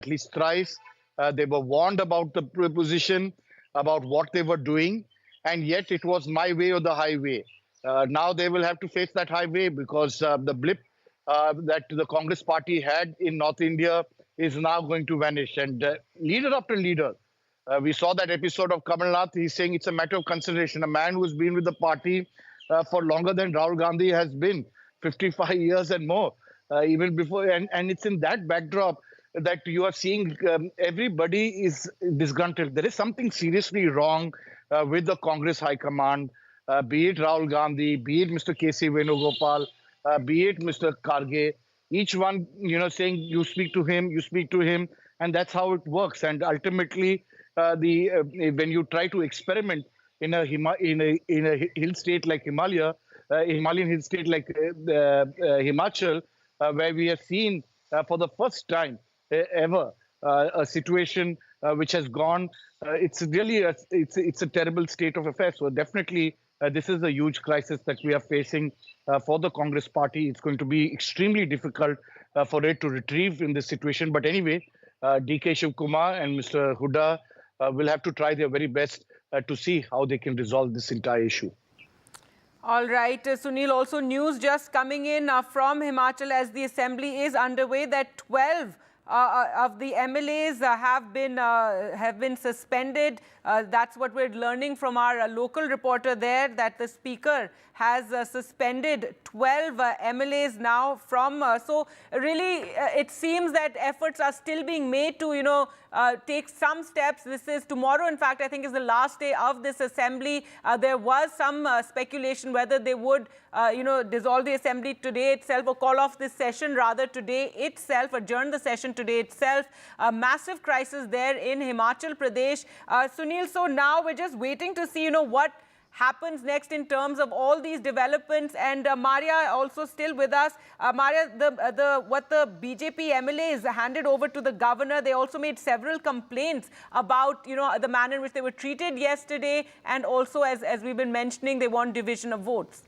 at least thrice. They were warned about the position, about what they were doing, and yet it was my way or the highway. Now they will have to face that highway because the blip that the Congress party had in North India is now going to vanish. And leader after leader, we saw that episode of Kamal Nath. He's saying it's a matter of consideration. A man who's been with the party for longer than Rahul Gandhi has been, 55 years and more, even before. And it's in that backdrop that you are seeing everybody is disgruntled. There is something seriously wrong with the Congress High Command, be it Rahul Gandhi, be it Mr. K.C. Venugopal, be it Mr. Karge. Each one, saying you speak to him, and that's how it works. And ultimately, when you try to experiment in a hill state like Himalaya, Himalayan hill state like Himachal, where we have seen for the first time ever a situation which has gone. It's really it's a terrible state of affairs. So definitely, this is a huge crisis that we are facing for the Congress party. It's going to be extremely difficult for it to retrieve in this situation. But anyway, DK Shivkumar and Mr. Huda will have to try their very best to see how they can resolve this entire issue. All right, Sunil, also news just coming in from Himachal as the assembly is underway that 12 of the MLAs have been suspended. That's what we're learning from our local reporter there, that the speaker has suspended 12 MLAs now from. So really, it seems that efforts are still being made to, take some steps. This is tomorrow, in fact, I think is the last day of this assembly. There was some speculation whether they would, dissolve the assembly today itself or call off this session rather today itself, adjourn the session today itself. A massive crisis there in Himachal Pradesh. Sunil, so now we're just waiting to see, what happens next in terms of all these developments. And Maria also still with us. Maria, what the BJP MLAs handed over to the governor, they also made several complaints about, the manner in which they were treated yesterday. And also, as we've been mentioning, they want division of votes.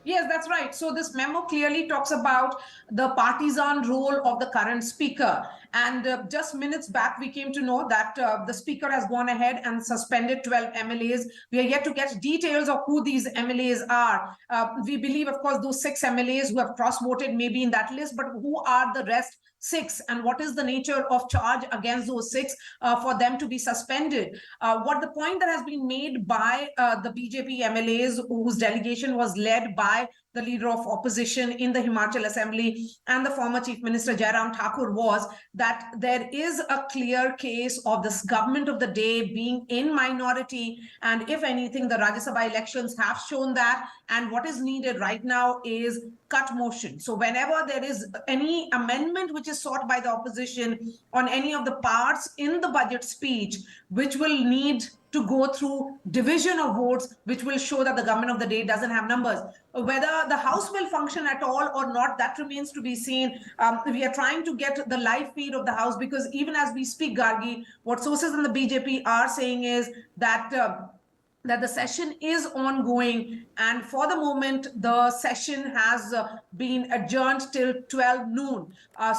Yes, that's right. So this memo clearly talks about the partisan role of the current speaker. And just minutes back, we came to know that the speaker has gone ahead and suspended 12 MLAs. We are yet to get details of who these MLAs are. We believe, of course, those 6 MLAs who have cross-voted may be in that list, but who are the rest 6, and what is the nature of charge against those 6 for them to be suspended? What the point that has been made by the BJP MLAs, whose delegation was led by the leader of opposition in the Himachal Assembly and the former Chief Minister Jairam Thakur, was that there is a clear case of this government of the day being in minority. And if anything, the Rajya Sabha elections have shown that. And what is needed right now is cut motion. So whenever there is any amendment which is sought by the opposition on any of the parts in the budget speech, which will need to go through division of votes, which will show that the government of the day doesn't have numbers. Whether the House will function at all or not, that remains to be seen. We are trying to get the live feed of the House, because even as we speak, Gargi, what sources in the BJP are saying is that the session is ongoing, and for the moment the session has been adjourned till 12 noon.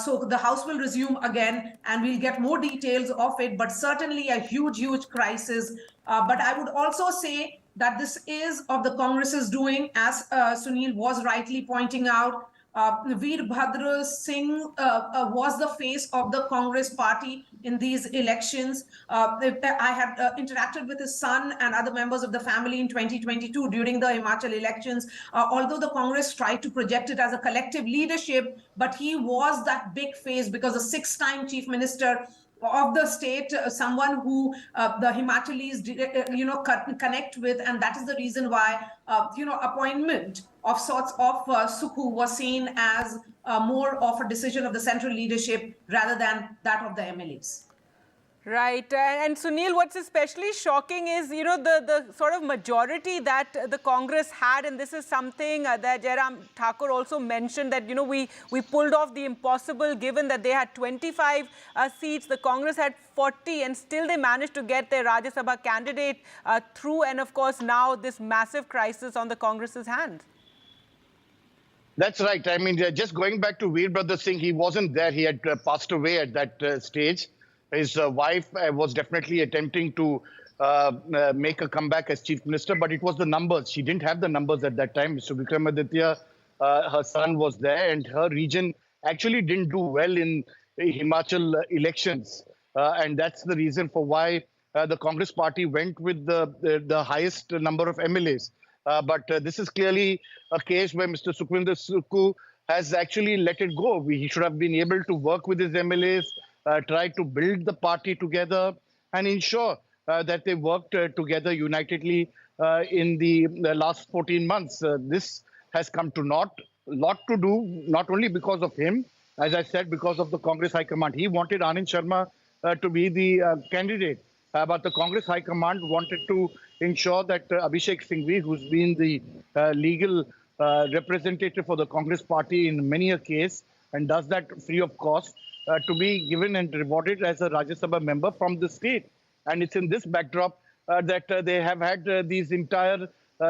So the House will resume again and we'll get more details of it, but certainly a huge crisis. But I would also say that this is of the Congress's doing, as Sunil was rightly pointing out. Virbhadra Singh was the face of the Congress party in these elections. I had interacted with his son and other members of the family in 2022 during the Himachal elections. Although the Congress tried to project it as a collective leadership, but he was that big face because a 6-time chief minister of the state, someone who the Himachalis, connect with, and that is the reason why, appointment of sorts of Sukhu was seen as more of a decision of the central leadership rather than that of the MLAs. Right. And Sunil, what's especially shocking is, the sort of majority that the Congress had. And this is something that Jairam Thakur also mentioned, that, we pulled off the impossible, given that they had 25 seats. The Congress had 40, and still they managed to get their Rajya Sabha candidate through. And of course, now this massive crisis on the Congress's hands. That's right. I mean, just going back to Virbhadra Singh, he wasn't there. He had passed away at that stage. His wife was definitely attempting to make a comeback as chief minister, but it was the numbers. She didn't have the numbers at that time. Mr. Vikramaditya, her son was there, and her region actually didn't do well in Himachal elections. And that's the reason for why the Congress party went with the highest number of MLAs. But this is clearly a case where Mr. Sukhwinder Sukhu has actually let it go. He should have been able to work with his MLAs, try to build the party together and ensure that they worked together unitedly in the last 14 months. This has come to naught. Lot to do, not only because of him, as I said, because of the Congress High Command. He wanted Anand Sharma to be the candidate, but the Congress High Command wanted to ensure that Abhishek Singhvi, who's been the legal representative for the Congress party in many a case and does that free of cost, to be given and rewarded as a Rajya Sabha member from the state. And it's in this backdrop that they have had these entire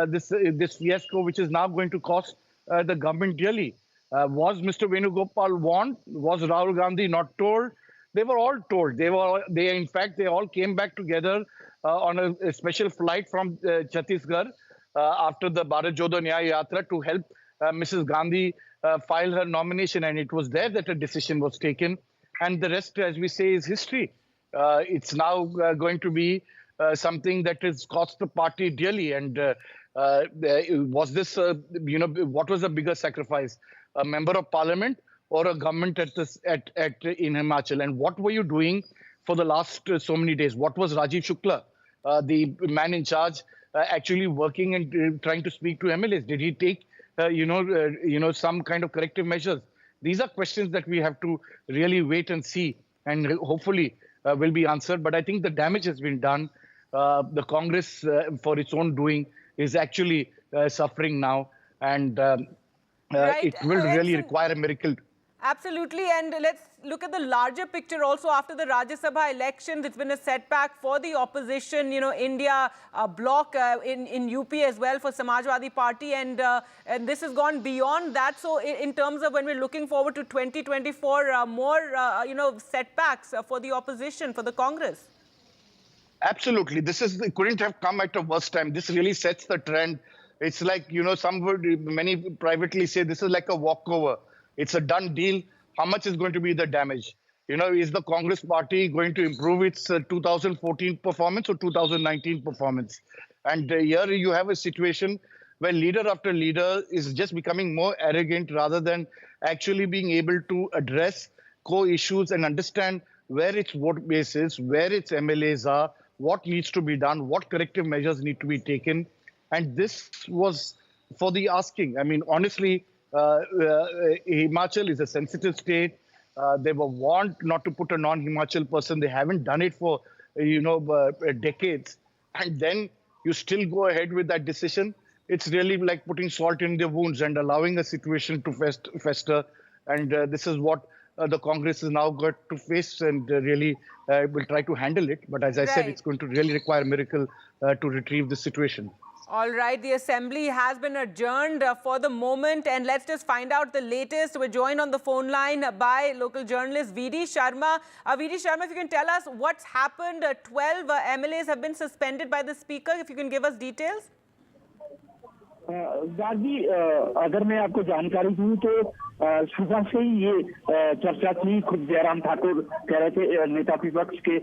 this fiasco, which is now going to cost the government dearly. Was Mr. Venugopal warned? Was Rahul Gandhi not told? They were all told. In fact, they all came back together on a special flight from Chhattisgarh after the Bharat Jodo Nyaya Yatra to help Mrs. Gandhi file her nomination. And it was there that a decision was taken. And the rest, as we say, is history. It's now going to be something that has cost the party dearly. And was this, what was the bigger sacrifice? A member of parliament or a government in Himachal? And what were you doing for the last so many days? What was Rajiv Shukla, the man in charge, actually working and trying to speak to MLAs? Did he take, some kind of corrective measures? These are questions that we have to really wait and see, and hopefully will be answered. But I think the damage has been done. The Congress, for its own doing, is actually suffering now, and it will really require a miracle. Absolutely, and let's look at the larger picture also. After the Rajya Sabha elections, it's been a setback for the opposition, India bloc in UP as well for Samajwadi Party, and this has gone beyond that. So in terms of when we're looking forward to 2024, more, setbacks for the opposition, for the Congress. Absolutely. It couldn't have come at a worse time. This really sets the trend. It's like, many privately say this is like a walkover. It's a done deal. How much is going to be the damage? Is the Congress party going to improve its 2014 performance or 2019 performance? And here you have a situation where leader after leader is just becoming more arrogant rather than actually being able to address core issues and understand where its vote base is, where its MLAs are, what needs to be done, what corrective measures need to be taken. And this was for the asking. I mean, honestly, Himachal is a sensitive state. They were warned not to put a non-Himachal person. They haven't done it for, decades. And then you still go ahead with that decision. It's really like putting salt in their wounds and allowing a situation to fester. And this is what the Congress has now got to face, and really will try to handle it. But as I said, it's going to really require a miracle to retrieve the situation. All right, the assembly has been adjourned for the moment, and let's just find out the latest. We're joined on the phone line by local journalist VD Sharma. VD Sharma, if you can tell us what's happened. 12 MLAs have been suspended by the speaker. If you can give us details. जी, अगर मैं आपको जानकारी दूं तो सुबह से ही ये चर्चा थी। खुद जयराम ठाकुर कह रहे थे नेता विपक्ष के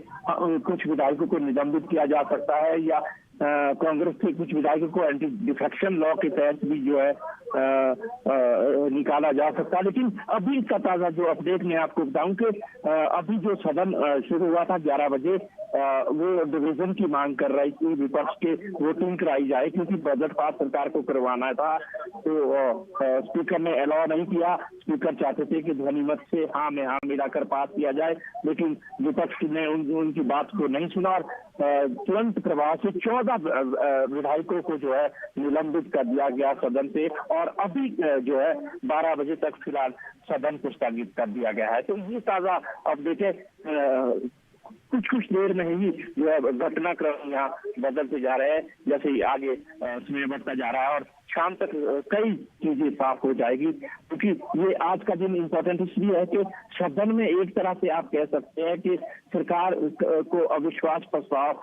कुछ विधायकों को निलंबित किया जा सकता है, या कांग्रेस के कुछ विधायकों को एंटी डिफेक्शन लॉ के तहत भी जो है निकाला जा सकता है। लेकिन अभी इसका ताजा जो अपडेट मैं आपको बताऊं कि अभी जो सदन शुरू हुआ था 11 बजे, वो डिवीजन की मांग कर रही थी विपक्ष के वोटिंग कराई जाए, क्योंकि बजट पास सरकार को करवाना था। तो स्पीकर ने अलाउ नहीं किया। स्पीकर चाहते थे कि ध्वनिमत से हाँ में हाँ मिलाकर पास किया जाए, लेकिन विपक्ष ने उनकी बात को नहीं सुना और तुरंत प्रभाव से 14 विधायकों को जो है निलंबित कर दिया गया सदन से, और अभी जो है 12 बजे तक फिलहाल सदन को स्थगित कर दिया गया है। तो ये ताजा अपडेट है। कुछ देर में ही जो है घटनाक्रम यहाँ बदलते जा रहे हैं, जैसे ही आगे समय बढ़ता जा रहा है और शाम तक कई चीजें साफ हो जाएगी, क्योंकि ये आज का दिन इम्पोर्टेंट इसलिए है कि सदन में एक तरह से आप कह सकते हैं कि सरकार को अविश्वास प्रस्ताव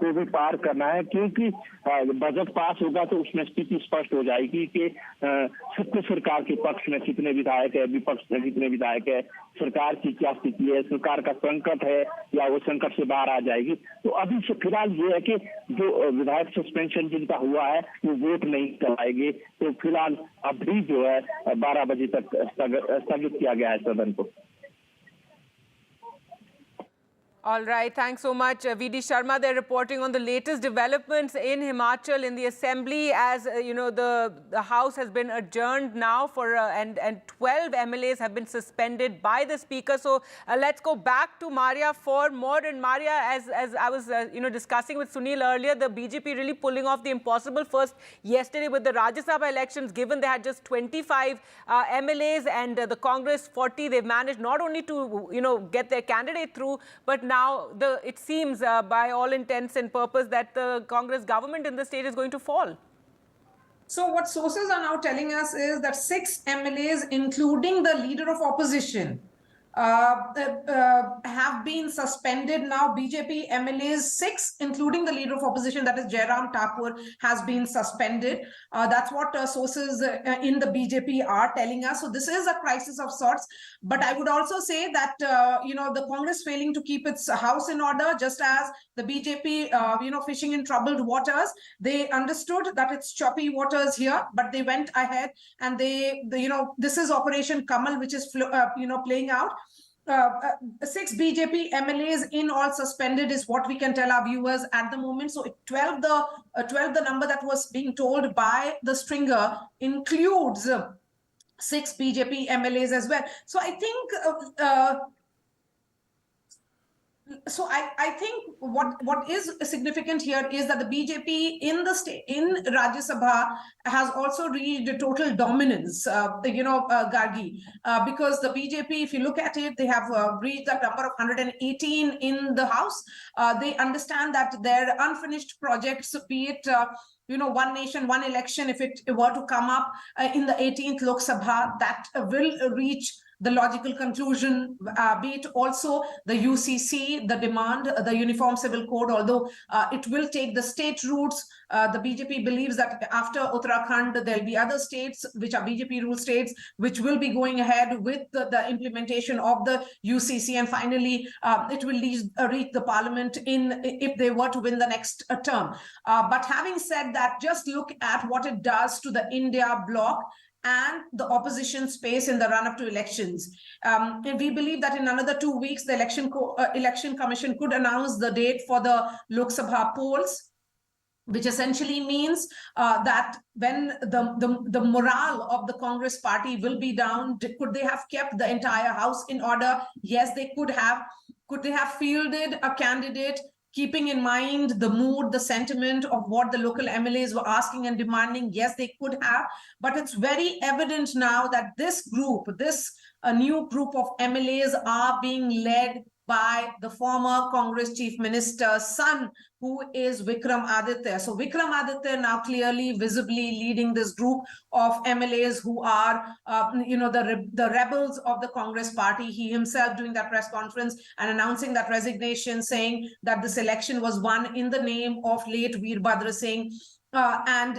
को भी पार करना है, क्योंकि बजट पास होगा तो उसमें स्थिति स्पष्ट हो जाएगी कि सत्य सरकार के पक्ष में कितने विधायक है, विपक्ष में कितने विधायक है, सरकार की क्या स्थिति है, सरकार का संकट है या वो संकट से बाहर आ जाएगी। तो अभी से फिलहाल ये है कि जो विधायक सस्पेंशन जिनका हुआ है वो वोट नहीं कराएंगे, तो फिलहाल अभी जो है 12 बजे तक स्थगित किया गया है सदन को। All right, thanks so much, VD Sharma. They're reporting on the latest developments in Himachal in the assembly. As you know, the House has been adjourned now for and 12 MLAs have been suspended by the Speaker. So let's go back to Maria for more. And Maria, as I was discussing with Sunil earlier, the BJP really pulling off the impossible. First, yesterday with the Rajya Sabha elections, given they had just 25 MLAs and the Congress 40, they've managed not only to get their candidate through, but now it seems by all intents and purpose that the Congress government in the state is going to fall. So what sources are now telling us is that 6 MLAs, including the leader of opposition, have been suspended now. BJP MLAs 6, including the leader of opposition, that is Jairam Thakur, has been suspended. That's what sources in the BJP are telling us. So this is a crisis of sorts. But I would also say that the Congress failing to keep its house in order, just as the BJP fishing in troubled waters. They understood that it's choppy waters here, but they went ahead and this is Operation Kamal, which is playing out. 6 BJP MLAs in all suspended is what we can tell our viewers at the moment. So 12 the number that was being told by the stringer includes 6 BJP MLAs as well. So I think I think what is significant here is that the BJP in the state, in Rajya Sabha, has also reached total dominance, Gargi, because the BJP, if you look at it, they have reached that number of 118 in the House. They understand that their unfinished projects, be it one nation, one election, if it were to come up in the 18th Lok Sabha, that will reach the logical conclusion, be it also the UCC, the demand, the Uniform Civil Code, although it will take the state routes. The BJP believes that after Uttarakhand, there'll be other states, which are BJP rule states, which will be going ahead with the implementation of the UCC. And finally, it will reach the parliament if they were to win the next term. But having said that, just look at what it does to the India bloc and the opposition space in the run-up to elections. And we believe that in another 2 weeks, the Election Commission could announce the date for the Lok Sabha polls, which essentially means that when the morale of the Congress party will be down, could they have kept the entire house in order? Yes, they could have. Could they have fielded a candidate keeping in mind the mood, the sentiment of what the local MLAs were asking and demanding? Yes, they could have. But it's very evident now that this group, a new group of MLAs are being led by the former Congress Chief Minister's son, who is Vikramaditya. So Vikramaditya now clearly, visibly leading this group of MLAs who are, the rebels of the Congress party. He himself doing that press conference and announcing that resignation, saying that this election was won in the name of late Virbhadra Singh. And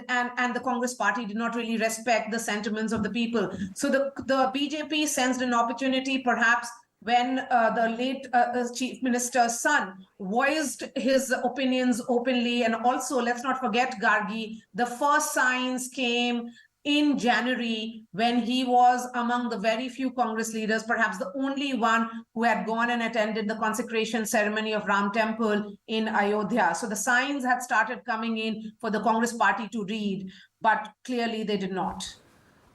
the Congress party did not really respect the sentiments of the people. So the BJP sensed an opportunity, perhaps, when the late Chief Minister's son voiced his opinions openly. And also, let's not forget, Gargi, the first signs came in January when he was among the very few Congress leaders, perhaps the only one who had gone and attended the consecration ceremony of Ram Temple in Ayodhya. So the signs had started coming in for the Congress party to read, but clearly they did not.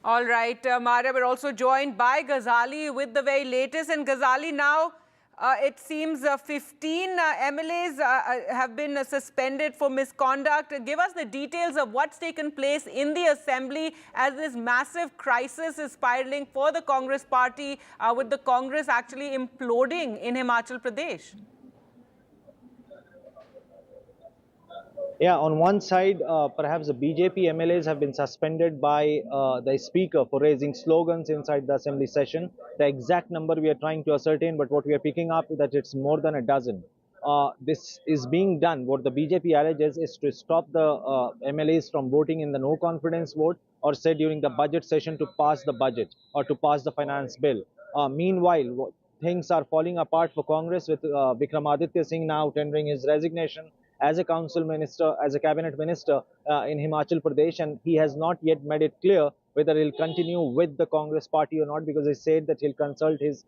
All right, Maria, we're also joined by Ghazali with the very latest. And Ghazali, now it seems 15 MLAs have been suspended for misconduct. Give us the details of what's taken place in the assembly as this massive crisis is spiraling for the Congress party, with the Congress actually imploding in Himachal Pradesh. Yeah, on one side, perhaps the BJP MLAs have been suspended by the speaker for raising slogans inside the assembly session. The exact number we are trying to ascertain, but what we are picking up is that it's more than a dozen. This is being done. What the BJP alleges is to stop the MLAs from voting in the no confidence vote, or say during the budget session to pass the budget or to pass the finance bill. Meanwhile, things are falling apart for Congress, with Vikramaditya Singh now tendering his resignation as a council minister, as a cabinet minister in Himachal Pradesh, and he has not yet made it clear whether he'll continue with the Congress party or not, because he said that he'll consult his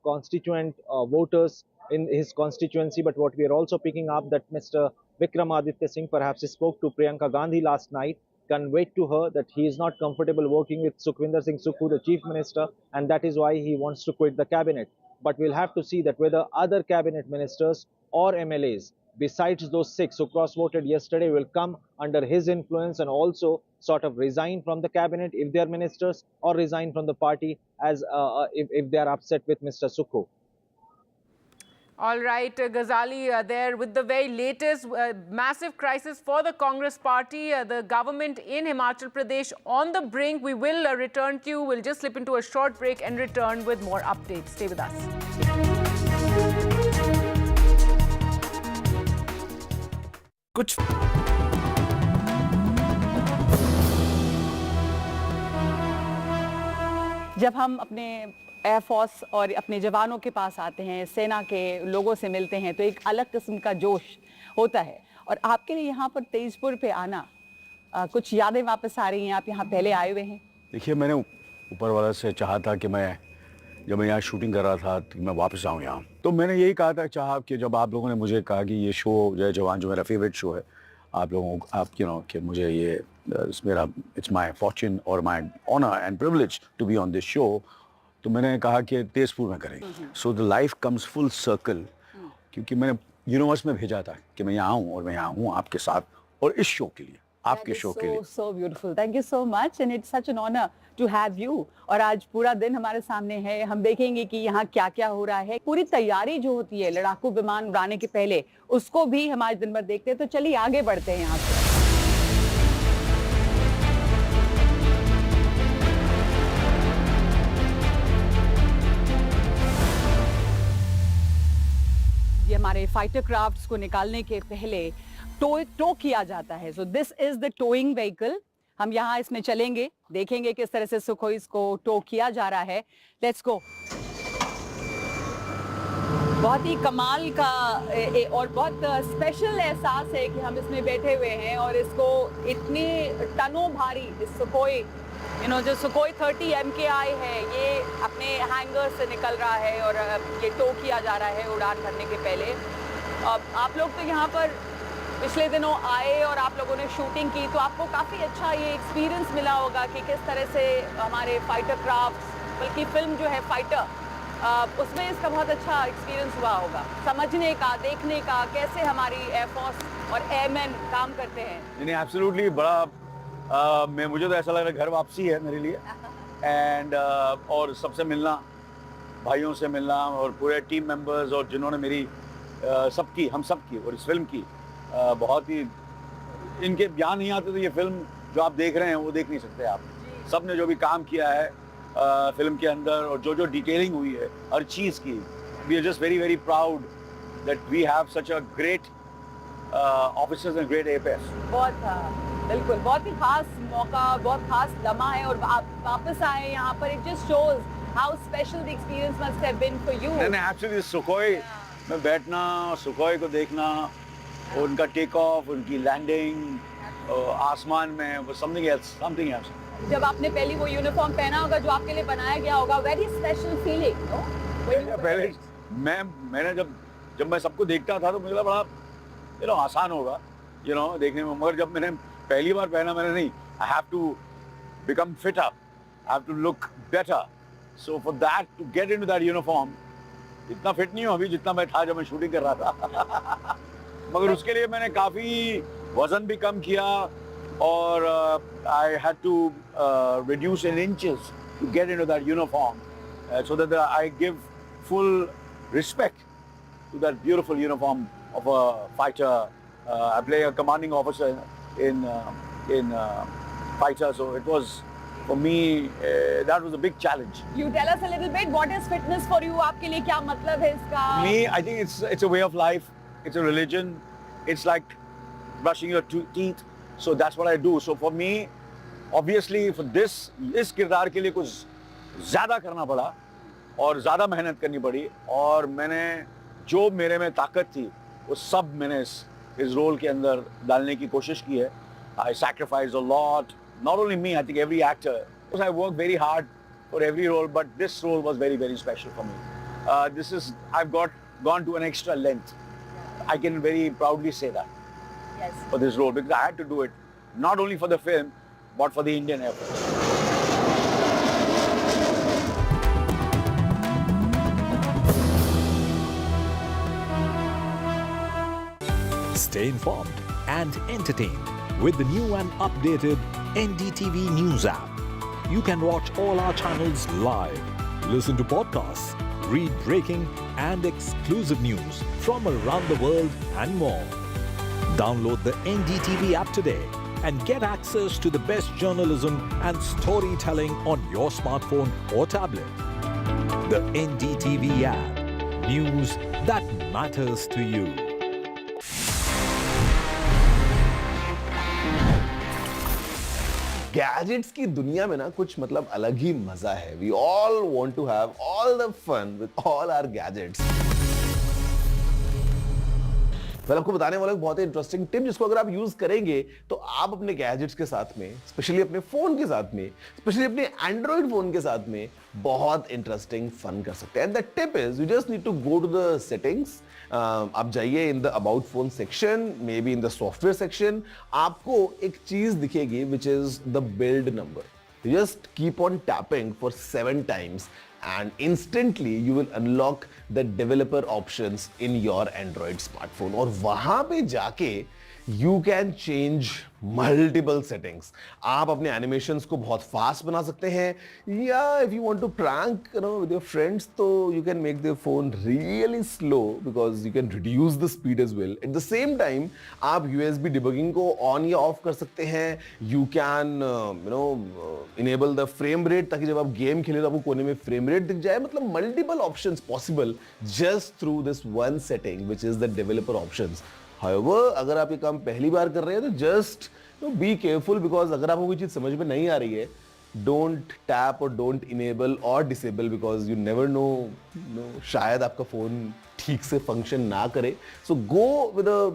constituent voters in his constituency. But what we are also picking up, that Mr. Vikramaditya Singh perhaps spoke to Priyanka Gandhi last night, conveyed to her that he is not comfortable working with Sukhwinder Singh Sukhu, the chief minister, and that is why he wants to quit the cabinet. But we'll have to see that whether other cabinet ministers or MLAs besides those 6 who cross-voted yesterday will come under his influence and also sort of resign from the cabinet if they are ministers, or resign from the party as if they are upset with Mr. Sukhu. All right, Ghazali, there with the very latest massive crisis for the Congress party, the government in Himachal Pradesh on the brink. We will return to you. We'll just slip into a short break and return with more updates. Stay with us. कुछ जब हम अपने air force और अपने जवानों के पास आते हैं, सेना के लोगों से मिलते हैं, तो एक अलग किस्म का जोश होता है। और आपके लिए यहाँ पर तेजपुर पे आना, कुछ यादें वापस आ रही हैं? आप यहाँ पहले आए हुए हैं? देखिए, मैंने ऊपर वाला से चाहा था कि जब मैं यहाँ शूटिंग कर रहा था तो मैं वापस आऊँ यहाँ। तो मैंने यही कहा था, चाहा कि जब आप लोगों ने मुझे कहा कि ये शो जय जवान जो मेरा फेवरेट शो है, आप लोगों कि मुझे ये इट्स माय फॉर्च्यून और my honour and privilege to be on this show, तो मैंने कहा कि तेजपुर में करेंगे। So the life comes full circle, क्योंकि मैंने यूनिवर्स में भेजा था कि मैं यहाँ आऊँ, और मैं यहाँ हूँ आपके साथ और इस शो के लिए, आपके शो के लिए। So beautiful, thank you so much and it's such an honour to have you. और आज पूरा दिन हमारे सामने है, हम देखेंगे कि यहाँ क्या क्या हो रहा है। पूरी तैयारी जो होती है लड़ाकू विमान उड़ाने के पहले, उसको भी हम आज दिन भर देखते हैं। तो चलिए आगे बढ़ते हैं यहाँ से। ये हमारे फाइटर क्राफ्ट्स को निकालने के पहले टो किया जाता है। सो this is the towing vehicle. हम यहाँ इसमें चलेंगे, देखेंगे किस तरह से सुखोई को टो किया जा रहा है। Let's go. बहुत ही कमाल का और बहुत स्पेशल एहसास है कि हम इसमें बैठे हुए हैं और इसको इतनी टनों भारी इस सुखोई जो सुखोई 30 MKI है, ये अपने हैंगर से निकल रहा है और ये टो किया जा रहा है उड़ान भरने के पहले। आप लोग तो यहाँ पर पिछले दिनों आए और आप लोगों ने शूटिंग की, तो आपको काफ़ी अच्छा ये एक्सपीरियंस मिला होगा कि किस तरह से हमारे फाइटर क्राफ्ट्स, बल्कि फिल्म जो है फाइटर, उसमें इसका बहुत अच्छा एक्सपीरियंस हुआ होगा, समझने का, देखने का, कैसे हमारी एयरफोर्स और एयरमैन काम करते हैं। नहीं, एब्सोल्युटली बड़ा मुझे तो ऐसा लग रहा है घर वापसी है मेरे लिए। एंड और सबसे मिलना, भाइयों से मिलना और पूरे टीम मेंबर्स और जिन्होंने मेरी हम सबकी और इस फिल्म की बहुत ही, इनके बयान नहीं आते तो ये फिल्म जो आप देख रहे हैं वो देख नहीं सकते आप। सब ने जो भी काम किया है फिल्म के अंदर और जो डिटेलिंग हुई है हर चीज़ की, we are just very very proud that we have such a great officers and great air force. बिल्कुल, बहुत ही खास मौका, बहुत खास लम्हा है और आप वापस आए यहाँ पर। It just shows how special the experience must have been for you. नहीं, एक्चुअली सुखोई में बैठना, सुखोई को देखना, उनका टेक ऑफ, उनकी लैंडिंग आसमान में, वो समथिंग एल्स। जब आपने पहली वो यूनिफॉर्म पहना होगा जो आपके लिए बनाया गया होगा, वेरी स्पेशल फीलिंग, नो? पहले मैंने जब मैं सबको देखता था तो मुझे लगा बड़ा आसान होगा देखने में, मगर जब मैंने पहली बार पहना, मैंने नहीं, I have to become fit up, I have to look better. So for that, to get into that uniform, इतना फिट नहीं हूँ अभी जितना मैं था जब मैं शूटिंग कर रहा था। मगर उसके लिए मैंने काफ़ी वजन भी कम किया और I had to reduce in inches to get into that uniform, so that I give full respect to that beautiful uniform of a fighter I play a commanding officer in fighter, so it was for me that was a big challenge. You tell us a little bit. What is fitness for you? आपके लिए क्या मतलब है इसका? Me, I think it's a way of life. It's a religion. It's like brushing your teeth. So that's what I do. So for me, obviously for this इस किरदार के लिए कुछ ज़्यादा करना पड़ा और ज़्यादा मेहनत करनी पड़ी और मैंने जो मेरे में ताकत थी वो सब मैंने इस रोल के अंदर डालने की कोशिश की है. I sacrificed a lot. Not only me, I think every actor. Because I worked very hard for every role, but this role was very, very special for me. I've gone to an extra length. I can very proudly say that. Yes. For this role, because I had to do it not only for the film, but for the Indian Air Force. Stay informed and entertained with the new and updated NDTV News app. You can watch all our channels live, listen to podcasts, read breaking and exclusive news from around the world and more. Download the NDTV app today and get access to the best journalism and storytelling on your smartphone or tablet. The NDTV app. News that matters to you. Gadgets की दुनिया में ना कुछ मतलब अलग ही मजा है. We all want to have all the fun with all our gadgets. मैं आपको बताने वाला एक बहुत ही इंटरेस्टिंग टिप जिसको अगर आप यूज करेंगे तो आप अपने गैजेट्स के साथ में, स्पेशली अपने फोन के साथ में, स्पेशली अपने एंड्रॉइड फोन के साथ में बहुत इंटरेस्टिंग फन कर सकते हैं. And the tip is you just need to go to the settings. आप जाइए in the about phone section, may be in the software section. आपको एक चीज दिखेगी which is the build number. Just keep on tapping for 7 times and instantly you will unlock the developer options in your Android smartphone. और वहां पे जाके you can change multiple settings. आप अपने animations को बहुत fast बना सकते हैं, या if you want to prank with your friends, तो you can make their phone really slow because you can reduce the speed as well. At the same time, आप USB debugging को on या off कर सकते हैं. You can enable the frame rate ताकि जब आप गेम खेले तो आपको कोने में frame rate दिख जाए. मतलब multiple options possible just through this one setting which is the developer options. However, अगर आप ये काम पहली बार कर रहे हैं तो just be careful because अगर आपको कोई चीज समझ में नहीं आ रही है, don't tap or don't enable or disable because you never know, शायद आपका फोन ठीक से फंक्शन ना करे. So go with a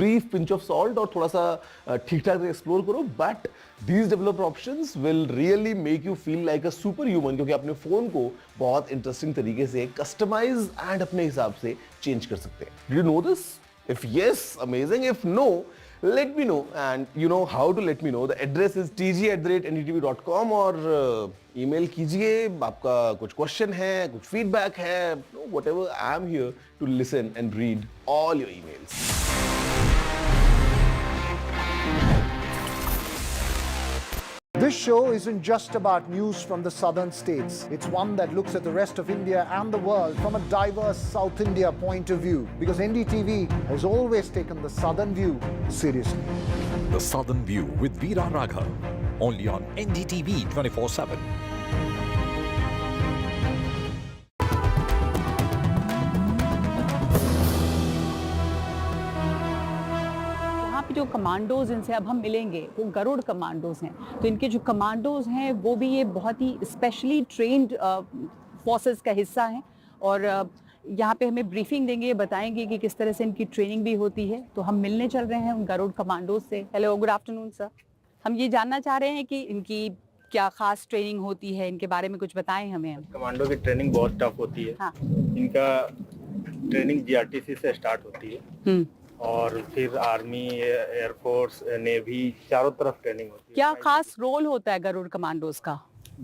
brief pinch of salt और थोड़ा सा ठीक ठाक एक्सप्लोर करो. But these developer options will really make you feel like a superhuman क्योंकि अपने फोन को बहुत इंटरेस्टिंग तरीके से कस्टमाइज एंड अपने हिसाब से चेंज कर सकते हैं. Did you know this? If yes, amazing. If no, let me know. And you know how to let me know. The address is tg@ndtv.com और email कीजिए. आपका कुछ question है, कुछ feedback है, whatever. I am here to listen and read all your emails. This show isn't just about news from the southern states. It's one that looks at the rest of India and the world from a diverse South India point of view. Because NDTV has always taken the southern view seriously. The Southern View with Veera Raghav. Only on NDTV 24x7. जो commandos इनसे अब हम मिलेंगे वो Garuda commandos हैं. तो इनके जो कमांडोज हैं वो भी ये बहुत ही स्पेशली ट्रेन्ड फोर्सेस का हिस्सा हैं और यहाँ पे हमें ब्रीफिंग देंगे, बताएंगे कि किस तरह से इनकी ट्रेनिंग भी होती है. तो हम मिलने चल रहे हैं उन गरुड़ कमांडोज से. Hello, good afternoon sir. हम ये जानना चाह रहे हैं कि इनकी क्या खास ट्रेनिंग होती है, इनके बारे में कुछ बताएं हमें. कमांडो की ट्रेनिंग बहुत टफ होती है. हाँ. इनका ट्रेनिंग जीआरटीसी से स्टार्ट होती है और फिर आर्मी, एयरफोर्स, नेवी, चारों तरफ ट्रेनिंग होती है. क्या खास रोल होता है गरुड़ कमांडोज का?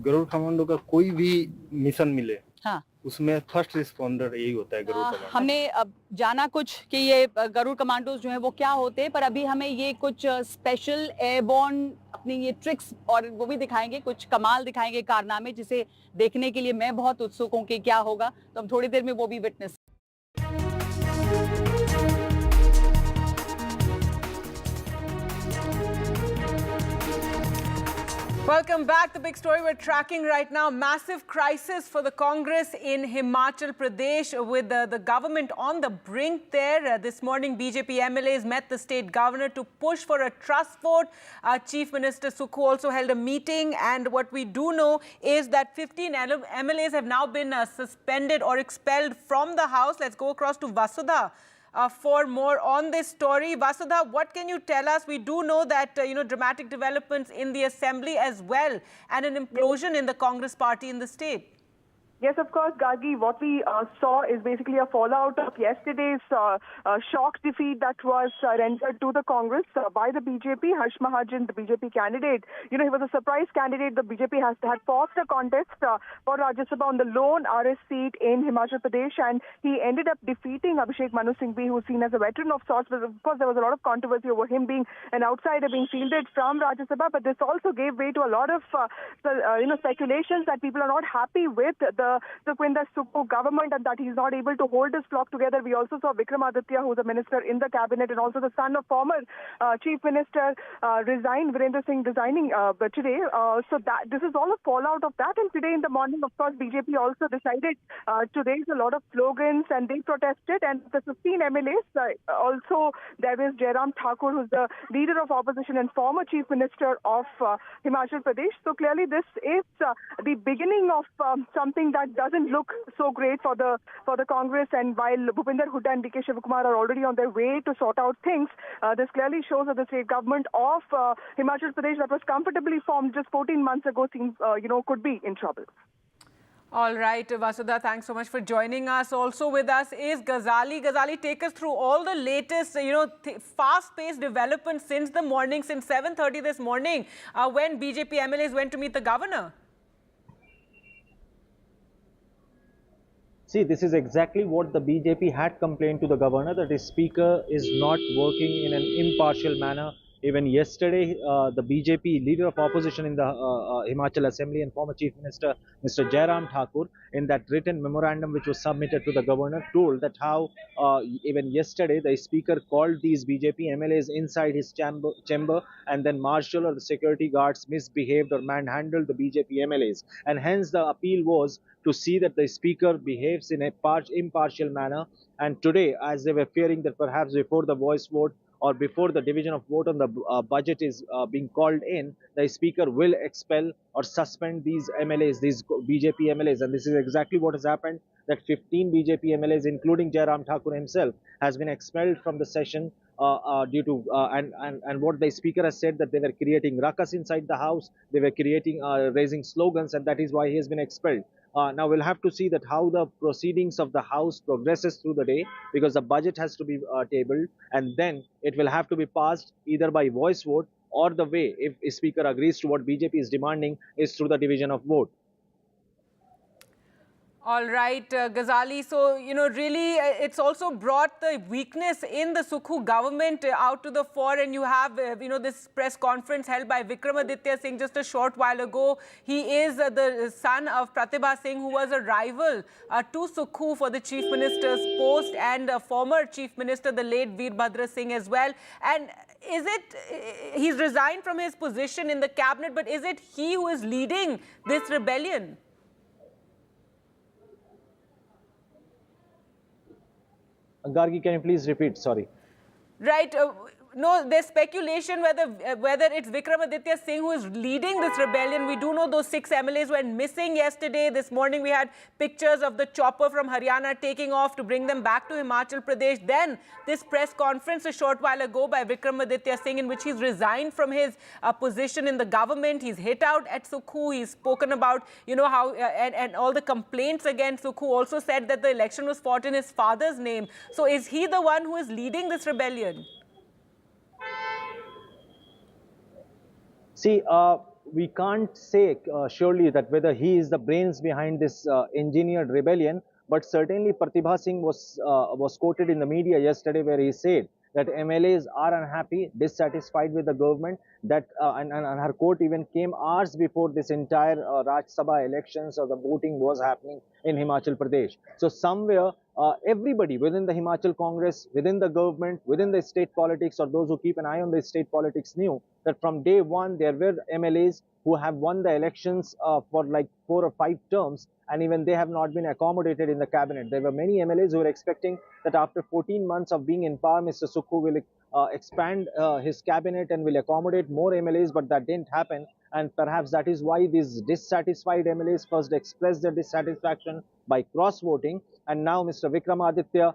गरुड़ कमांडो का कोई भी मिशन मिले, हाँ, उसमें फर्स्ट रिस्पॉन्डर यही होता है गरुड़ कमांडो. हमने अब जाना कुछ कि ये गरुड़ कमांडोज जो है वो क्या होते हैं, पर अभी हमें ये कुछ स्पेशल एयरबोर्न अपनी ये ट्रिक्स और वो भी दिखाएंगे, कुछ कमाल दिखाएंगे, कारनामे, जिसे देखने के लिए मैं बहुत उत्सुक हूँ कि क्या होगा. तो हम थोड़ी देर में वो भी witness. Welcome back. The big story we're tracking right now, massive crisis for the Congress in Himachal Pradesh with the government on the brink there. This morning, BJP MLAs met the state governor to push for a trust vote. Chief Minister Sukhu also held a meeting. And what we do know is that 15 MLAs have now been suspended or expelled from the House. Let's go across to Vasudha. For more on this story. Vasudha, what can you tell us? We do know that, dramatic developments in the assembly as well and an implosion in the Congress party in the state. Yes, of course, Gargi. What we saw is basically a fallout of yesterday's shock defeat that was rendered to the Congress by the BJP. Harsh Mahajan, the BJP candidate, he was a surprise candidate. The BJP had paused the contest for Rajya Sabha on the lone RS seat in Himachal Pradesh, and he ended up defeating Abhishek Manu Singhvi, who's seen as a veteran of sorts. But of course, there was a lot of controversy over him being an outsider, being fielded from Rajya Sabha. But this also gave way to a lot of speculations that people are not happy with the Sukhwinder Sukhu government and that he's not able to hold his flock together. We also saw Vikramaditya, who's a minister in the cabinet and also the son of former chief minister, Virbhadra Singh resigning today. So that this is all a fallout of that. And today in the morning, of course, BJP also decided to raise a lot of slogans and they protested. And the 15 MLAs, also there is Jairam Thakur, who's the leader of opposition and former chief minister of Himachal Pradesh. So clearly this is the beginning of something that doesn't look so great for the Congress. And while Bhupinder Hooda and DK Shivakumar are already on their way to sort out things, this clearly shows that the state government of Himachal Pradesh that was comfortably formed just 14 months ago seems, could be in trouble. All right, Vasudha, thanks so much for joining us. Also with us is Ghazali. Ghazali, take us through all the latest, fast-paced developments since the morning, since 7:30 this morning, when BJP MLAs went to meet the governor. See, this is exactly what the BJP had complained to the governor, that his speaker is not working in an impartial manner. Even yesterday, the BJP leader of opposition in the Himachal Assembly and former Chief Minister, Mr. Jairam Thakur, in that written memorandum which was submitted to the governor, told that how even yesterday the speaker called these BJP MLAs inside his chamber and then marshal or the security guards misbehaved or manhandled the BJP MLAs. And hence the appeal was to see that the speaker behaves in a impartial manner. And today, as they were fearing that perhaps before the voice vote or before the division of vote on the budget is being called in, the speaker will expel or suspend these MLAs, these BJP MLAs. And this is exactly what has happened, that 15 BJP MLAs, including Jairam Thakur himself, has been expelled from the session due to, and what the speaker has said, that they were creating ruckus inside the house, they were creating, raising slogans, and that is why he has been expelled. Now we'll have to see that how the proceedings of the House progresses through the day, because the budget has to be tabled and then it will have to be passed either by voice vote or the way, if a speaker agrees to what BJP is demanding, is through the division of vote. All right, Ghazali. So, really, it's also brought the weakness in the Sukhu government out to the fore. And you have, this press conference held by Vikramaditya Singh just a short while ago. He is the son of Pratibha Singh, who was a rival to Sukhu for the chief minister's post, and former chief minister, the late Virbhadra Singh as well. And is it, he's resigned from his position in the cabinet, but is it he who is leading this rebellion? Gargi, can you please repeat? Sorry. Right. No, there's speculation whether it's Vikramaditya Singh who is leading this rebellion. We do know those 6 MLAs went missing yesterday. This morning we had pictures of the chopper from Haryana taking off to bring them back to Himachal Pradesh. Then this press conference a short while ago by Vikramaditya Singh, in which he's resigned from his position in the government. He's hit out at Sukhu. He's spoken about, how and all the complaints against Sukhu. Also said that the election was fought in his father's name. So is he the one who is leading this rebellion? See, we can't say surely that whether he is the brains behind this engineered rebellion, but certainly Pratibha Singh was quoted in the media yesterday where he said that MLAs are unhappy, dissatisfied with the government, that and her quote even came hours before this entire Rajya Sabha elections or the voting was happening in Himachal Pradesh. So somewhere everybody within the Himachal Congress, within the government, within the state politics, or those who keep an eye on the state politics knew that from day one there were MLAs who have won the elections for like 4 or 5 terms, and even they have not been accommodated in the cabinet. There were many MLAs who were expecting that after 14 months of being in power, Mr. Sukhu will expand his cabinet and will accommodate more MLAs, but that didn't happen. And perhaps that is why these dissatisfied MLAs first expressed their dissatisfaction by cross-voting. And now Mr. Vikramaditya,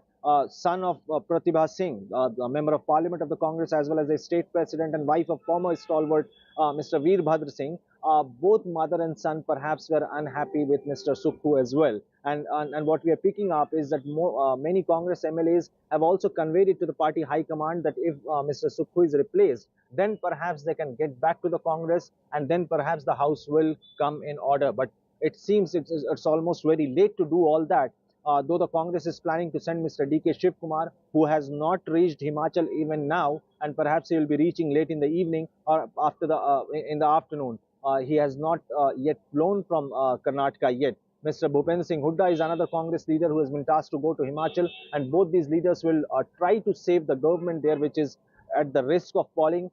son of Pratibha Singh, a member of parliament of the Congress, as well as a state president and wife of former stalwart Mr. Virbhadra Singh, both mother and son perhaps were unhappy with Mr. Sukhu as well. And what we are picking up is that many Congress MLAs have also conveyed it to the party high command that if Mr. Sukhu is replaced, then perhaps they can get back to the Congress, and then perhaps the House will come in order. But it seems it's almost very late to do all that. Though the Congress is planning to send Mr. D.K. Shivkumar, who has not reached Himachal even now, and perhaps he will be reaching late in the evening or after in the afternoon. He has not yet flown from Karnataka yet. Mr. Bhupen Singh Hooda is another Congress leader who has been tasked to go to Himachal, and both these leaders will try to save the government there, which is at the risk of falling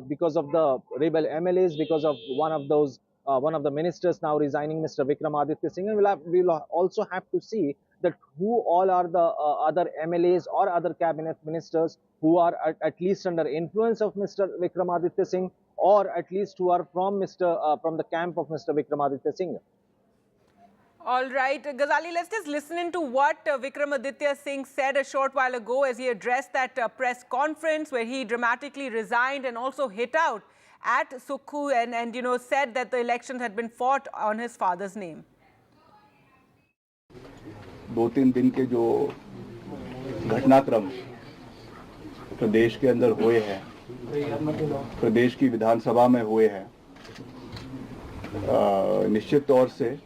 because of the rebel MLAs, because of one of the ministers now resigning, Mr. Vikramaditya Singh. And we'll also have to see that who all are the other MLAs or other cabinet ministers who are at least under influence of Mr. Vikramaditya Singh, or at least who are from the camp of Mr. Vikramaditya Singh. All right, Ghazali, let's just listen into what Vikramaditya Singh said a short while ago as he addressed that press conference where he dramatically resigned and also hit out at Sukhu and said that the elections had been fought on his father's name. 2-3 दिन के जो घटनाक्रम प्रदेश के अंदर हुए हैं, प्रदेश की विधानसभा में हुए हैं, निश्चित तौर से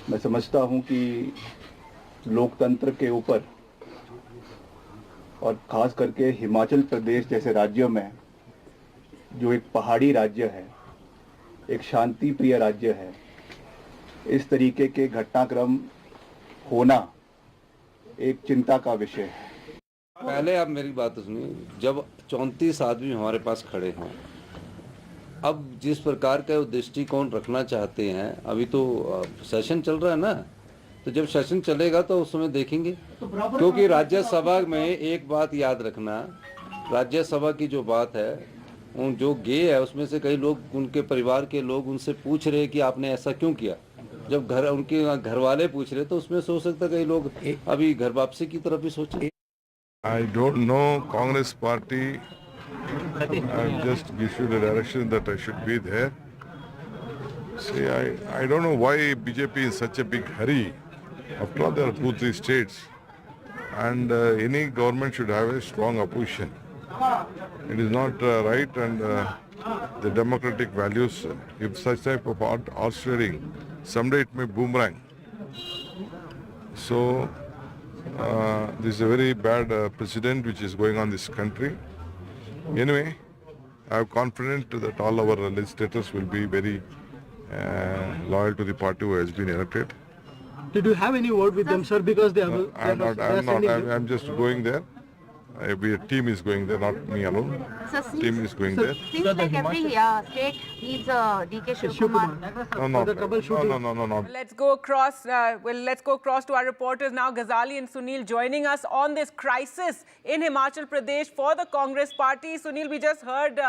मैं समझता हूं कि लोकतंत्र के ऊपर और खास करके हिमाचल प्रदेश जैसे राज्यों में, जो एक पहाड़ी राज्य है, एक शांति प्रिय राज्य है, इस तरीके के घटनाक्रम होना एक चिंता का विषय है। पहले आप मेरी बात सुनिए, जब 34 आदमी हमारे पास खड़े हैं, अब जिस प्रकार का दृष्टिकोण रखना चाहते हैं, अभी तो सेशन चल रहा है ना, तो जब सेशन चलेगा तो उस समय देखेंगे। क्योंकि राज्यसभा में एक बात याद रखना, राज्यसभा की जो बात है, उन जो गे है उसमें से कई लोग, उनके परिवार के लोग उनसे पूछ रहे कि आपने ऐसा क्यों किया। जब उनके घर वाले पूछ रहे तो उसमें सोच सकता कई लोग अभी घर वापसी की तरफ भी सोचे। I don't know Congress party. I've just issued a direction that I should be there. See, I don't know why BJP is such a big hurry. After all, there are 2-3 states, and any government should have a strong opposition. It is not right, and the democratic values, if such type of horse trading, someday it may boomerang. So, this is a very bad precedent which is going on in this country. Anyway, I am confident that all our legislators will be very loyal to the party who has been elected. Did you have any word with them, sir? Because they have. I'm just going there. A team is going there, not me alone. Team is going there. Seems like every state needs a D.K. Shivkumar. No. Let's go across. Let's go across to our reporters now. Ghazali and Sunil joining us on this crisis in Himachal Pradesh for the Congress party. Sunil, we just heard,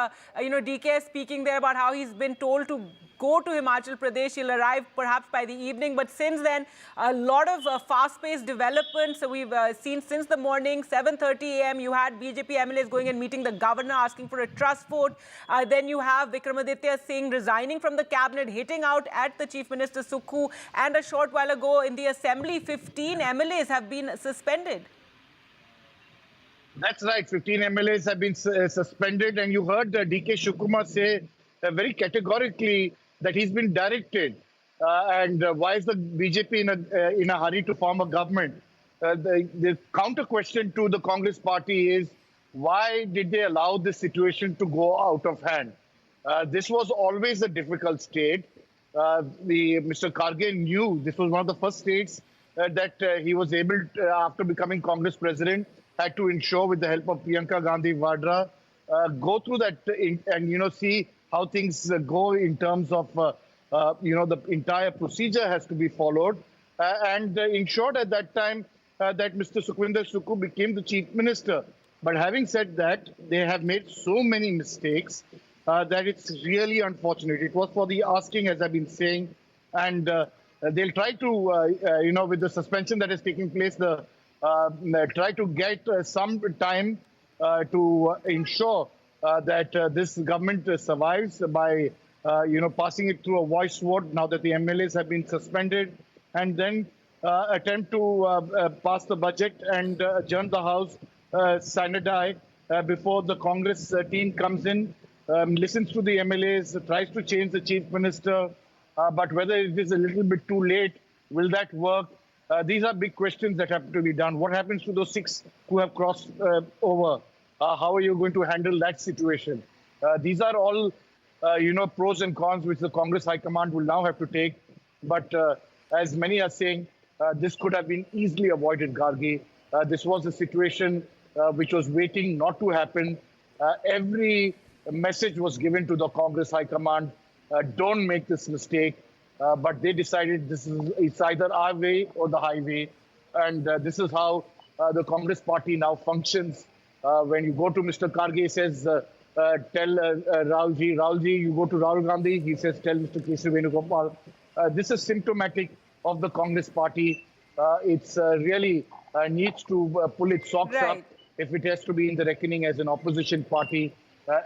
D.K. speaking there about how he's been told to go to Himachal Pradesh. He'll arrive perhaps by the evening. But since then, a lot of fast-paced developments. So we've seen since the morning, 7:30 a.m., you had BJP MLAs going and meeting the governor, asking for a trust vote. Then you have Vikramaditya Singh resigning from the cabinet, hitting out at the Chief Minister Sukhu. And a short while ago in the assembly, 15 MLAs have been suspended. That's right. 15 MLAs have been suspended. And you heard D.K. Shivkumar say very categorically that he's been directed. And why is the BJP in a hurry to form a government? The counter question to the Congress party is, why did they allow this situation to go out of hand? This was always a difficult state. Mr. Karge knew this was one of the first states that he was able to, after becoming Congress president, had to ensure with the help of Priyanka Gandhi Vadra, go through that and see how things go in terms of the entire procedure has to be followed, and ensured at that time that Mr. Sukhwinder Sukhu became the chief minister. But having said that, they have made so many mistakes that it's really unfortunate. It was for the asking, as I've been saying, and they'll try to, with the suspension that is taking place, try to get some time to ensure that this government survives by, passing it through a voice vote now that the MLAs have been suspended, and then attempt to pass the budget and adjourn the House sine die before the Congress team comes in, listens to the MLAs, tries to change the chief minister. But whether it is a little bit too late, will that work? These are big questions that have to be done. What happens to those 6 who have crossed over? How are you going to handle that situation? These are all, pros and cons which the Congress High Command will now have to take. But as many are saying, this could have been easily avoided, Gargi. This was a situation which was waiting not to happen. Every message was given to the Congress High Command. Don't make this mistake. But they decided it's either our way or the highway. And this is how the Congress party now functions. When you go to Mr. Karge, he says, tell Rahulji, you go to Rahul Gandhi, he says, tell Mr. Kesari Venugopal. This is symptomatic of the Congress party. It's really needs to pull its socks up if it has to be in the reckoning as an opposition party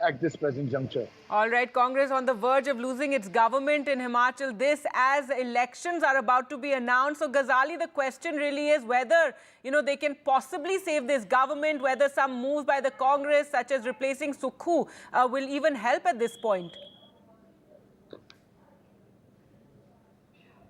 at this present juncture. All right, Congress on the verge of losing its government in Himachal. This as elections are about to be announced. So, Ghazali, the question really is whether, they can possibly save this government, whether some moves by the Congress, such as replacing Sukhu, will even help at this point.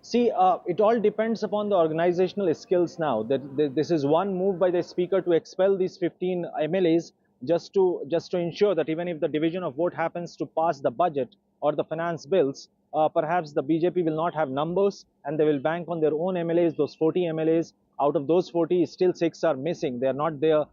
See, it all depends upon the organizational skills now. This is one move by the speaker to expel these 15 MLAs just to ensure that even if the division of vote happens to pass the budget or the finance bills, perhaps the BJP will not have numbers and they will bank on their own MLAs, those 40 MLAs. Out of those 40, still 6 are missing. They are not there.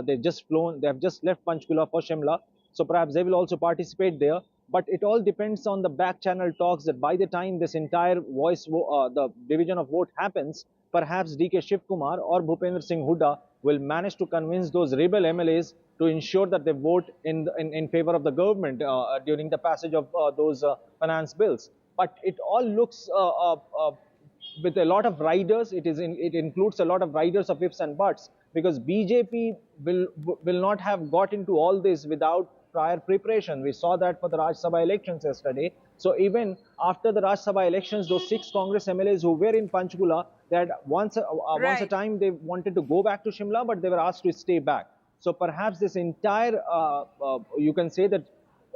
They have just left Panchkula for Shimla. So perhaps they will also participate there. But it all depends on the back channel talks that by the time this entire the division of vote happens, perhaps DK Shivkumar or Bhupendra Singh Hooda will manage to convince those rebel MLAs to ensure that they vote in favor of the government during the passage of those finance bills. But it all looks with a lot of riders. It includes a lot of riders of ifs and buts, because BJP will not have got into all this without prior preparation. We saw that for the Rajya Sabha elections yesterday. So even after the Rajya Sabha elections, those 6 Congress MLAs who were in Panchkula, they had once a time they wanted to go back to Shimla, but they were asked to stay back. So perhaps this entire, you can say that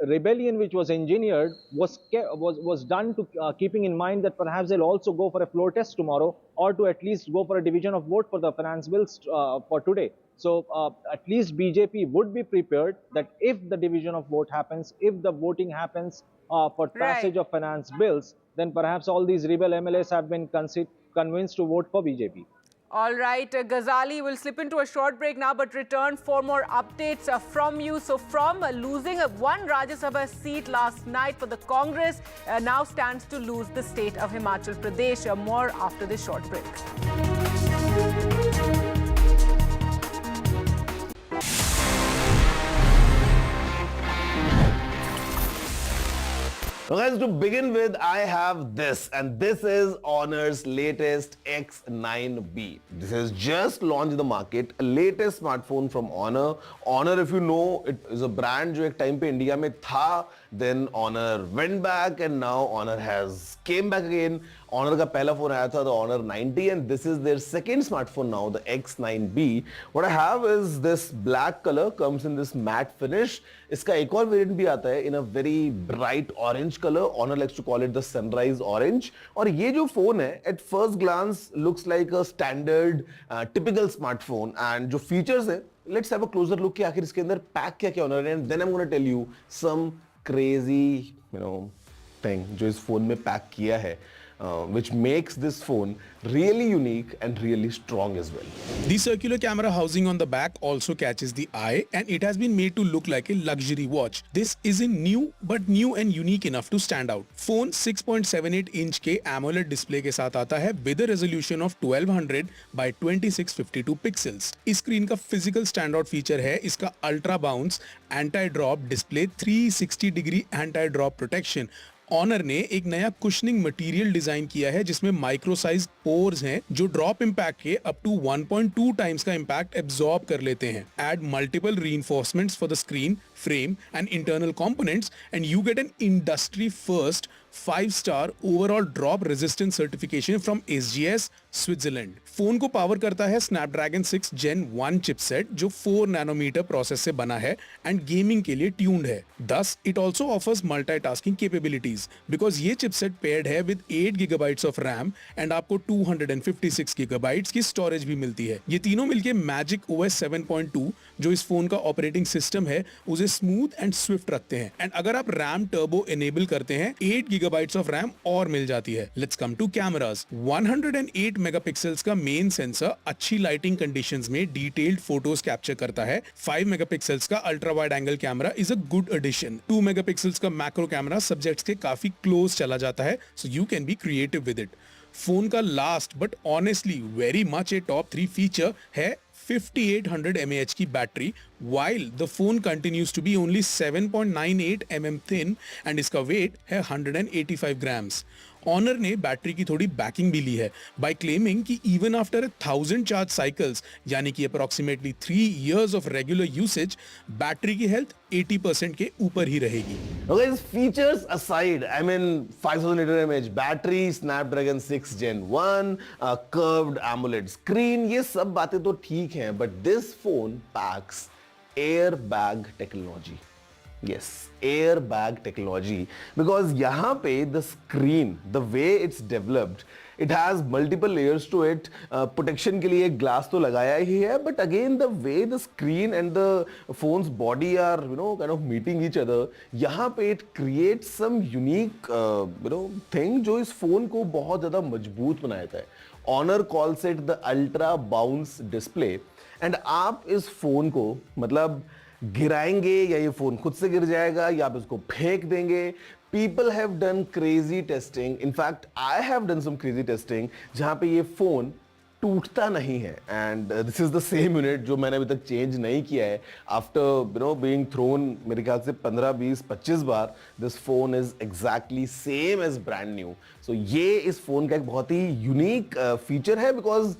rebellion which was engineered was done to keeping in mind that perhaps they'll also go for a floor test tomorrow, or to at least go for a division of vote for the finance bills for today. So at least BJP would be prepared that if the division of vote happens, if the voting happens for passage of finance bills, then perhaps all these rebel MLAs have been convinced to vote for BJP. All right, Ghazali, we'll slip into a short break now, but return for more updates from you. So from losing one Rajya Sabha seat last night for the Congress, now stands to lose the state of Himachal Pradesh. More after this short break. So guys, to begin with, I have this, and this is Honor's latest X9B. This has just launched in the market, a latest smartphone from Honor. Honor, if you know, it is a brand जो एक time पे India में था. Then Honor went back, and now Honor has came back again. Honor का पहला phone आया था, the Honor 90, and this is their second smartphone now, the X9B. What I have is this black color, comes in this matte finish. इसका एक और variant भी आता है in a very bright orange color. Honor likes to call it the sunrise orange. और ये जो phone है, at first glance looks like a standard, typical smartphone. And जो features है, let's have a closer look कि आखिर इसके अंदर pack क्या Honor है, and then I'm going to tell you some crazy, thing जो इस phone में pack किया है. which makes this phone really unique and really strong as well. The circular camera housing on the back also catches the eye, and it has been made to look like a luxury watch. This isn't new, but new and unique enough to stand out. Phone 6.78 inch के AMOLED display के साथ आता है with a resolution of 1200 by 2652 pixels. इस screen का physical standout feature है इसका ultra bounce anti-drop display 360 degree anti-drop protection. Honour ने एक नया कुशनिंग मटेरियल डिजाइन किया है जिसमें माइक्रो साइज पोर्स हैं जो ड्रॉप इंपैक्ट के अप टू 1.2 टाइम्स का इंपैक्ट एब्जॉर्ब कर लेते हैं. Add multiple reinforcements for the screen, frame and internal components and you get an industry first 5-star overall drop resistance certification from SGS Switzerland. Phone को power करता है Snapdragon 6 Gen 1 chipset जो 4 nanometre process से बना है and gaming के लिए tuned है. Thus, it also offers multitasking capabilities because ये चिपसेट पेयर्ड है with 8 GB of RAM and आपको 256 GB की स्टोरेज भी मिलती है. ये तीनों मिलके Magic OS 7.2 जो इस फोन का ऑपरेटिंग सिस्टम है उसे स्मूथ एंड स्विफ्ट रखते हैं. एंड अगर आप RAM टर्बो एनेबल करते हैं 8 GB of RAM और मिल जाती है. Let's come to cameras. 108 megapixels का मेन सेंसर अच्छी लाइटिंग कंडीशंस में डिटेल्ड फोटोज कैप्चर करता है. 5 मेगापिक्सल्स का ultra wide angle camera is a good addition. 2 megapixels का मैक्रो कैमरा सब्जेक्ट्स के काफी क्लोज चला जाता है so you can be creative with it. Phone का last but honestly very much a top 3 feature है 5800 mAh की battery while the phone continues to be only 7.98 mm thin and इसका weight है 185 grams. ऑनर ने battery की थोड़ी banking भी ली है by claiming कि even after 1000 charge cycles यानी कि approximately 3 years of regular usage battery की हेल्थ 80% के ऊपर ही रहेगी. Okay, features aside, I mean 5000 mAh battery, Snapdragon 6 Gen 1, curved AMOLED screen, ये सब बातें तो ठीक हैं, but this phone packs airbag technology. Yes, airbag technology because यहाँ पे the screen, the way it's developed, it has multiple layers to it. Protection के लिए glass तो लगाया ही है, but again the way the screen and the phone's body are kind of meeting each other, यहाँ पे it creates some unique thing जो इस phone को बहुत ज़्यादा मजबूत बनाता है. Honor calls it the ultra bounce display and आप इस phone को मतलब गिराएंगे या ये फोन खुद से गिर जाएगा या आप इसको फेंक देंगे. People have done crazy testing. In fact, I have done some crazy testing जहाँ पे ये फोन टूटता नहीं है and this is the same unit जो मैंने अभी तक चेंज नहीं किया है. After being thrown मेरे ख्याल से 15, 20, 25 बार this phone is exactly same as brand new. So ये इस फोन का एक बहुत ही यूनिक फीचर है because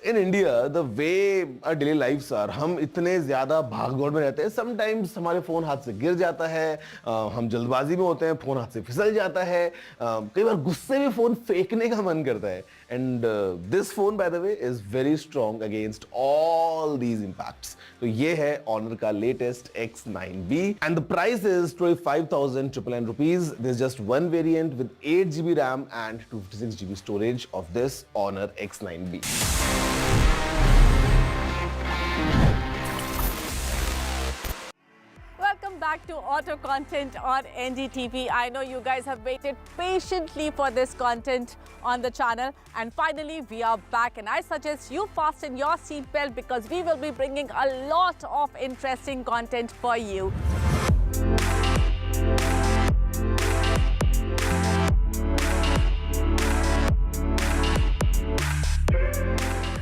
in India, the way our daily lives are, हम इतने ज़्यादा भागदौड़ में रहते हैं. Sometimes हमारे फ़ोन हाथ से गिर जाता है, हम जल्दबाजी में होते हैं, फ़ोन हाथ से फिसल जाता है, कई बार गुस्से में फ़ोन फेंकने का मन करता है. And this phone, by the way, is very strong against all these impacts. तो ये है Honor का latest X9B, and the price is 25,999 rupees. There's just one variant with 8GB RAM and 256GB storage of this Honor X9B. Back to auto content on NDTV. I know you guys have waited patiently for this content on the channel, and finally we are back, and I suggest you fasten your seatbelt because we will be bringing a lot of interesting content for you.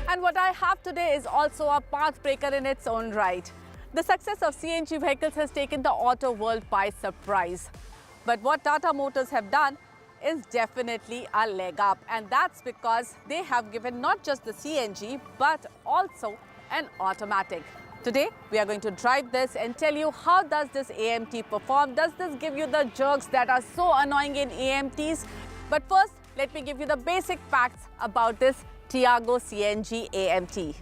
And what I have today is also a path breaker in its own right. The success of CNG vehicles has taken the auto world by surprise. But what Tata Motors have done is definitely a leg up, and that's because they have given not just the CNG but also an automatic. Today we are going to drive this and tell you how does this AMT perform. Does this give you the jerks that are so annoying in AMTs? But first, let me give you the basic facts about this Tiago CNG AMT.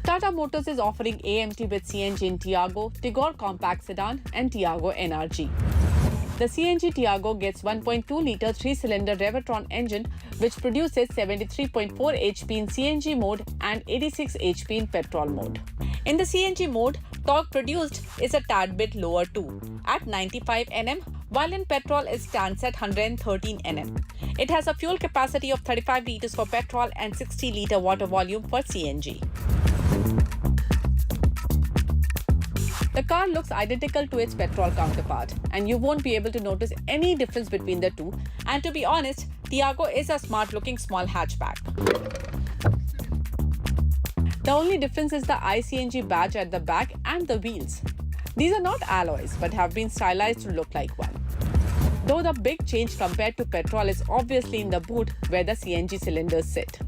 Tata Motors is offering AMT with CNG in Tiago, Tigor Compact Sedan and Tiago NRG. The CNG Tiago gets 1.2-litre 3-cylinder Revertron engine, which produces 73.4 HP in CNG mode and 86 HP in petrol mode. In the CNG mode, torque produced is a tad bit lower too, at 95 Nm, while in petrol it stands at 113 Nm. It has a fuel capacity of 35 litres for petrol and 60-litre water volume for CNG. The car looks identical to its petrol counterpart, and you won't be able to notice any difference between the two. And to be honest, Tiago is a smart-looking small hatchback. The only difference is the iCNG badge at the back and the wheels. These are not alloys, but have been stylized to look like one. Though the big change compared to petrol is obviously in the boot where the CNG cylinders sit.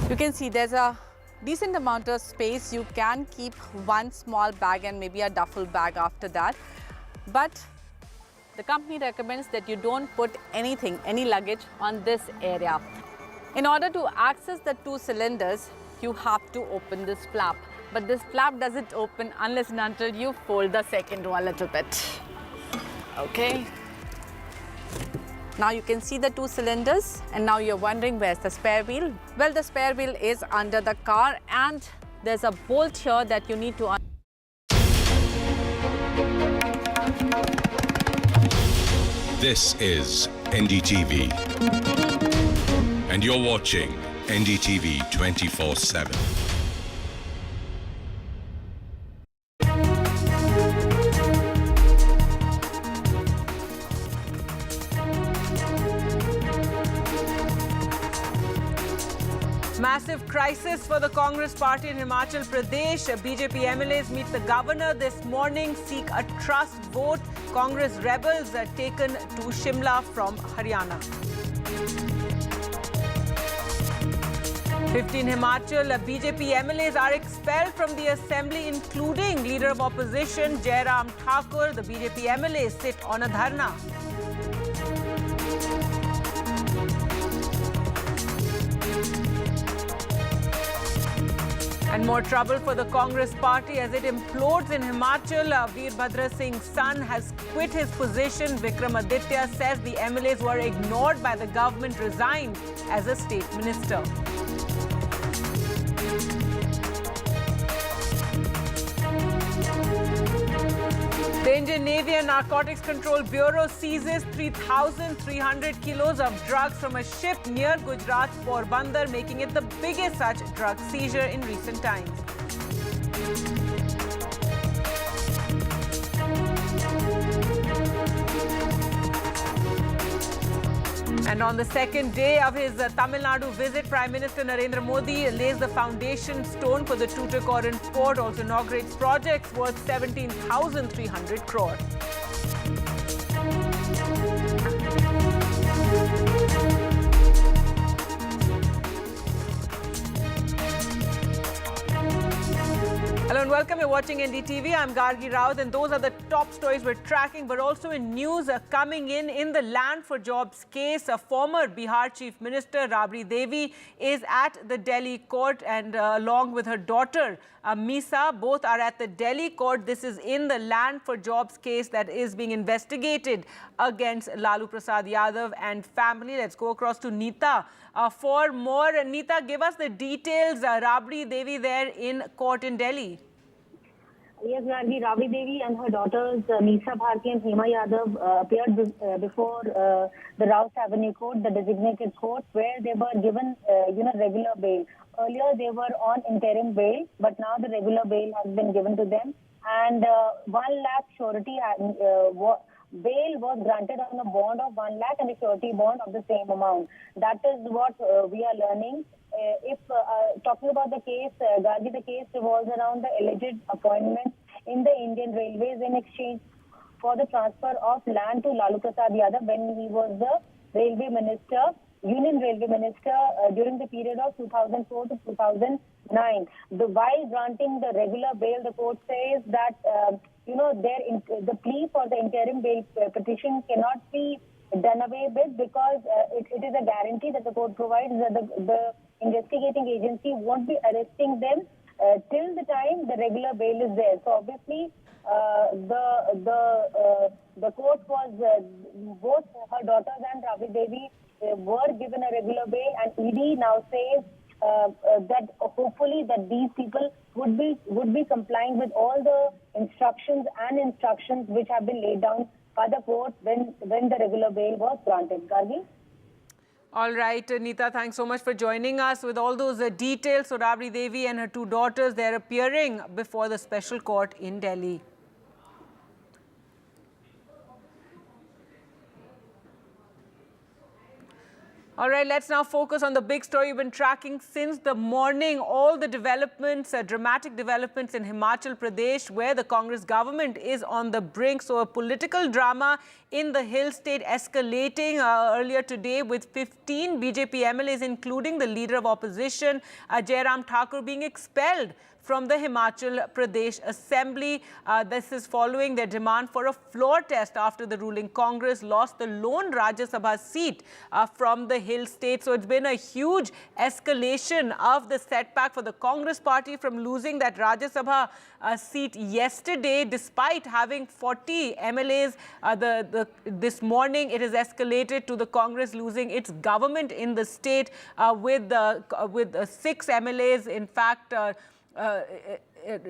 You can see there's a decent amount of space. You can keep one small bag and maybe a duffel bag after that. But the company recommends that you don't put anything, any luggage on this area. In order to access the two cylinders, you have to open this flap. But this flap doesn't open unless and until you fold the second one a little bit. Okay. Now you can see the two cylinders, and now you're wondering where's the spare wheel? Well, the spare wheel is under the car, and there's a bolt here that you need to This is NDTV, and you're watching NDTV 24x7. Massive crisis for the Congress party in Himachal Pradesh. BJP MLAs meet the governor this morning, seek a trust vote. Congress rebels are taken to Shimla from Haryana. 15 Himachal BJP MLAs are expelled from the assembly, including Leader of Opposition Jairam Thakur. The BJP MLAs sit on a dharna. And more trouble for the Congress party as it implodes in Himachal. Virbhadra Singh's son has quit his position. Vikramaditya says the MLAs who are ignored by the government resigned as a state minister. The Indian Navy and Narcotics Control Bureau seizes 3,300 kilos of drugs from a ship near Gujarat's Porbandar, making it the biggest such drug seizure in recent times. And on the second day of his Tamil Nadu visit, Prime Minister Narendra Modi lays the foundation stone for the Tuticorin port, also inaugurates projects worth 17,300 crore. Hello and welcome. You're watching NDTV. I'm Gargi Raut, and those are the top stories we're tracking, but also in news coming in the Land for Jobs case. A former Bihar Chief Minister, Rabri Devi, is at the Delhi court, and along with her daughter, Misa, both are at the Delhi court. This is in the Land for Jobs case that is being investigated against Lalu Prasad Yadav and family. Let's go across to Neeta for more. Neeta, give us the details. Rabri Devi there in court in Delhi. Yes, Gargi, Rabri Devi and her daughters Nisa Bharti and Hema Yadav appeared before the Rouse Avenue Court, the designated court, where they were given, regular bail. Earlier, they were on interim bail, but now the regular bail has been given to them. And 1 lakh surety bail was granted on a bond of 1 lakh and a surety bond of the same amount. That is what we are learning. If talking about the case, Gargi, the case revolves around the alleged appointment in the Indian Railways in exchange for the transfer of land to Lalu Prasad Yadav when he was the railway minister, Union Railway Minister during the period of 2004 to 2009. While granting the regular bail, the court says that the plea for the interim bail petition cannot be done away with because it is a guarantee that the court provides that the investigating agency won't be arresting them till the time the regular bail is there. So obviously the court was both her daughters and Rabri Devi were given a regular bail, and ED now says that hopefully that these people would be complying with all the instructions which have been laid down by the court when the regular bail was granted. Gargi? All right, Neeta, thanks so much for joining us with all those details. So Rabri Devi and her two daughters, they're appearing before the special court in Delhi. All right, let's now focus on the big story you've been tracking since the morning. All the developments, dramatic developments in Himachal Pradesh, where the Congress government is on the brink. So a political drama in the hill state escalating earlier today with 15 BJP MLAs, including the leader of opposition, Jairam Thakur, being expelled from the Himachal Pradesh Assembly. This is following their demand for a floor test after the ruling Congress lost the lone Rajya Sabha seat from the hill state. So it's been a huge escalation of the setback for the Congress party from losing that Rajya Sabha seat yesterday, despite having 40 MLAs. This morning, it has escalated to the Congress losing its government in the state with 6 MLAs, in fact,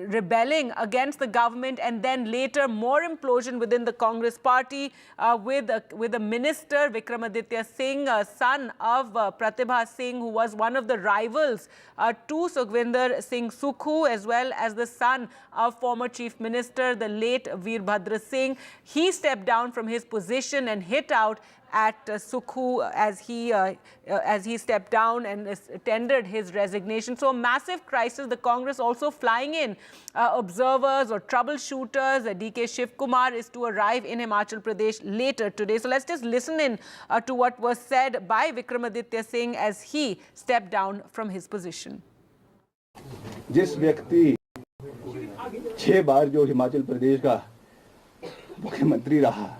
rebelling against the government, and then later more implosion within the Congress party with a minister, Vikramaditya Singh, son of Pratibha Singh, who was one of the rivals to Sukhvinder Singh Sukhu, as well as the son of former Chief Minister, the late Virbhadra Singh. He stepped down from his position and hit out at Sukhu as he stepped down and tendered his resignation. So a massive crisis. The Congress also flying in observers or troubleshooters. DK Shiv Kumar is to arrive in Himachal Pradesh later today. So let's just listen in to what was said by Vikramaditya Singh as he stepped down from his position. जिस व्यक्ति 6 बार जो हिमाचल प्रदेश का मुख्यमंत्री रहा,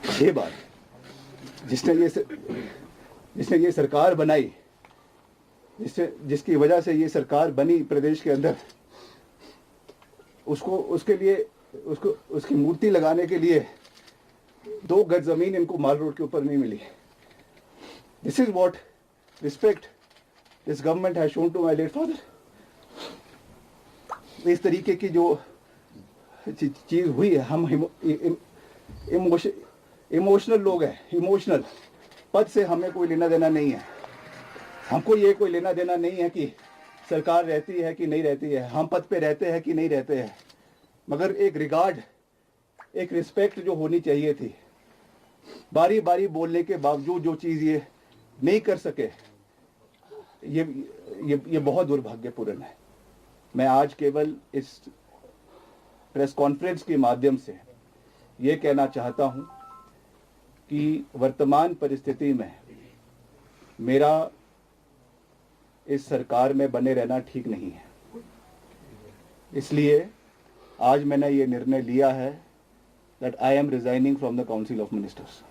6 बार, जिसने ये सरकार बनाई, जिसकी वजह से ये सरकार बनी प्रदेश के अंदर, उसकी मूर्ति लगाने के लिए 2 गज जमीन इनको माल रोड के ऊपर नहीं मिली. This is what respect this government has shown to my late father. इस तरीके की जो चीज हुई है, हम इमोशनल लोग हैं. इमोशनल पद से हमें कोई लेना देना नहीं है. हमको ये कोई लेना देना नहीं है कि सरकार रहती है कि नहीं रहती है, हम पद पे रहते हैं कि नहीं रहते हैं, मगर एक रिगार्ड, एक रिस्पेक्ट जो होनी चाहिए थी. बारी बारी बोलने के बावजूद जो चीज़ ये नहीं कर सके, ये बहुत दुर्भाग्यपूर्ण है. मैं आज केवल इस प्रेस कॉन्फ्रेंस के माध्यम से ये कहना चाहता हूं कि वर्तमान परिस्थिति में मेरा इस सरकार में बने रहना ठीक नहीं है. इसलिए आज मैंने ये निर्णय लिया है that I am resigning from the Council of Ministers.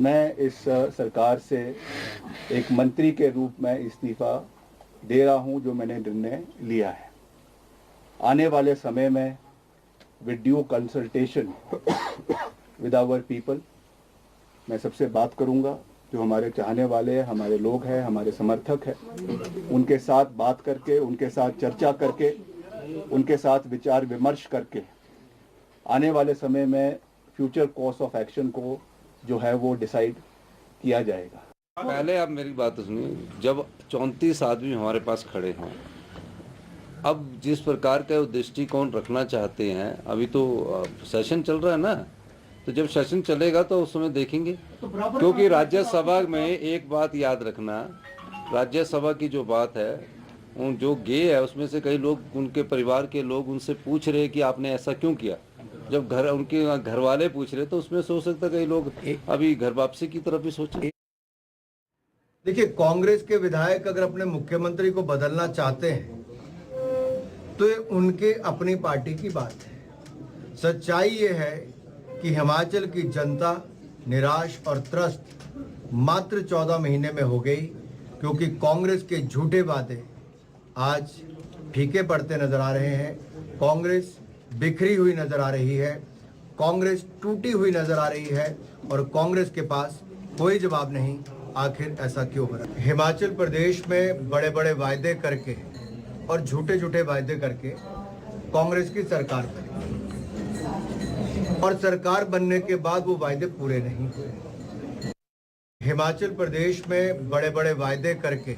मैं इस सरकार से एक मंत्री के रूप में इस्तीफा दे रहा हूं, जो मैंने निर्णय लिया है. आने वाले समय में with due consultation with our people, मैं सबसे बात करूंगा. जो हमारे चाहने वाले हैं, हमारे लोग हैं, हमारे समर्थक हैं, उनके साथ बात करके, उनके साथ चर्चा करके, उनके साथ विचार विमर्श करके आने वाले समय में फ्यूचर कोर्स ऑफ एक्शन को जो है वो डिसाइड किया जाएगा. पहले आप मेरी बात सुनिए. जब 34 आदमी हमारे पास खड़े हैं, अब जिस प्रकार का दृष्टिकोण रखना चाहते हैं, अभी तो सेशन चल रहा है ना, तो जब सेशन चलेगा तो उस समय देखेंगे. क्योंकि राज्यसभा में एक बात याद रखना, राज्यसभा की जो बात है, उन जो गे है उसमें से कई लोग, उनके परिवार के लोग उनसे पूछ रहे कि आपने ऐसा क्यों किया. जब उनके घर वाले पूछ रहे तो उसमें सोच सकता कई लोग अभी घर वापसी की तरफ भी सोचे. देखिए, कांग्रेस के विधायक अगर अपने मुख्यमंत्री को बदलना चाहते हैं तो ये उनके अपनी पार्टी की बात है. सच्चाई ये है कि हिमाचल की जनता निराश और त्रस्त मात्र 14 महीने में हो गई, क्योंकि कांग्रेस के झूठे वादे आज फीके पड़ते नजर आ रहे हैं. कांग्रेस बिखरी हुई नजर आ रही है, कांग्रेस टूटी हुई नजर आ रही है और कांग्रेस के पास कोई जवाब नहीं, आखिर ऐसा क्यों हो रहा है। हिमाचल प्रदेश में बड़े बड़े वायदे करके और झूठे झूठे वायदे करके कांग्रेस की सरकार बनी और सरकार बनने के बाद वो वायदे पूरे नहीं हुए। हिमाचल प्रदेश में बड़े बड़े वायदे करके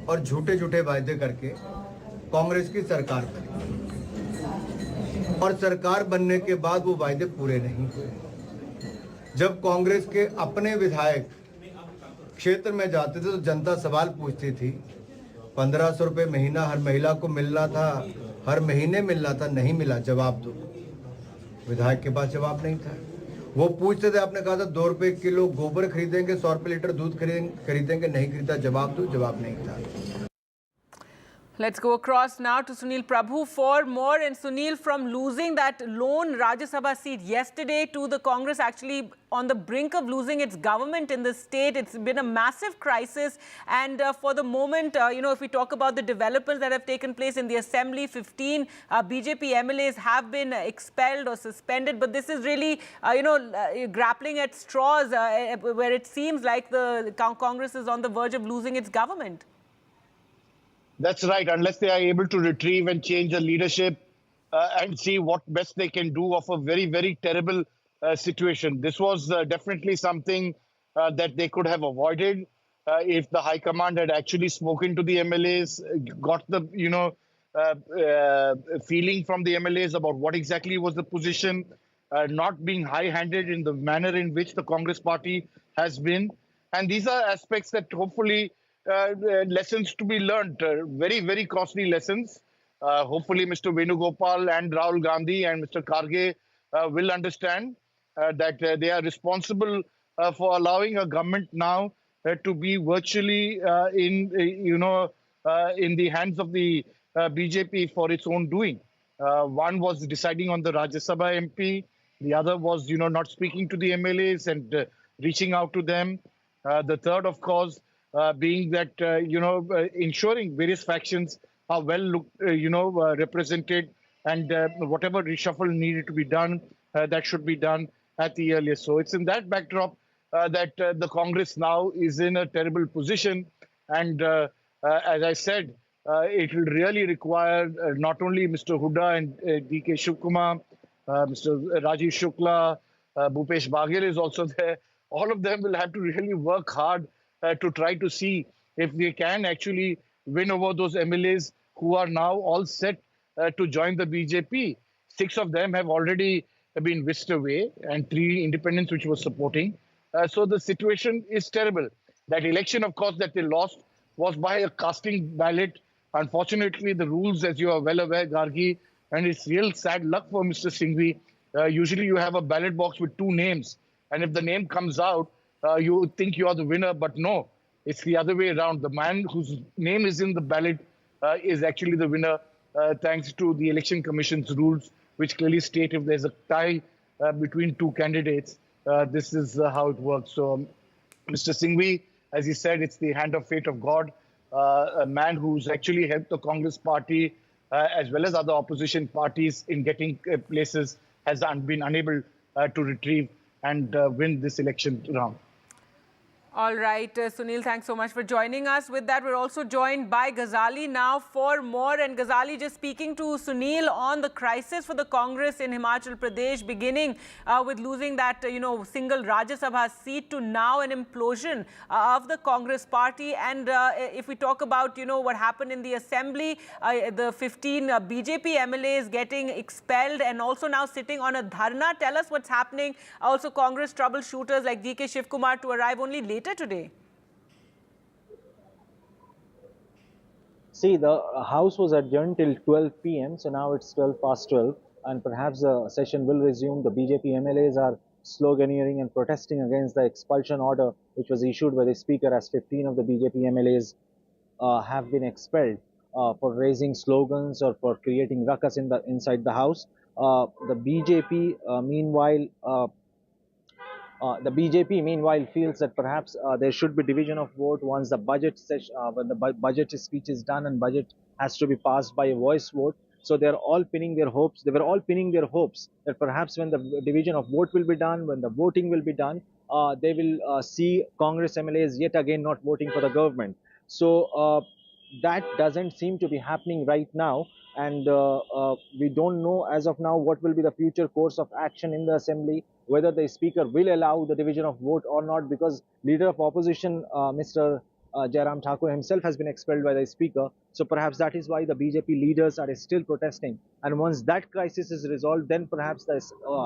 और झूठे झूठे वायदे करके कांग्रेस की सरकार बनी और सरकार बनने के बाद वो वायदे पूरे नहीं हुए। जब कांग्रेस के अपने विधायक क्षेत्र में जाते थे तो जनता सवाल पूछती थी, 1500 रुपये महीना हर महिला को मिलना था, हर महीने मिलना था, नहीं मिला, जवाब दो। विधायक के पास जवाब नहीं था। वो पूछते थे, आपने कहा था 2 रुपये किलो गोबर खरीदेंगे, 100 रुपये लीटर दूध खरीदेंगे, नहीं खरीदा, जवाब दो, जवाब नहीं था। Let's go across now to Sunil Prabhu for more. And Sunil, from losing that lone Rajya Sabha seat yesterday to the Congress actually on the brink of losing its government in the state, it's been a massive crisis. And for the moment, if we talk about the developments that have taken place in the assembly, 15 BJP MLAs have been expelled or suspended. But this is really, grappling at straws where it seems like the Congress is on the verge of losing its government. That's right. Unless they are able to retrieve and change the leadership and see what best they can do of a very, very terrible situation. This was definitely something that they could have avoided if the High Command had actually spoken to the MLAs, got the, feeling from the MLAs about what exactly was the position, not being high-handed in the manner in which the Congress party has been. And these are aspects that hopefully lessons to be learned, very, very costly lessons. Hopefully, Mr. Venugopal and Rahul Gandhi and Mr. Kharge will understand that they are responsible for allowing a government now to be virtually in the hands of the BJP for its own doing. One was deciding on the Rajya Sabha MP. The other was, not speaking to the MLAs and reaching out to them. The third, of course, being that, ensuring various factions are well represented, and whatever reshuffle needed to be done, that should be done at the earliest. So it's in that backdrop that the Congress now is in a terrible position. And as I said, it will really require not only Mr. Huda and D.K. Shivkumar, Mr. Rajiv Shukla, Bhupesh Baghel is also there. All of them will have to really work hard to try to see if they can actually win over those MLAs who are now all set to join the BJP. 6 of them have already been whisked away, and 3 independents which were supporting. So the situation is terrible. That election, of course, that they lost was by a casting ballot. Unfortunately, the rules, as you are well aware, Gargi, and it's real sad luck for Mr. Singhvi. Usually you have a ballot box with 2 names, and if the name comes out, you think you are the winner, but no, it's the other way around. The man whose name is in the ballot is actually the winner, thanks to the Election Commission's rules, which clearly state if there's a tie between 2 candidates, this is how it works. So, Mr. Singhvi, as he said, it's the hand of fate of God, a man who's actually helped the Congress party as well as other opposition parties in getting places, has been unable to retrieve and win this election round. All right, Sunil, thanks so much for joining us. With that, we're also joined by Ghazali now for more. And Ghazali, just speaking to Sunil on the crisis for the Congress in Himachal Pradesh, beginning with losing that, single Rajya Sabha seat to now an implosion of the Congress party. And if we talk about, what happened in the assembly, the 15 BJP MLAs getting expelled and also now sitting on a dharna. Tell us what's happening. Also, Congress troubleshooters like D.K. Shivkumar to arrive only later today. See, the House was adjourned till 12 p.m. So now it's 12 past 12, and perhaps the session will resume. The BJP MLAs are sloganeering and protesting against the expulsion order, which was issued by the Speaker, as 15 of the BJP MLAs have been expelled for raising slogans or for creating ruckus inside the House. The BJP, meanwhile, feels that perhaps there should be division of vote once the budget session, when the budget speech is done and budget has to be passed by a voice vote. So they're all pinning their hopes. They were all pinning their hopes that perhaps when the division of vote will be done, when the voting will be done, they will see Congress MLAs yet again not voting for the government. So that doesn't seem to be happening right now, and we don't know as of now what will be the future course of action in the assembly, whether the speaker will allow the division of vote or not, because leader of opposition Mr. Jairam Thakur himself has been expelled by the speaker. So perhaps that is why the BJP leaders are still protesting, and once that crisis is resolved, then perhaps the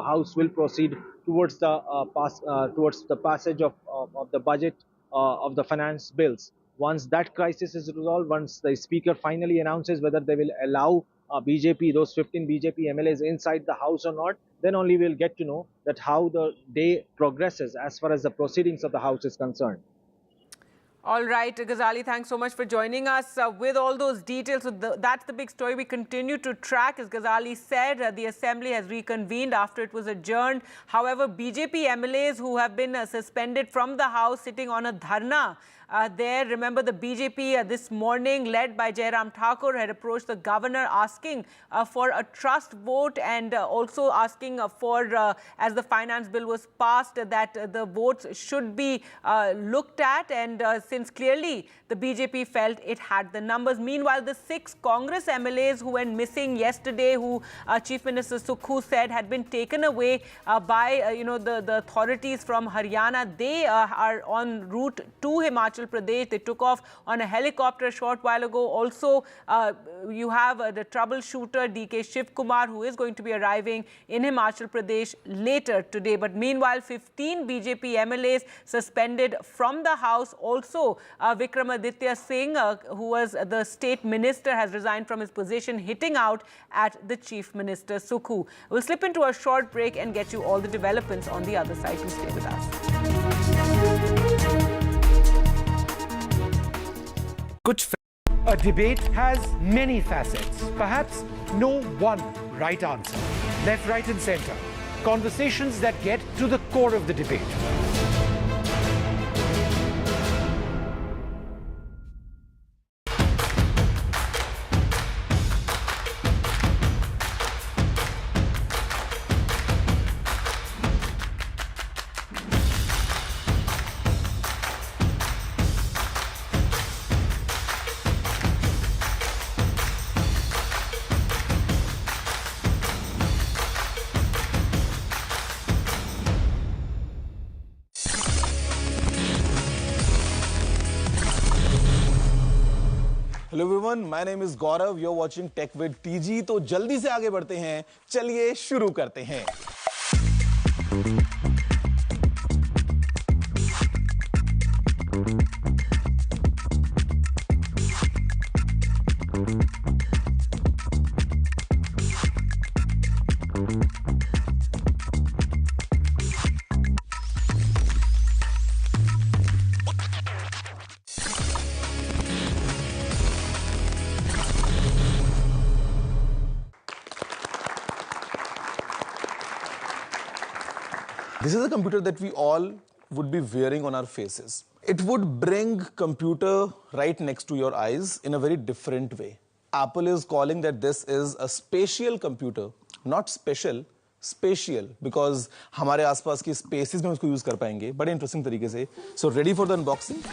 House will proceed towards the passage of the budget of the finance bills. Once that crisis is resolved, once the speaker finally announces whether they will allow BJP, those 15 BJP MLAs inside the house or not, then only we'll get to know that how the day progresses as far as the proceedings of the house is concerned. All right, Ghazali, thanks so much for joining us with all those details. So that's the big story we continue to track. As Ghazali said, the assembly has reconvened after it was adjourned. However, BJP MLAs who have been suspended from the house sitting on a dharna there. Remember, the BJP this morning, led by Jairam Thakur, had approached the governor asking for a trust vote, and also asking for, as the finance bill was passed, that the votes should be looked at. And since clearly the BJP felt it had the numbers. Meanwhile, the 6 Congress MLAs who went missing yesterday, who Chief Minister Sukhu said had been taken away by the authorities from Haryana, they are en route to Himachal Pradesh. They took off on a helicopter a short while ago. Also, you have the troubleshooter DK Shiv Kumar, who is going to be arriving in Himachal Pradesh later today. But meanwhile, 15 BJP MLAs suspended from the house. Also, Vikramaditya Singh, who was the state minister, has resigned from his position, hitting out at the Chief Minister Sukhu. We'll slip into a short break and get you all the developments on the other side. Please stay with us. A debate has many facets, perhaps no one right answer. Left, right and center. Conversations that get to the core of the debate. Hello everyone, my name is Gaurav, you are watching tech with TG. तो जल्दी से आगे बढ़ते हैं, चलिए शुरू करते हैं। This is a computer that we all would be wearing on our faces. It would bring computer right next to your eyes in a very different way. Apple is calling that this is a spatial computer, not special, spatial, because हमारे आसपास की spaces में उसको use कर पाएंगे बड़े interesting तरीके से. So ready for the unboxing?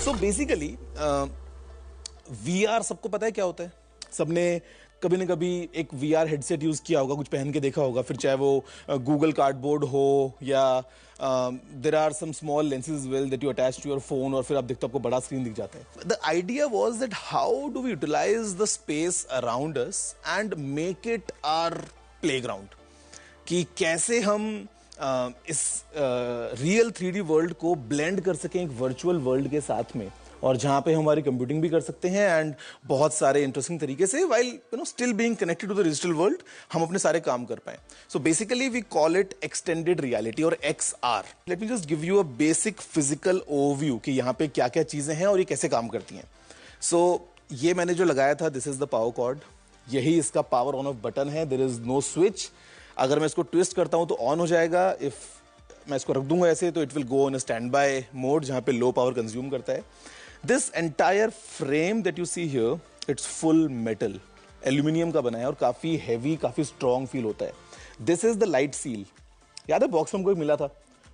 तो बेसिकली VR सबको पता है क्या होता है। सबने कभी न कभी एक VR हेडसेट यूज किया होगा, कुछ पहन के देखा होगा, फिर चाहे वो गूगल कार्डबोर्ड हो या there are some small lenses well that you attach to your phone, और फिर आप देखते हो आपको बड़ा स्क्रीन दिख जाता है। The idea was that how do we utilise the space around us and make it our playground, कि कैसे हम इस रियल 3D वर्ल्ड को ब्लेंड कर सकें एक वर्चुअल वर्ल्ड के साथ में, और जहां पे हमारी कंप्यूटिंग भी कर सकते हैं एंड बहुत सारे इंटरेस्टिंग तरीके से while still being connected to the digital world हम अपने सारे काम कर पाएं। So basically we call it extended reality और XR। Let me just give you a basic physical overview कि यहाँ पे क्या क्या चीजें हैं और ये कैसे काम करती हैं। सो ये मैंने जो लगाया था, this is the power cord. यही इसका पावर ऑन ऑफ बटन है. There is no switch. अगर मैं इसको ट्विस्ट करता हूं तो ऑन हो जाएगा. इफ मैं इसको रख दूंगा ऐसे तो it will go in stand by mode जहां पे लो पावर कंज्यूम करता है. This entire frame that you see here, it's full metal, aluminium का बना है और काफी हैवी, काफी स्ट्रॉन्ग फील होता है. This is the light seal. याद है बॉक्स में हमको एक मिला था,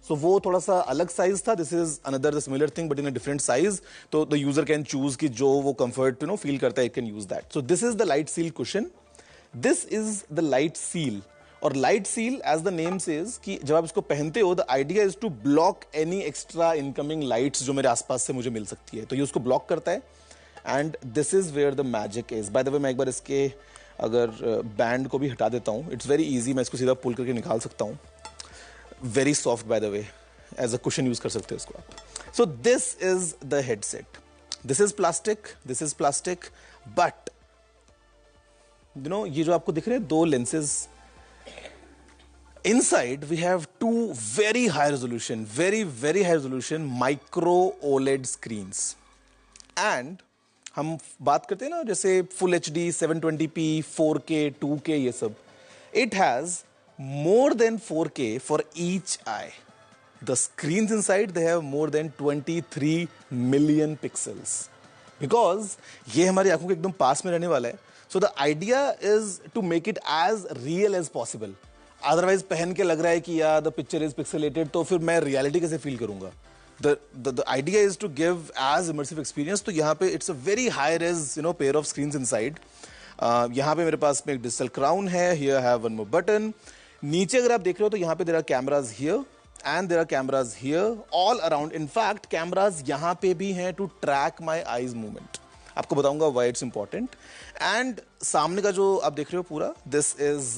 सो वो थोड़ा सा अलग साइज था. This is another the similar thing but in a different size. तो द यूजर कैन चूज कि जो वो कंफर्ट फील करता है, it can use that. So this is the light seal cushion. This is the light seal. और light seal as the name says कि जब आप इसको पहनते हो, the idea is to block any extra incoming lights जो मेरे आसपास से मुझे मिल सकती है. तो ये उसको ब्लॉक करता है. And this is where the magic is. By the way, मैं एक बार इसके अगर बैंड को भी हटा देता हूं, इट्स वेरी इजी. मैं इसको सीधा पुल करके निकाल सकता हूं. Very soft by the way, as a cushion use कर सकते हो इसको आप. So this is the headset. This is plastic, this is plastic, but you know ये जो आपको दिख रहे हैं दो lenses, inside we have two very high resolution, very high resolution micro OLED screens. And हम बात करते हैं ना जैसे full HD, 720p, 4K, 2K ये सब. It has more than 4K for each eye. The screens inside, they have more than 23 million pixels. Because ये हमारी आंखों के एकदम पास में रहने वाला है. So the idea is to make it as real as possible. Otherwise पहन के लग रहा है कि यार द पिक्चर इज पिक्सेलेटेड, तो फिर मैं रियलिटी कैसे फील करूंगा. The idea is to give as immersive experience. तो यहाँ पे it's a very high res pair of screens inside. यहाँ पे मेरे पास में एक डिजिटल क्राउन है. Here have one more button. नीचे अगर आप देख रहे हो तो यहाँ पे there are cameras here and there are cameras here all around. In fact cameras यहाँ पे भी हैं to track my eyes movement. आपको बताऊंगा व्हाई इट्स इंपॉर्टेंट. एंड सामने का जो आप देख रहे हो पूरा, this is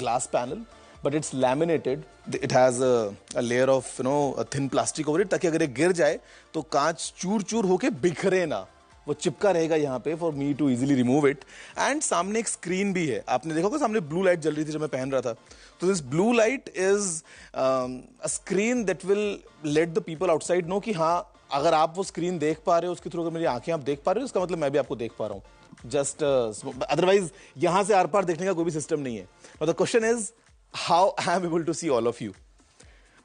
glass panel, but it's laminated. It has a layer of a thin plastic over it, ताकि अगर ये गिर जाए तो कांच चूर चूर होके बिखरे ना, वो चिपका रहेगा यहाँ पे for me to easily remove it. And सामने एक स्क्रीन भी है. आपने देखा होगा सामने ब्लू लाइट जल रही थी जब मैं पहन रहा था. तो this blue light is a screen that will let the people outside know कि हाँ, अगर आप वो स्क्रीन देख पा रहे हो, उसके थ्रू अगर मेरी आंखें आप देख पा रहे हो, इसका मतलब मैं भी आपको देख पा रहा हूँ. जस्ट अदरवाइज यहां से आर पार देखने का कोई भी सिस्टम नहीं है. The question is how I am able to see all of you.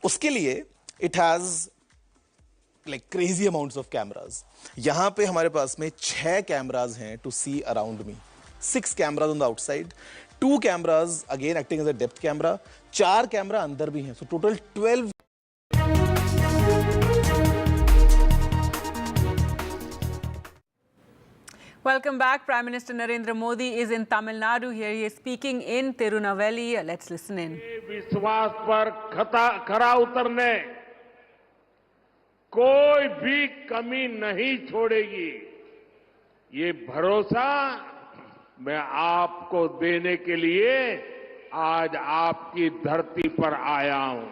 उसके लिए it has like crazy amounts of cameras. यहां पे हमारे पास में 6 कैमराज हैं to see around me. 6 cameras on the outside, 2 cameras again acting as a depth camera, 4 camera अंदर भी हैं. So total 12. Welcome back. Prime Minister Narendra Modi is in Tamil Nadu. Here he is speaking in Tirunelveli. Let's listen in. विश्वास पर खरा उतरने कोई भी कमी नहीं छोड़ेगी. ये भरोसा मैं आपको देने के लिए आज आपकी धरती पर आया हूं.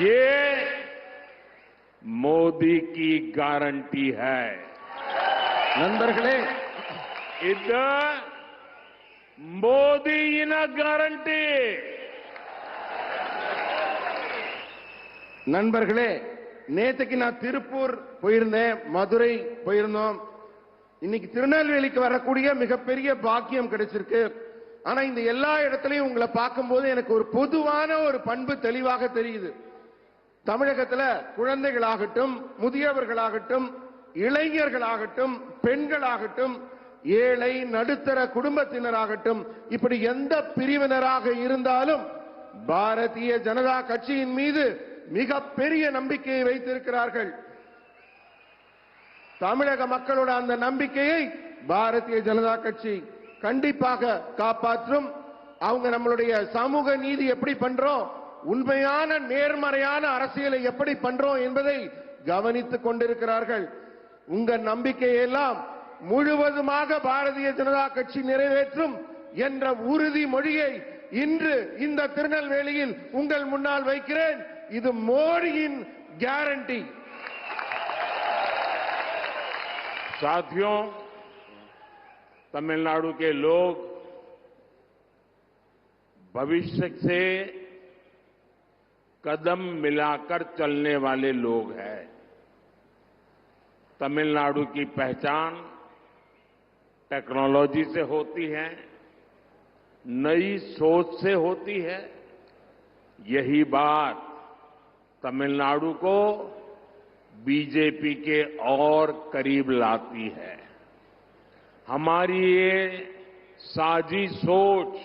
ये मोदी की गारंटी है. नंदरगले ಇದು ಮೋದಿಯಿನ ಗ್ಯಾರಂಟಿ. நண்பர்களே, நேத்துக்கு நான் திருப்பூர் போயிருந்தேன், மதுரை போயிருந்தோம். இன்னைக்கு திருநெல்வேலிக்கு வரக்கூடிய மிகப்பெரிய பாக்கியம் கிடைச்சிருக்கு. ஆனா இந்த எல்லா இடத்துலயும் உங்களை பார்க்கும்போது எனக்கு ஒரு பொதுவான ஒரு பண்பு தெளிவாக தெரியுது. தமிழகத்துல குழந்தைகளாகட்டும், முதியவர்களாகட்டும், இளைஞர்களாகட்டும், பெண்களாகட்டும், ஏழை நடுத்தர குடும்பத்தினராகட்டும், இப்படி எந்த பிரிவினராக இருந்தாலும் பாரதிய ஜனதா கட்சியின் மீது மிகப்பெரிய நம்பிக்கையை வைத்திருக்கிறார்கள். தமிழக மக்களோட அந்த நம்பிக்கையை பாரதிய ஜனதா கட்சி கண்டிப்பாக காப்பாற்றும். அவங்க நம்மளுடைய சமூக நீதி எப்படி பண்றோம், உண்மையான நேர்மறையான அரசியலை எப்படி பண்றோம் என்பதை கவனித்துக் கொண்டிருக்கிறார்கள். உங்க நம்பிக்கையெல்லாம் முழுவதுமாக பாரதிய ஜனதா கட்சி நிறைவேற்றும் என்ற உறுதிமொழியை இன்று இந்த திருநெல்வேலியில் உங்கள் முன்னால் வைக்கிறேன். இது மோடியின் கேரண்டி. साथियों, तमिलनाडु के लोग भविष्य से कदम मिलाकर चलने वाले लोग हैं. तमिलनाडु की पहचान टेक्नोलॉजी से होती है, नई सोच से होती है। यही बात तमिलनाडु को बीजेपी के और करीब लाती है। हमारी ये साझी सोच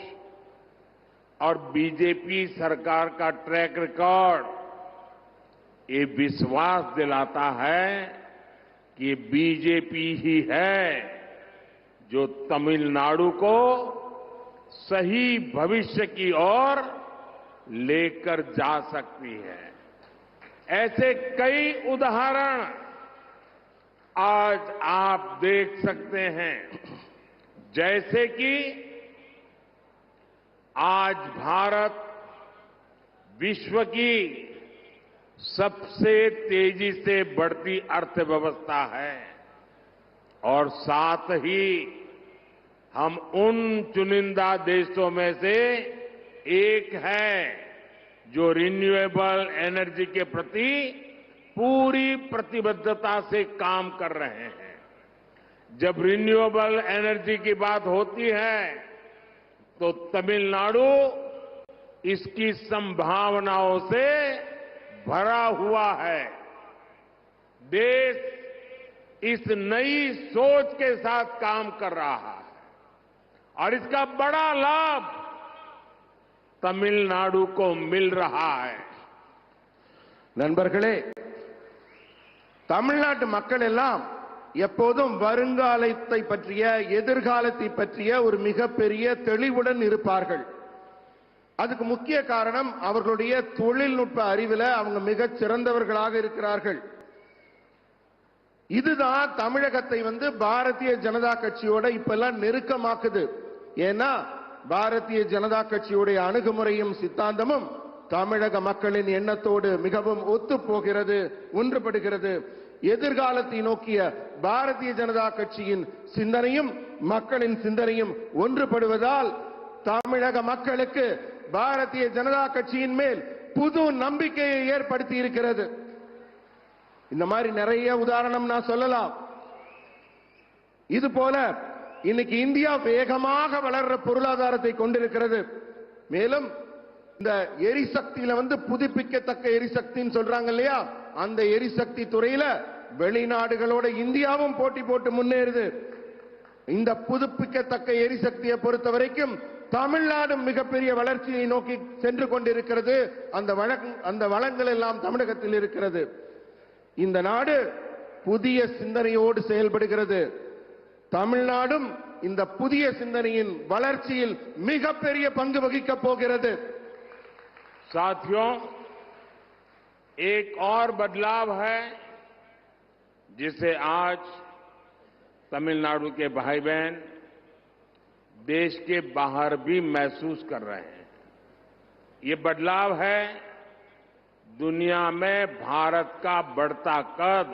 और बीजेपी सरकार का ट्रैक रिकॉर्ड ये विश्वास दिलाता है कि बीजेपी ही है जो तमिलनाडु को सही भविष्य की ओर लेकर जा सकती है। ऐसे कई उदाहरण आज आप देख सकते हैं, जैसे कि आज भारत विश्व की सबसे तेजी से बढ़ती अर्थव्यवस्था है और साथ ही हम उन चुनिंदा देशों में से एक है जो रिन्यूएबल एनर्जी के प्रति पूरी प्रतिबद्धता से काम कर रहे हैं। जब रिन्यूएबल एनर्जी की बात होती है तो तमिलनाडु इसकी संभावनाओं से भरा हुआ है। देश इस नई सोच के साथ काम कर रहा है और इसका बड़ा लाभ तमिलनाडु को मिल रहा है। நண்பர்களே, தமிழ்நாட்டு மக்கள் எல்லாம் எப்போதும் வருங்காலத்தை பற்றிய, எதிர்காலத்தை பற்றிய ஒரு மிகப்பெரிய தெளிவுடன் இருப்பார்கள். அதுக்கு முக்கிய காரணம் அவர்களுடைய தொழில்நுட்ப அறிவில் அவங்க மிகச் சிறந்தவர்களாக இருக்கிறார்கள். இதுதான் தமிழகத்தை பாரதிய ஜனதா கட்சியோட இப்பெல்லாம் நெருக்கமாக்குது. ஏன்னா பாரதிய ஜனதா கட்சியுடைய அணுகுமுறையும் சித்தாந்தமும் தமிழக மக்களின் எண்ணத்தோடு மிகவும் ஒத்து போகிறது, ஒன்றுபடுகிறது. எதிர்காலத்தை நோக்கிய பாரதிய ஜனதா கட்சியின் சிந்தனையும் மக்களின் சிந்தனையும் ஒன்றுபடுவதால் தமிழக மக்களுக்கு பாரதிய ஜனதா கட்சியின் மேல் புது நம்பிக்கையை ஏற்படுத்தி இருக்கிறது. இந்த மாதிரி நிறைய உதாரணம் நான் சொல்லலாம். இது போல இன்னைக்கு இந்தியா வேகமாக வளர்ற பொருளாதாரத்தை கொண்டிருக்கிறது. மேலும் இந்த எரிசக்தியில புதுப்பிக்கத்தக்க எரிசக்தின்னு சொல்றாங்க இல்லையா, அந்த எரிசக்தி துறையில வெளிநாடுகளோட இந்தியாவும் போட்டி போட்டு முன்னேறுது. இந்த புதுப்பிக்கத்தக்க எரிசக்தியை பொறுத்த வரைக்கும் தமிழ்நாடு மிகப்பெரிய வளர்ச்சியை நோக்கி சென்று கொண்டிருக்கிறது. அந்த வளங்கள் எல்லாம் தமிழகத்தில் இருக்கிறது. இந்த நாடு புதிய சிந்தனையோடு செயல்படுகிறது. தமிழ்நாடும் இந்த புதிய சிந்தனையின் வளர்ச்சியில் மிகப்பெரிய பங்கு வகிக்கப் போகிறது. साथियों, एक और बदलाव है जिसे आज तमिलनाडु के भाई बहन देश के बाहर भी महसूस कर रहे हैं। ये बदलाव है दुनिया में भारत का बढ़ता कद,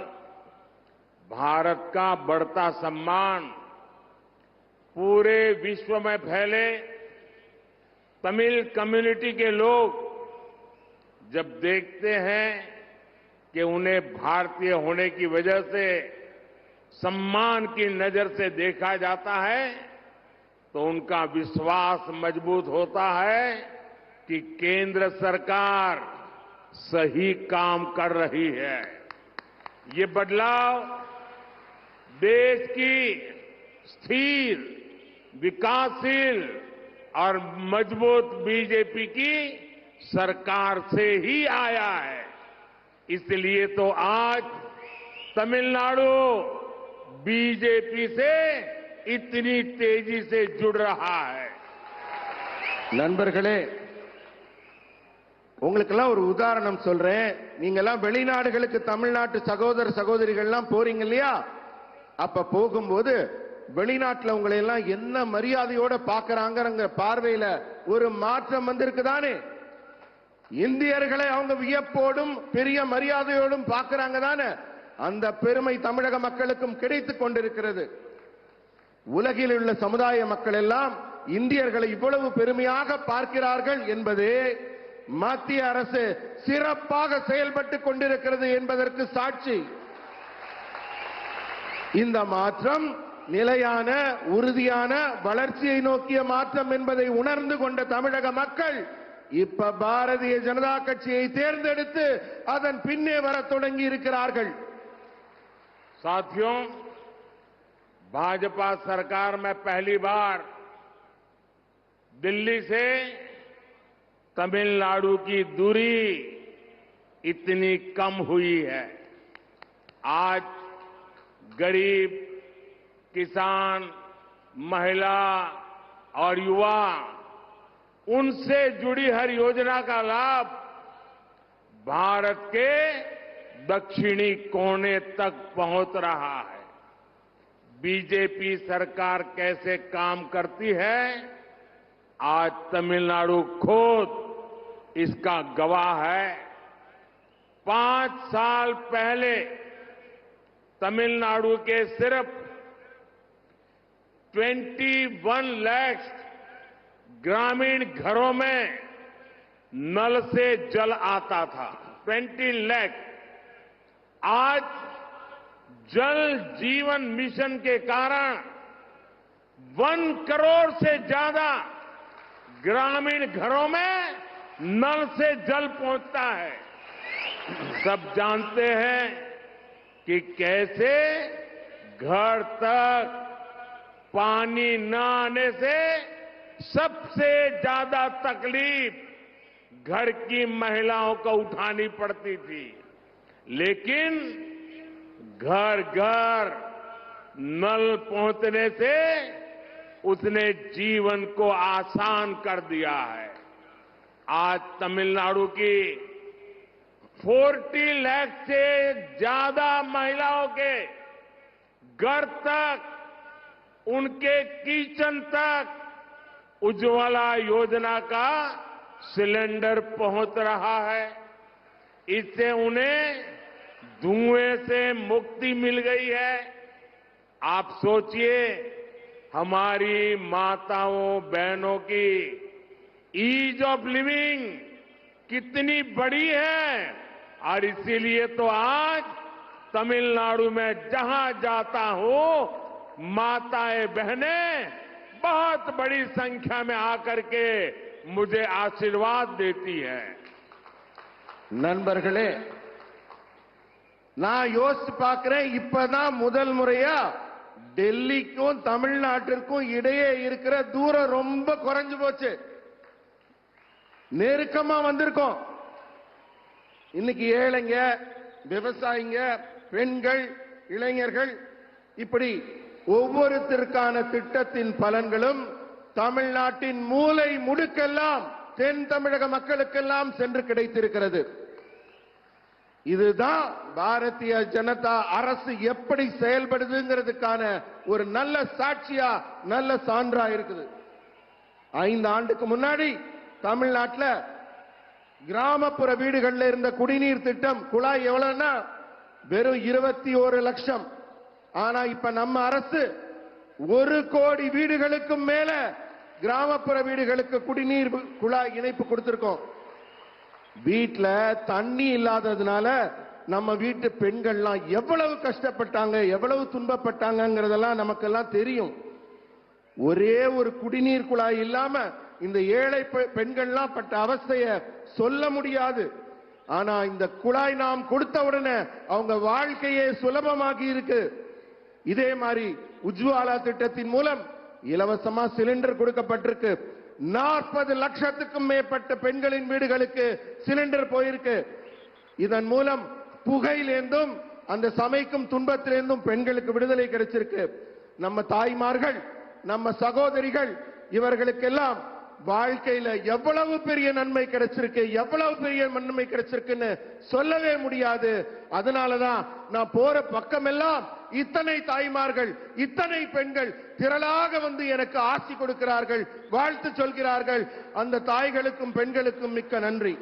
भारत का बढ़ता सम्मान। पूरे विश्व में फैले तमिल कम्युनिटी के लोग जब देखते हैं कि उन्हें भारतीय होने की वजह से सम्मान की नजर से देखा जाता है तो उनका विश्वास मजबूत होता है कि केंद्र सरकार सही काम कर रही है। ये बदलाव देश की स्थिर, विकासशील और मजबूत बीजेपी की सरकार से ही आया है। इसलिए तो आज तमिलनाडु बीजेपी से इतनी तेजी से जुड़ रहा है। நண்பர்களே, உங்களுக்கெல்லாம் ஒரு உதாரணம் சொல்றேன். நீங்க எல்லாம் வெளிநாடுகளுக்கு தமிழ்நாட்டு சகோதர சகோதரிகள்லாம் போறீங்க இல்லையா, அப்ப போகும்போது வெளிநாட்டுல உங்களை எல்லாம் என்ன மரியாதையோட பாக்குறாங்கங்கிற பார்வையில ஒரு மாற்றம் வந்திருக்குதானே. இந்தியர்களை அவங்க வியப்போடும் பெரிய மரியாதையோடும் பார்க்கிறாங்க தானே. அந்த பெருமை தமிழக மக்களுக்கும் கிடைத்துக் கொண்டிருக்கிறது. உலகில் உள்ள சமுதாய மக்கள் எல்லாம் இந்தியர்களை இவ்வளவு பெருமையாக பார்க்கிறார்கள் என்பது மத்திய அரசு சிறப்பாக செயல்பட்டுக் கொண்டிருக்கிறது என்பதற்கு சாட்சி. இந்த மாற்றம் நிலையான உறுதியான வளர்ச்சியை நோக்கிய மாற்றம் என்பதை உணர்ந்து கொண்ட தமிழக மக்கள் இப்ப பாரதிய ஜனதா கட்சியை தேர்ந்தெடுத்து அதன் பின்னே வரத் தொடங்கி இருக்கிறார்கள். साथियों, भाजपा सरकार में पहली बार दिल्ली से तमिलनाडु की दूरी इतनी कम हुई है. आज गरीब, किसान, महिला और युवा उनसे जुड़ी हर योजना का लाभ भारत के दक्षिणी कोने तक पहुंच रहा है. बीजेपी सरकार कैसे काम करती है, आज तमिलनाडु खुद इसका गवाह है. 5 साल पहले तमिलनाडु के सिर्फ 21 लाख ग्रामीण घरों में नल से जल आता था. 20 लाख. आज जल जीवन मिशन के कारण 1 करोड़ से ज्यादा ग्रामीण घरों में नल से जल पहुंचता है. सब जानते हैं कि कैसे घर तक पानी न आने से सबसे ज्यादा तकलीफ घर की महिलाओं को उठानी पड़ती थी. लेकिन घर घर नल पहुंचने से उसने जीवन को आसान कर दिया है. आज तमिलनाडु की 40 लाख से ज्यादा महिलाओं के घर तक, उनके किचन तक उज्ज्वला योजना का सिलेंडर पहुंच रहा है. इससे उन्हें धुएं से मुक्ति मिल गई है. आप सोचिए, हमारी माताओं बहनों की ईज ऑफ लिविंग कितनी बड़ी है. और इसीलिए तो आज तमिलनाडु में जहां जाता हूं, माताएं बहनें बहुत बड़ी संख्या में आकर के मुझे आशीर्वाद देती है. நண்பர்களே, நான் யோசிச்சு பார்க்கிறேன், இப்பதான் முதல் முறையா டெல்லிக்கும் தமிழ்நாட்டிற்கும் இடையே இருக்கிற தூரம் ரொம்ப குறைஞ்சு போச்சு. நெருக்கமா வந்திருக்கோம். இன்னைக்கு ஏழைங்க, விவசாயிங்க, பெண்கள், இளைஞர்கள், இப்படி ஒவ்வொருத்தருக்கான திட்டத்தின் பலன்களும் தமிழ்நாட்டின் மூலை முடுக்கெல்லாம் தென் தமிழக மக்களுக்கெல்லாம் சென்று கிடைத்திருக்கிறது. இதுதான் பாரதிய ஜனதா அரசு எப்படி செயல்படுதுங்கிறதுக்கான ஒரு நல்ல சாட்சியா, நல்ல சான்றா இருக்குது. 5 ஆண்டுக்கு முன்னாடி தமிழ்நாட்டில் கிராமப்புற வீடுகளில் இருந்த குடிநீர் திட்டம் குழாய் எவ்வளவுன்னா வெறும் 21 லட்சம். ஆனா இப்ப நம்ம அரசு 1 கோடி வீடுகளுக்கும் மேல கிராமப்புற வீடுகளுக்கு குடிநீர் குழாய் இணைப்பு கொடுத்திருக்கோம். வீட்டுல தண்ணி இல்லாததுனால நம்ம வீட்டு பெண்கள்லாம் எவ்வளவு கஷ்டப்பட்டாங்க, எவ்வளவு துன்பப்பட்டாங்கிறதெல்லாம் நமக்கெல்லாம் தெரியும். ஒரே ஒரு குடிநீர் குழாய் இல்லாம இந்த ஏழை பெண்கள்லாம் பட்ட அவஸ்தைய சொல்ல முடியாது. ஆனா இந்த குழாய் நாம் கொடுத்த உடனே அவங்க வாழ்க்கையே சுலபமாகி இருக்கு. இதே மாதிரி உஜ்வாலா திட்டத்தின் மூலம் இலவசமா சிலிண்டர் கொடுக்கப்பட்டிருக்கு. 40 லட்சத்துக்கும் மேற்பட்ட பெண்களின் வீடுகளுக்கு சிலிண்டர் போயிருக்கு. இதன் மூலம் புகையிலிருந்தும் அந்த சமைக்கும் துன்பத்திலிருந்தும் பெண்களுக்கு விடுதலை கிடைச்சிருக்கு. நம்ம தாய்மார்கள், நம்ம சகோதரிகள், இவர்களுக்கெல்லாம் வாழ்க்கையில எவ்வளவு பெரிய நன்மை கிடைச்சிருக்கு, எவ்வளவு பெரிய நன்மை கிடைச்சிருக்குன்னு சொல்லவே முடியாது. அதனாலதான் நான் போற பக்கமெல்லாம் இத்தனை தாய்மார்கள், இத்தனை பெண்கள் திரளாக வந்து எனக்கு ஆசி கொடுக்கிறார்கள், வாழ்த்து சொல்கிறார்கள். அந்த தாய்களுக்கும் பெண்களுக்கும் மிக்க நன்றி.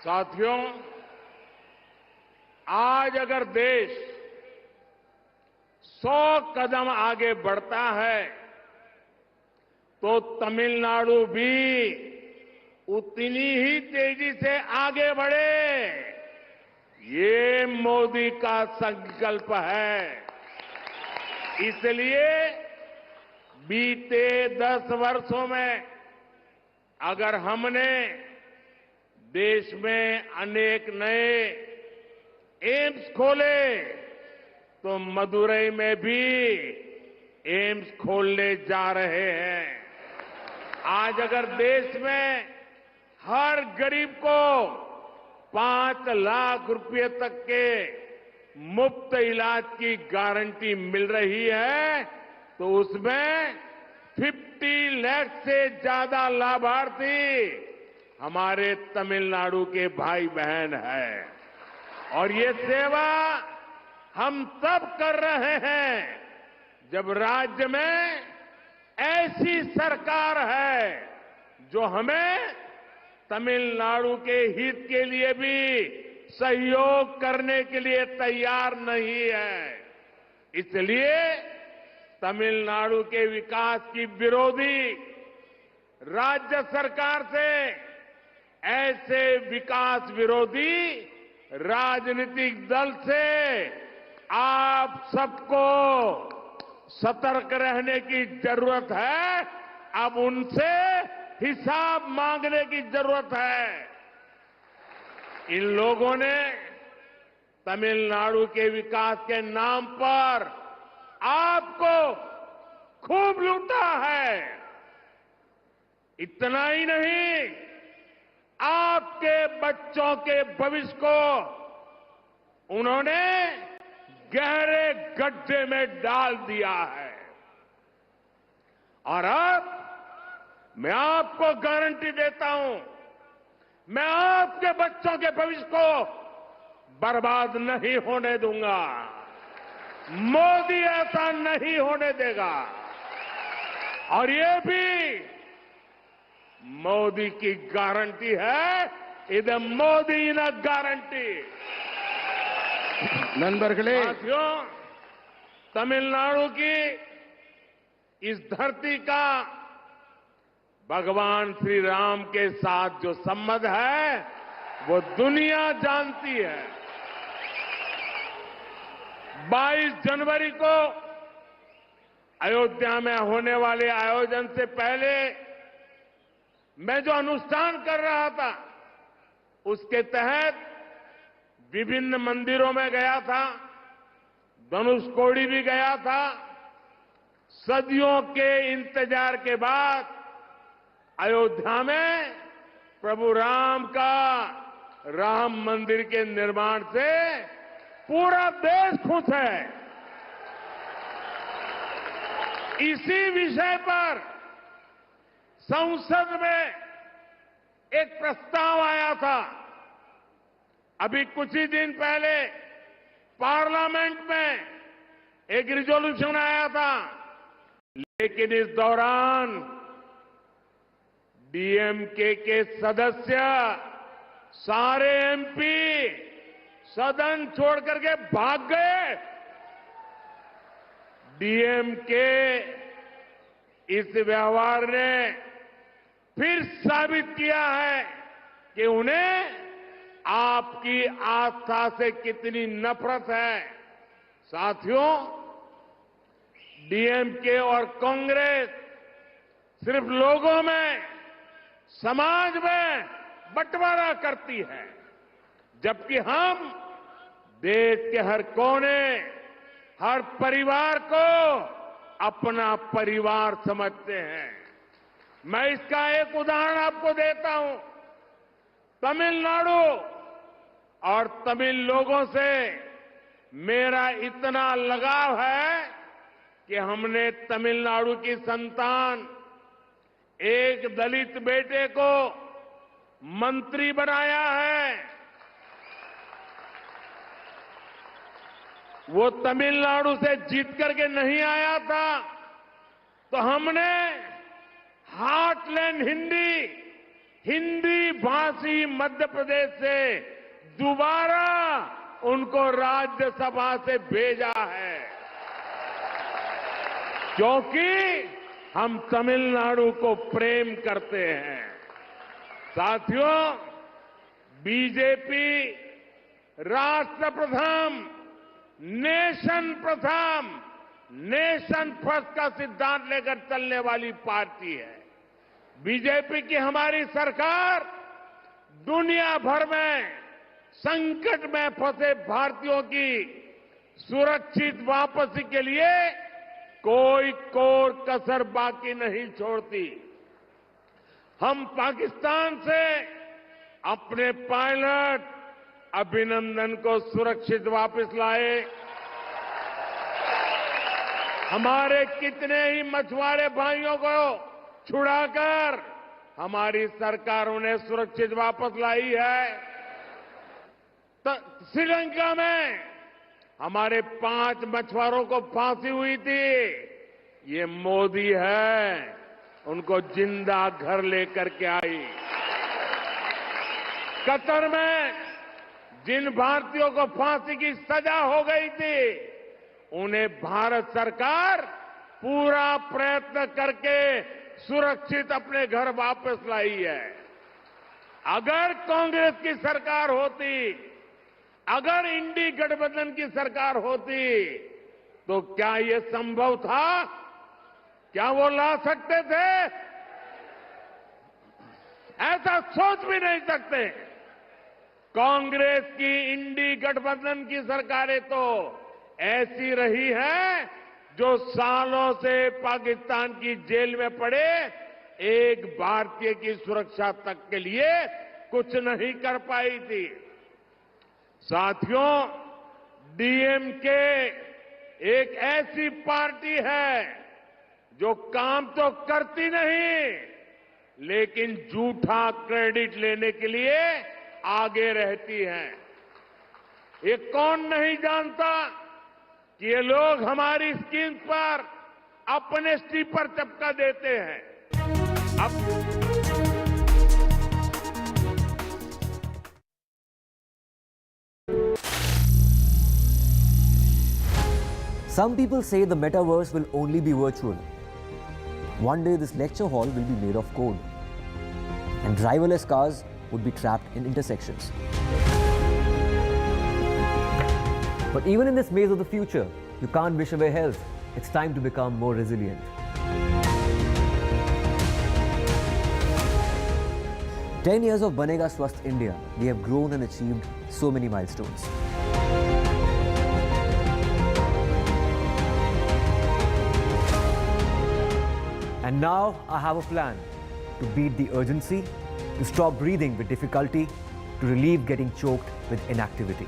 साथियों, आज अगर देश 100 कदम आगे बढ़ता है तो तमिलनाडु भी उतनी ही तेजी से आगे बढ़े. ये मोदी का संकल्प है. इसलिए बीते 10 वर्षों में अगर हमने देश में अनेक नए एम्स खोले तो मदुरई में भी एम्स खोलने जा रहे हैं। आज अगर देश में हर गरीब को 5 लाख रुपए तक के मुफ्त इलाज की गारंटी मिल रही है तो उसमें 50 लाख से ज्यादा लाभार्थी हमारे तमिलनाडु के भाई बहन हैं और ये सेवा हम तब कर रहे हैं जब राज्य में ऐसी सरकार है जो हमें तमिलनाडु के हित के लिए भी सहयोग करने के लिए तैयार नहीं है। इसलिए तमिलनाडु के विकास की विरोधी राज्य सरकार से ऐसे विकास विरोधी राजनीतिक दल से आप सबको सतर्क रहने की जरूरत है। अब उनसे हिसाब मांगने की जरूरत है। इन लोगों ने तमिलनाडु के विकास के नाम पर आपको खूब लूटा है। इतना ही नहीं, आपके बच्चों के भविष्य को उन्होंने गहरे गड्ढे में डाल दिया है। और अब मैं आपको गारंटी देता हूं, मैं आपके बच्चों के भविष्य को बर्बाद नहीं होने दूंगा। मोदी ऐसा नहीं होने देगा। और ये भी मोदी की गारंटी है। इधर मोदी न गारंटी। नंबरगले साथियों, तमिलनाडु की इस धरती का भगवान श्री राम के साथ जो संबंध है वो दुनिया जानती है। 22 जनवरी को अयोध्या में होने वाले आयोजन से पहले मैं जो अनुष्ठान कर रहा था उसके तहत विभिन्न मंदिरों में गया था, धनुषकोडी भी गया था। सदियों के इंतजार के बाद अयोध्या में प्रभु राम का राम मंदिर के निर्माण से पूरा देश खुश है। इसी विषय पर संसद में एक प्रस्ताव आया था। अभी कुछ ही दिन पहले पार्लियामेंट में एक रिजोल्यूशन आया था, लेकिन इस दौरान डीएमके के सदस्य सारे एमपी सदन छोड़ करके भाग गए। डीएमके इस व्यवहार ने फिर साबित किया है कि उन्हें आपकी आस्था से कितनी नफरत है। साथियों, डीएमके और कांग्रेस सिर्फ लोगों में, समाज में बंटवारा करती है, जबकि हम देश के हर कोने, हर परिवार को अपना परिवार समझते हैं। मैं इसका एक उदाहरण आपको देता हूं। तमिलनाडु और तमिल लोगों से मेरा इतना लगाव है कि हमने तमिलनाडु की संतान एक दलित बेटे को मंत्री बनाया है। वो तमिलनाडु से जीत करके नहीं आया था, तो हमने हार्टलैंड हिंदी भाषी मध्य प्रदेश से दोबारा उनको राज्यसभा से भेजा है, क्योंकि हम तमिलनाडु को प्रेम करते हैं। साथियों, बीजेपी राष्ट्र प्रथम, नेशन प्रथम नेशन फर्स्ट का सिद्धांत लेकर चलने वाली पार्टी है। बीजेपी की हमारी सरकार दुनिया भर में संकट में फंसे भारतीयों की सुरक्षित वापसी के लिए कोई कोर कसर बाकी नहीं छोड़ती। हम पाकिस्तान से अपने पायलट अभिनंदन को सुरक्षित वापस लाए। हमारे कितने ही मछुआरे भाइयों को छुड़ाकर हमारी सरकारों ने सुरक्षित वापस लाई है। श्रीलंका में हमारे 5 मछुआरों को फांसी हुई थी। ये मोदी है, उनको जिंदा घर लेकर के आई। कतर में जिन भारतीयों को फांसी की सजा हो गई थी, उन्हें भारत सरकार पूरा प्रयत्न करके सुरक्षित अपने घर वापस लाई है। अगर कांग्रेस की सरकार होती, अगर इंडी गठबंधन की सरकार होती, तो क्या ये संभव था? क्या वो ला सकते थे? ऐसा सोच भी नहीं सकते। कांग्रेस की इंडी गठबंधन की सरकारें तो ऐसी रही है जो सालों से पाकिस्तान की जेल में पड़े एक भारतीय की सुरक्षा तक के लिए कुछ नहीं कर पाई थी। साथियों, डीएमके एक ऐसी पार्टी है जो काम तो करती नहीं, लेकिन झूठा क्रेडिट लेने के लिए आगे रहती है। ये कौन नहीं जानता कि ये लोग हमारी स्कीम पर अपने स्टीपर चपका देते हैं। Some people say the metaverse will only be virtual. One day this lecture hall will be made of code, and driverless cars would be trapped in intersections. But even in this maze of the future, you can't wish away health. It's time to become more resilient. 10 years of Banega Swasth India, we have grown and achieved so many milestones. And now I have a plan to beat the urgency, to stop breathing with difficulty, to relieve getting choked with inactivity.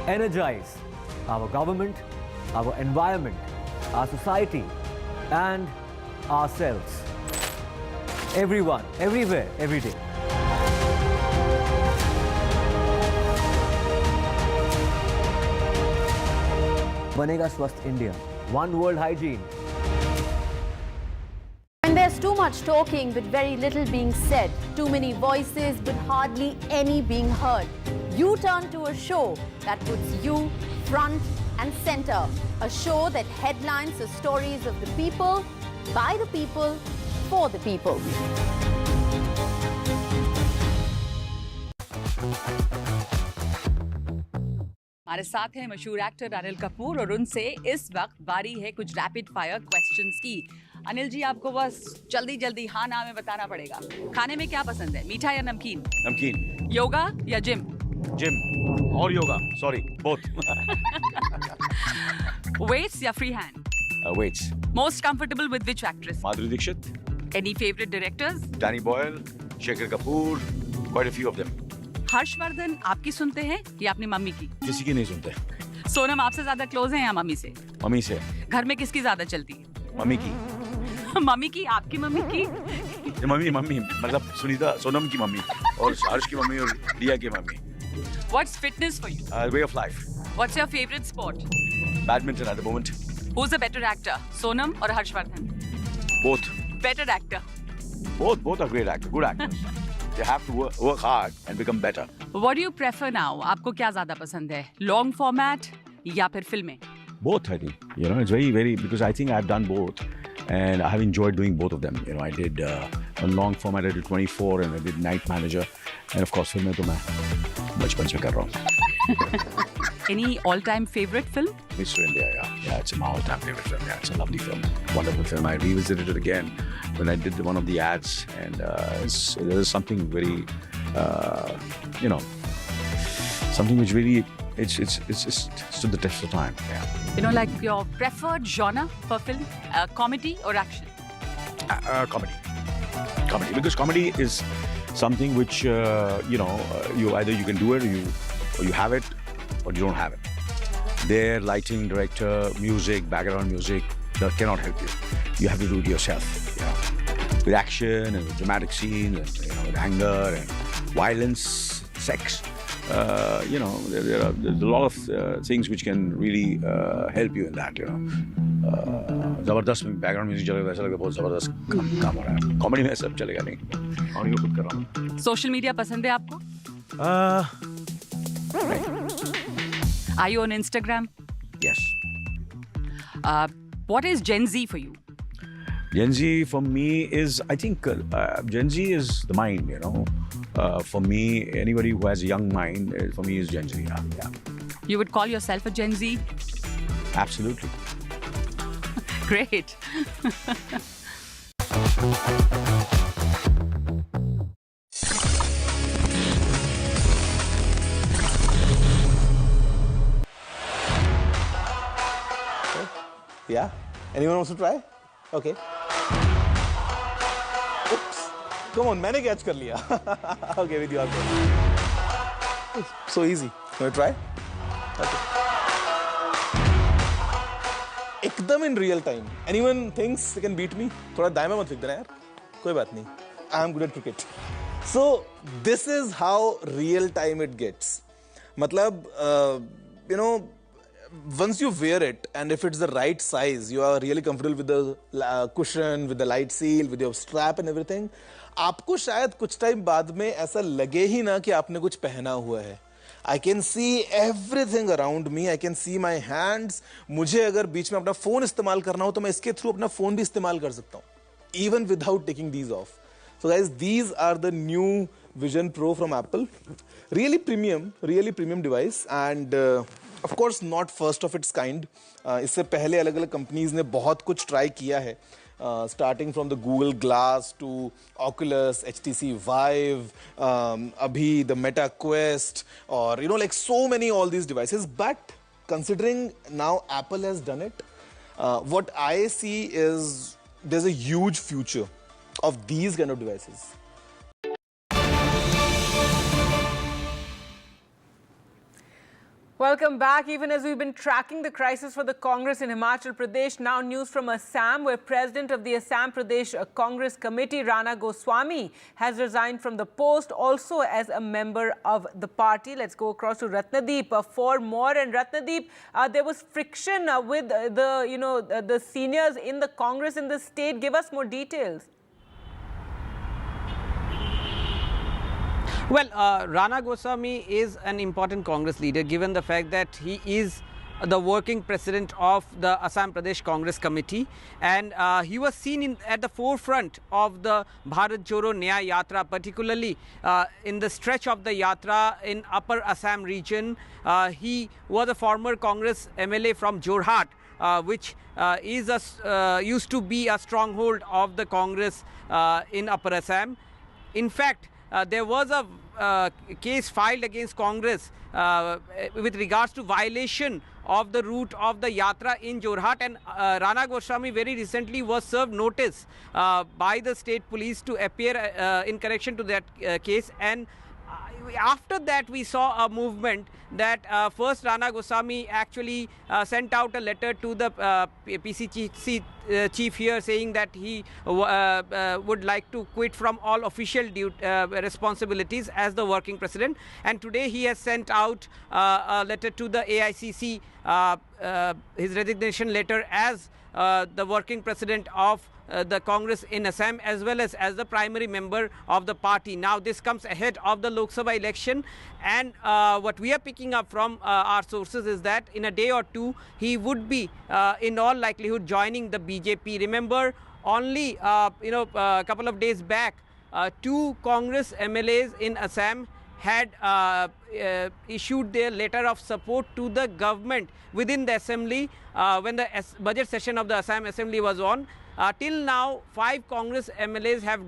Energize our government, our environment, our society, and ourselves. Everyone, everywhere, every day. Banega Swasth India. One world hygiene. And there's too much talking but very little being said. Too many voices but hardly any being heard. You turn to a show that puts you front and center. A show that headlines the stories of the people, by the people, for the people. हमारे साथ हैं मशहूर actor Anil Kapoor और उनसे इस वक्त बारी है कुछ रैपिड फायर क्वेश्चंस की। अनिल जी, आपको बस जल्दी जल्दी हाँ ना में बताना पड़ेगा। खाने में क्या पसंद है, मीठा या नमकीन? नमकीन। योगा या जिम? जिम और योगा, सॉरी, बोथ। वेट्स या free hand? Weights. Most comfortable with which actress? Madhuri Dixit. Any favourite directors? Danny Boyle, Shekhar Kapur, quite a few of them. Harshvardhan आपकी सुनते हैं या अपनी मम्मी की? किसी की नहीं सुनते। सोनम आपसे ज्यादा क्लोज है या मम्मी से? मम्मी से। घर में किसकी ज्यादा चलती है? मम्मी की। मम्मी की, आपकी मम्मी की? मम्मी मतलब सुनीता, सोनम की मम्मी, और हर्ष की मम्मी, और रिया की mummy. What's fitness for you? Way of life. What's your favorite sport? Badminton at the moment. Who's a better actor, Sonam or Harshvardhan? Both. Better actor. Both are great actors, good actors. They have to work hard and become better. What do you prefer now? आपको क्या ज़्यादा पसंद है? Long format या फिर फिल्में? Both, I think. You know, it's very, very, because I think I've done both. and I have enjoyed doing both of them. You know, I did a long format, I did 24, and I did Night Manager, and of course, film to main bachpan se kar raha hu. Any all-time favorite film? Mr. India, yeah, it's my all-time favorite film. Yeah, it's a lovely film, wonderful film. I revisited it again when I did one of the ads, and there's something very, you know, something which really it's to the test of time. Yeah. You know, like your preferred genre for film, comedy or action? Comedy, because comedy is something which you know, you can do it, or you have it, or you don't have it. Their lighting, director, music, background music that cannot help you. You have to do it yourself. You know, with action and with dramatic scenes, and with anger and violence, sex. You know, there's a lot of things which can really help you in that. You know, जबरदस्त में background music चलेगा, ऐसा लगता है बहुत जबरदस्त काम हो रहा है. Comedy में सब चलेगा नहीं. और ये खुद कर रहा हूँ. Social media पसंद है आपको? Are you on Instagram? Yes. What is Gen Z for you? Gen Z for me is, I think, Gen Z is the mind, you know. For me, anybody who has a young mind, for me is Gen Z, yeah. You would call yourself a Gen Z? Absolutely. Great. Yeah? Anyone wants to try? Okay. Oops. Come on, मैंने catch कर लिया. Okay, with your phone. So easy. Want to try? Okay. एकदम in real time. Anyone thinks they can beat me? थोड़ा दाएं में मत फेंक देना यार. कोई बात नहीं. I am good at cricket. So this is how real time it gets. मतलब, you know, once you wear it, and if it's the right size, you are really comfortable with the cushion, with the light seal, with your strap and everything, आपको शायद कुछ time बाद में ऐसा लगे ही ना कि आपने कुछ पहना हुआ है. I can see everything around me. I can see my hands. मुझे अगर बीच में अपना फोन इस्तेमाल करना हो तो मैं इसके थ्रू अपना फोन भी इस्तेमाल कर सकता हूँ, even without taking these off. So guys, these are the new Vision Pro from Apple. Really premium device, and of course not first of its kind. इससे पहले अलग-अलग companies ने बहुत कुछ try किया है, starting from the Google Glass to Oculus, HTC Vive, abhi the Meta Quest, or you know, like so many all these devices. But considering now Apple has done it, what I see is there's a huge future of these kind of devices. Welcome back. Even as we've been tracking the crisis for the Congress in Himachal Pradesh, now news from Assam, where President of the Assam Pradesh Congress Committee, Rana Goswami, has resigned from the post, also as a member of the party. Let's go across to Ratnadeep for more. And Ratnadeep, there was friction with the seniors in the Congress in the state. Give us more details. Well, Rana Goswami is an important Congress leader, given the fact that he is the working president of the Assam Pradesh Congress Committee, and he was seen at the forefront of the Bharat Joro Nyaya Yatra, particularly in the stretch of the Yatra in Upper Assam region. He was a former Congress MLA from Jorhat, which used to be a stronghold of the Congress in Upper Assam. In fact, there was a case filed against Congress with regards to violation of the route of the Yatra in Jorhat, and Rana Goswami very recently was served notice by the state police to appear in connection to that case. And after that, we saw a movement that first Rana Goswami actually sent out a letter to the PCC chief here, saying that he would like to quit from all official responsibilities as the working president. And today he has sent out a letter to the AICC, his resignation letter as the working president of the Congress in Assam, as well as the primary member of the party. Now this comes ahead of the Lok Sabha election, and what we are picking up from our sources is that in a day or two he would be in all likelihood joining the BJP. Remember, only a couple of days back, 2 Congress MLAs in Assam had issued their letter of support to the government within the assembly when the budget session of the Assam assembly was on. Till now, 5 Congress MLAs have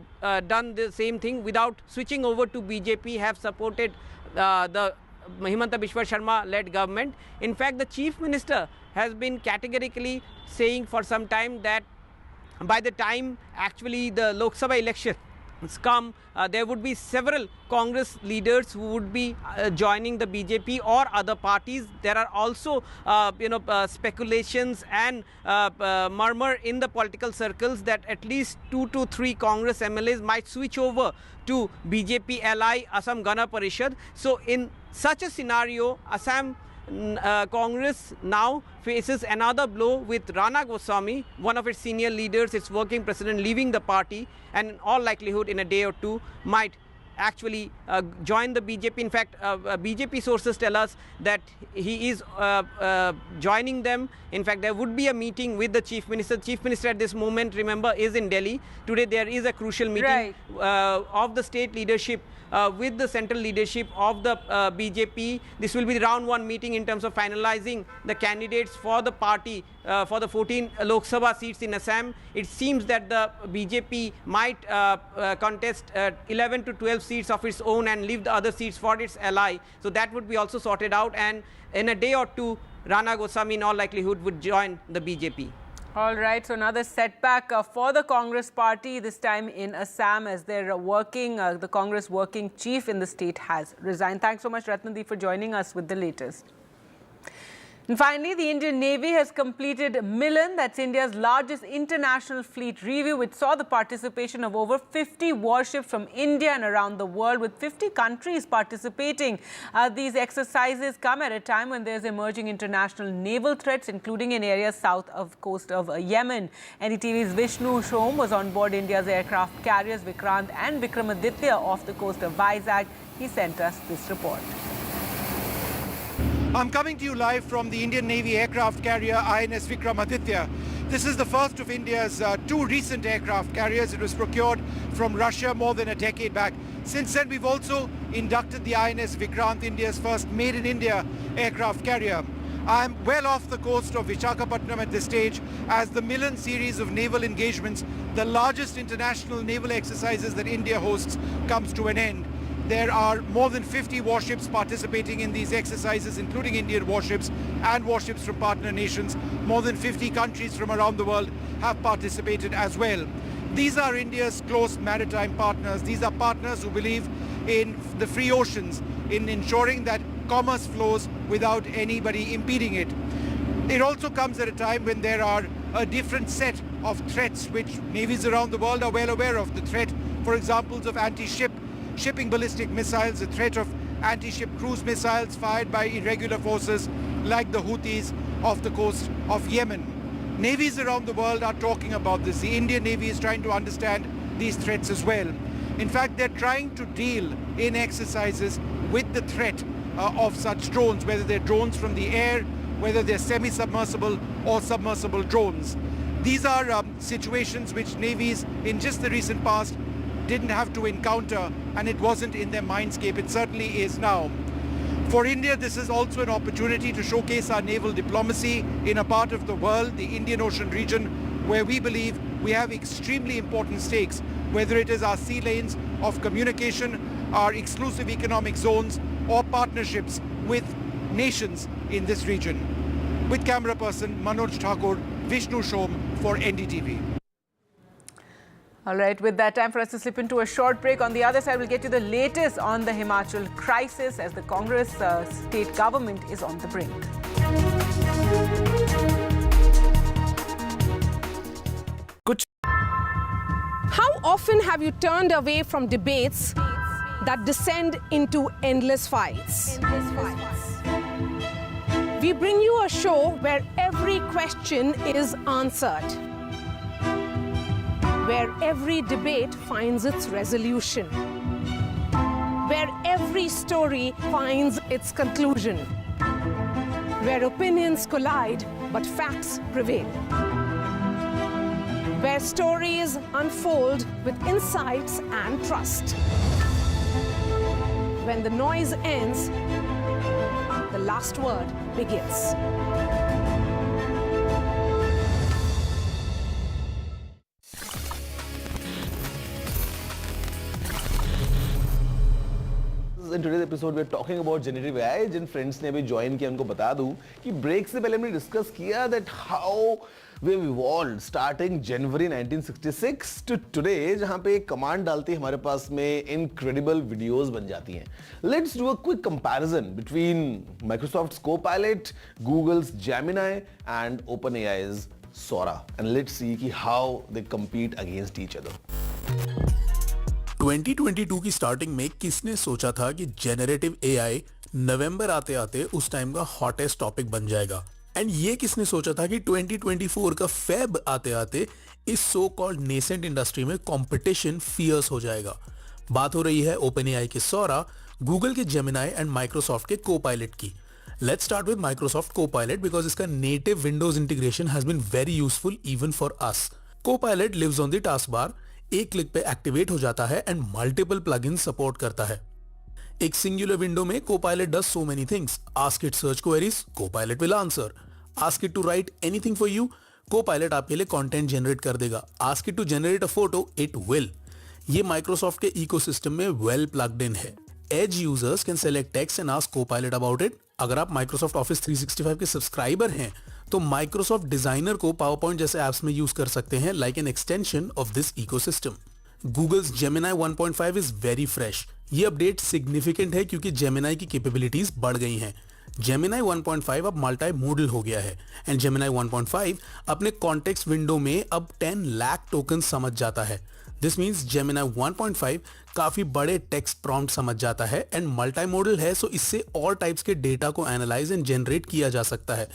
done the same thing without switching over to BJP, have supported the Himanta Biswa Sharma-led government. In fact, the Chief Minister has been categorically saying for some time that by the time actually the Lok Sabha election come, there would be several Congress leaders who would be joining the BJP or other parties. There are also speculations and murmur in the political circles that at least 2 to 3 Congress MLAs might switch over to BJP ally Assam Gana Parishad. So in such a scenario, Assam Congress now faces another blow with Rana Goswami, one of its senior leaders, its working president, leaving the party, and in all likelihood in a day or two might actually join the BJP. In fact, BJP sources tell us that he is joining them. In fact, there would be a meeting with the Chief Minister. Chief Minister at this moment, remember, is in Delhi. Today there is a crucial meeting of the state leadership with the central leadership of the BJP. This will be the round 1 meeting in terms of finalizing the candidates for the party for the 14 Lok Sabha seats in Assam. It seems that the BJP might contest 11 to 12 seats of its own and leave the other seats for its ally. So that would be also sorted out, and in a day or two, Rana Goswami in all likelihood would join the BJP. All right, so another setback for the Congress party, this time in Assam, as their the Congress working chief in the state has resigned. Thanks so much, Ratnadi, for joining us with the latest. And finally, the Indian Navy has completed Milan, that's India's largest international fleet review, which saw the participation of over 50 warships from India and around the world, with 50 countries participating. These exercises come at a time when there's emerging international naval threats, including in areas south of the coast of Yemen. NDTV's Vishnu Shom was on board India's aircraft carriers Vikrant and Vikramaditya off the coast of Vizag. He sent us this report. I'm coming to you live from the Indian Navy aircraft carrier INS Vikramaditya. This is the first of India's 2 recent aircraft carriers. It was procured from Russia more than a decade back. Since then, we've also inducted the INS Vikrant, India's first made-in-India aircraft carrier. I'm well off the coast of Visakhapatnam at this stage as the Milan series of naval engagements, the largest international naval exercises that India hosts, comes to an end. There are more than 50 warships participating in these exercises, including Indian warships and warships from partner nations. More than 50 countries from around the world have participated as well. These are India's close maritime partners. These are partners who believe in the free oceans, in ensuring that commerce flows without anybody impeding it. It also comes at a time when there are a different set of threats which navies around the world are well aware of. The threat, for example, of shipping ballistic missiles, the threat of anti-ship cruise missiles fired by irregular forces like the Houthis off the coast of Yemen. Navies around the world are talking about this. The Indian Navy is trying to understand these threats as well. In fact, they're trying to deal in exercises with the threat of such drones, whether they're drones from the air, whether they're semi-submersible or submersible drones. These are situations which navies in just the recent past didn't have to encounter, and it wasn't in their mindscape. It certainly is now. For India, this is also an opportunity to showcase our naval diplomacy in a part of the world, the Indian Ocean region, where we believe we have extremely important stakes, whether it is our sea lanes of communication, our exclusive economic zones, or partnerships with nations in this region. With camera person Manoj Thakur, Vishnu Shom for NDTV. All right, with that, time for us to slip into a short break. On the other side, we'll get you the latest on the Himachal crisis as the Congress state government is on the brink. How often have you turned away from debates that descend into endless fights? We bring you a show where every question is answered, where every debate finds its resolution, where every story finds its conclusion, where opinions collide but facts prevail, where stories unfold with insights and trust. When the noise ends, the last word begins. In today's episode we are talking about generative AI. Jin friends ने अभी join किया उनको बता दूं कि break से पहले हमने discuss किया that how we have evolved starting January 1966 to today, जहां पे एक command डालते ही हमारे पास में incredible videos बन जाती हैं. Let's do a quick comparison between Microsoft's Copilot, Google's Gemini and OpenAI's Sora, and let's see कि how they compete against each other. 2022 की स्टार्टिंग में किसने सोचा था कि जेनरेटिव एआई नवंबर आते आते उस टाइम का हॉटेस्ट टॉपिक बन जाएगा, एंड ये किसने सोचा था कि 2024 का फेब आते आते इस सो कॉल्ड नेसेंट इंडस्ट्री में कंपटीशन फियर्स हो जाएगा. बात हो रही है ओपनएआई के सोरा, गूगल के जेमिनाई एंड माइक्रोसॉफ्ट के कोपायलट की. Let's start with Microsoft Copilot because इसका native Windows integration has been very useful even for us. Copilot lives on the task bar, एक क्लिक पे एक्टिवेट हो जाता है एंड मल्टीपल प्लगइन सपोर्ट करता है. एक सिंगुलर विंडो में Copilot does so many things. Ask it search queries, Copilot will answer. Ask it to write anything for you, Copilot आपके लिए कंटेंट जनरेट कर देगा. Ask it to generate a photo, it will. ये Microsoft के ecosystem में well plugged in है. As users can select text and ask Copilot about it. अगर आप माइक्रोसॉफ्ट ऑफिस 365 के सब्सक्राइबर हैं तो माइक्रोसॉफ्ट डिजाइनर को पावर पॉइंट जैसे एप्स में यूज कर सकते हैं like an extension of this ecosystem. Google's Gemini 1.5 is very fresh. ये अपडेट सिग्निफिकेंट है क्योंकि जेमिनाई की कैपेबिलिटीज बढ़ गई हैं. जेमिनाई 1.5 अब मल्टी मोडल हो गया है एंड जेमिनाई 1.5 अपने कॉन्टेक्स्ट विंडो में अब 10 लाख टोकन समझ जाता है. दिस मीन्स जेमिनाई 1.5 काफी बड़े टेक्स्ट प्रॉम्प्ट समझ जाता है एंड मल्टी मोडल है, सो इससे और टाइप्स के डेटा को एनालाइज एंड जनरेट किया जा सकता है.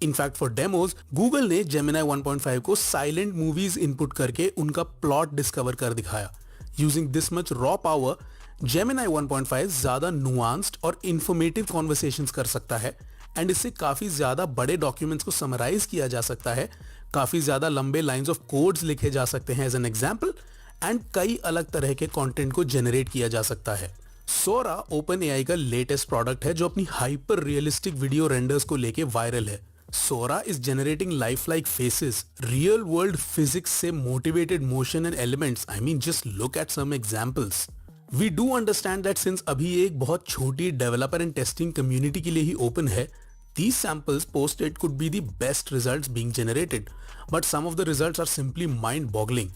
इनफैक्ट फॉर डेमोज गूगल ने जेमिनाई 1.5 को साइलेंट मूवीज इनपुट करके उनका प्लॉट डिस्कवर कर दिखाया. Using this much raw power, Gemini 1.5 ज्यादा नुआंस्ड और इंफॉर्मेटिव कॉन्वर्सेशंस कर सकता है एंड इससे काफी ज्यादा बड़े डॉक्यूमेंट्स को समराइज किया जा सकता है. काफी ज्यादा लंबे लाइंस ऑफ कोड्स लिखे जा सकते हैं एज एन एग्जांपल एंड कई अलग तरह के कंटेंट को जनरेट किया जा सकता है. सोरा ओपनएआई का लेटेस्ट प्रोडक्ट है जो अपनी हाइपर रियलिस्टिक वीडियो रेंडर्स को लेके वायरल है. Sora is generating lifelike faces, real world physics से motivated motion and elements. I mean, just look at some examples. We do understand that since अभी एक बहुत छोटी developer and testing community के लिए ही open है, these samples posted could be the best results being generated. But some of the results are simply mind-boggling.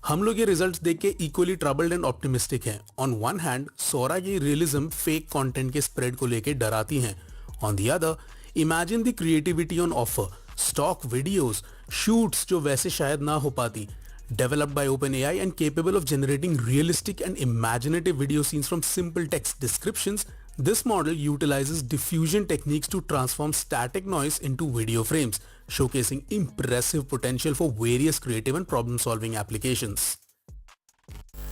हम लोग ये results देख के equally troubled and optimistic हैं. On one hand, Sora की realism fake content के spread को लेके डराती हैं. On the other, Imagine the creativity on offer. Stock videos, shoots जो वैसे शायद ना हो पाती. Developed by OpenAI and capable of generating realistic and imaginative video scenes from simple text descriptions, this model utilizes diffusion techniques to transform static noise into video frames, showcasing impressive potential for various creative and problem-solving applications.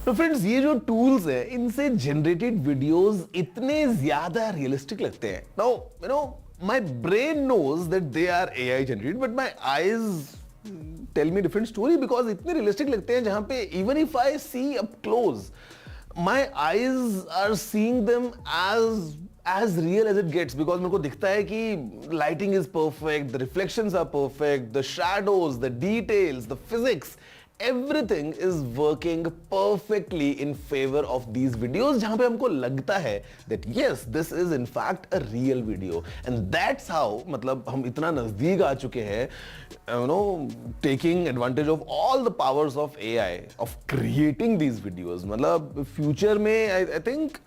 तो friends, ये जो tools है इनसे generated videos इतने ज्यादा realistic लगते हैं. Now you know my brain knows that they are AI generated, but my eyes tell me different story because इतने realistic लगते हैं जहां पे even if I see up close, my eyes are seeing them as real as it gets because मेरे को दिखता है कि lighting is perfect, the reflections are perfect, the shadows, the details, the physics, everything is working perfectly in favor of these videos जहां पे हमको लगता है that yes, this is in fact a real video, and that's how मतलब हम इतना नजदीक आ चुके हैं you know taking advantage of all the powers of AI of creating these videos. मतलब future में I think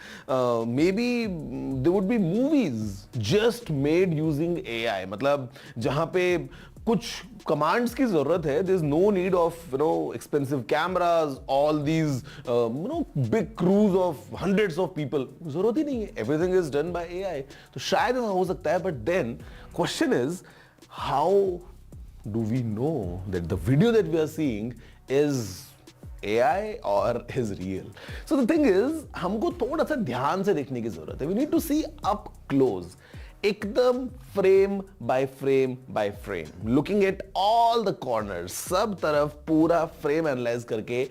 maybe there would be movies just made using AI, मतलब जहां पे कुछ कमांड्स की जरूरत है. There is no need of expensive cameras, all these big crews of hundreds of people. जरूरत ही नहीं है. Everything is done by AI. तो शायद ऐसा हो सकता है. But then question is, how do we know that the video that we are seeing is AI or is real? So the thing is, हमको थोड़ा सा ध्यान से देखने की जरूरत है. We need to see up close. एकदम frame by frame, looking at all the corners, सब तरफ पूरा फ्रेम एनालाइज करके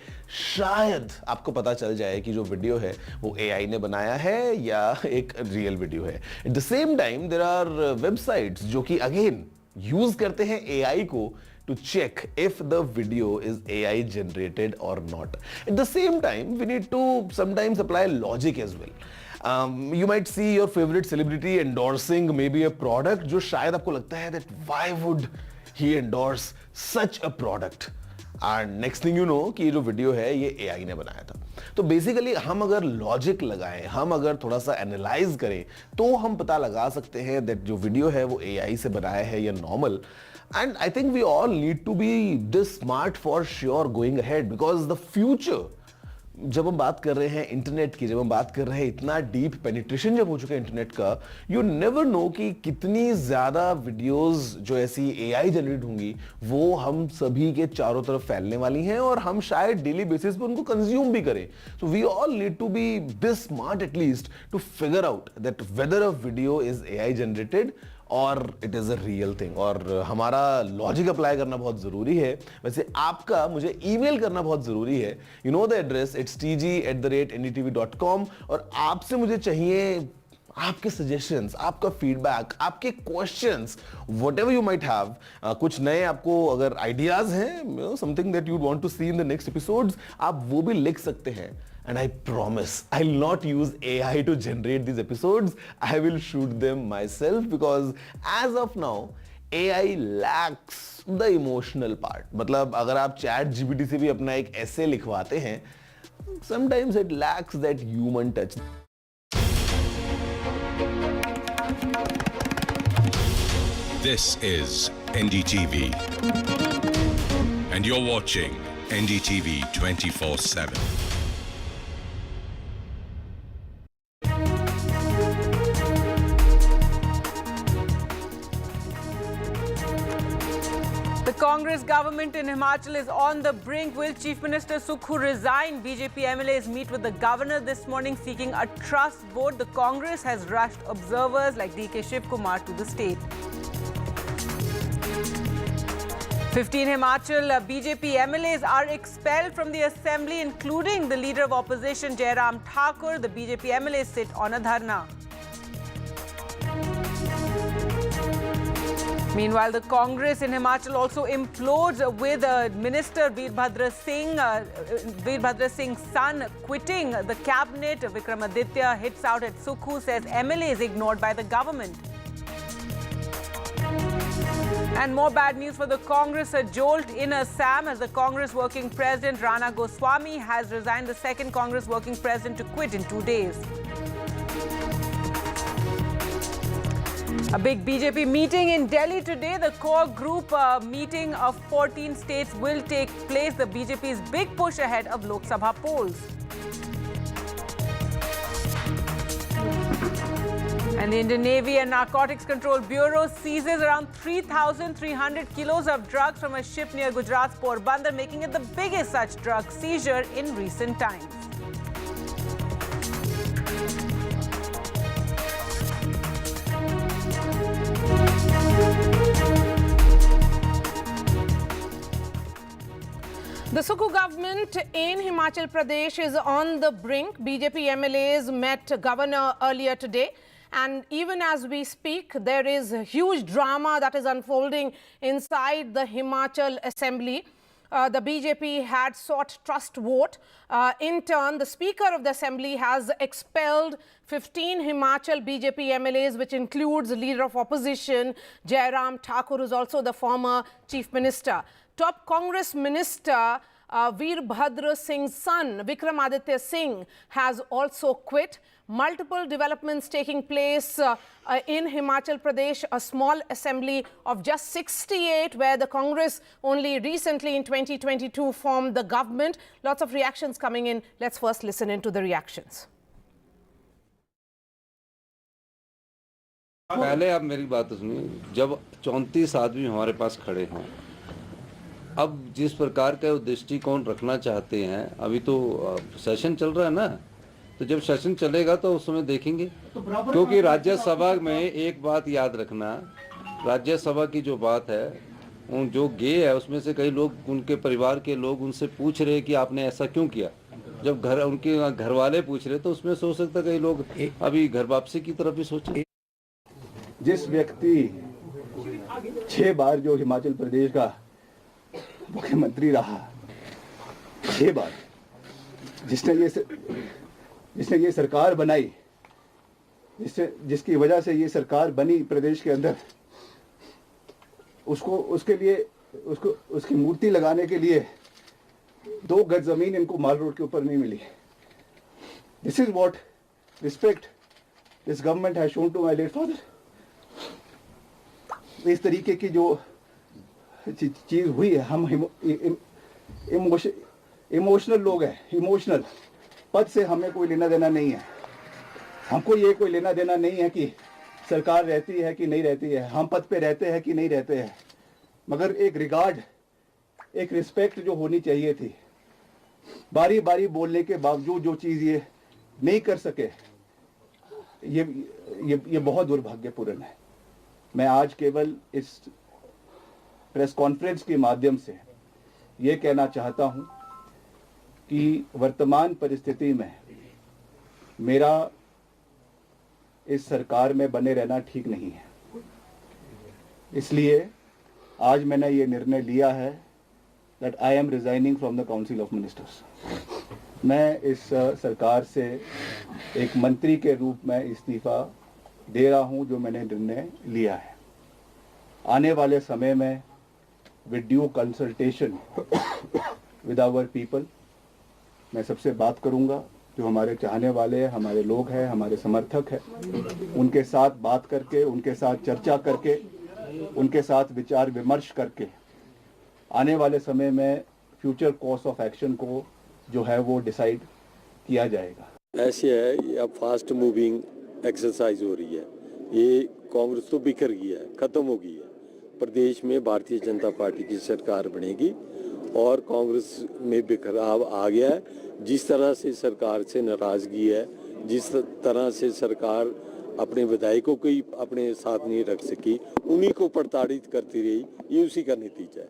शायद आपको पता चल जाए कि जो वीडियो है वो एआई ने बनाया है या एक रियल वीडियो है. At the same time there are websites जो कि अगेन यूज करते हैं एआई को to check if the video is AI generated or not. At the same time, we need to sometimes apply logic as well. You might see your favorite celebrity endorsing maybe a product जो शायद आपको लगता है that why would he endorse such a product? And next thing you know कि ये जो video है ये AI ने बनाया था. तो बेसिकली हम अगर लॉजिक लगाएं, हम अगर थोड़ा सा एनालाइज करें तो हम पता लगा सकते हैं that जो वीडियो है वो AI से बनाया है या normal. And I think we all need to be this smart for sure going ahead, because the future, जब हम बात कर रहे हैं इंटरनेट की, जब हम बात कर रहे हैं इतना डीप पेनिट्रेशन जब हो चुका है इंटरनेट का, यू नेवर नो कि कितनी ज्यादा वीडियोस जो ऐसी एआई जनरेट होंगी वो हम सभी के चारों तरफ फैलने वाली हैं और हम शायद डेली बेसिस पे उनको कंज्यूम भी करें. So we all need to be this smart at least to figure out that whether a video is AI generated और it is a real thing. और हमारा लॉजिक अप्लाई करना बहुत जरूरी है. वैसे आपका मुझे ईमेल करना बहुत जरूरी है. You know the address, it's tg@ndtv.com. और आपसे मुझे चाहिए आपके सजेशंस, आपका फीडबैक, आपके questions, whatever you might have. कुछ नए आपको अगर आइडियाज हैं, something that you want to see in the next episodes, आप वो भी लिख सकते हैं. And I promise I'll not use AI to generate these episodes. I will shoot them myself, because as of now AI lacks the emotional part. मतलब अगर आप ChatGPT से भी अपना एक essay लिखवाते हैं, sometimes it lacks that human touch. This is NDTV and you're watching NDTV 24/7. The Congress government in Himachal is on the brink. Will Chief Minister Sukhu resign? BJP MLAs meet with the governor this morning seeking a trust vote. The Congress has rushed observers like DK Shivkumar to the state. 15 Himachal BJP MLAs are expelled from the assembly, including the leader of opposition Jairam Thakur. The BJP MLAs sit on a dharna. Meanwhile, the Congress in Himachal also implodes with Minister Virbhadra Singh's son quitting the cabinet. Vikramaditya hits out at Sukhu, says MLAs ignored by the government. And more bad news for the Congress, a jolt in Assam as the Congress working president Rana Goswami has resigned, the second Congress working president to quit in 2 days. A big BJP meeting in Delhi today. The core group meeting of 14 states will take place. The BJP's big push ahead of Lok Sabha polls. And the Indian Navy and Narcotics Control Bureau seizes around 3,300 kilos of drugs from a ship near Gujarat's Porbandar, making it the biggest such drug seizure in recent times. The Sukhu government in Himachal Pradesh is on the brink. BJP MLAs met governor earlier today. And even as we speak, there is a huge drama that is unfolding inside the Himachal Assembly. The BJP had sought trust vote. In turn, the Speaker of the Assembly has expelled 15 Himachal BJP MLAs, which includes the leader of opposition, Jairam Thakur, who is also the former Chief Minister. Top Congress Minister Virbhadra Singh's son, Vikramaditya Singh, has also quit. Multiple developments taking place in Himachal Pradesh, a small assembly of just 68, where the Congress only recently in 2022 formed the government. Lots of reactions coming in. Let's first listen into the reactions. पहले आप मेरी बात सुनिए, जब 34 आदमी हमारे पास खड़े हैं, अब जिस प्रकार का दृष्टिकोण रखना चाहते हैं, अभी तो सेशन चल रहा है ना, तो जब सेशन चलेगा तो उस समय देखेंगे। क्योंकि राज्यसभा में एक बात याद रखना, राज्यसभा की जो बात है, उन जो गे है उसमें से कई लोग, उनके परिवार के लोग उनसे पूछ रहे कि आपने ऐसा क्यों किया। जब उनके घर वाले पूछ रहे तो उसमें सोच सकता कई लोग अभी घर वापसी की तरफ भी सोचे। जिस व्यक्ति 6 बार जो हिमाचल प्रदेश का मुख्यमंत्री रहा, 6 बार, जिसने ये सरकार बनाई, जिसकी वजह से ये सरकार बनी प्रदेश के अंदर, उसकी मूर्ति लगाने के लिए 2 गज जमीन इनको माल रोड के ऊपर नहीं मिली। This is what respect this government has shown to my late father. इस तरीके की जो चीज हुई है, हम इमोशनल लोग हैं, इमोशनल। पद से हमें कोई लेना देना नहीं है, हमको ये कोई लेना देना नहीं है कि सरकार रहती है कि नहीं रहती है, हम पद पे रहते हैं कि नहीं रहते हैं, मगर एक रिगार्ड, एक रिस्पेक्ट जो होनी चाहिए थी। बारी बारी बोलने के बावजूद जो चीज ये नहीं कर सके, ये बहुत दुर्भाग्यपूर्ण है। मैं आज केवल इस प्रेस कॉन्फ्रेंस के माध्यम से ये कहना चाहता हूं कि वर्तमान परिस्थिति में मेरा इस सरकार में बने रहना ठीक नहीं है। इसलिए आज मैंने ये निर्णय लिया है that I am resigning from the Council of Ministers. मैं इस सरकार से एक मंत्री के रूप में इस्तीफा दे रहा हूं, जो मैंने निर्णय लिया है। आने वाले समय में with due consultation with our people, मैं सबसे बात करूंगा, जो हमारे चाहने वाले हैं, हमारे लोग हैं, हमारे समर्थक हैं, उनके साथ बात करके, उनके साथ चर्चा करके, उनके साथ विचार विमर्श करके आने वाले समय में फ्यूचर कोर्स ऑफ एक्शन को जो है वो डिसाइड किया जाएगा। ऐसे है, ये अब फास्ट मूविंग एक्सरसाइज हो रही है। ये कांग्रेस तो बिखर गई है, खत्म हो गई है। प्रदेश में भारतीय जनता पार्टी की सरकार बनेगी और कांग्रेस में बिखराव आ गया है। जिस तरह से सरकार से नाराजगी है, जिस तरह से सरकार अपने विधायकों को ही अपने साथ नहीं रख सकी, उन्हीं को प्रताड़ित करती रही, ये उसी का नतीजा है।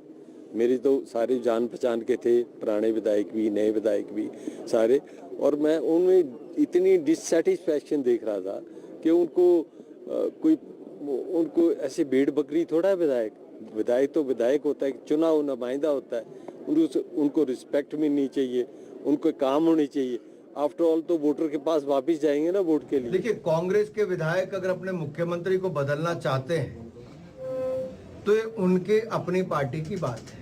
मेरे तो सारे जान पहचान के थे, पुराने विधायक भी, नए विधायक भी सारे, और मैं उनमें इतनी डिससेटिस्फैक्शन देख रहा था कि उनको ऐसे भेड़ बकरी थोड़ा है विधायक तो विधायक होता है, चुनाव नुमाइंदा होता है, उनको रिस्पेक्ट मिलनी चाहिए, उनको काम होनी चाहिए। आफ्टर ऑल तो वोटर के पास वापस जाएंगे ना वोट के लिए। देखिए, कांग्रेस के विधायक अगर अपने मुख्यमंत्री को बदलना चाहते हैं तो ये उनके अपनी पार्टी की बात है।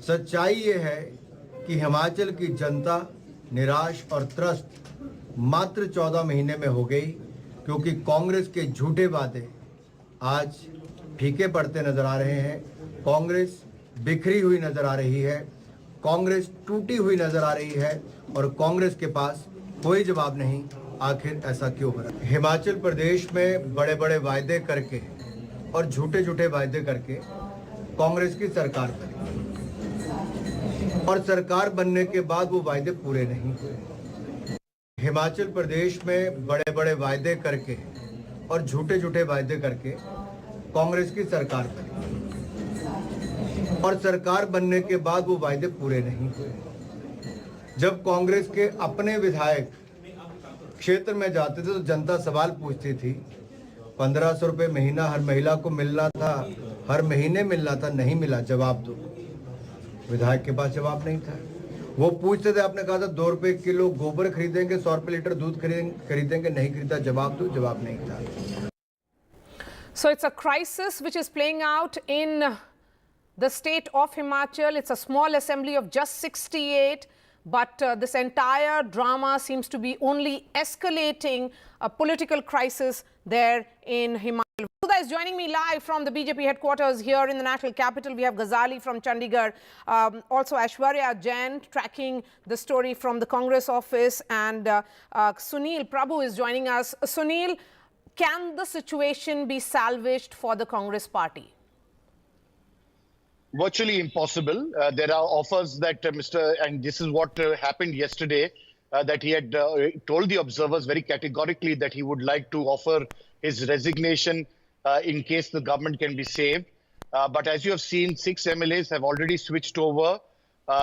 सच्चाई ये है कि हिमाचल की जनता निराश और त्रस्त मात्र 14 महीने में हो गई, क्योंकि कांग्रेस के झूठे वादे आज फीके पड़ते नजर आ रहे हैं। कांग्रेस बिखरी हुई नजर आ रही है, कांग्रेस टूटी हुई नजर आ रही है और कांग्रेस के पास कोई जवाब नहीं, आखिर ऐसा क्यों हो रहा है। हिमाचल प्रदेश में बड़े बड़े वायदे करके और झूठे झूठे वायदे करके कांग्रेस की सरकार बनी और सरकार बनने के बाद वो वायदे पूरे नहीं हुए। हिमाचल प्रदेश में बड़े बड़े वायदे करके और झूठे झूठे वायदे करके कांग्रेस की सरकार बनी और सरकार बनने के बाद वो वायदे पूरे नहीं हुए। जब कांग्रेस के अपने विधायक क्षेत्र में जाते थे तो जनता सवाल पूछती थी, 1500 रुपये महीना हर महिला को मिलना था, हर महीने मिलना था, नहीं मिला, जवाब दो। विधायक के पास जवाब नहीं था। वो पूछते थे, आपने कहा था 2 रुपये किलो गोबर खरीदेंगे, 100 रुपये लीटर दूध खरीदेंगे, नहीं खरीदा, जवाब दो, जवाब नहीं था। So it's a crisis which is playing out in the state of Himachal. It's a small assembly of just 68. But this entire drama seems to be only escalating a political crisis there in Himachal. Virbhadra is joining me live from the BJP headquarters here in the national capital. We have Ghazali from Chandigarh, also Aishwarya Jain tracking the story from the Congress office, and Sunil Prabhu is joining us. Sunil, can the situation be salvaged for the Congress party? Virtually impossible. There are offers that and this is what happened yesterday, that he had told the observers very categorically that he would like to offer his resignation in case the government can be saved. But as you have seen, 6 MLAs have already switched over.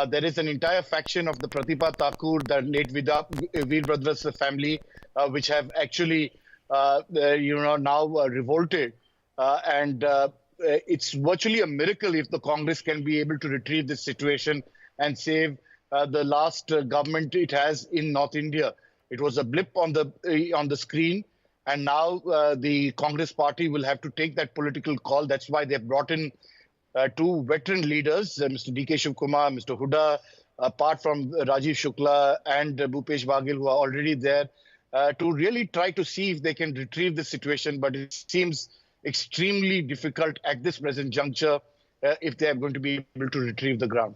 There is an entire faction of the Pratibha Thakur, the late Virbhadra's family, which have actually, now revolted. It's virtually a miracle if the Congress can be able to retrieve this situation and save the last government it has in North India. It was a blip on the screen, and now the Congress party will have to take that political call. That's why they've brought in 2 veteran leaders, Mr. D.K. Shiv Kumar, Mr. Huda, apart from Rajiv Shukla and Bhupesh Baghel, who are already there, to really try to see if they can retrieve the situation. But it seems extremely difficult at this present juncture if they are going to be able to retrieve the ground.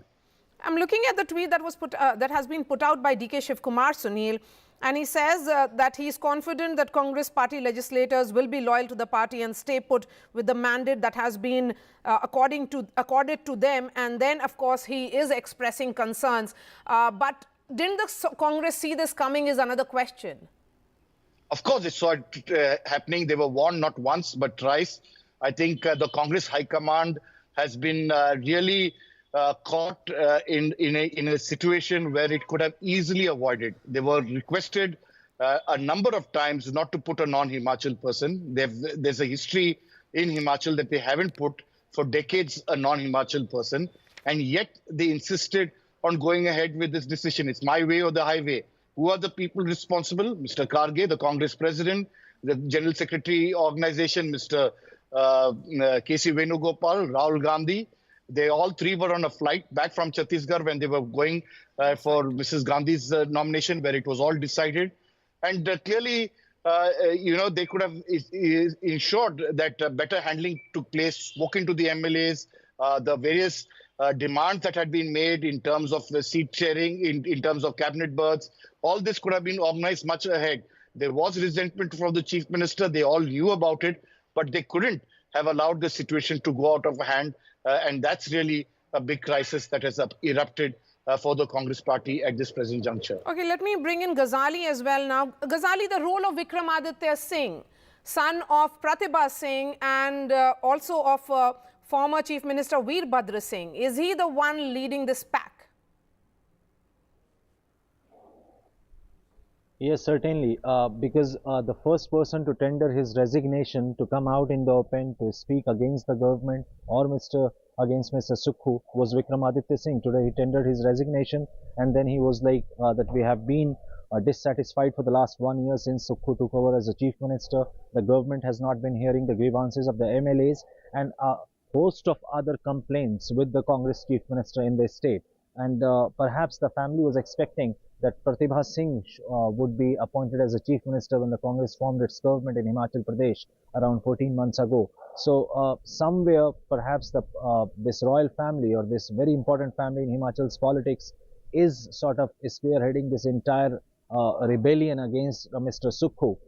I'm looking at the tweet that was that has been put out by D.K. Shiv Kumar, Sunil, and he says that he is confident that Congress party legislators will be loyal to the party and stay put with the mandate that has been accorded to them. And then, of course, he is expressing concerns. But didn't the Congress see this coming is another question. Of course, it saw it happening. They were warned not once, but twice. I think the Congress High Command has been really caught in a situation where it could have easily avoided. They were requested a number of times not to put a non-Himachal person. There's a history in Himachal that they haven't put for decades a non-Himachal person, and yet they insisted on going ahead with this decision. It's my way or the highway. Who are the people responsible? Mr. Karge, the Congress president, the General Secretary organization, Mr. K.C. Venugopal, Rahul Gandhi. They all 3 were on a flight back from Chhattisgarh when they were going for Mrs. Gandhi's nomination, where it was all decided. And clearly, they could have ensured that better handling took place, spoken to the MLAs, the various demands that had been made in terms of the seat sharing, in terms of cabinet berths. All this could have been organized much ahead. There was resentment from the chief minister. They all knew about it, but they couldn't have allowed the situation to go out of hand. And that's really a big crisis that has erupted for the Congress party at this present juncture. Okay, let me bring in Ghazali as well now. Ghazali, the role of Vikramaditya Singh, son of Pratibha Singh and also of former Chief Minister Virbhadra Singh, is he the one leading this pack? Yes, certainly, because the first person to tender his resignation, to come out in the open to speak against the government or against Mr. Sukhu was Vikramaditya Singh. Today he tendered his resignation, and then he was like that we have been dissatisfied for the last 1 year since Sukhu took over as the chief minister. The government has not been hearing the grievances of the MLAs and a host of other complaints with the Congress chief minister in the state. And perhaps the family was expecting that Pratibha Singh would be appointed as the chief minister when the Congress formed its government in Himachal Pradesh around 14 months ago. So somewhere perhaps this royal family or this very important family in Himachal's politics is sort of spearheading this entire rebellion against Mr. Sukhu.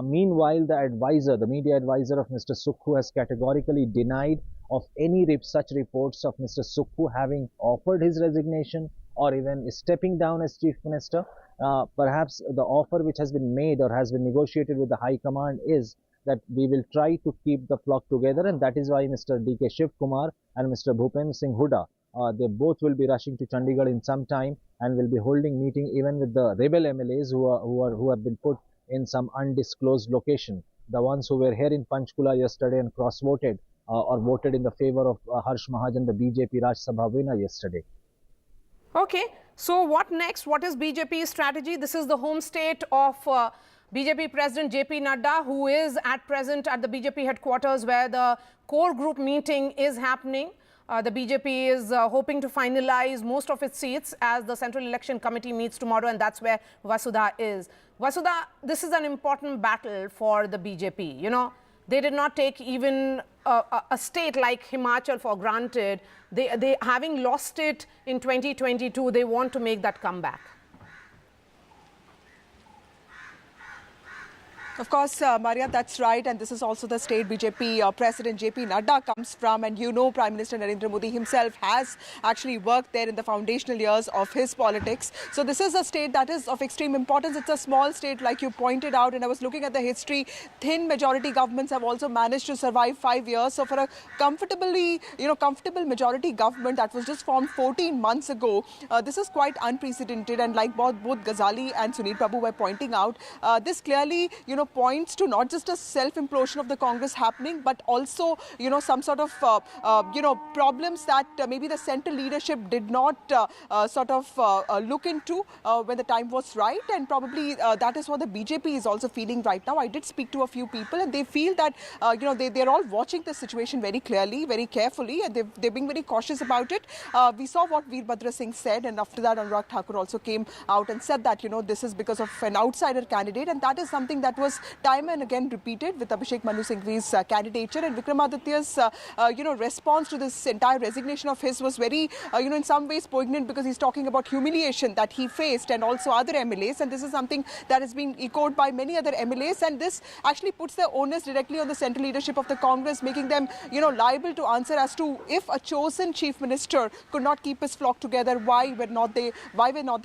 Meanwhile, the media advisor of Mr. Sukhu has categorically denied of any such reports of Mr. Sukhu having offered his resignation or even stepping down as chief minister. Perhaps the offer which has been made or has been negotiated with the high command is that we will try to keep the flock together, and that is why Mr. D.K. Shiv Kumar and Mr. Bhupen Singh Huda, they both will be rushing to Chandigarh in some time and will be holding meeting even with the rebel MLAs who have been put in some undisclosed location. The ones who were here in Panchkula yesterday and cross-voted or voted in the favor of Harsh Mahajan, the BJP Raj Sabha winner yesterday. Okay, so what next? What is BJP's strategy? This is the home state of BJP President JP Nadda, who is at present at the BJP headquarters where the core group meeting is happening. The BJP is hoping to finalize most of its seats as the Central Election Committee meets tomorrow, and that's where Vasudha is. Vasudha, this is an important battle for the BJP. You know, they did not take even a state like Himachal for granted. They having lost it in 2022, they want to make that comeback. Of course, Maria, that's right. And this is also the state BJP President JP Nadda comes from. And you know, Prime Minister Narendra Modi himself has actually worked there in the foundational years of his politics. So this is a state that is of extreme importance. It's a small state, like you pointed out. And I was looking at the history. Thin majority governments have also managed to survive 5 years. So for a comfortable majority government that was just formed 14 months ago, this is quite unprecedented. And like both Ghazali and Sunil Prabhu were pointing out, this clearly, points to not just a self-implosion of the Congress happening, but also, some sort of, problems that maybe the central leadership did not look into when the time was right. And probably that is what the BJP is also feeling right now. I did speak to a few people and they feel that, they're all watching the situation very clearly, very carefully, and they're being very cautious about it. We saw what Virbhadra Singh said, and after that, Anurag Thakur also came out and said that, this is because of an outsider candidate, and that is something that was time and again repeated with Abhishek Manu Singhvi's candidature. And Vikramaditya's, response to this entire resignation of his was very, in some ways poignant, because he's talking about humiliation that he faced and also other MLAs. And this is something that is being echoed by many other MLAs. And this actually puts the onus directly on the central leadership of the Congress, making them, liable to answer as to if a chosen chief minister could not keep his flock together, why were not they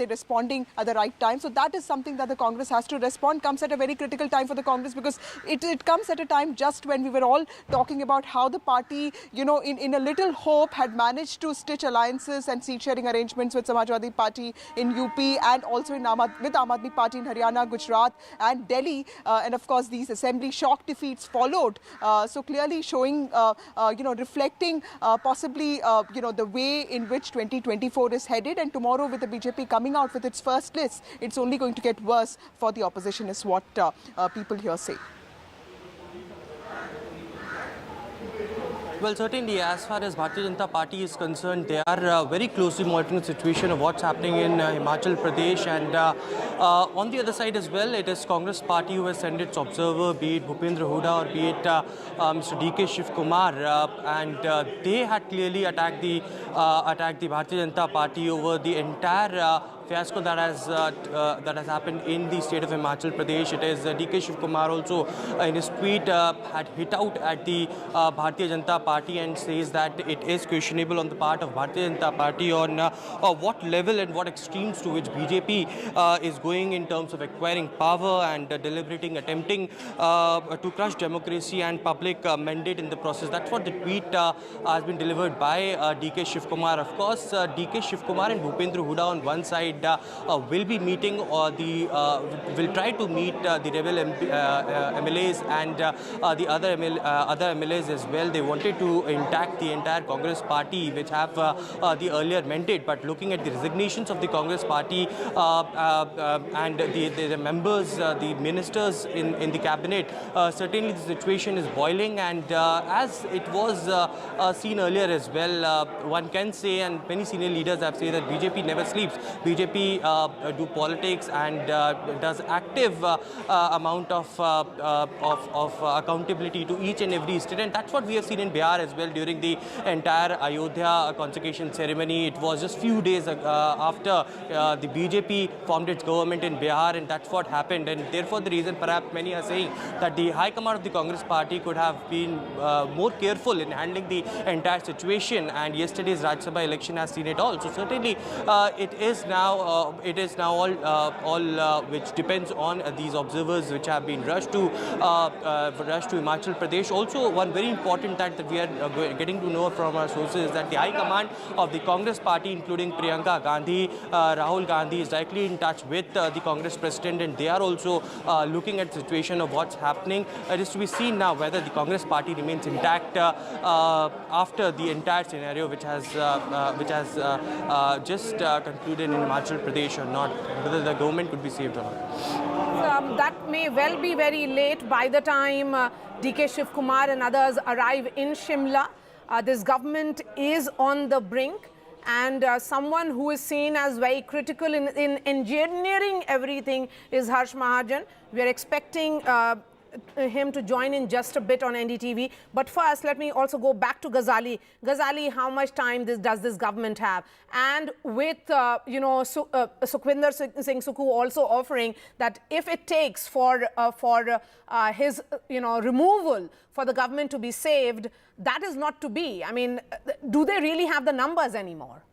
responding at the right time? So that is something that the Congress has to respond. Comes at a very critical time for the Congress, because it comes at a time just when we were all talking about how the party, in a little hope, had managed to stitch alliances and seat sharing arrangements with Samajwadi Party in UP and also with Aam Aadmi Party in Haryana, Gujarat and Delhi. And of course, these assembly shock defeats followed. So clearly showing, reflecting possibly, the way in which 2024 is headed. And tomorrow, with the BJP coming out with its first list, it's only going to get worse for the opposition, is what people here say. Well, certainly, as far as Bharatiya Janata Party is concerned, they are very closely monitoring the situation of what's happening in Himachal Pradesh. And on the other side as well, it is Congress Party who has sent its observer, be it Bhupendra Hooda or be it Mr. DK Shiv Kumar. And they had clearly attacked the Bharatiya Janata Party over the entire fiasco that has happened in the state of Himachal Pradesh. It is DK Shiv Kumar also in his tweet had hit out at the Bharatiya Janata Party and says that it is questionable on the part of Bharatiya Janata Party on what level and what extremes to which BJP is going in terms of acquiring power and deliberating, attempting to crush democracy and public mandate in the process. That's what the tweet has been delivered by DK Shiv Kumar. Of course, DK Shiv Kumar and Bhupendra Hooda on one side will be meeting will try to meet the rebel MLAs and the other MLAs as well. They wanted to intact the entire Congress party, which have the earlier mandate. But looking at the resignations of the Congress party and the members, the ministers in the cabinet, certainly the situation is boiling. And as it was seen earlier as well, one can say, and many senior leaders have said, that BJP never sleeps. BJP do politics and does active amount of accountability to each and every state, and that's what we have seen in Bihar as well during the entire Ayodhya consecration ceremony. It was just few days after the BJP formed its government in Bihar, and that's what happened. And therefore, the reason perhaps many are saying that the High Command of the Congress Party could have been more careful in handling the entire situation. And yesterday's Rajya Sabha election has seen it all. So certainly, it is now all which depends on these observers which have been rushed to Himachal Pradesh. Also, one very important fact that we are getting to know from our sources is that the High Command of the Congress Party, including Priyanka Gandhi, Rahul Gandhi, is directly in touch with the Congress President, and they are also looking at the situation of what's happening. It is to be seen now whether the Congress Party remains intact after the entire scenario which has just concluded in Himachal Pradesh or not, whether the government could be saved or not. That may well be very late by the time DK Shiv Kumar and others arrive in Shimla. this government is on the brink. And someone who is seen as very critical in engineering everything is Harsh Mahajan. We are expecting him to join in just a bit on NDTV. But first, let me also go back to Ghazali. Ghazali, how much time does this government have? And with, Sukhwinder Singh Sukhu also offering that if it takes for his, removal for the government to be saved, that is not to be. I mean, do they really have the numbers anymore?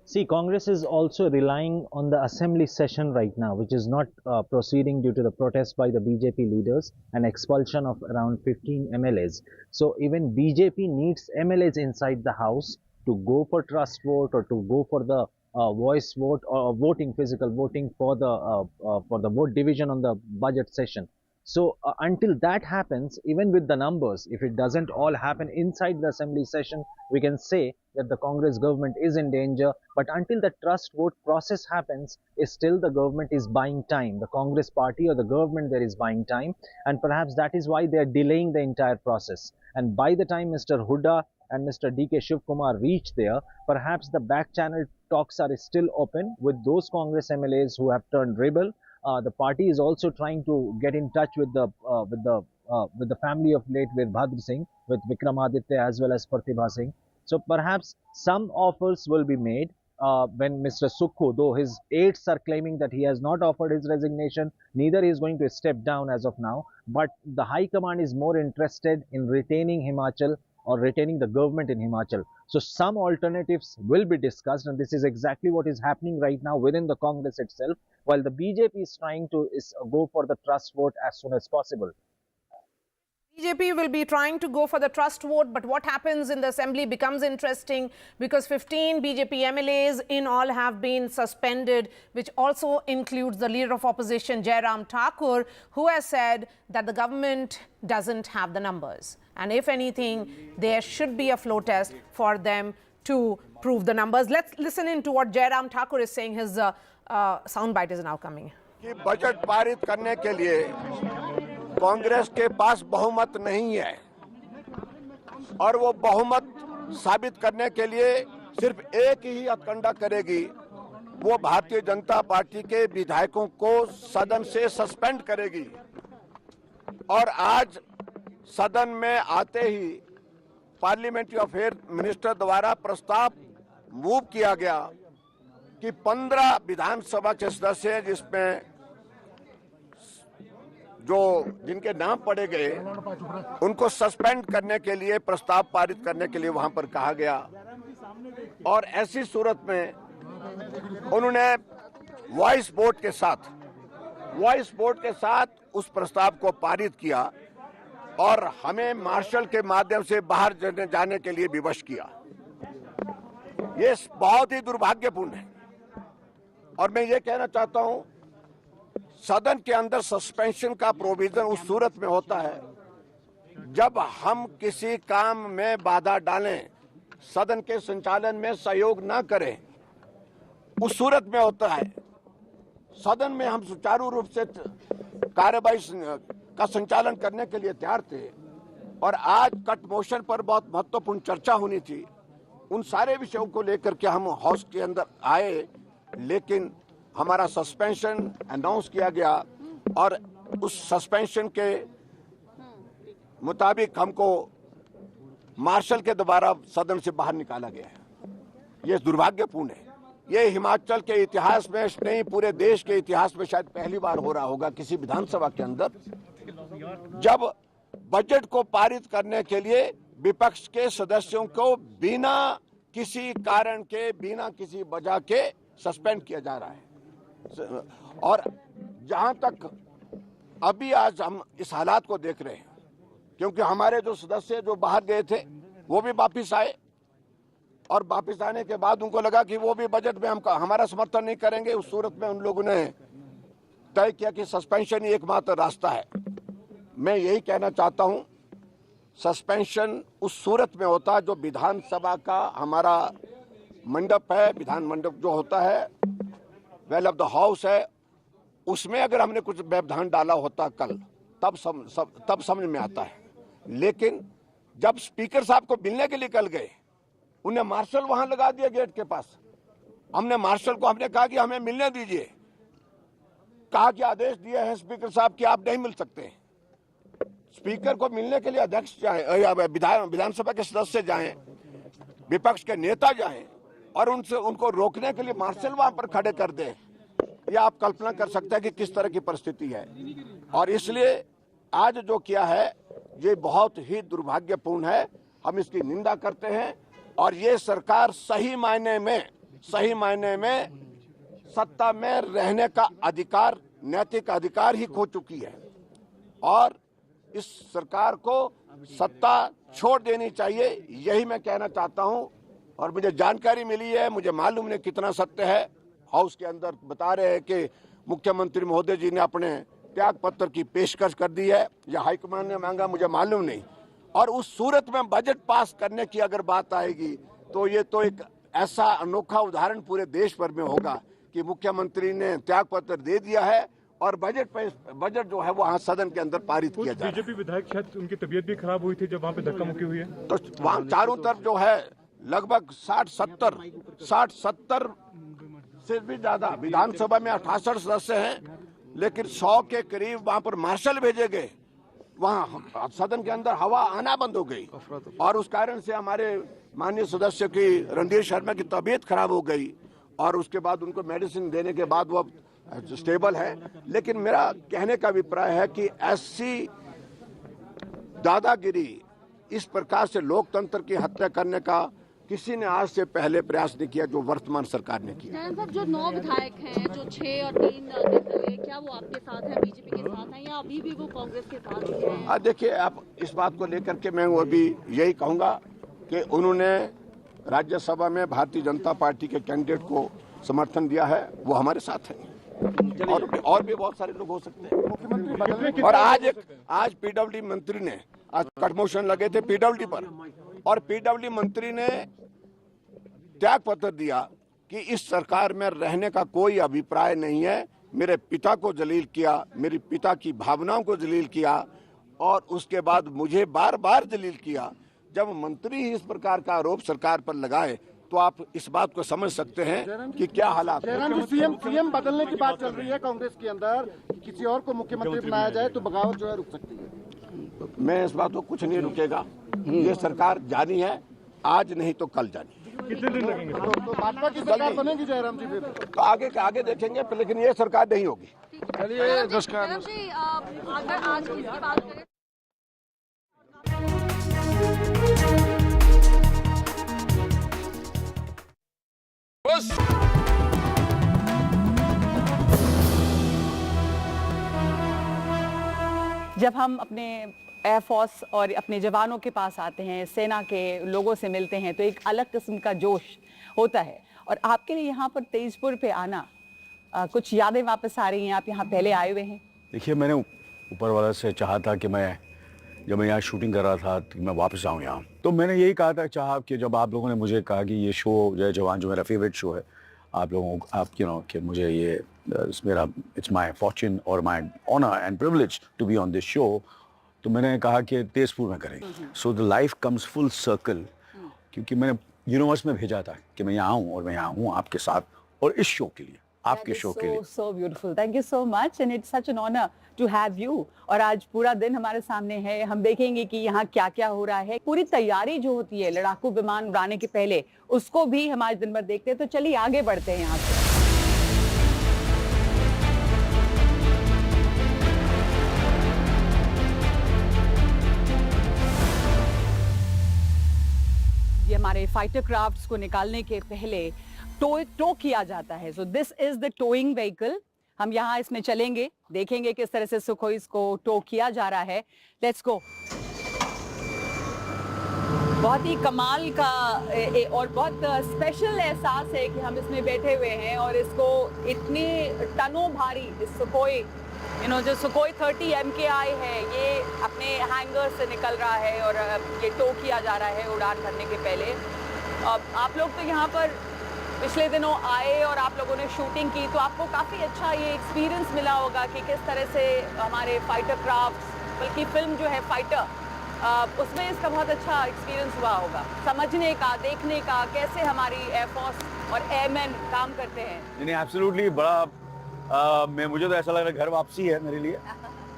See, Congress is also relying on the assembly session right now, which is not proceeding due to the protest by the BJP leaders and expulsion of around 15 MLAs. So even BJP needs MLAs inside the house to go for trust vote or to go for the voice vote or voting, physical voting for the vote division on the budget session. So until that happens, even with the numbers, if it doesn't all happen inside the assembly session, we can say that the Congress government is in danger. But until the trust vote process happens, still the government is buying time. The Congress party or the government there is buying time. And perhaps that is why they are delaying the entire process. And by the time Mr. Hooda and Mr. D.K. Shivkumar reach there, perhaps the back channel talks are still open with those Congress MLAs who have turned rebel. The party is also trying to get in touch with the family of late Virbhadra Singh, with Vikramaditya as well as Pratibha Singh. So perhaps some offers will be made when Mr. Sukhu, though his aides are claiming that he has not offered his resignation, neither he is going to step down as of now. But the High Command is more interested in retaining Himachal or retaining the government in Himachal. So some alternatives will be discussed, and this is exactly what is happening right now within the Congress itself, while the BJP is trying to go for the trust vote as soon as possible. BJP will be trying to go for the trust vote, but what happens in the assembly becomes interesting because 15 BJP MLAs in all have been suspended, which also includes the leader of opposition, Jairam Thakur, who has said that the government doesn't have the numbers. And if anything, there should be a flow test for them to prove the numbers. Let's listen in to what Jairam Thakur is saying. His soundbite is now coming. कि budget पारित करने के लिए कांग्रेस के पास बहुमत नहीं है और वो बहुमत साबित करने के लिए सिर्फ एक ही हथकंडा करेगी, वो भारतीय जनता पार्टी के विधायकों को सदन से सस्पेंड करेगी। और आज सदन में आते ही पार्लियामेंट्री अफेयर मिनिस्टर द्वारा प्रस्ताव मूव किया गया कि 15 विधानसभा के सदस्य हैं जिसमें जिनके नाम पढ़े गए उनको सस्पेंड करने के लिए प्रस्ताव पारित करने के लिए वहां पर कहा गया। और ऐसी सूरत में उन्होंने वॉइस वोट के साथ उस प्रस्ताव को पारित किया और हमें मार्शल के माध्यम से बाहर जाने के लिए विवश किया। ये बहुत ही दुर्भाग्यपूर्ण है और मैं ये कहना चाहता हूं, सदन के अंदर सस्पेंशन का प्रोविजन उस सूरत में होता है जब हम किसी काम में बाधा डालें, सदन के संचालन में सहयोग ना करें, उस सूरत में होता है। सदन में हम सुचारू रूप से कार्यवाही का संचालन करने के लिए तैयार थे और आज कट मोशन पर बहुत महत्वपूर्ण चर्चा होनी थी। उन सारे विषयों को लेकर के हम हाउस के अंदर आए, लेकिन हमारा सस्पेंशन अनाउंस किया गया और उस सस्पेंशन के मुताबिक हमको मार्शल के द्वारा सदन से बाहर निकाला गया है। ये दुर्भाग्यपूर्ण है। ये हिमाचल के इतिहास में नहीं, पूरे देश के इतिहास में शायद पहली बार हो रहा होगा किसी विधानसभा के अंदर, जब बजट को पारित करने के लिए विपक्ष के सदस्यों को बिना किसी कारण के, बिना किसी वजह के सस्पेंड किया जा रहा है। और जहां तक अभी आज हम इस हालात को देख रहे हैं, क्योंकि हमारे जो सदस्य जो बाहर गए थे वो भी वापिस आए और वापिस आने के बाद उनको लगा कि वो भी बजट में हमारा समर्थन नहीं करेंगे। उस सूरत में उन लोगों ने तय किया कि सस्पेंशन ही एकमात्र रास्ता है। मैं यही कहना चाहता हूं, सस्पेंशन उस सूरत में होता है जो विधानसभा का हमारा मंडप है, विधान मंडप जो होता है, वेल ऑफ द हाउस है, उसमें अगर हमने कुछ व्यवधान डाला होता कल, तब समझ में आता है। लेकिन जब स्पीकर साहब को मिलने के लिए निकल गए, उन्हें मार्शल वहां लगा दिया गेट के पास। हमने मार्शल को हमने कहा कि हमें मिलने दीजिए, कहा कि आदेश दिए हैं स्पीकर साहब कि आप नहीं मिल सकते। स्पीकर को मिलने के लिए अध्यक्ष जाएं, विधानसभा के सदस्य जाएं, विपक्ष के नेता जाएं और उनको रोकने के लिए मार्शल वहां पर खड़े कर दें। यह आप कल्पना कर सकते हैं कि किस तरह की परिस्थिति है। और इसलिए आज जो किया है ये बहुत ही दुर्भाग्यपूर्ण है। हम इसकी निंदा करते हैं और ये सरकार सही मायने में सत्ता में रहने का अधिकार, नैतिक अधिकार ही खो चुकी है और इस सरकार को सत्ता छोड़ देनी चाहिए, यही मैं कहना चाहता हूं। और मुझे जानकारी मिली है, मुझे मालूम नहीं कितना सत्य है, हाउस के अंदर बता रहे हैं कि मुख्यमंत्री महोदय जी ने अपने त्याग पत्र की पेशकश कर दी है या हाईकमान ने मांगा, मुझे मालूम नहीं। और उस सूरत में बजट पास करने की अगर बात आएगी तो ये तो एक ऐसा अनोखा उदाहरण पूरे देश भर में होगा कि मुख्यमंत्री ने त्याग पत्र दे दिया है और बजट जो है वो वहाँ सदन के अंदर पारित किया जा रहा है। बीजेपी विधायक शायद उनकी तबीयत भी खराब हुई थी जब वहाँ पे धक्का मुक्की हुई है, तो वहाँ चारों तरफ जो है लगभग 60-70 से भी ज्यादा, विधानसभा में 68 सदस्य हैं, लेकिन 100 के करीब वहाँ पर मार्शल भेजे गए। वहाँ सदन के अंदर हवा आना बंद हो गई और उस कारण से हमारे माननीय सदस्य की रणधीर शर्मा की तबीयत खराब हो गई और उसके बाद उनको मेडिसिन देने के बाद वो स्टेबल है। लेकिन मेरा कहने का अभिप्राय है कि ऐसी दादागिरी, इस प्रकार से लोकतंत्र की हत्या करने का किसी ने आज से पहले प्रयास नहीं किया जो वर्तमान सरकार ने किया। जो 9 विधायक हैं, जो 6 और 3 निर्दलीय, क्या वो आपके साथ हैं, बीजेपी के साथ हैं या अभी भी वो कांग्रेस के साथ हैं? देखिए, आप इस बात को लेकर के मैं वो भी यही कहूंगा कि उन्होंने राज्यसभा में भारतीय जनता पार्टी के कैंडिडेट को समर्थन दिया है, वो हमारे साथ है और भी बहुत सारे लोग हो सकते हैं। और आज पीडब्ल्यूडी मंत्री ने, आज कटमोशन लगे थे पीडब्ल्यूडी पर और पीडब्ल्यूडी मंत्री ने त्याग पत्र दिया कि इस सरकार में रहने का कोई अभिप्राय नहीं है। मेरे पिता को जलील किया, मेरे पिता की भावनाओं को जलील किया और उसके बाद मुझे बार बार जलील किया। जब मंत्री ही इस प्रकार का आरोप सरकार पर लगाए तो आप इस बात को समझ सकते हैं कि क्या हालात। सीएम बदलने की बात चल रही है कांग्रेस के अंदर, किसी और को मुख्यमंत्री बनाया जाए तो बगावत जो है रुक सकती है। मैं इस बात को कुछ नहीं रुकेगा, ये सरकार जानी है, आज नहीं तो कल जानी। कितने दिन लगेंगे? तो भाजपा की सरकार बनेगी जयराम जी फिर? तो आगे देखेंगे, लेकिन ये सरकार नहीं होगी। चलिए नमस्कार। अगर आज की बात करें जब हम अपने एयरफोर्स और अपने जवानों के पास आते हैं, सेना के लोगों से मिलते हैं तो एक अलग किस्म का जोश होता है। और आपके लिए यहाँ पर तेजपुर पे आना, कुछ यादें वापस आ रही हैं? आप यहाँ पहले आए हुए हैं? देखिए, मैंने ऊपर वाला से चाहा था कि जब मैं यहाँ शूटिंग कर रहा था कि मैं वापस आऊँ यहाँ, तो मैंने यही कहा था, चाहा कि जब आप लोगों ने मुझे कहा कि ये शो जय जवान जो मेरा फेवरेट शो है, आप लोगों कि मुझे ये मेरा इट्स माय फॉर्च्यून और my honour and privilege to be on this show, तो मैंने कहा कि तेजपुर में करेंगे। So the life comes full circle, क्योंकि मैंने यूनिवर्स में भेजा था कि मैं यहाँ हूँ और मैं यहाँ हूँ आपके साथ और इस शो के लिए, आपके शो के लिए। So beautiful, thank you so much and it's such an honour to have you. और आज पूरा दिन हमारे सामने है, हम देखेंगे कि यहाँ क्या क्या हो रहा है। पूरी तैयारी जो होती है लड़ाकू विमान उड़ाने के पहले, उसको भी हम आज दिन भर देखते हैं। तो चलिए आगे बढ़ते हैं यहाँ से। ये हमारे फाइटर क्राफ्ट्स को निकालने के पहले टो किया जाता है। सो this is the towing vehicle. हम यहाँ इसमें चलेंगे, देखेंगे किस तरह से सुखोई इसको टो किया जा रहा है। Let's go. बहुत ही कमाल का और बहुत स्पेशल एहसास है कि हम इसमें बैठे हुए हैं और इसको इतनी टनों भारी इस सुखोई जो सुखोई 30 MKI है, ये अपने हैंगर से निकल रहा है और ये टो किया जा रहा है उड़ान भरने के पहले। आप लोग तो यहाँ पर पिछले दिनों आए और आप लोगों ने शूटिंग की, तो आपको काफ़ी अच्छा ये एक्सपीरियंस मिला होगा कि किस तरह से हमारे फाइटर क्राफ्ट्स, बल्कि फिल्म जो है फाइटर, उसमें इसका बहुत अच्छा एक्सपीरियंस हुआ होगा, समझने का, देखने का, कैसे हमारी एयरफोर्स और एयरमैन काम करते हैं। नहीं, एब्सोल्युटली बड़ा मुझे तो ऐसा लग रहा है घर वापसी है मेरे लिए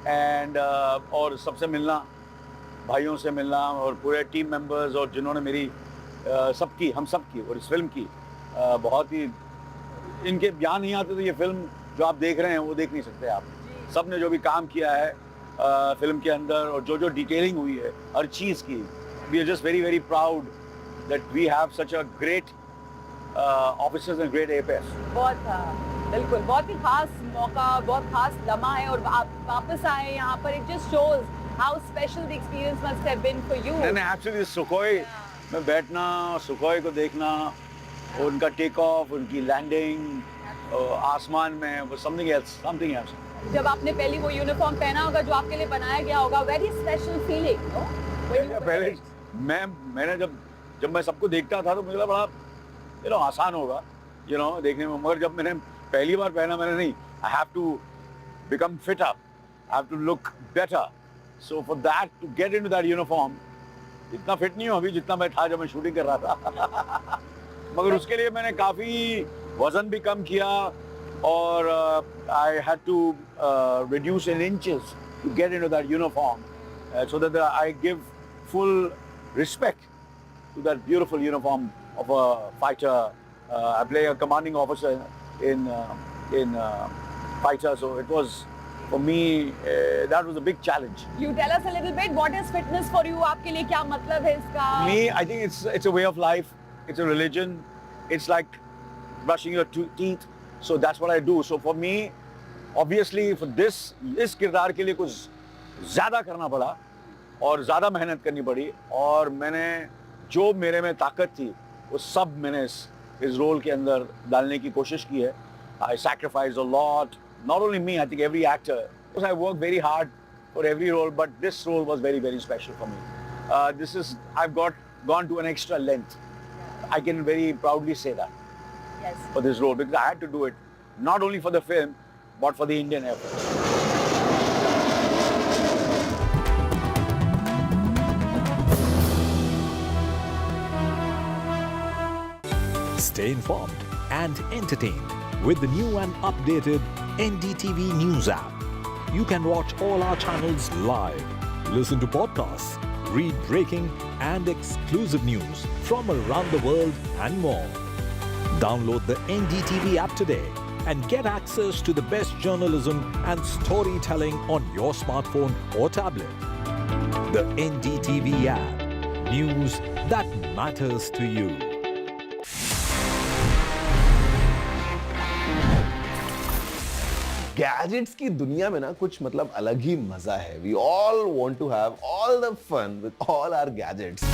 एंड और सबसे मिलना, भाइयों से मिलना और पूरे टीम मेंबर्स और जिन्होंने मेरी सबकी, हम सबकी और इस फिल्म की बहुत ही, इनके बयान नहीं आते तो ये फिल्म जो आप देख रहे हैं वो देख नहीं सकते आप। सब ने जो भी काम किया है फिल्म के अंदर और जो जो डिटेलिंग हुई है हर चीज़ की, we are just very very proud that we have such a great officers and great air force. बहुत बिल्कुल, बहुत ही खास मौका, बहुत खास लम्हा है और आप वापस आए यहाँ पर। It just shows how special the experience must have been for you. नहीं, एक्चुअली सुखोई में बैठना, सुखोई को देखना, उनका टेक ऑफ, उनकी लैंडिंग आसमान में, वो समथिंग एल्स। जब आपने पहली वो यूनिफॉर्म पहना होगा जो आपके लिए बनाया गया होगा, वेरी स्पेशल फीलिंग, नो? पहले मैंने जब मैं सबको देखता था तो मुझे लगा बड़ा आसान होगा देखने में, मगर जब मैंने पहली बार पहना, मैंने नहीं, I have to become fit up, I have to look better, so for that to get into that uniform, इतना फिट नहीं हूँ अभी जितना मैं था जब मैं शूटिंग कर रहा था मगर उसके लिए मैंने काफ़ी वजन भी कम किया और I had to reduce in inches to get into that uniform so that I give full respect to that beautiful uniform of a fighter. I play a commanding officer in fighter, so it was for me that was a big challenge. You tell us a little bit, what is fitness for you? आपके लिए क्या मतलब है इसका? Me, I think it's a way of life. It's a religion. It's like brushing your teeth. So that's what I do. So for me, obviously for इस किरदार के लिए कुछ ज़्यादा करना पड़ा और ज़्यादा मेहनत करनी पड़ी और मैंने जो मेरे में ताकत थी वो सब मैंने इस रोल के अंदर डालने की कोशिश की है. I sacrificed a lot. Not only me, I think every actor. Because I work very hard for every role, but this role was very, very special for me. I've gone to an extra length. I can very proudly say that. Yes. For this role, because I had to do it not only for the film but for the Indian Air Force. Stay informed and entertained with the new and updated NDTV News app. You can watch all our channels live, listen to podcasts, read breaking and exclusive news from around the world and more. Download the NDTV app today and get access to the best journalism and storytelling on your smartphone or tablet. The NDTV app. News that matters to you. Gadgets की दुनिया में ना कुछ मतलब अलग ही मजा है. We all want to have all the fun with all our gadgets.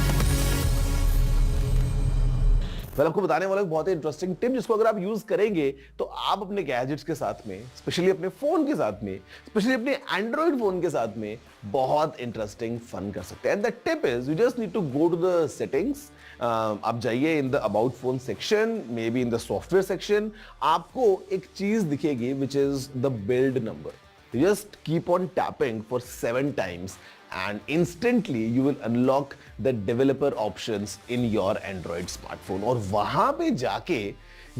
मैं आपको बताने वाला हूं बहुत ही इंटरेस्टिंग टिप जिसको अगर आप यूज करेंगे तो आप अपने गैजेट्स के साथ में, स्पेशली अपने फोन के साथ में, स्पेशली अपने एंड्रॉइड फोन के साथ में बहुत इंटरेस्टिंग फन कर सकते हैं. And the tip is you just need to go to the settings. आप जाइए in the about phone section, may be in the software section. आपको एक चीज दिखेगी which is the build number. You just keep on tapping for 7 times and instantly you will unlock the developer options in your Android smartphone. और वहां पे जाके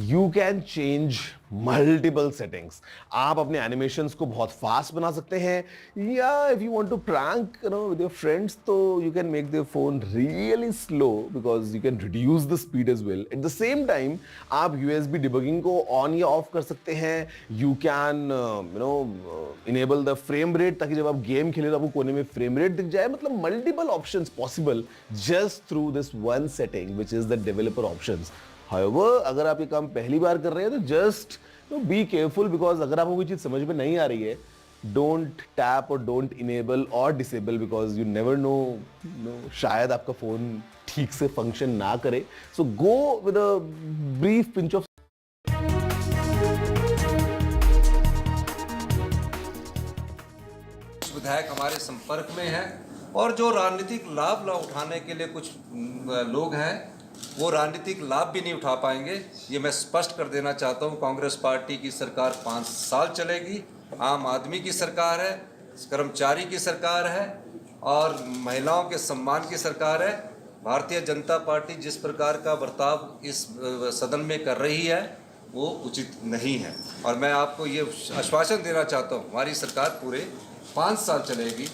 you can change multiple settings. आप अपने animations को बहुत fast बना सकते हैं, या if you want to prank with your friends, तो you can make their phone really slow because you can reduce the speed as well. At the same time, आप USB debugging को on या off कर सकते हैं. You can enable the frame rate ताकि जब आप गेम खेले तो आपको कोने में frame rate दिख जाए. मतलब multiple options possible just through this one setting which is the developer options. However, अगर आप ये काम पहली बार कर रहे हैं तो just be careful because अगर आपको कोई चीज समझ में नहीं आ रही है, don't tap or don't enable or disable because you never know, शायद आपका फोन ठीक से फंक्शन ना करे. So go with a brief pinch of विधायक हमारे संपर्क में है और जो राजनीतिक लाभ उठाने के लिए कुछ लोग हैं वो राजनीतिक लाभ भी नहीं उठा पाएंगे. ये मैं स्पष्ट कर देना चाहता हूँ. कांग्रेस पार्टी की सरकार 5 साल चलेगी. आम आदमी की सरकार है, कर्मचारी की सरकार है और महिलाओं के सम्मान की सरकार है। भारतीय जनता पार्टी जिस प्रकार का बर्ताव इस सदन में कर रही है वो उचित नहीं है और मैं आपको ये आश्वासन देना चाहता हूँ, हमारी सरकार पूरे 5 साल चलेगी।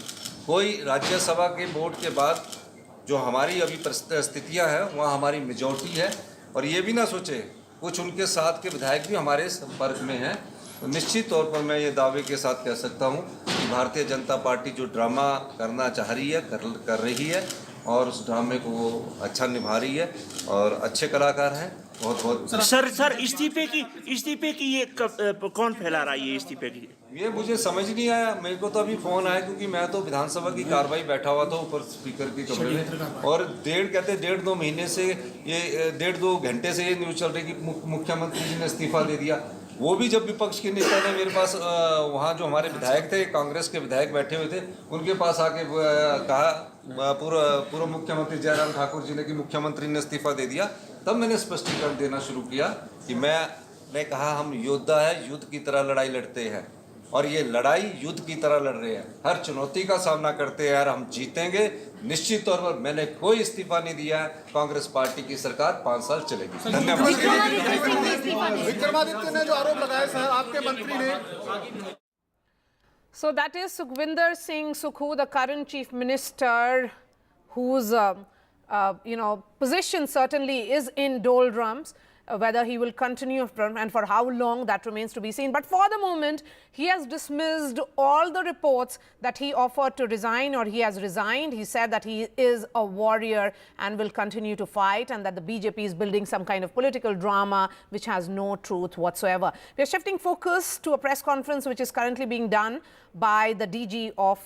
कोई राज्यसभा के वोट के बाद जो हमारी अभी परिस्थितियाँ हैं वहाँ हमारी मेजॉरिटी है और ये भी ना सोचे कुछ उनके साथ के विधायक भी हमारे संपर्क में हैं, तो निश्चित तौर पर मैं ये दावे के साथ कह सकता हूँ कि भारतीय जनता पार्टी जो ड्रामा करना चाह रही है कर रही है और उस ड्रामे को वो अच्छा निभा रही है और अच्छे कलाकार हैं। बहुत बहुत सर इस्तीफे की ये कौन फैला रहा है ये इस्तीफे की? ये मुझे समझ नहीं आया। मेरे को तो अभी फोन आया क्योंकि मैं तो विधानसभा की कार्रवाई बैठा हुआ था ऊपर स्पीकर के कमरे में और 1.5 महीने से ये 1.5-2 घंटे से ये न्यूज़ चल रही कि मुख्यमंत्री जी ने इस्तीफा दे दिया। वो भी जब विपक्ष के नेता ने मेरे पास वहाँ जो हमारे विधायक थे, कांग्रेस के विधायक बैठे हुए थे, उनके पास आके कहा पूर्व मुख्यमंत्री जयराम ठाकुर जी ने कि मुख्यमंत्री ने इस्तीफा दे दिया, तब मैंने स्पष्टीकरण देना शुरू किया कि मैंने कहा हम योद्धा है, युद्ध की तरह लड़ाई लड़ते हैं और ये लड़ाई युद्ध की तरह लड़ रहे हैं, हर चुनौती का सामना करते हैं और हम जीतेंगे निश्चित तौर पर। मैंने कोई इस्तीफा नहीं दिया है। कांग्रेस पार्टी की सरकार 5 साल चलेगी। धन्यवाद। विक्रमादित्य ने जो आरोप लगाए सर आपके मंत्री ने। So that is Sukhvinder Singh Sukhu, the current chief minister, whose position certainly is in doldrums. Whether he will continue and for how long, that remains to be seen. But for the moment, he has dismissed all the reports that he offered to resign or he has resigned. He said that he is a warrior and will continue to fight and that the BJP is building some kind of political drama which has no truth whatsoever. We are shifting focus to a press conference which is currently being done by the DG of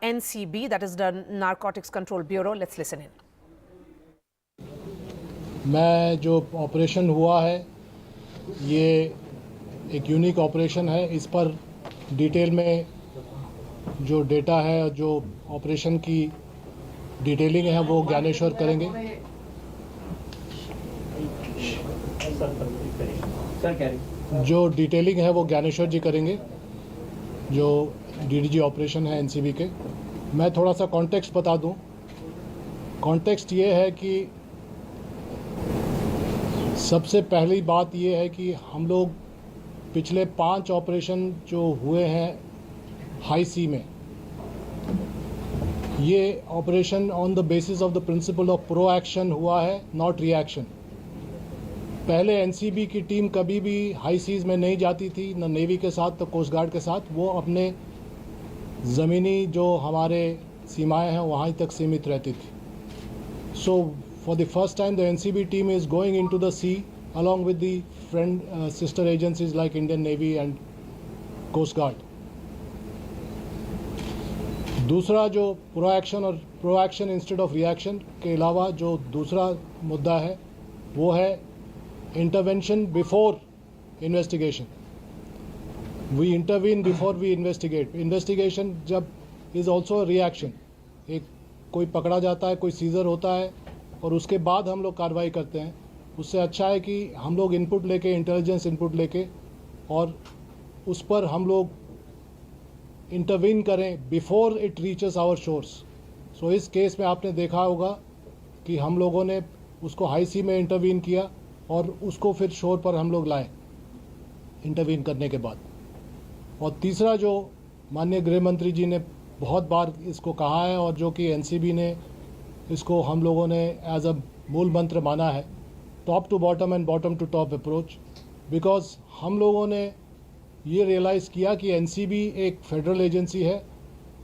NCB, that is the Narcotics Control Bureau. Let's listen in. मैं जो operation हुआ है ये एक unique operation है। इस पर detail में जो डेटा है, जो ऑपरेशन की डिटेलिंग है वो ज्ञानेश्वर करेंगे। जो डिटेलिंग है वो ज्ञानेश्वर जी करेंगे, जो डीडीजी ऑपरेशन है एनसीबी के। मैं थोड़ा सा कॉन्टेक्स्ट बता दूं। कॉन्टेक्स्ट ये है कि सबसे पहली बात ये है कि हम लोग पिछले 5 ऑपरेशन जो हुए हैं हाई सी में, ये operation on the basis of the principle of pro action हुआ है, नॉट रिएक्शन। पहले एनसीबी की टीम कभी भी हाई सीज में नहीं जाती थी, न नेवी के साथ तो कोस्ट गार्ड के साथ। वो अपने ज़मीनी जो हमारे सीमाएं हैं वहाँ तक सीमित रहती थी। सो for the first time, the NCB team is going into the sea along with the sister agencies like Indian Navy and Coast Guard. दूसरा जो प्रोएक्शन इंस्टेड ऑफ रिएक्शन के अलावा जो दूसरा मुद्दा है वो है intervention before investigation. We intervene before we investigate. Investigation जब इज़ ऑल्सो रिएक्शन। एक कोई पकड़ा जाता है, कोई सीजर होता है और उसके बाद हम लोग कार्रवाई करते हैं। उससे अच्छा है कि हम लोग इनपुट लेके, इंटेलिजेंस इनपुट लेके और उस पर हम लोग इंटरवीन करें before it reaches our shores. So इस केस में आपने देखा होगा कि हम लोगों ने उसको हाई सी में इंटरवीन किया और उसको फिर शोर पर हम लोग लाए इंटरवीन करने के बाद। और तीसरा जो माननीय गृह मंत्री जी ने बहुत बार इसको कहा है और जो कि एनसीबी ने इसको हम लोगों ने एज अ मूल मंत्र माना है, top to bottom and bottom to top approach. Because हम लोगों ने ये रियलाइज़ किया कि एनसीबी एक फेडरल एजेंसी है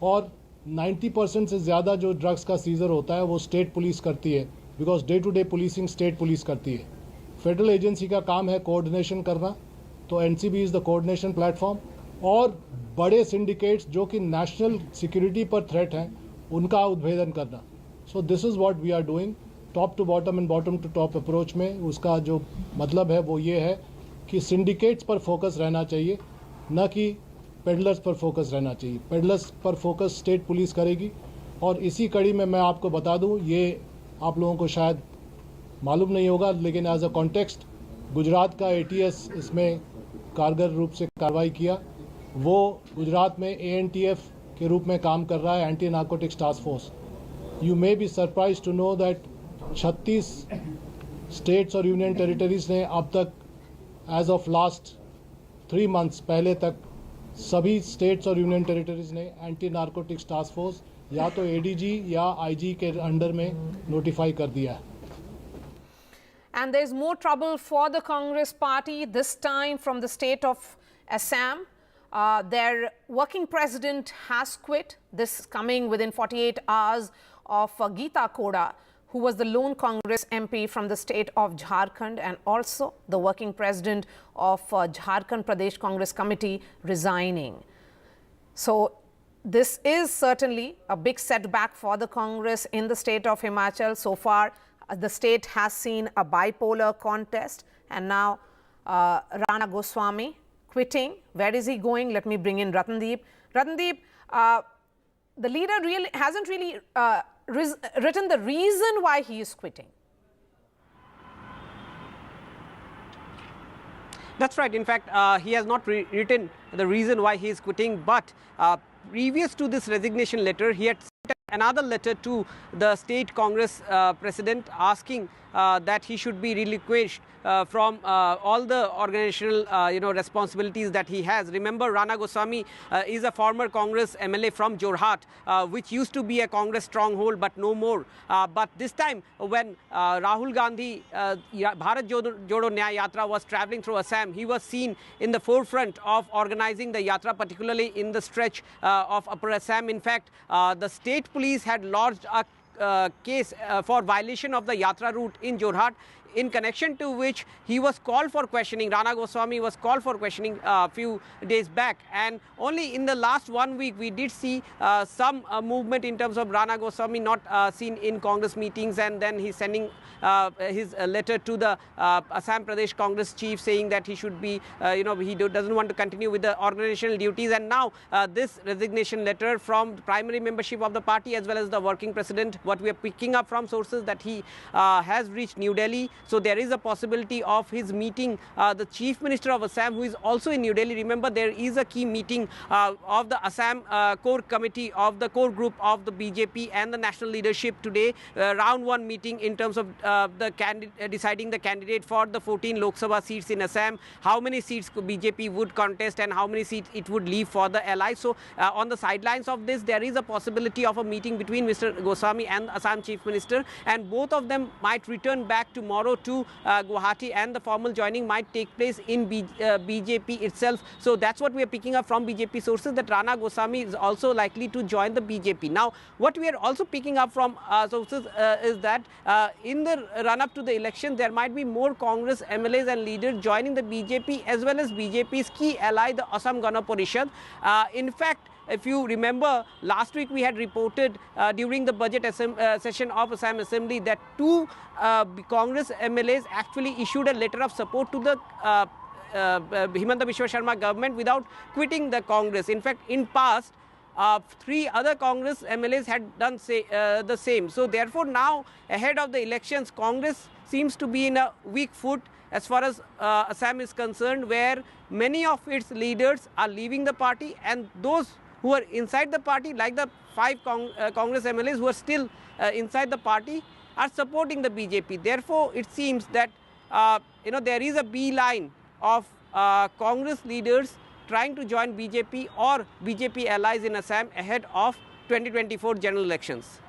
और 90% से ज़्यादा जो ड्रग्स का सीजर होता है वो स्टेट पुलिस करती है, because day to day policing state police करती है। फेडरल एजेंसी का काम है कोऑर्डिनेशन करना, तो NCB is the coordination platform. और बड़े सिंडिकेट्स जो कि नेशनल सिक्योरिटी पर थ्रेट हैं उनका उद्भेदन करना। So this is what we are doing, top to bottom and bottom to top approach में। उसका जो मतलब है वो ये है कि सिंडिकेट्स पर फोकस रहना चाहिए, न कि पेडलर्स पर फोकस रहना चाहिए। पेडलर्स पर फोकस स्टेट पुलिस करेगी। और इसी कड़ी में मैं आपको बता दूं, ये आप लोगों को शायद मालूम नहीं होगा, लेकिन एज अ कॉन्टेक्स्ट गुजरात का एटीएस इसमें कारगर रूप से कार्रवाई किया। वो गुजरात में एएनटीएफ के रूप में काम कर रहा है anti narcotics task force. You may be surprise to know that 36 states और यूनियन टेरिटरीज ने अब तक एज ऑफ लास्ट 3 मंथ्स पहले तक सभी स्टेट्स और यूनियन टेरिटरीज ने एंटी नार्कोटिक्स टास्क फोर्स या तो एडीजी या आईजी के अंडर में नोटिफाई कर दिया है। And there is more trouble for the Congress party, this time from the state of Assam. Their working president has quit. This coming within 48 hours of Geeta Koda, who was the lone Congress MP from the state of Jharkhand, and also the working president of Jharkhand Pradesh Congress Committee resigning. So this is certainly a big setback for the Congress in the state of Himachal. So far, the state has seen a bipolar contest, and now Rana Goswami quitting. Where is he going? Let me bring in Ratandeep. Ratandeep, the leader really hasn't really written the reason why he is quitting. That's right. In fact, he has not written the reason why he is quitting, but previous to this resignation letter, he had sent another letter to the state Congress president asking that he should be relinquished from all the organizational responsibilities that he has. Remember, Rana Goswami is a former Congress MLA from Jorhat, which used to be a Congress stronghold, but no more. But this time, when Rahul Gandhi Bharat Jodo Nyaya Yatra was traveling through Assam, he was seen in the forefront of organizing the yatra, particularly in the stretch of Upper Assam. In fact, the state police had lodged a case for violation of the yatra route in Jorhat, in connection to which he was called for questioning. Rana Goswami was called for questioning a few days back, and only in the last 1 week we did see some movement in terms of Rana Goswami not seen in Congress meetings, and then he's sending his letter to the Assam Pradesh Congress chief saying that he should be, he doesn't want to continue with the organizational duties. And now this resignation letter from the primary membership of the party as well as the working president, what we are picking up from sources that he has reached New Delhi. So there is a possibility of his meeting the chief minister of Assam, who is also in New Delhi. Remember, there is a key meeting of the Assam core committee of the core group of the BJP and the national leadership today, round one meeting in terms of deciding the candidate for the 14 Lok Sabha seats in Assam, how many seats BJP would contest and how many seats it would leave for the allies. So on the sidelines of this, there is a possibility of a meeting between Mr. Goswami and Assam chief minister, and both of them might return back tomorrow to Guwahati, and the formal joining might take place in BJP itself. So that's what we are picking up from BJP sources, that Rana Goswami is also likely to join the BJP. Now, what we are also picking up from sources is that in the run-up to the election, there might be more Congress MLAs and leaders joining the BJP as well as BJP's key ally, the Assam Gana Parishad. In fact, if you remember, last week we had reported during the budget session of Assam Assembly that 2 Congress MLAs actually issued a letter of support to the Himanta Biswa Sharma government without quitting the Congress. In fact, in past, 3 other Congress MLAs had done the same. So therefore, now ahead of the elections, Congress seems to be in a weak foot as far as Assam is concerned, where many of its leaders are leaving the party, and those who are inside the party, like the 5 Congress MLAs who are still inside the party, are supporting the BJP. Therefore, it seems that there is a beeline of Congress leaders trying to join BJP or BJP allies in Assam ahead of 2024 general elections.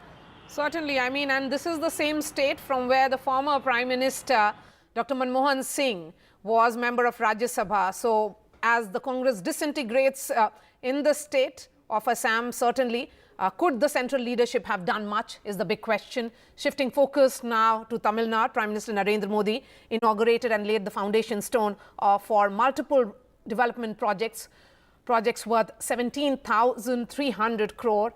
Certainly, I mean, and this is the same state from where the former Prime Minister, Dr. Manmohan Singh, was member of Rajya Sabha. So, as the Congress disintegrates in the state of Assam, certainly, could the central leadership have done much is the big question. Shifting focus now to Tamil Nadu, Prime Minister Narendra Modi inaugurated and laid the foundation stone for multiple development projects. Projects worth 17,300 crore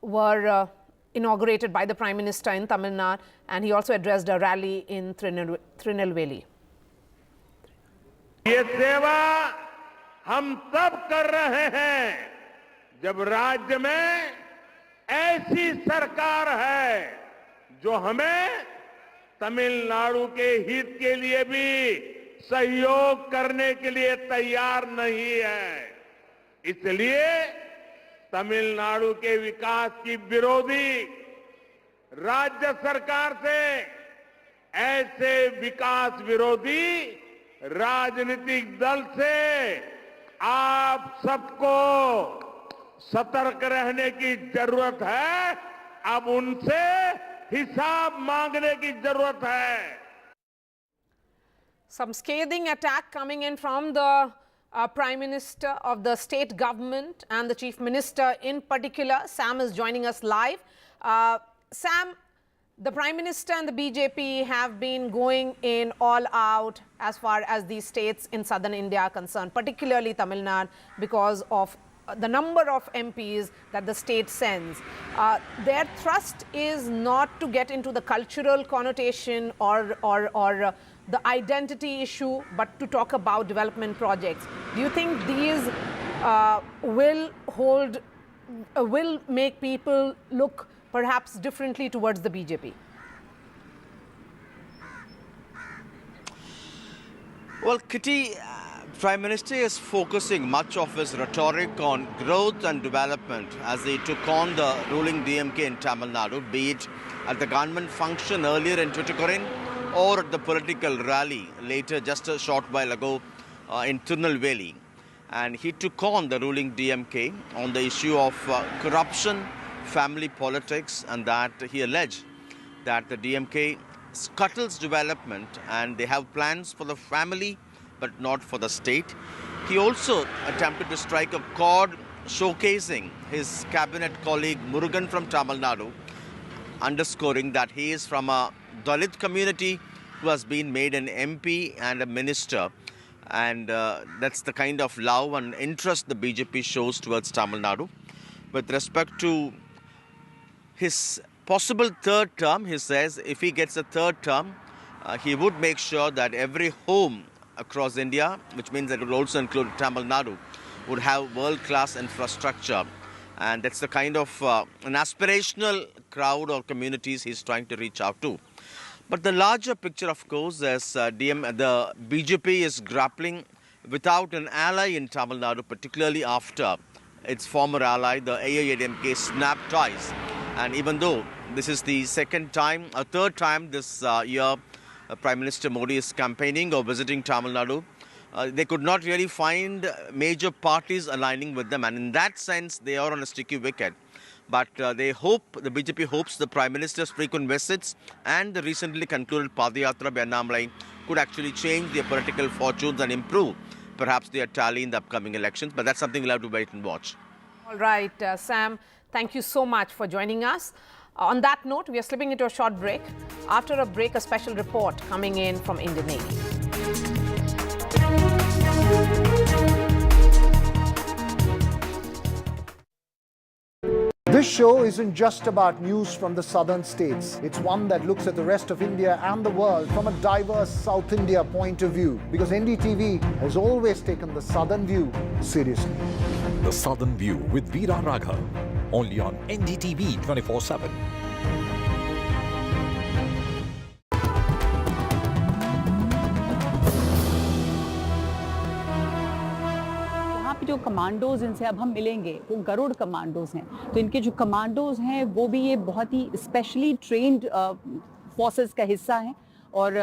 were inaugurated by the Prime Minister in Tamil Nadu, and he also addressed a rally in Tirunelveli. ये सेवा हम तब कर रहे हैं जब राज्य में ऐसी सरकार है जो हमें तमिलनाडु के हित के लिए भी सहयोग करने के लिए तैयार नहीं है। इसलिए तमिलनाडु के विकास की विरोधी राज्य सरकार से ऐसे विकास विरोधी राजनीतिक दल से आप सबको सतर्क रहने की जरूरत है। अब उनसे हिसाब मांगने की जरूरत है। Some scathing attack coming in from the Prime Minister of the state government and the Chief Minister in particular. Sam is joining us live. Sam, the Prime Minister and the BJP have been going in all out as far as these states in southern India are concerned, particularly Tamil Nadu, because of the number of MPs that the state sends. Their thrust is not to get into the cultural connotation or the identity issue, but to talk about development projects. Do you think these will make people look perhaps differently towards the BJP? Well, Kitty, Prime Minister is focusing much of his rhetoric on growth and development as he took on the ruling DMK in Tamil Nadu, be it at the government function earlier in Tuticorin or at the political rally later just a short while ago in Tirunelveli. And he took on the ruling DMK on the issue of corruption, family politics, and that he alleged that the DMK scuttles development and they have plans for the family but not for the state. He also attempted to strike a chord showcasing his cabinet colleague Murugan from Tamil Nadu, underscoring that he is from a Dalit community who has been made an MP and a minister. And that's the kind of love and interest the BJP shows towards Tamil Nadu. With respect to his possible third term, he says if he gets a third term, he would make sure that every home across India, which means that it will also include Tamil Nadu, would have world-class infrastructure. And that's the kind of an aspirational crowd or communities he's trying to reach out to. But the larger picture, of course, is the BJP is grappling without an ally in Tamil Nadu, particularly after its former ally, the AIADMK, snapped ties. And even though this is the third time this year Prime Minister Modi is campaigning or visiting Tamil Nadu, they could not really find major parties aligning with them. And in that sense, they are on a sticky wicket. But the BJP hopes the Prime Minister's frequent visits and the recently concluded Padayatra by Annamalai could actually change their political fortunes and improve perhaps their tally in the upcoming elections. But that's something we'll have to wait and watch. All right, Sam, thank you so much for joining us. On that note, we are slipping into a short break. After a break, a special report coming in from Indian Navy. This show isn't just about news from the southern states. It's one that looks at the rest of India and the world from a diverse South India point of view, because NDTV has always taken the southern view seriously. The Southern View with Veera Raghav, only on NDTV 24x7. जो commandos इनसे अब हम मिलेंगे वो Garuda commandos हैं। तो इनके जो कमांडोज हैं वो भी ये बहुत ही स्पेशली ट्रेन्ड फोर्सेस का हिस्सा हैं और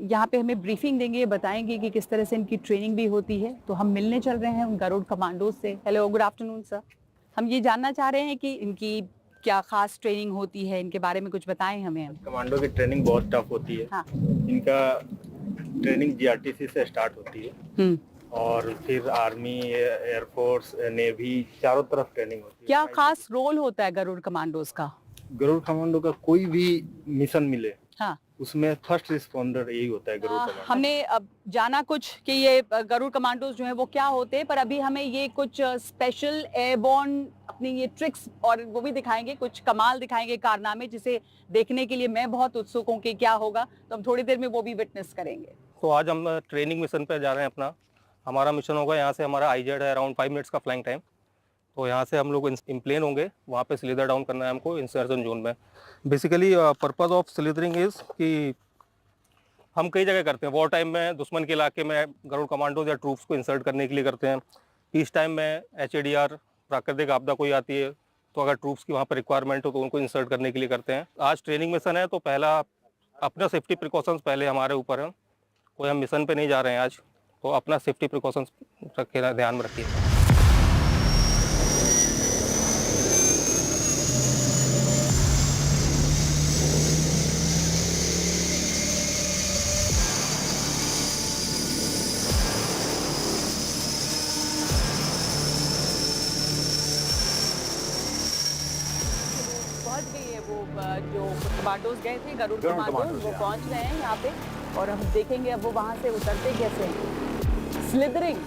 यहाँ पे हमें ब्रीफिंग देंगे, बताएंगे कि किस तरह से इनकी ट्रेनिंग भी होती है। तो हम मिलने चल रहे हैं उन गरुड़ कमांडोज से। Hello, good afternoon sir. हम ये जानना चाह रहे हैं कि इनकी क्या खास ट्रेनिंग होती है, इनके बारे में कुछ बताएं हमें। कमांडो की ट्रेनिंग बहुत टफ होती है। हाँ। इनका ट्रेनिंग जीआरटीसी से स्टार्ट होती है और फिर आर्मी, एयरफोर्स, नेवी, चारों तरफ ट्रेनिंग होती है। क्या खास रोल होता है गरुड़ कमांडोज का? गरुड़ कमांडो का कोई भी मिशन मिले, हाँ, उसमें फर्स्ट रिस्पॉन्डर यही होता है गरुड़ कमांडो। हमने अब जाना कुछ कि ये गरुड़ कमांडोज जो हैं वो क्या होते हैं, पर अभी हमें ये कुछ स्पेशल एयरबोर्न अपनी ये ट्रिक्स और वो भी दिखाएंगे, कुछ कमाल दिखाएंगे, कारनामे, जिसे देखने के लिए मैं बहुत उत्सुक हूँ कि क्या होगा। तो हम थोड़ी देर में वो भी विटनेस करेंगे। तो आज हम ट्रेनिंग मिशन पे जा रहे हैं। अपना हमारा मिशन होगा, यहाँ से हमारा आईजेड है अराउंड 5 मिनट्स का फ्लाइंग टाइम। तो यहाँ से हम लोग इम्प्लेन होंगे, वहाँ पे स्लीदर डाउन करना है हमको इंसर्जन जोन में। बेसिकली पर्पस ऑफ स्लीदरिंग इज़ कि हम कई जगह करते हैं। वॉर टाइम में दुश्मन के इलाके में गरुड़ कमांडोज या ट्रूप्स को इंसर्ट करने के लिए करते हैं। पीस टाइम में HADR प्राकृतिक आपदा कोई आती है तो अगर ट्रूप्स की वहाँ पर रिक्वायरमेंट हो तो उनको इंसर्ट करने के लिए करते हैं। आज ट्रेनिंग मिशन है तो पहला अपना सेफ्टी प्रिकॉशंस पहले हमारे ऊपर है, कोई हम मिशन पे नहीं जा रहे हैं आज, तो अपना सेफ्टी प्रिकॉशंस रखे, ध्यान में रखिए। जो कमांडोज गए थे, गरुड़ कमांडोज, वो पहुंच गए हैं यहाँ पे और हम देखेंगे अब वो वहाँ से उतरते कैसे हैं। स्लिदरिंग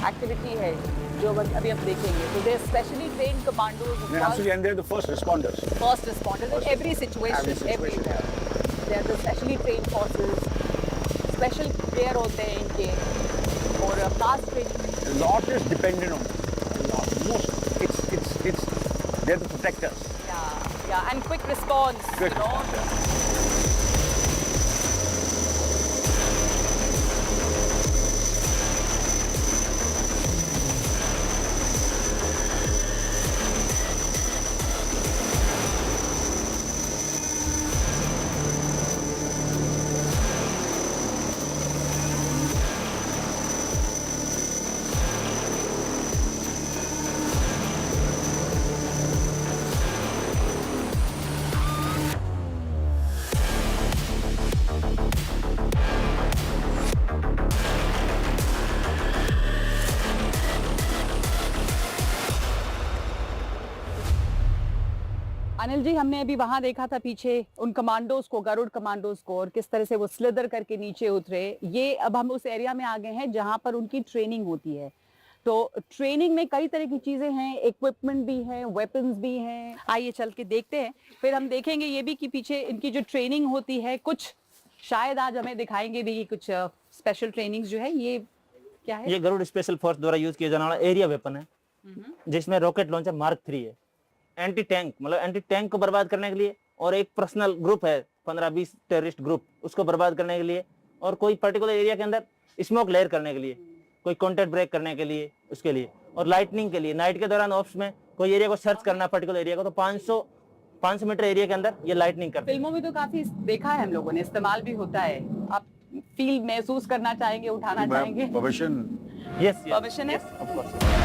एक्टिविटी है जो अभी हम देखेंगे। तो they specially trained commandos, and they're the first responders in every situation, everywhere. They are the specially trained forces, special care होते हैं इनके और fast training. A lot is dependent on them. A lot, most. It's they're the protectors. Yeah, and quick response, Quick you know. response, yeah. Anil ji, हमने अभी वहां देखा था पीछे उन कमांडोज को, गरुड़ कमांडोज को, और किस तरह से वो स्लिदर करके नीचे उतरे। ये अब हम उस एरिया में आ गए हैं जहां पर उनकी ट्रेनिंग होती है। तो ट्रेनिंग में कई तरह की चीजें हैं, इक्विपमेंट भी है, वेपन्स भी हैं। आइए चल के देखते हैं, फिर हम देखेंगे ये भी कि पीछे इनकी जो ट्रेनिंग होती है, कुछ शायद आज हमें दिखाएंगे भी कुछ स्पेशल ट्रेनिंग जो है। ये क्या है? ये गरुड़ स्पेशल फोर्स द्वारा यूज किया जाने वाला एरिया वेपन है, जिसमें रॉकेट लॉन्चर मार्क 3 है। एंटी टैंक, मतलब एंटी टैंक को बर्बाद करने के लिए, और एक पर्सनल ग्रुप है 15-20 टेररिस्ट ग्रुप, उसको बर्बाद करने के लिए, और कोई पर्टिकुलर एरिया के अंदर स्मोक लेयर करने के लिए, कोई कॉन्टेक्ट ब्रेक करने के लिए, उसके लिए, और लाइटनिंग के लिए। नाइट के दौरान ऑप्स में कोई एरिया को सर्च करना, पर्टिकुलर एरिया को, तो 500 मीटर एरिया के अंदर ये लाइटनिंग करते हैं। फिल्मों में तो काफी देखा है हम लोगों ने, इस्तेमाल भी होता है। आप फील महसूस करना चाहेंगे, उठाना चाहेंगे? परमिशन? यस, परमिशन है। Of course.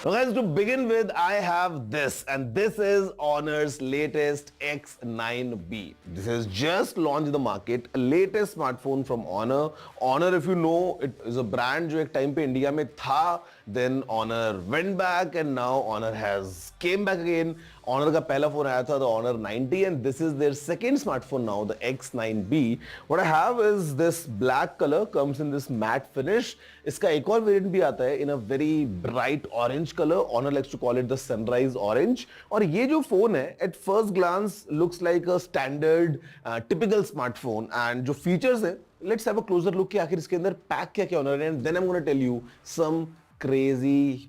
So guys, to begin with, I have this, and this is Honor's latest X9B. This has just launched the market, a latest smartphone from Honor. Honor, if you know, it is a brand जो एक time पे India में था, then Honor went back and now Honor has came back again. Honor का पहला phone आया था, the Honor 90, and this is their second smartphone now, the X9B. What I have is this black color, comes in this matte finish. इसका एक और variant भी आता है in a very bright orange color. Honor likes to call it the sunrise orange. और ये जो phone है, at first glance looks like a standard typical smartphone, and जो features है, let's have a closer look कि आखिर इसके अंदर पैक क्या क्या होना है, and then I'm going to tell you some crazy,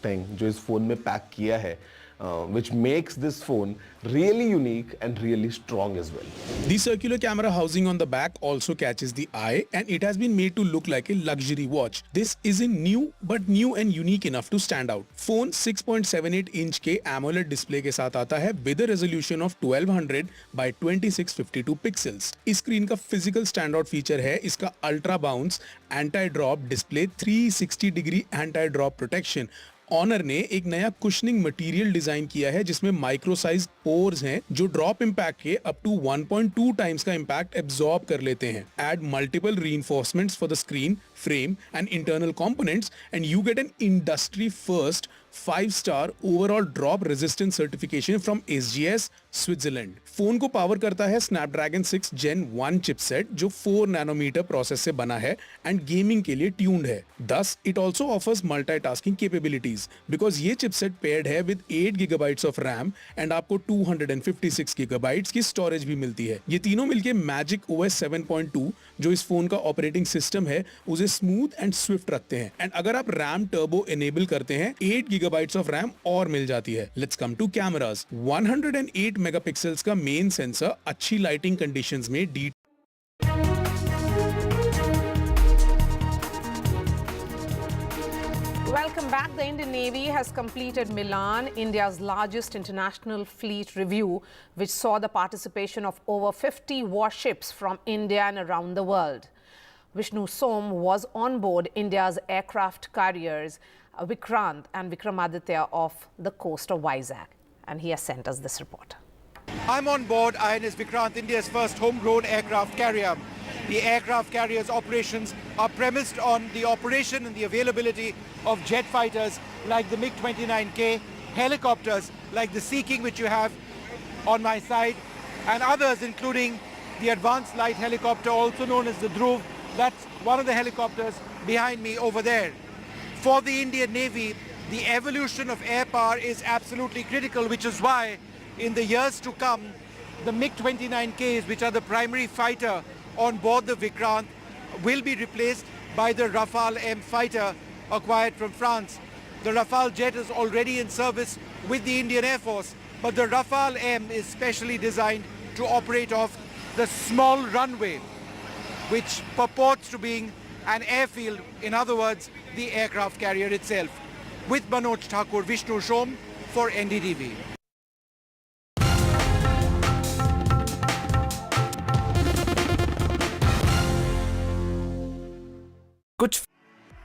thing जो इस फोन में पैक किया है, which makes this phone really unique and really strong as well. The circular camera housing on the back also catches the eye, and it has been made to look like a luxury watch. This isn't new, but new and unique enough to stand out. Phone 6.78 inch के AMOLED display के साथ आता है with a resolution of 1200 by 2652 pixels. इस screen का physical stand out feature है इसका ultra bounce anti drop display, 360 degree anti drop protection. Honor ने एक नया कुशनिंग मटेरियल डिजाइन किया है जिसमें माइक्रो साइज पोर्स हैं जो ड्रॉप इंपैक्ट के अप टू 1.2 टाइम्स का इंपैक्ट एब्जॉर्ब कर लेते हैं। Add multiple reinforcements for the screen, frame and internal components, and you get an industry first 5-star overall drop resistance certification from SGS Switzerland. Phone को power करता है Snapdragon 6 Gen 1 chipset जो 4 nanometre process से बना है and gaming के लिए tuned है. Thus, it also offers multitasking capabilities because ये चिपसेट पेयर्ड है with 8 GB of RAM and आपको 256 GB की स्टोरेज भी मिलती है. ये तीनों मिलके Magic OS 7.2 जो इस फोन का ऑपरेटिंग सिस्टम है उसे स्मूथ एंड स्विफ्ट रखते हैं. एंड अगर आप RAM टर्बो एनेबल करते हैं 8 GB of RAM और मिल जाती है. Let's come to cameras. 108 megapixels का मेन सेंसर अच्छी लाइटिंग कंडीशंस में Welcome back. The Indian Navy has completed Milan, India's largest international fleet review, which saw the participation of over 50 warships from India and around the world. Vishnu Som was on board India's aircraft carriers Vikrant and Vikramaditya off the coast of Vizag. And he has sent us this report. I'm on board INS Vikrant, India's first homegrown aircraft carrier. The aircraft carrier's operations are premised on the operation and the availability of jet fighters like the MiG-29K, helicopters like the Sea King which you have on my side, and others including the Advanced Light Helicopter, also known as the Dhruv. That's one of the helicopters behind me over there. For the Indian Navy, the evolution of air power is absolutely critical, which is why in the years to come, the MiG-29Ks, which are the primary fighter on board the Vikrant, will be replaced by the Rafale M fighter acquired from France. The Rafale jet is already in service with the Indian Air Force, but the Rafale M is specially designed to operate off the small runway, which purports to being an airfield, in other words, the aircraft carrier itself. With Manoj Thakur, Vishnu Som for NDTV.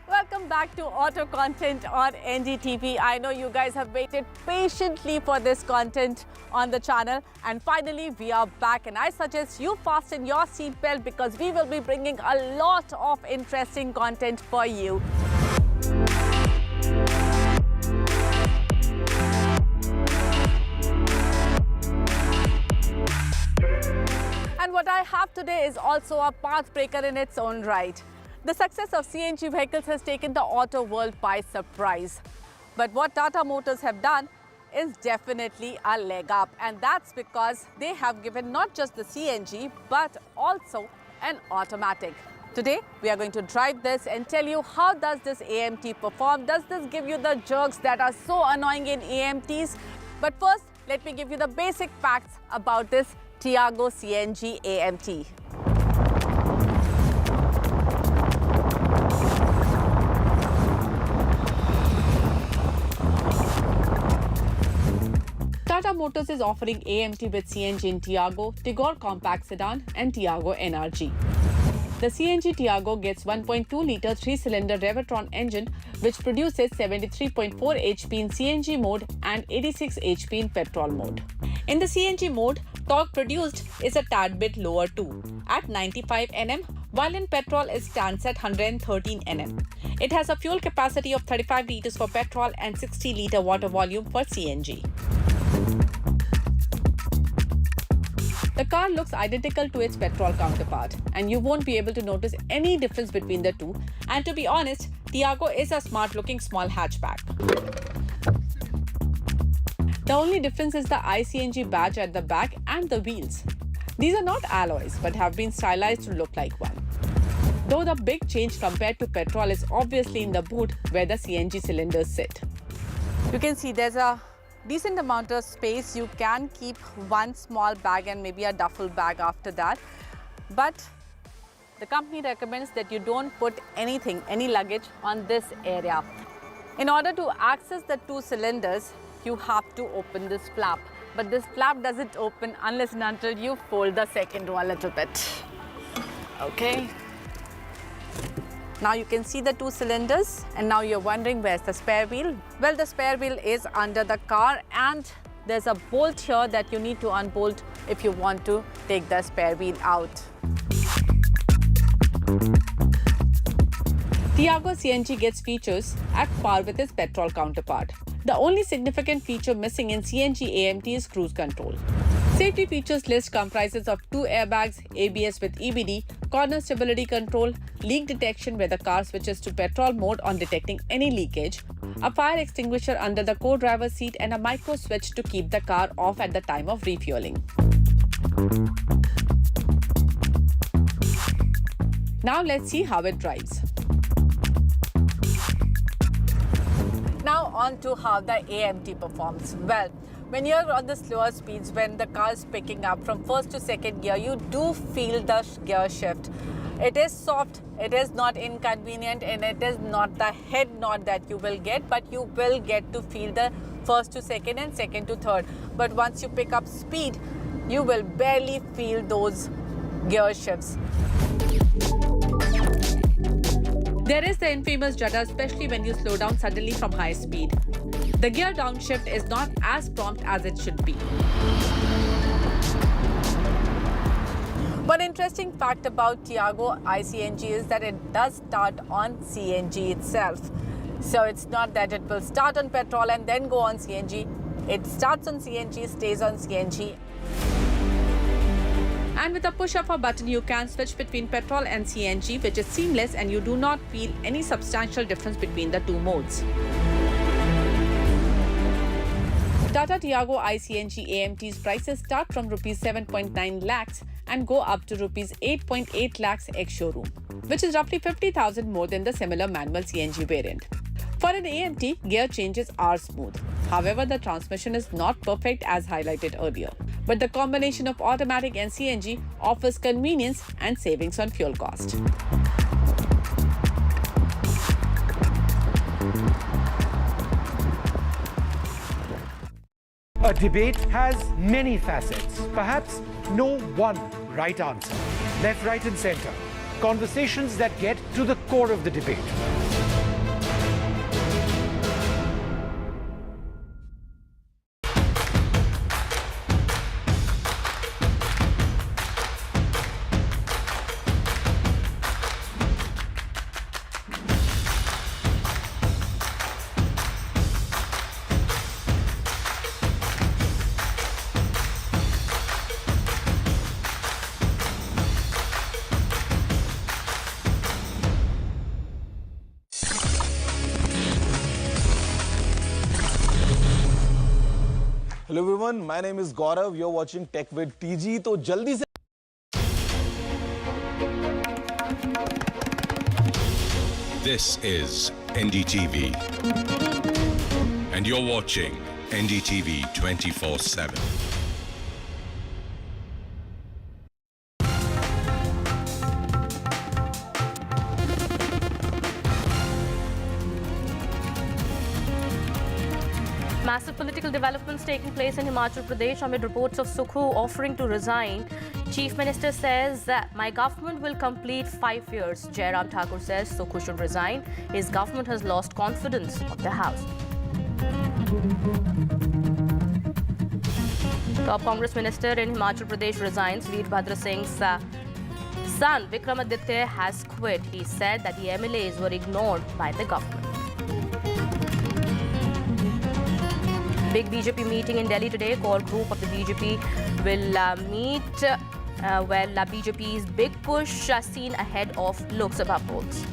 Welcome back to Auto Content on NDTV. I know you guys have waited patiently for this content on the channel, and finally we are back, and I suggest you fasten your seatbelt because we will be bringing a lot of interesting content for you. And what I have today is also a path breaker in its own right. The success of CNG vehicles has taken the auto world by surprise. But what Tata Motors have done is definitely a leg up, and that's because they have given not just the CNG but also an automatic. Today we are going to drive this and tell you how does this AMT perform. Does this give you the jerks that are so annoying in AMTs? But first, let me give you the basic facts about this Tiago CNG AMT. Tata Motors is offering AMT with CNG in Tiago, Tigor Compact Sedan and Tiago NRG. The CNG Tiago gets 1.2-litre 3-cylinder Revertron engine which produces 73.4 HP in CNG mode and 86 HP in petrol mode. In the CNG mode, torque produced is a tad bit lower too, at 95 Nm, while in petrol it stands at 113 Nm. It has a fuel capacity of 35 litres for petrol and 60-litre water volume for CNG. The car looks identical to its petrol counterpart, and you won't be able to notice any difference between the two. And to be honest, Tiago is a smart-looking small hatchback. The only difference is the iCNG badge at the back and the wheels. These are not alloys, but have been stylized to look like one. Though the big change compared to petrol is obviously in the boot where the CNG cylinders sit. You can see there's a decent amount of space. You can keep one small bag and maybe a duffel bag after that. But the company recommends that you don't put anything, any luggage on this area. In order to access the two cylinders, you have to open this flap. But this flap doesn't open unless and until you fold the second one a little bit. Okay. Now you can see the two cylinders, and now you're wondering where's the spare wheel. Well, the spare wheel is under the car, and there's a bolt here that you need to unbolt if you want to take the spare wheel out. Tiago CNG gets features at par with its petrol counterpart. The only significant feature missing in CNG AMT is cruise control. Safety features list comprises of 2 airbags, ABS with EBD, corner stability control, leak detection where the car switches to petrol mode on detecting any leakage, a fire extinguisher under the co-driver's seat and a micro switch to keep the car off at the time of refueling. Now let's see how it drives. Now on to how the AMT performs. Well, when you're on the slower speeds, when the car is picking up from first to second gear, you do feel the gear shift. It is soft, it is not inconvenient, and it is not the head nod that you will get, but you will get to feel the first to second and second to third. But once you pick up speed, you will barely feel those gear shifts. There is the infamous judder, especially when you slow down suddenly from high speed. The gear downshift is not as prompt as it should be. One interesting fact about Tiago iCNG is that it does start on CNG itself. So it's not that it will start on petrol and then go on CNG. It starts on CNG, stays on CNG. And with a push of a button, you can switch between petrol and CNG, which is seamless, and you do not feel any substantial difference between the two modes. Tata Tiago iCNG AMT's prices start from Rs 7.9 lakhs and go up to Rs 8.8 lakhs ex-showroom, which is roughly 50,000 more than the similar manual CNG variant. For an AMT, gear changes are smooth. However, the transmission is not perfect as highlighted earlier. But the combination of automatic and CNG offers convenience and savings on fuel cost. A debate has many facets, perhaps no one right answer. Left, right and center. Conversations that get to the core of the debate. Hello everyone, my name is Gaurav. You're watching Tech with TG. तो जल्दी से This is NDTV, and you're watching NDTV 24x7. Massive political developments taking place in Himachal Pradesh amid reports of Sukhu offering to resign. Chief Minister says that my government will complete 5 years. Jairam Thakur says Sukhu should resign. His government has lost confidence of the House. Top Congress Minister in Himachal Pradesh resigns. Virbhadra Singh's son Vikramaditya has quit. He said that the MLAs were ignored by the government. Big BJP meeting in Delhi today. Core group of the BJP will meet. BJP's big push seen ahead of Lok Sabha polls.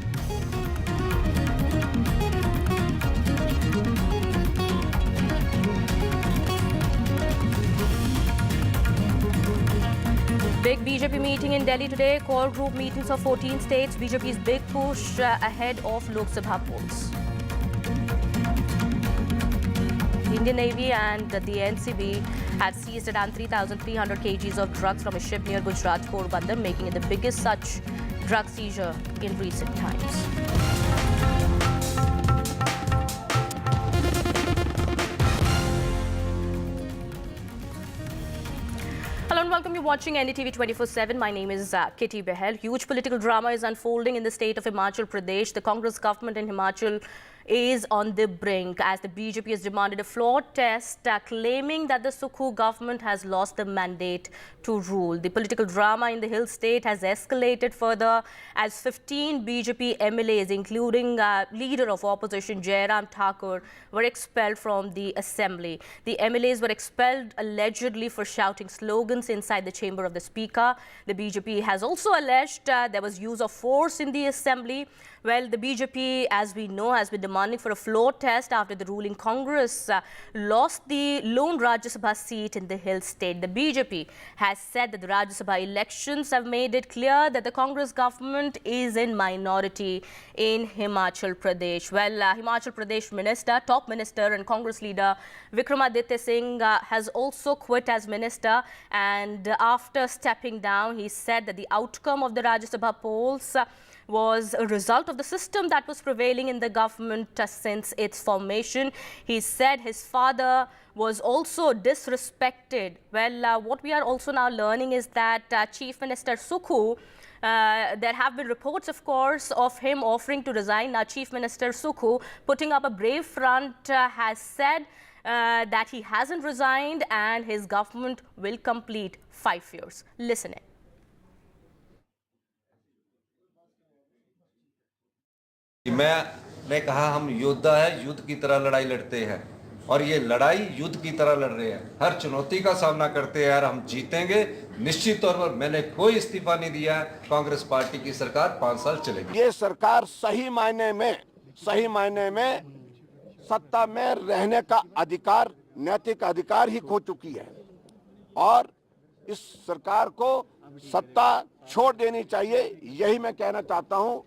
Big BJP meeting in Delhi today. Core group meetings of 14 states. BJP's big push ahead of Lok Sabha polls. The Indian Navy and the NCB had seized around 3,300 kgs of drugs from a ship near Gujarat, Porbandar, making it the biggest such drug seizure in recent times. Hello and welcome. You're watching NDTV 24x7. My name is Kitty Behel. Huge political drama is unfolding in the state of Himachal Pradesh. The Congress government in Himachal is on the brink as the BJP has demanded a floor test, claiming that the Sukhu government has lost the mandate to rule. The political drama in the hill state has escalated further as 15 BJP MLAs, including leader of opposition Jairam Thakur, were expelled from the assembly. The MLAs were expelled allegedly for shouting slogans inside the chamber of the speaker. The BJP has also alleged there was use of force in the assembly. Well, the BJP, as we know, has been demanding for a floor test after the ruling Congress lost the lone Rajya Sabha seat in the hill state. The BJP has said that the Rajya Sabha elections have made it clear that the Congress government is in minority in Himachal Pradesh. Well, Himachal Pradesh minister, top minister and Congress leader Vikramaditya Singh has also quit as minister, and after stepping down, he said that the outcome of the Rajya Sabha polls was a result of the system that was prevailing in the government since its formation. He said his father was also disrespected. Well, what we are also now learning is that Chief Minister Sukhu, there have been reports, of course, of him offering to resign. Now, Chief Minister Sukhu, putting up a brave front, has said that he hasn't resigned and his government will complete 5 years. Listen in. मैंने कहा हम योद्धा है, युद्ध की तरह लड़ाई लड़ते हैं और ये लड़ाई युद्ध की तरह लड़ रहे हैं, हर चुनौती का सामना करते हैं और हम जीतेंगे निश्चित तौर पर। मैंने कोई इस्तीफा नहीं दिया है, कांग्रेस पार्टी की सरकार 5 साल चलेगी। ये सरकार सही मायने में सत्ता में रहने का अधिकार, नैतिक अधिकार ही खो चुकी है और इस सरकार को सत्ता छोड़ देनी चाहिए, यही मैं कहना चाहता हूं।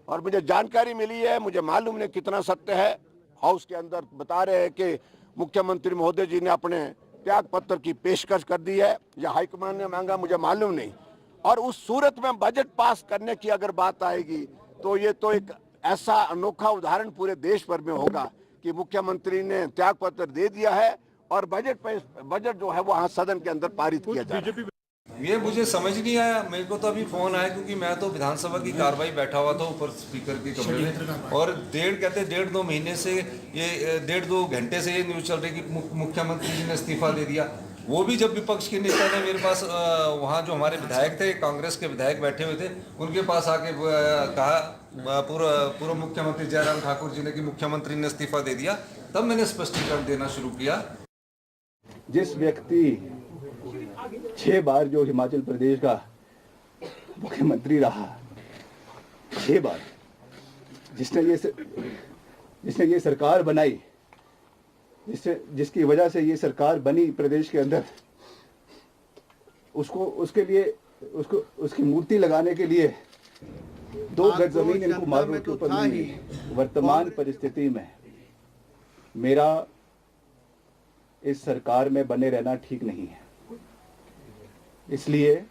और मुझे जानकारी मिली है, मुझे मालूम नहीं कितना सत्य है, हाउस के अंदर बता रहे हैं कि मुख्यमंत्री महोदय जी ने अपने त्याग पत्र की पेशकश कर दी है या हाईकमान ने मांगा, मुझे मालूम नहीं। और उस सूरत में बजट पास करने की अगर बात आएगी तो ये तो एक ऐसा अनोखा उदाहरण पूरे देश भर में होगा कि मुख्यमंत्री ने त्याग पत्र दे दिया है और बजट जो है वो सदन के अंदर पारित किया जा रहा है। ये मुझे समझ नहीं आया, मेरे को तो अभी फोन आया क्योंकि मैं तो विधानसभा की कार्रवाई बैठा हुआ था ऊपर स्पीकर के कमरे में और 1.5 महीने से ये 1.5-2 घंटे से ये न्यूज चल रही कि मुख्यमंत्री जी ने इस्तीफा दे दिया। वो भी जब विपक्ष के नेता ने मेरे पास वहाँ जो हमारे विधायक थे, कांग्रेस के विधायक बैठे हुए थे, उनके पास आके कहा पूर्व मुख्यमंत्री जयराम ठाकुर जी ने कि मुख्यमंत्री ने इस्तीफा दे दिया, तब मैंने स्पष्टीकरण देना शुरू किया। जिस व्यक्ति 6 बार जो हिमाचल प्रदेश का मुख्यमंत्री रहा, 6 बार, जिसने ये सरकार बनाई, जिसकी वजह से ये सरकार बनी प्रदेश के अंदर, उसकी मूर्ति लगाने के लिए 2 गज जमीन इनको मार्ग के ऊपर मिली। वर्तमान परिस्थिति में मेरा इस सरकार में बने रहना ठीक नहीं है, इसलिए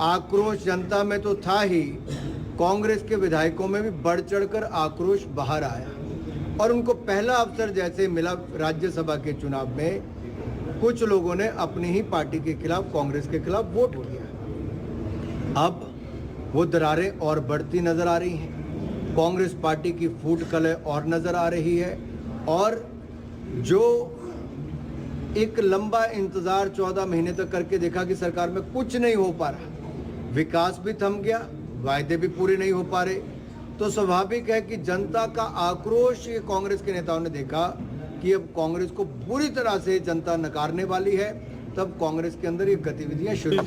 आक्रोश जनता में तो था ही, कांग्रेस के विधायकों में भी बढ़ चढ़कर आक्रोश बाहर आया और उनको पहला अवसर जैसे मिला राज्यसभा के चुनाव में, कुछ लोगों ने अपनी ही पार्टी के खिलाफ, कांग्रेस के खिलाफ वोट किया। अब वो दरारें और बढ़ती नजर आ रही हैं, कांग्रेस पार्टी की फूट कलह और नजर आ रही है और जो एक लंबा इंतजार 14 महीने तक करके देखा कि सरकार में कुछ नहीं हो पा रहा, विकास भी थम गया, वायदे भी पूरे नहीं हो पा रहे, तो स्वाभाविक है कि जनता का आक्रोश ये कांग्रेस के नेताओं ने देखा कि अब कांग्रेस को बुरी तरह से जनता नकारने वाली है, तब कांग्रेस के अंदर ये गतिविधियां शुरू।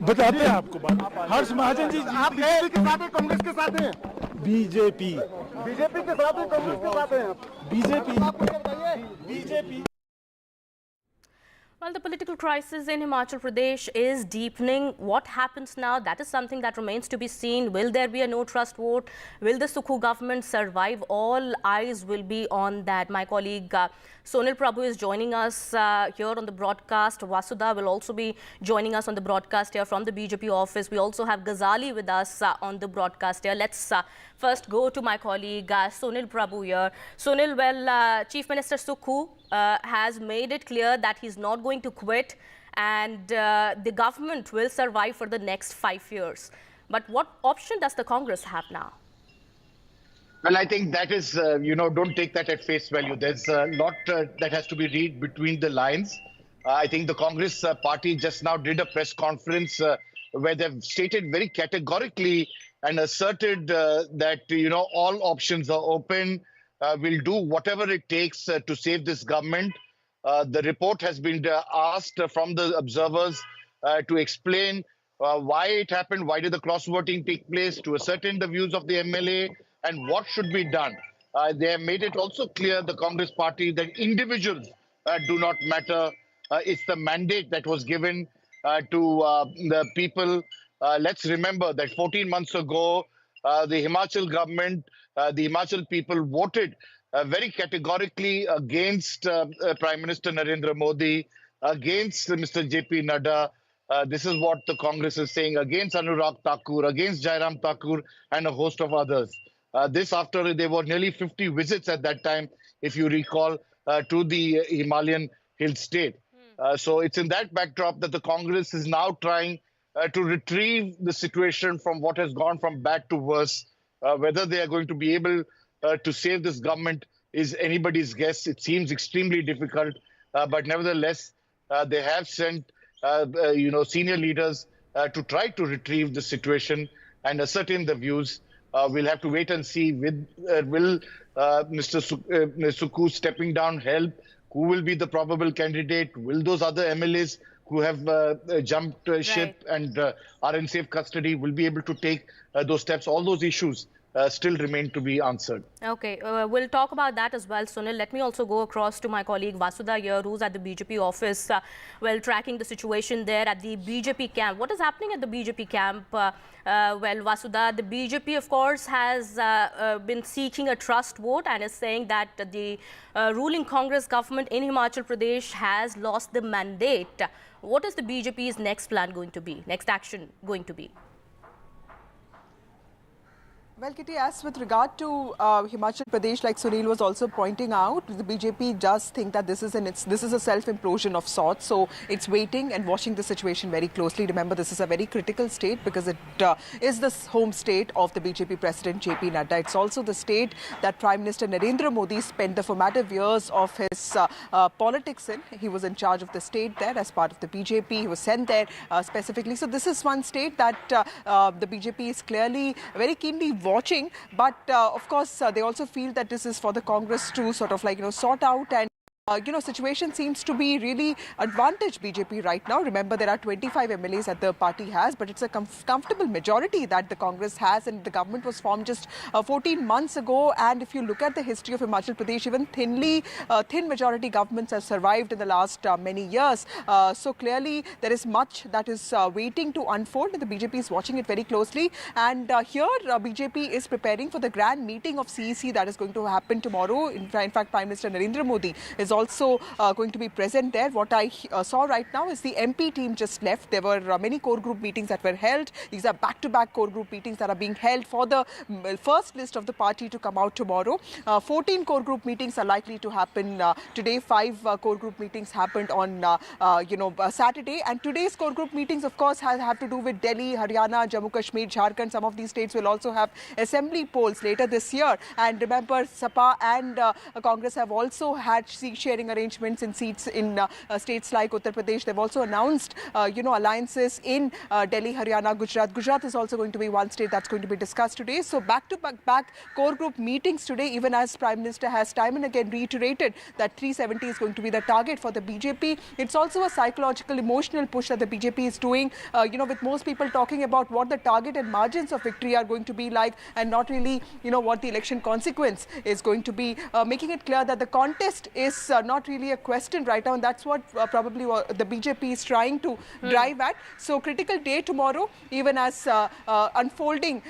बताते हैं आपको बात। हर्ष महाजन जी, आप बीजेपी के साथ हैं, कांग्रेस के साथ हैं? बीजेपी के साथ हैं, कांग्रेस के साथ हैं? BJP. Well, the political crisis in Himachal Pradesh is deepening. What happens now? That is something that remains to be seen. Will there be a no-trust vote? Will the Sukhu government survive? All eyes will be on that. My colleague Sonil Prabhu is joining us here on the broadcast. Vasudha will also be joining us on the broadcast here from the BJP office. We also have Ghazali with us on the broadcast here. Let's first go to my colleague Sonil Prabhu here. Sonil, well, Chief Minister Sukhu has made it clear that he's not going to quit and the government will survive for the next 5 years. But what option does the Congress have now? Well, I think that is, don't take that at face value. There's a lot that has to be read between the lines. I think the Congress party just now did a press conference where they've stated very categorically and asserted that, all options are open. We'll do whatever it takes to save this government. The report has been asked from the observers to explain why it happened, why did the cross-voting take place, to ascertain the views of the MLA, and what should be done. They have made it also clear, the Congress party, that individuals do not matter. It's the mandate that was given to the people. Let's remember that 14 months ago, the Himachal government, the Himachal people voted very categorically against Prime Minister Narendra Modi, against Mr. JP Nadda. This is what the Congress is saying, against Anurag Thakur, against Jairam Thakur, and a host of others. This after there were nearly 50 visits at that time, if you recall, to the Himalayan hill state. So it's in that backdrop that the Congress is now trying to retrieve the situation from what has gone from bad to worse. Whether they are going to be able to save this government is anybody's guess. It seems extremely difficult, but nevertheless, they have sent senior leaders to try to retrieve the situation and ascertain the views. We'll have to wait and see will Mr. Sukhu stepping down help? Who will be the probable candidate? Will those other MLAs who have jumped ship and are in safe custody will be able to take those steps? All those issues still remain to be answered. Okay, we'll talk about that as well, Sunil. Let me also go across to my colleague Vasudha here, who's at the BJP office, tracking the situation there at the BJP camp. What is happening at the BJP camp? Vasudha, the BJP, of course, has been seeking a trust vote and is saying that the ruling Congress government in Himachal Pradesh has lost the mandate. What is the BJP's next plan going to be, next action going to be? Well, Kitty, as with regard to Himachal Pradesh, like Sunil was also pointing out, the BJP does think that this is a self-implosion of sorts. So it's waiting and watching the situation very closely. Remember, this is a very critical state because it is the home state of the BJP President JP Nadda. It's also the state that Prime Minister Narendra Modi spent the formative years of his politics in. He was in charge of the state there as part of the BJP. He was sent there specifically. So this is one state that the BJP is clearly very keenly watching, but of course they also feel that this is for the Congress to sort of sort out, and situation seems to be really advantage BJP right now. Remember, there are 25 MLAs that the party has, but it's a comfortable majority that the Congress has, and the government was formed just 14 months ago. And if you look at the history of Himachal Pradesh, even thin majority governments have survived in the last many years. So clearly there is much that is waiting to unfold, and the BJP is watching it very closely. And here BJP is preparing for the grand meeting of CEC that is going to happen tomorrow. In fact, Prime Minister Narendra Modi is also going to be present there. What I saw right now is the MP team just left. There were many core group meetings that were held. These are back-to-back core group meetings that are being held for the first list of the party to come out tomorrow. 14 core group meetings are likely to happen today. 5 core group meetings happened on Saturday, and today's core group meetings, of course, have to do with Delhi, Haryana, Jammu Kashmir, Jharkhand. Some of these states will also have assembly polls later this year. And remember, Sapa and Congress have also had sharing arrangements in seats in states like Uttar Pradesh. They've also announced, alliances in Delhi, Haryana, Gujarat. Gujarat is also going to be one state that's going to be discussed today. So back core group meetings today, even as Prime Minister has time and again reiterated that 370 is going to be the target for the BJP. It's also a psychological, emotional push that the BJP is doing, with most people talking about what the target and margins of victory are going to be like, and not really, what the election consequence is going to be, making it clear that the contest is not really a question right now, and that's what probably the BJP is trying to drive at. So critical day tomorrow, even as unfolding,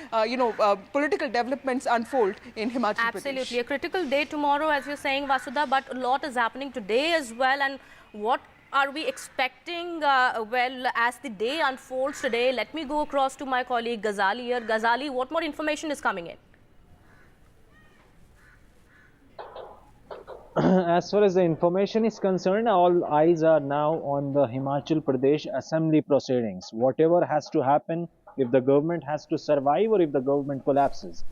political developments unfold in Himachal Pradesh. Absolutely, a critical day tomorrow, as you're saying, Vasudha, but a lot is happening today as well. And what are we expecting, as the day unfolds today? Let me go across to my colleague Ghazali here. Ghazali, what more information is coming in? As far as the information is concerned, all eyes are now on the Himachal Pradesh assembly proceedings. Whatever has to happen if the government has to survive or if the government collapses.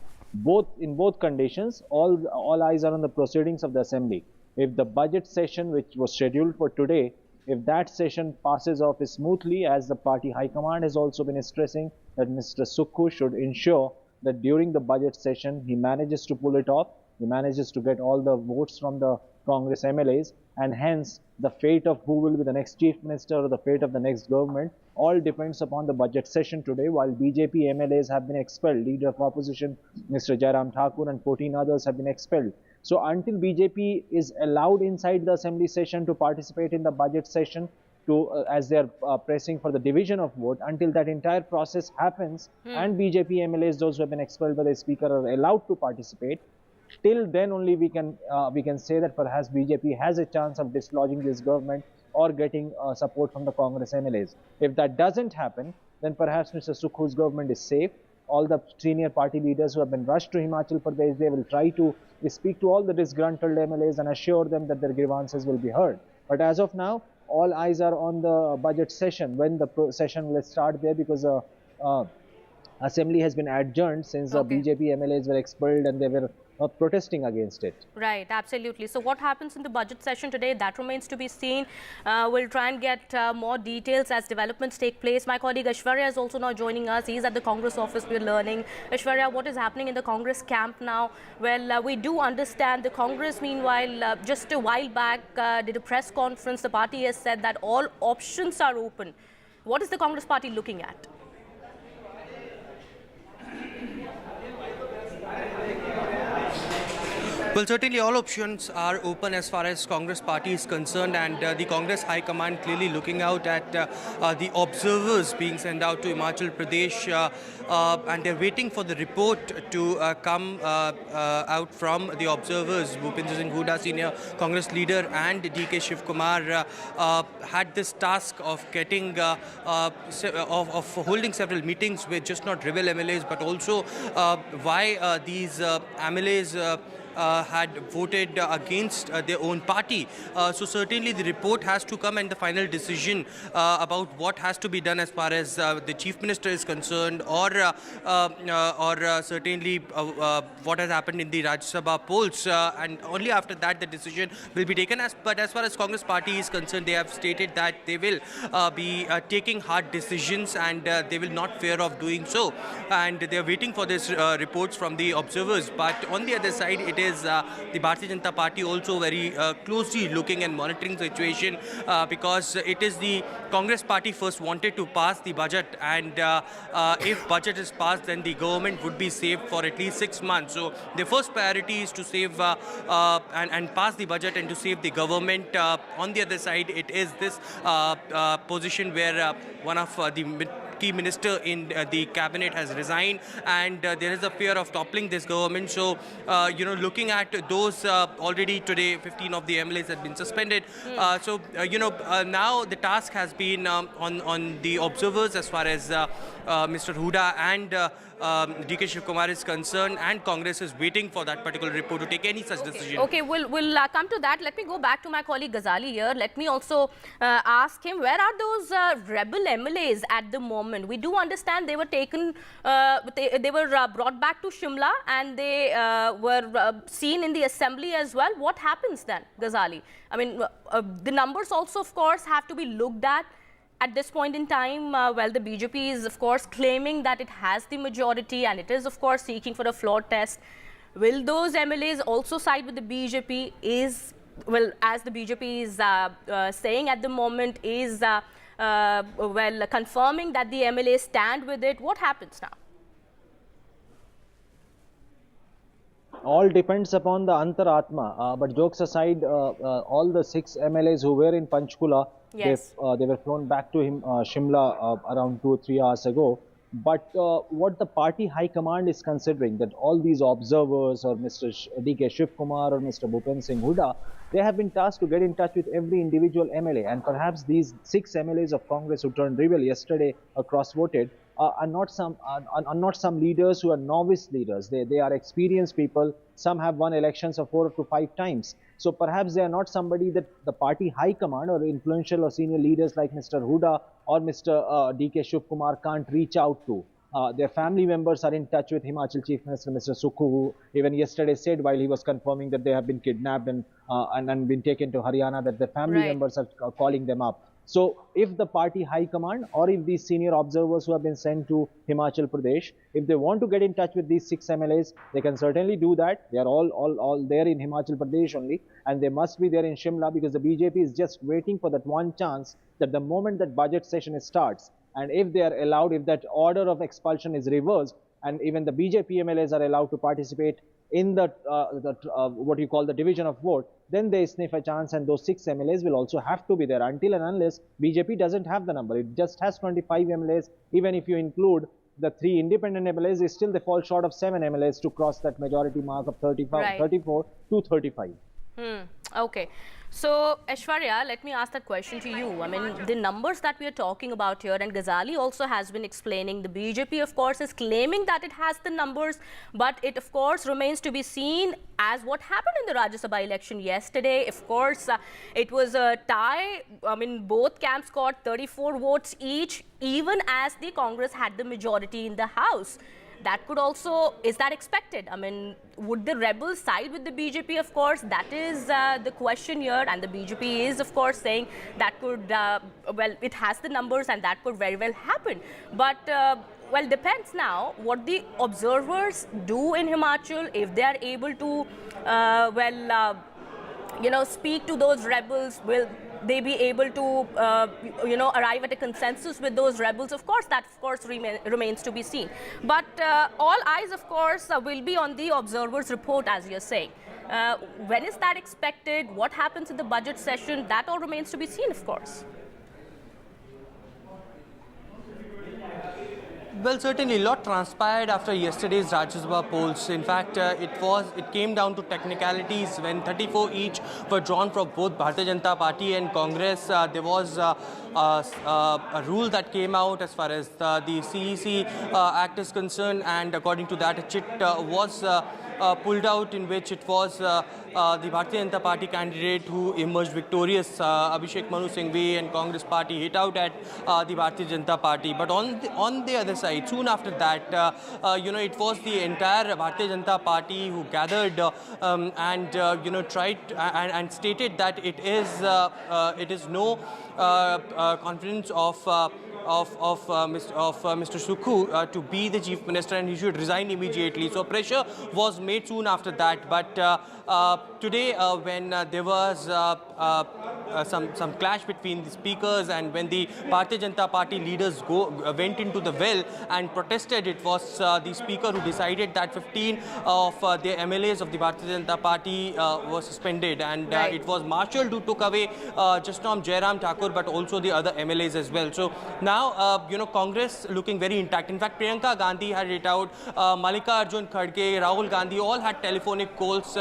In both conditions, all eyes are on the proceedings of the assembly. If the budget session, which was scheduled for today, if that session passes off smoothly, as the party high command has also been stressing that Mr. Sukhu should ensure that during the budget session he manages to pull it off, he manages to get all the votes from the Congress MLAs, and hence the fate of who will be the next chief minister or the fate of the next government all depends upon the budget session today. While BJP MLAs have been expelled, leader of opposition Mr. Jairam Thakur and 14 others have been expelled. So until BJP is allowed inside the assembly session to participate in the budget session, as they are pressing for the division of vote, until that entire process happens and BJP MLAs, those who have been expelled by the speaker, are allowed to participate, till then only we can say that perhaps BJP has a chance of dislodging this government or getting support from the Congress MLAs. If that doesn't happen, then perhaps Mr. Sukhu's government is safe. All the senior party leaders who have been rushed to Himachal Pradesh, they will try to speak to all the disgruntled MLAs and assure them that their grievances will be heard. But as of now, all eyes are on the budget session, when the session will start there, because assembly has been adjourned since the BJP MLAs were expelled and they were protesting against it. Right, absolutely. So what happens in the budget session today, that remains to be seen. We'll try and get more details as developments take place. My colleague Aishwarya is also now joining us. He's at the Congress office. We're learning. Aishwarya, what is happening in the Congress camp now? Well, we do understand the Congress, meanwhile, just a while back, did a press conference. The party has said that all options are open. What is the Congress party looking at? Well, certainly all options are open as far as Congress party is concerned, and the Congress High Command clearly looking out at the observers being sent out to Himachal Pradesh, and they're waiting for the report to come out from the observers. Deepens Singh, senior Congress leader, and DK Shiv Kumar had this task of getting of holding several meetings with just not rebel MLAs, but also why these MLAs had voted against their own party. So certainly the report has to come, and the final decision about what has to be done as far as the chief minister is concerned, or certainly what has happened in the Rajya Sabha polls, and only after that the decision will be taken. But as far as Congress party is concerned, they have stated that they will be taking hard decisions, and they will not fear of doing so, and they are waiting for this reports from the observers. But on the other side, it is the Bharatiya Janata Party also very closely looking and monitoring the situation, because it is the Congress party first wanted to pass the budget, and if budget is passed, then the government would be saved for at least 6 months. So the first priority is to save and pass the budget and to save the government. On the other side, it is this position where one of the key minister in the cabinet has resigned, and there is a fear of toppling this government. So, looking at those already today, 15 of the MLAs have been suspended. So, now the task has been on the observers as far as Mr. Huda and DK Shiv Kumar is concerned, and Congress is waiting for that particular report to take any such decision. Okay, we'll come to that. Let me go back to my colleague Ghazali here. Let me also ask him, where are those rebel MLAs at the moment? We do understand they were taken, they were brought back to Shimla, and they were seen in the assembly as well. What happens then, Ghazali? I mean, the numbers also, of course, have to be looked at. At this point in time, well, the BJP is, of course, claiming that it has the majority, and it is, of course, seeking for a floor test. Will those MLAs also side with the BJP? Well, as the BJP is saying at the moment, is, well, confirming that the MLAs stand with it. What happens now? All depends upon the Antaratma. But jokes aside, all the 6 MLAs who were in Panchkula, yes, they were flown back to Shimla around 2 or 3 hours ago. But what the party high command is considering, that all these observers, or Mr. DK Shiv Kumar or Mr. Bhupen Singh Huda, they have been tasked to get in touch with every individual MLA. And perhaps these 6 MLAs of Congress who turned rebel yesterday or cross-voted are not some leaders who are novice leaders. They are experienced people. Some have won elections of 4 to 5 times. So perhaps they are not somebody that the party high command or influential or senior leaders like Mr. Huda or Mr. DK Shiv Kumar can't reach out to. Their family members are in touch with Himachal Chief Minister Mr. Sukhu, who even yesterday said, while he was confirming that they have been kidnapped and been taken to Haryana, that their family members are calling them up. So if the party high command or if these senior observers who have been sent to Himachal Pradesh, if they want to get in touch with these 6 MLAs, they can certainly do that. They are all there in Himachal Pradesh only, and they must be there in Shimla, because the BJP is just waiting for that one chance that the moment that budget session starts, and if they are allowed, if that order of expulsion is reversed, and even the BJP MLAs are allowed to participate in the what you call the division of vote, then they sniff a chance, and those 6 MLAs will also have to be there. Until and unless BJP doesn't have the number, it just has 25 MLAs. Even if you include the 3 independent MLAs, still they fall short of 7 MLAs to cross that majority mark of 34 to 35. Okay. So, Aishwarya, let me ask that question to you. I mean, the numbers that we are talking about here, and Ghazali also has been explaining, the BJP, of course, is claiming that it has the numbers, but it, of course, remains to be seen as what happened in the Rajya Sabha election yesterday. Of course, it was a tie. I mean, both camps got 34 votes each, even as the Congress had the majority in the House. That could also, is that expected? I mean, would the rebels side with the BJP? Of course, that is the question here, and the BJP is, of course, saying that could, well, it has the numbers and that could very well happen. But, well, depends now what the observers do in Himachal, if they are able to, you know, speak to those rebels. Will they be able to, you know, arrive at a consensus with those rebels? Of course, that of course remains to be seen. But all eyes, of course, will be on the observers' report, as you're saying. When is that expected? What happens in the budget session? That all remains to be seen, of course. Well, certainly a lot transpired after yesterday's Rajya Sabha polls. In fact, it came down to technicalities when 34 each were drawn from both Bharatiya Janata Party and Congress. There was a rule that came out as far as the CEC Act is concerned, and according to that, a chit was pulled out in which it was the Bharatiya Janata Party candidate who emerged victorious, Abhishek Manu Singhvi, and Congress Party hit out at the Bharatiya Janata Party. But on the other side, soon after that, you know, it was the entire Bharatiya Janata Party who gathered and you know, tried and stated that it is no confidence of Mr. Sukhu to be the chief minister, and he should resign immediately. So pressure was made soon after that. But today, when there was some clash between the speakers, and when the Bharatiya Janata Party leaders went into the well and protested, it was the speaker who decided that 15 of the MLAs of the Bharatiya Janata Party were suspended, and it was marshalled who took away just from Jairam Thakur, but also the other MLAs as well. So now, you know, Congress looking very intact. In fact, Priyanka Gandhi had it out, Mallikarjun Kharge, Rahul Gandhi all had telephonic calls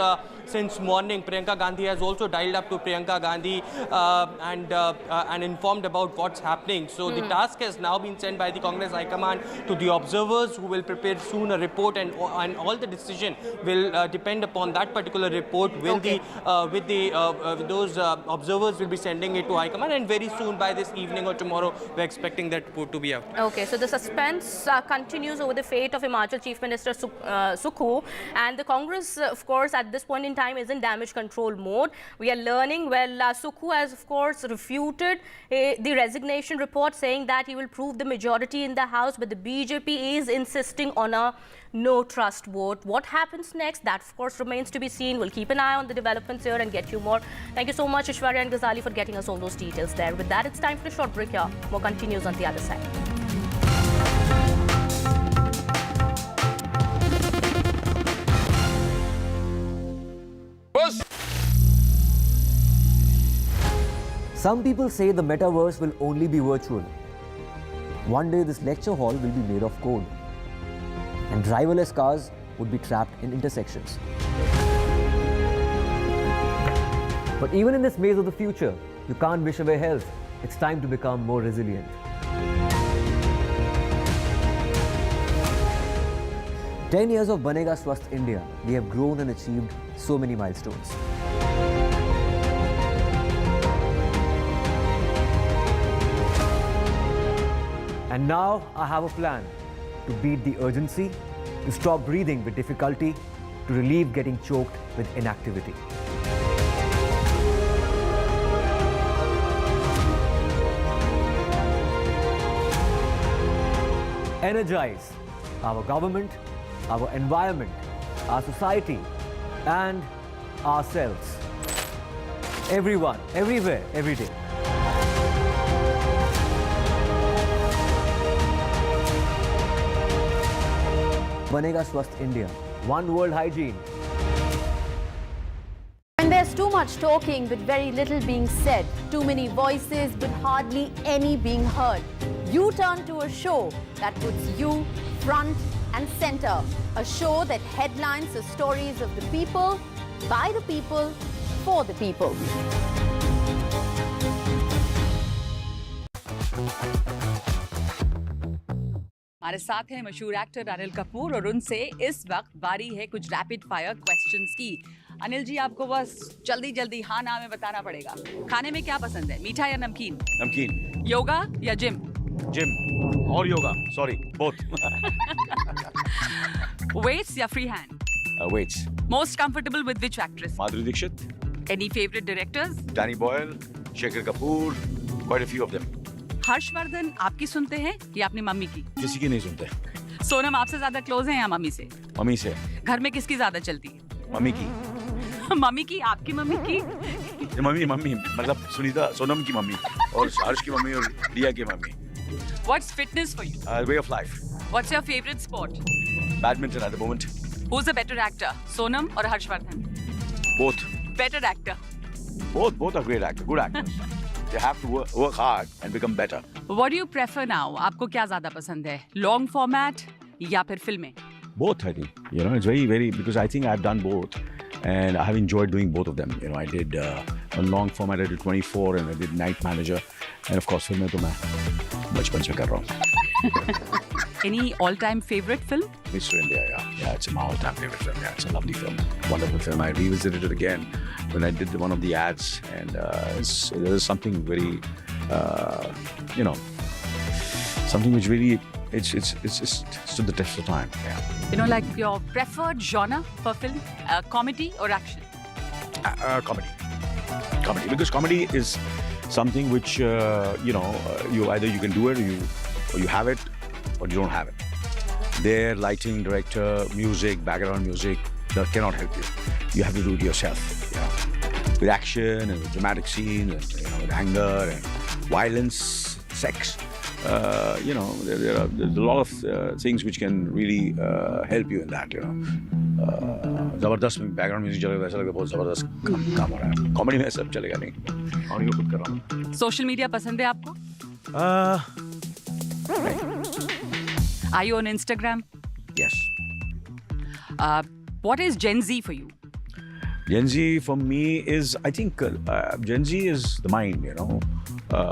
since morning. Priyanka Gandhi has also dialed up to Priyanka Gandhi and informed about what's happening. So the task has now been sent by the Congress High Command to the observers, who will prepare soon a report, and all the decision will depend upon that particular report. Will those observers will be sending it to High Command, and very soon, by this evening or tomorrow, we're expecting that report to be out. Okay, so the suspense continues over the fate of Himachal Chief Minister Sukhu, and the Congress, of course, at this point in time is in damage control mode. We are learning, well, Sukhu has, of course, refuted the resignation report, saying that he will prove the majority in the House, but the BJP is insisting on a no trust vote. What happens next? That, of course, remains to be seen. We'll keep an eye on the developments here and get you more. Thank you so much, Aishwarya and Ghazali, for getting us all those details there. With that, it's time for a short break here. More continues on the other side. Some people say the metaverse will only be virtual. One day this lecture hall will be made of code, and driverless cars would be trapped in intersections. But even in this maze of the future, you can't wish away health. It's time to become more resilient. 10 years of Banega Swasth India, we have grown and achieved so many milestones. And now I have a plan. to beat the urgency, to stop breathing with difficulty, to relieve getting choked with inactivity. Energize our government, our environment, our society, and ourselves. Everyone, everywhere, every day. Banega Swasth India. One World Hygiene. And there's too much talking but very little being said. Too many voices but hardly any being heard. You turn to a show that puts you front and center. A show that headlines the stories of the people, by the people, for the people. हमारे साथ हैं मशहूर actor Anil Kapoor और उनसे इस वक्त बारी है कुछ रैपिड फायर क्वेश्चंस की। अनिल जी, आपको बस जल्दी जल्दी हाँ ना में बताना पड़ेगा। खाने में क्या पसंद है, मीठा या नमकीन? नमकीन। योगा या जिम? जिम और योगा, सॉरी, बोथ। वेट्स या free hand? Weights. Most comfortable with which actress? Madhuri Dixit. Any favourite directors? Danny Boyle, Shekhar Kapur, quite a few of them. Harshvardhan आपकी सुनते हैं या अपनी मम्मी की? किसी की नहीं सुनते। सोनम आपसे ज्यादा क्लोज है या मम्मी से? मम्मी से। घर में किसकी ज्यादा चलती है? मम्मी की। मम्मी की, आपकी मम्मी की? मम्मी मतलब सुनीता, सोनम की मम्मी और हर्ष की मम्मी और रिया की mummy. What's fitness for you? Way of life. What's your favorite sport? Badminton at the moment. Who's a better actor, Sonam or Harshvardhan? Both. Better actor. Both are great actors, good actors. They have to work hard and become better. What do you prefer now? आपको क्या ज़्यादा पसंद है? Long format या फिर फिल्में? Both, I think. You know, it's very, because I think I've done both. And I have enjoyed doing both of them. You know, I did a long format, I did 24 and I did Night Manager. And of course, फिल्में तो मैं बचपन से कर रहा हूँ. Any all-time favorite film? Mr. India, yeah, it's my all-time favorite film. Yeah, it's a lovely film, wonderful film. I revisited it again when I did one of the ads, and there's something very, something which really it's stood the test of time. Yeah. You know, like your preferred genre for film, comedy or action? Comedy, because comedy is something which you either you can do it or you have it. Or you don't have it. Their lighting, director, music, background music that cannot help you. You have to do it yourself. Yeah. With action and with dramatic scenes and with anger and violence, sex. There are there's a lot of things which can really help you in that. जबरदस्त में background music चलेगा, ऐसा लगता है बहुत जबरदस्त काम हो रहा है. Comedy में सब चलेगा नहीं. और ये खुद कर रहा हूँ. Social media पसंद है आपको? Are you on Instagram? Yes. What is Gen Z for you? Gen Z for me is, I think, Gen Z is the mind,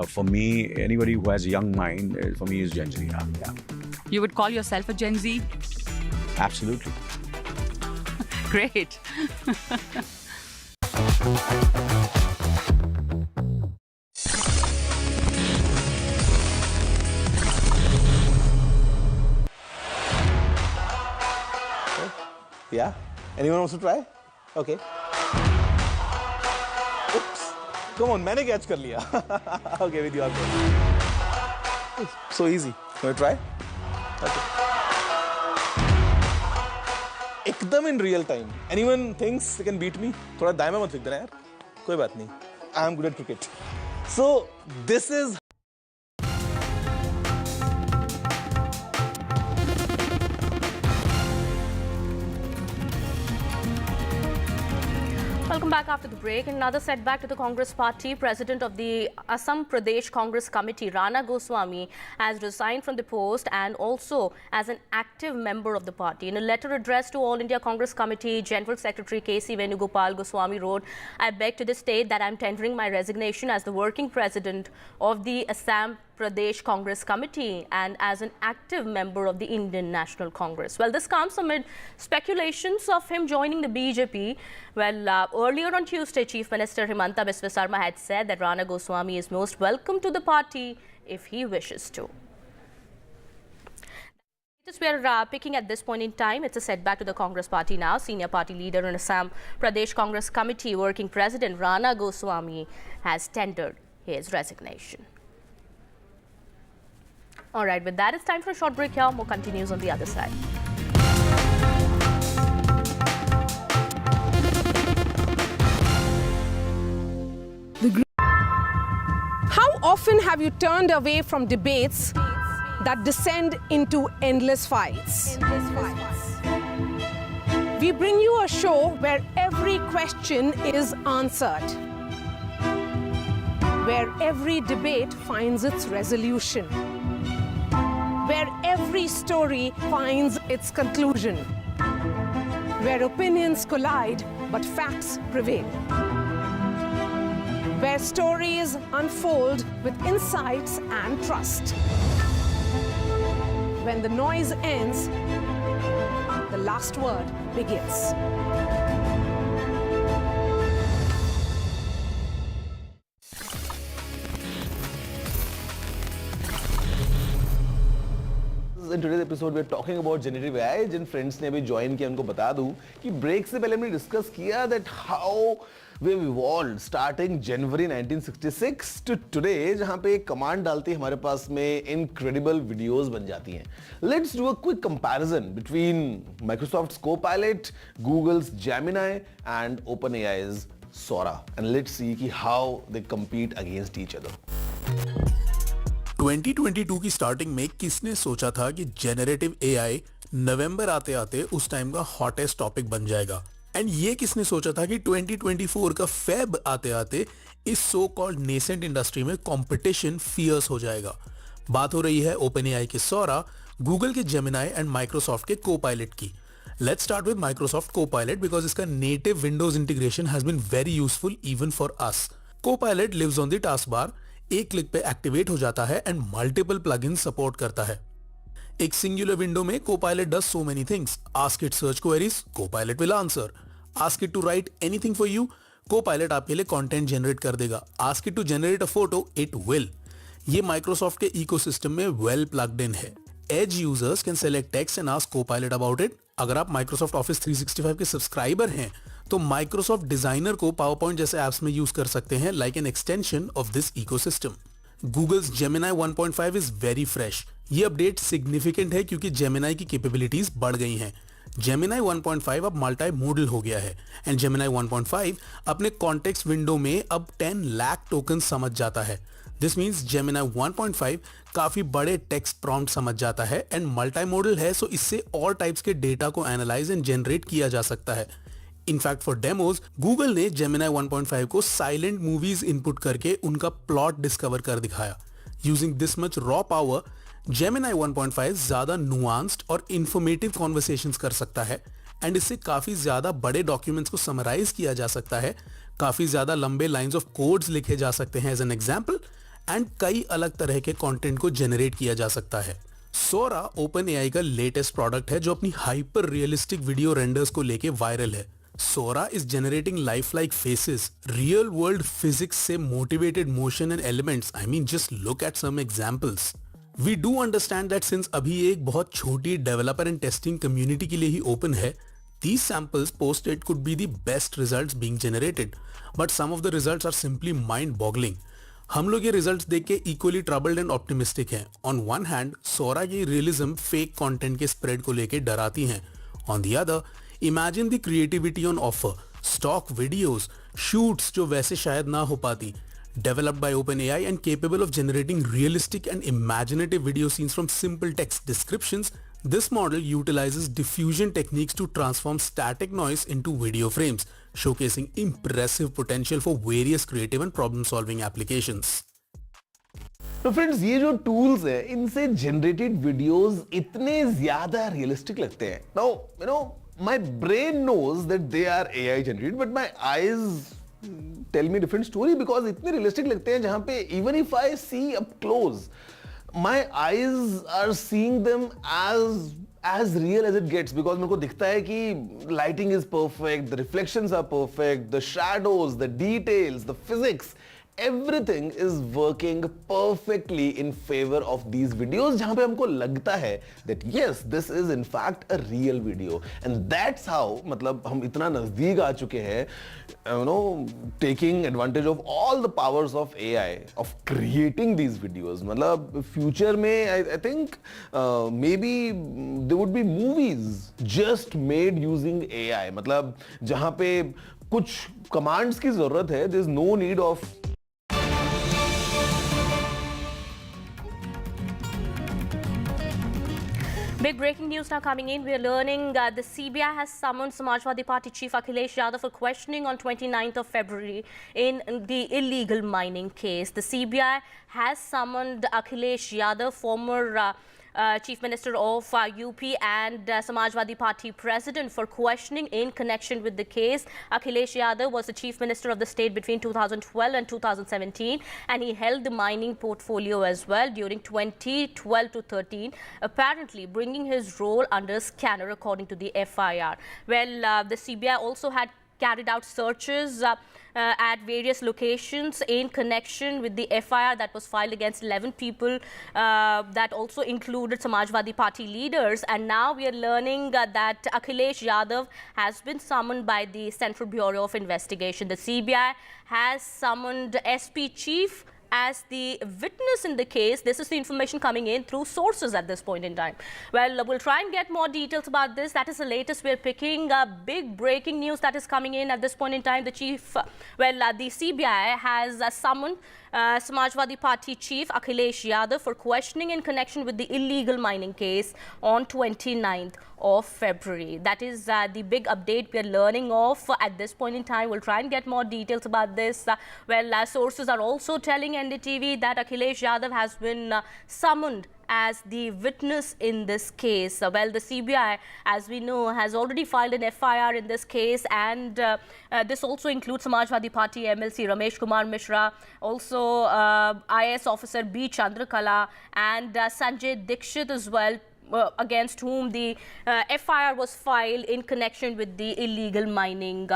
For me, anybody who has a young mind, for me is Gen Z, yeah. You would call yourself a Gen Z? Absolutely. Great. Yeah? Anyone wants to try? Okay. Oops. Come on, मैंने catch कर लिया. Okay, with you also. So easy. Can we try? Okay. एकदम in real time. Anyone thinks they can beat me? थोड़ा दाएं में मत फेंक देना यार. कोई बात नहीं. I am good at cricket. So this is. Welcome back after the break. Another setback to the Congress party. President of the Assam Pradesh Congress Committee, Rana Goswami, has resigned from the post and also as an active member of the party. In a letter addressed to All India Congress Committee, General Secretary K.C. Venugopal Goswami wrote, I beg to state that I am tendering my resignation as the working president of the Assam Pradesh Congress Committee and as an active member of the Indian National Congress. Well, this comes amid speculations of him joining the BJP. Well, earlier on Tuesday, Chief Minister Himanta Biswa Sarma had said that Rana Goswami is most welcome to the party if he wishes to. Just we are picking at this point in time, it's a setback to the Congress party now. Senior party leader in Assam Pradesh Congress Committee, working president Rana Goswami has tendered his resignation. All right, with that, it's time for a short break here. More continues on the other side. How often have you turned away from debates that descend into endless fights? We bring you a show where every question is answered, where every debate finds its resolution, where every story finds its conclusion, where opinions collide but facts prevail, where stories unfold with insights and trust. When the noise ends, the last word begins. In today's episode we're talking about generative AI. Jin friends ने अभी join किया उनको बता दूं कि break से पहले हमने discuss किया that how we've evolved starting January 1966 to today, जहां पे एक command डालते ही हमारे पास में incredible videos बन जाती हैं. Let's do a quick comparison between Microsoft's Copilot, Google's Gemini and OpenAI's Sora, and let's see कि how they compete against each other. 2022 की स्टार्टिंग में किसने सोचा था कि जेनरेटिव एआई नवंबर आते आते उस टाइम का हॉटेस्ट टॉपिक बन जाएगा, एंड ये किसने सोचा था कि 2024 का फेब आते आते इस सो कॉल्ड नेसेंट इंडस्ट्री में कंपटीशन फियर्स हो जाएगा. बात हो रही है ओपनएआई के सोरा, गूगल के जेमिनाई एंड माइक्रोसॉफ्ट के कोपायलट की. Let's start with Microsoft Copilot because इसका native Windows integration has been very useful even for us. Copilot lives on the task bar, एक क्लिक पे एक्टिवेट हो जाता है एंड मल्टीपल प्लगइन सपोर्ट करता है. एक सिंगुलर विंडो में Copilot does so many things. Ask it search queries, Copilot will answer. Ask it to write anything for you, Copilot आपके लिए कंटेंट जनरेट कर देगा. Ask it to generate a photo, it will. ये Microsoft के ecosystem में well plugged in है. As users can select text and ask Copilot about it. अगर आप माइक्रोसॉफ्ट ऑफिस 365 के सब्सक्राइबर हैं तो माइक्रोसॉफ्ट डिजाइनर को पावरपॉइंट जैसे एप्स में यूज कर सकते हैं like an extension of this ecosystem. Google's Gemini 1.5 is very fresh. ये अपडेट सिग्निफिकेंट है क्योंकि जेमिनाई की कैपेबिलिटीज बढ़ गई हैं. जेमिनाई 1.5 अब मल्टी मोडल हो गया है एंड जेमिनाई 1.5 अपने कॉन्टेक्स्ट विंडो में अब 10 लाख टोकन समझ जाता है. दिस मींस जेमिनाई 1.5 काफी बड़े टेक्स्ट प्रॉम्प्ट समझ जाता है एंड मल्टी मोडल है, सो इससे ऑल टाइप्स के डेटा को एनालाइज एंड जनरेट किया जा सकता है. इनफैक्ट फॉर डेमोज गूगल ने जेमिनाई 1.5 को साइलेंट मूवीज इनपुट करके उनका प्लॉट डिस्कवर कर दिखाया. Using this much raw power, Gemini 1.5 ज्यादा नुआंस्ड और इंफॉर्मेटिव कॉन्वर्सेशंस कर सकता है एंड इससे काफी ज्यादा बड़े डॉक्यूमेंट्स को समराइज किया जा सकता है, काफी ज्यादा लंबे लाइंस ऑफ कोड्स लिखे जा सकते हैं एज एन एग्जांपल, एंड कई अलग तरह के कंटेंट को जनरेट किया जा सकता है. सोरा ओपनएआई का लेटेस्ट प्रोडक्ट है जो अपनी हाइपर रियलिस्टिक वीडियो रेंडर्स को लेके वायरल है. Sora is generating lifelike faces, real world physics से motivated motion and elements. I mean, just look at some examples. We do understand that since अभी एक बहुत छोटी developer and testing community के लिए ही open है, these samples posted could be the best results being generated. But some of the results are simply mind-boggling. हम लोग ये results देख के equally troubled and optimistic हैं. On one hand, Sora की realism fake content के spread को लेके डराती हैं. On the other, Imagine the creativity on offer. Stock videos, shoots जो वैसे शायद ना हो पाती. Developed by OpenAI and capable of generating realistic and imaginative video scenes from simple text descriptions, this model utilizes diffusion techniques to transform static noise into video frames, showcasing impressive potential for various creative and problem-solving applications. तो friends, ये जो tools है इनसे generated videos इतने ज्यादा realistic लगते हैं. Now you know my brain knows that they are AI generated, but my eyes tell me different story because इतने realistic लगते हैं जहां पे even if I see up close, my eyes are seeing them as real as it gets because मेरे को दिखता है कि lighting is perfect, the reflections are perfect, the shadows, the details, the physics, everything is working perfectly in favor of these videos जहां पे हमको लगता है that yes this is in fact a real video and that's how मतलब हम इतना नजदीक आ चुके हैं you know taking advantage of all the powers of AI of creating these videos मतलब future में I think maybe there would be movies just made using AI मतलब जहां पे कुछ commands की जरूरत है there is no need of Big breaking news now coming in. We are learning the CBI has summoned Samajwadi Party Chief Akhilesh Yadav for questioning on 29th of February in the illegal mining case. The CBI has summoned Akhilesh Yadav, former Chief Minister of UP and Samajwadi Party President, for questioning in connection with the case. Akhilesh Yadav was the Chief Minister of the state between 2012 and 2017 and he held the mining portfolio as well during 2012 to 13, apparently bringing his role under scanner according to the FIR. Well, the CBI also had carried out searches at various locations in connection with the FIR that was filed against 11 people that also included Samajwadi Party leaders. And now we are learning that Akhilesh Yadav has been summoned by the Central Bureau of Investigation. The CBI has summoned SP Chief as the witness in the case. This is the information coming in through sources at this point in time. Well, we'll try and get more details about this. That is the latest we're picking. Big breaking news that is coming in at this point in time. The chief, the CBI has summoned Samajwadi Party Chief Akhilesh Yadav for questioning in connection with the illegal mining case on 29th of February. That is the big update we are learning of at this point in time. We'll try and get more details about this. Sources are also telling NDTV that Akhilesh Yadav has been summoned as the witness in this case. The CBI, as we know, has already filed an FIR in this case, and this also includes Samajwadi Party MLC Ramesh Kumar Mishra, also IAS officer B. Chandrakala and Sanjay Dikshit as well, against whom the FIR was filed in connection with the illegal mining,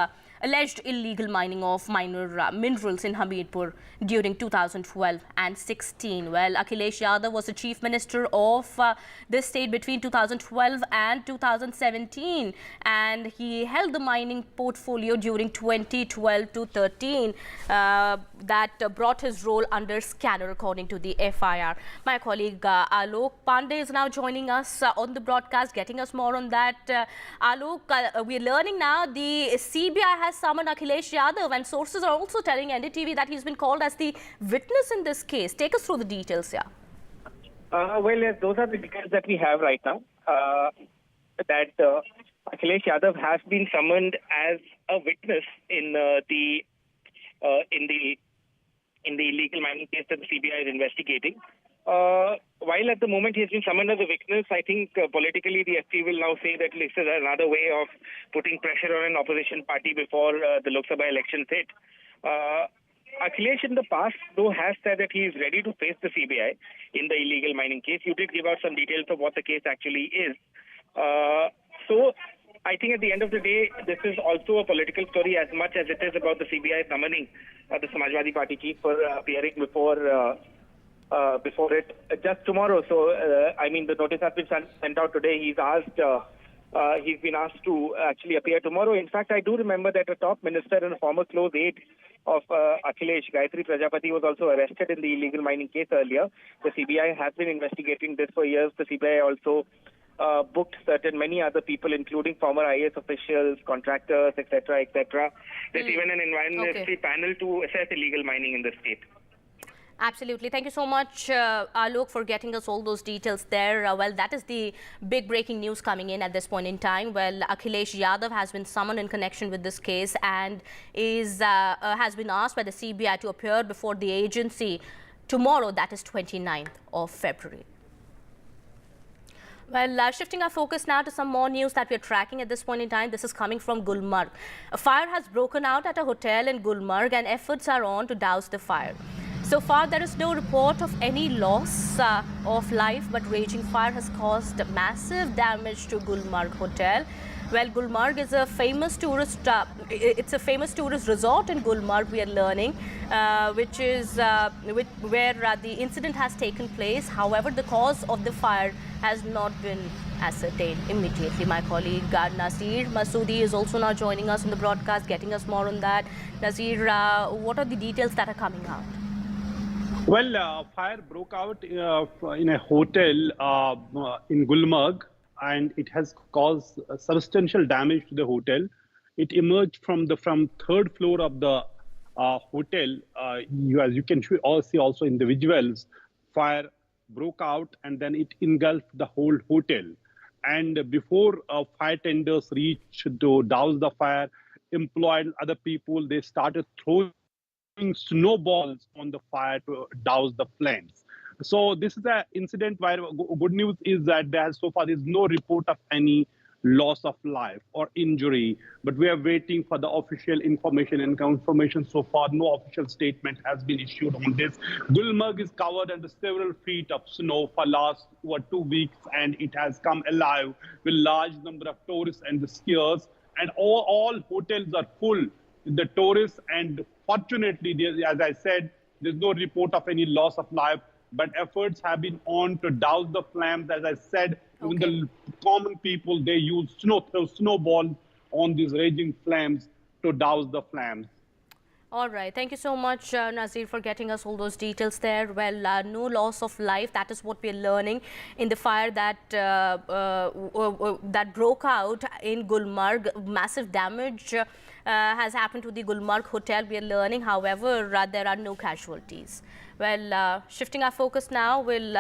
alleged illegal mining of minor minerals in Hamidpur during 2012 and 16. Well, Akhilesh Yadav was the Chief Minister of this state between 2012 and 2017 and he held the mining portfolio during 2012 to 13 that brought his role under scanner according to the FIR. My colleague Alok Pandey is now joining us on the broadcast, getting us more on that. Alok, we're learning now the CBI has summoned Akhilesh Yadav and sources are also telling NDTV that he's been called as the witness in this case. Take us through the details, yeah. Yes, those are the details that we have right now. That Akhilesh Yadav has been summoned as a witness in the illegal mining case that the CBI is investigating. While at the moment he has been summoned as a witness, I think politically the FP will now say that this is another way of putting pressure on an opposition party before the Lok Sabha elections hit. Akhilesh in the past, though, has said that he is ready to face the CBI in the illegal mining case. You did give out some details of what the case actually is. So I think at the end of the day, this is also a political story as much as it is about the CBI summoning the Samajwadi Party chief for appearing before it just tomorrow. So, I mean, the notice has been sent out today. He's been asked to actually appear tomorrow. In fact, I do remember that a top minister and a former close aide of Akhilesh, Gayatri Prajapati, was also arrested in the illegal mining case earlier. The CBI has been investigating this for years. The CBI also booked many other people, including former IAS officials, contractors, etc., etc. There's even an environmental panel to assess illegal mining in the state. Absolutely. Thank you so much, Alok, for getting us all those details there. That is the big breaking news coming in at this point in time. Akhilesh Yadav has been summoned in connection with this case and has been asked by the CBI to appear before the agency tomorrow, that is 29th of February. Shifting our focus now to some more news that we're tracking at this point in time. This is coming from Gulmarg. A fire has broken out at a hotel in Gulmarg and efforts are on to douse the fire. So far, there is no report of any loss of life, but raging fire has caused massive damage to Gulmarg Hotel. Well, Gulmarg is a famous tourist. It's a famous tourist resort in Gulmarg. We are learning, which is where the incident has taken place. However, the cause of the fire has not been ascertained immediately. My colleague Nazir Masoodi is also now joining us in the broadcast, getting us more on that. Nazir, what are the details that are coming out? Well, fire broke out in a hotel in Gulmarg, and it has caused substantial damage to the hotel. It emerged from third floor of the hotel. As you can all see also in the visuals, fire broke out and then it engulfed the whole hotel. And before fire tenders reached to douse the fire, employed other people, they started throwing snowballs on the fire to douse the flames. So this is an incident where good news is that so far there's no report of any loss of life or injury, but we are waiting for the official information and confirmation. So far, no official statement has been issued on this. Gulmarg is covered under several feet of snow for last 2 weeks, and it has come alive with large number of tourists and the skiers, and all hotels are full with the tourists. And fortunately, as I said, there's no report of any loss of life, but efforts have been on to douse the flames. As I said, even the common people, they use snowballs on these raging flames to douse the flames. All right. Thank you so much, Nazir, for getting us all those details there. Well, no loss of life. That is what we're learning in the fire that that broke out in Gulmarg. Massive damage has happened to the Gulmarg Hotel. We are learning. However, there are no casualties. Well, shifting our focus now, we'll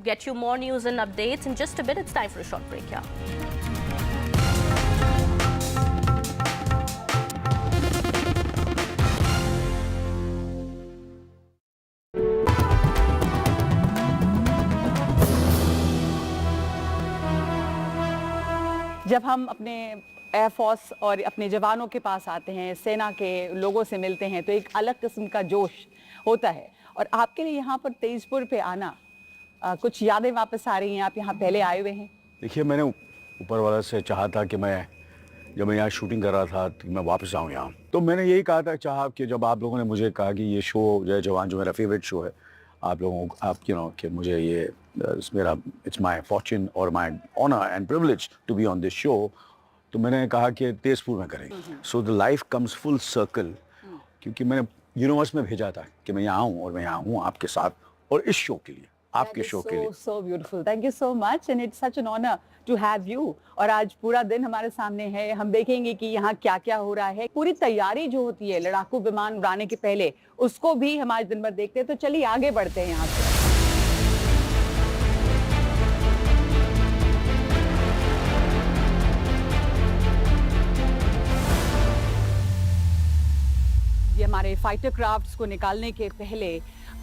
get you more news and updates in just a bit. It's time for a short break here. जब हम अपने air force और अपने जवानों के पास आते हैं, सेना के लोगों से मिलते हैं, तो एक अलग किस्म का जोश होता है। और आपके लिए यहाँ पर तेजपुर पे आना, कुछ यादें वापस आ रही हैं? आप यहाँ पहले आए हुए हैं? देखिए, मैंने ऊपर वाला से चाहा था कि जब मैं यहाँ शूटिंग कर रहा था तो मैं वापस आऊँ यहाँ। तो मैंने यही चाहा कि जब आप लोगों ने मुझे कहा कि ये शो जय जवान जो मेरा फेवरेट शो है, कि मुझे ये it's my fortune or my honor and privilege to be on this show, तो मैंने कहा कि तेजपुर में करेंगे। So the life comes full circle, क्योंकि मैंने यूनिवर्स में भेजा था कि मैं यहाँ आऊँ और मैं यहाँ हूँ आपके साथ और इस शो के लिए, आपके शो के लिए। So beautiful. Thank you so much and it's such an honor to have you. और आज पूरा दिन हमारे सामने है, हम देखेंगे कि यहाँ क्या-क्या हो रहा है। पूरी तैयारी जो होती है लड़ाकू विमान उड़ाने के पहले, उसको भी हम आज दिन भर देखते हैं। तो चलिए आगे बढ़ते हैं यहाँ से। ये हमारे फाइटर क्राफ्ट्स को निकालने के पहले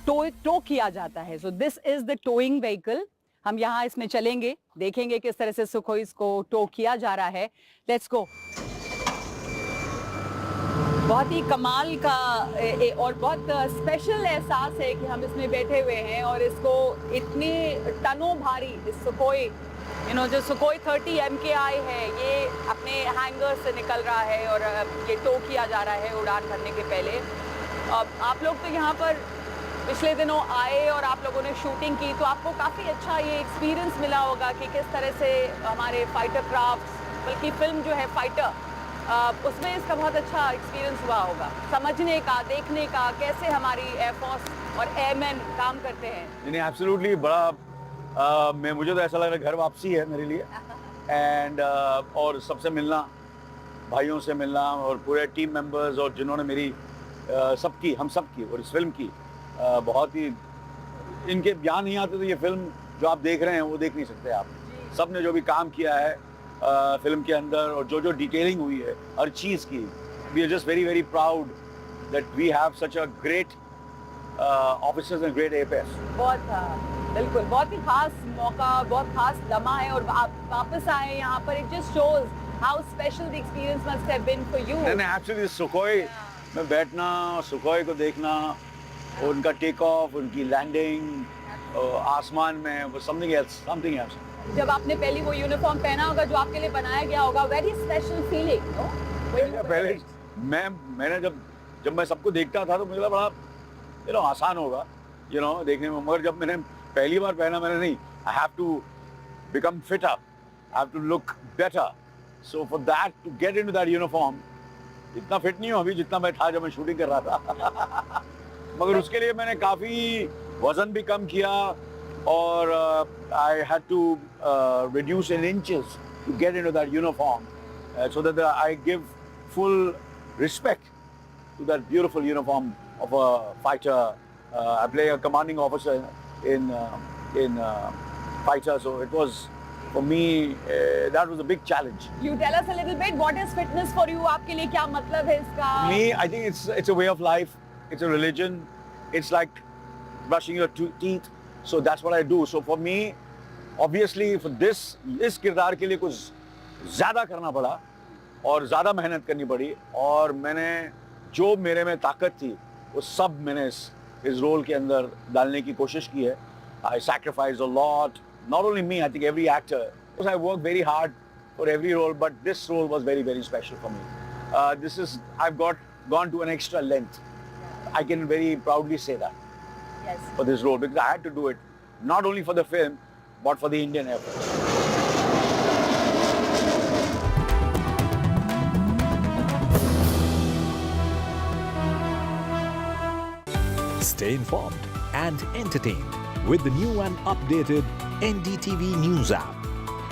टो किया जाता है। सो this is the towing vehicle. हम यहाँ इसमें चलेंगे, देखेंगे किस तरह से सुखोई इसको टो किया जा रहा है। Let's go. बहुत ही कमाल का और बहुत स्पेशल एहसास है कि हम इसमें बैठे हुए हैं और इसको इतनी टनों भारी सुखोई जो सुखोई 30 MKI है, ये अपने हैंगर से निकल रहा है और ये टो किया जा रहा है उड़ान भरने के पहले। आप लोग तो यहाँ पर पिछले दिनों आए और आप लोगों ने शूटिंग की, तो आपको काफ़ी अच्छा ये एक्सपीरियंस मिला होगा कि किस तरह से हमारे फाइटर क्राफ्ट्स, बल्कि फिल्म जो है फाइटर, उसमें इसका बहुत अच्छा एक्सपीरियंस हुआ होगा, समझने का, देखने का, कैसे हमारी एयरफोर्स और एयरमैन काम करते हैं। नहीं, एब्सोल्युटली बड़ा मुझे तो ऐसा लग रहा है घर वापसी है मेरे लिए। एंड और सबसे मिलना, भाइयों से मिलना और पूरे टीम मेंबर्स और जिन्होंने मेरी हम सबकी और इस फिल्म की बहुत ही, इनके बयान नहीं आते तो ये फिल्म जो आप देख रहे हैं वो देख नहीं सकते आप। सब ने जो भी काम किया है फिल्म के अंदर और जो डिटेलिंग हुई है हर चीज़ की, we are just very very proud that we have such a great officers and great air force. बिल्कुल, बहुत ही खास मौका, बहुत खास लम्हा है और आप वापस आए यहाँ पर। It just shows how special the experience must have been for you. नहीं, एक्चुअली सुखोई में बैठना, सुखोई को देखना, उनका टेक ऑफ, उनकी लैंडिंग आसमान में, वो समथिंग एल्स। जब आपने पहली वो यूनिफॉर्म पहना होगा जो आपके लिए बनाया गया होगा, वेरी स्पेशल फीलिंग, नो? पहले मैंने जब मैं सबको देखता था तो मुझे लगा बड़ा आसान होगा देखने में, मगर जब मैंने पहली बार पहना, मैंने नहीं, I have to become fitter, I have to look better, so for that to get into that uniform, इतना फिट नहीं हूँ अभी जितना मैं था जब मैं शूटिंग कर रहा था मगर उसके लिए मैंने काफी वजन भी कम किया और I had to reduce in inches to get into that uniform, so that I give full respect to that beautiful uniform of a fighter. I play a commanding officer in fighter, so it was for me that was a big challenge. You tell us a little bit, what is fitness for you? आपके लिए क्या मतलब है इसका? Me, I think it's a way of life. It's a religion. It's like brushing your teeth. So that's what I do. So for me, obviously for इस किरदार के लिए कुछ ज्यादा करना पड़ा और ज्यादा मेहनत करनी पड़ी, और मैंने जो मेरे में ताकत थी वो सब मैंने इस रोल के अंदर डालने की कोशिश की है. I sacrificed a lot, not only me, I think every actor. I worked very hard for every role, but this role was very, very special for me. I've gone to an extra length. I can very proudly say that. Yes. For this role, because I had to do it not only for the film but for the Indian Air Force. Stay informed and entertained with the new and updated NDTV News app.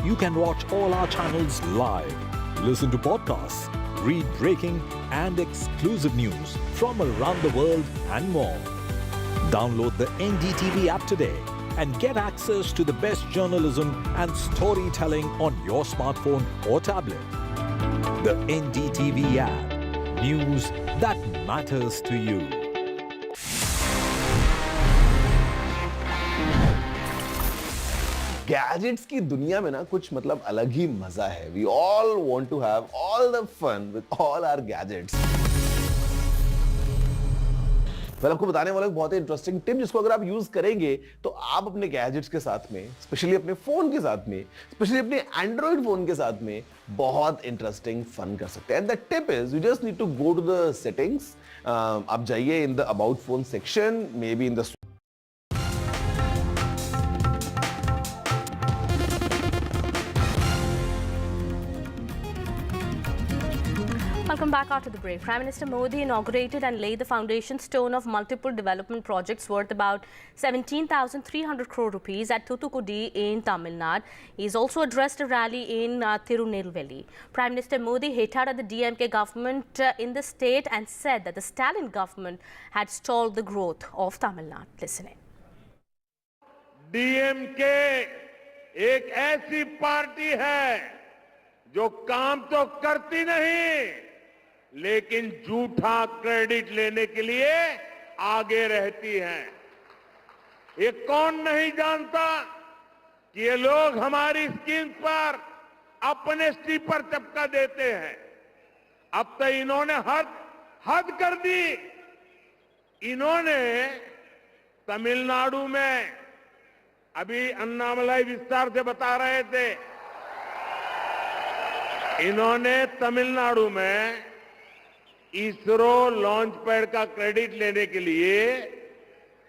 You can watch all our channels live, listen to podcasts, read breaking and exclusive news from around the world and more. Download the NDTV app today and get access to the best journalism and storytelling on your smartphone or tablet. The NDTV app. News that matters to you. Gadgets की दुनिया में ना कुछ मतलब अलग ही मजा है. We all want to have all the fun with all our gadgets. मैं आपको बताने वाला एक बहुत ही इंटरेस्टिंग टिप जिसको अगर आप यूज करेंगे तो आप अपने गैजेट्स के साथ में, स्पेशली अपने फोन के साथ में, स्पेशली अपने एंड्रॉइड फोन के साथ में बहुत इंटरेस्टिंग फन कर सकते हैं. And the tip is you just need to go to the settings. आप जाइए in the about phone section, may be in the Welcome back after the break. Prime Minister Modi inaugurated and laid the foundation stone of multiple development projects worth about 17,300 crore rupees at Thoothukudi in Tamil Nadu. He's also addressed a rally in Tirunelveli. Prime Minister Modi hated at the DMK government in the state and said that the Stalin government had stalled the growth of Tamil Nadu. Listen in. DMK एक ऐसी party है जो काम तो करती नहीं लेकिन झूठा क्रेडिट लेने के लिए आगे रहती है. ये कौन नहीं जानता कि ये लोग हमारी स्कीम पर अपने स्टीपर चपका देते हैं. अब तो इन्होंने हद कर दी. इन्होंने तमिलनाडु में, अभी अन्नामलाई विस्तार से बता रहे थे, इन्होंने तमिलनाडु में इसरो लॉन्च पैड का क्रेडिट लेने के लिए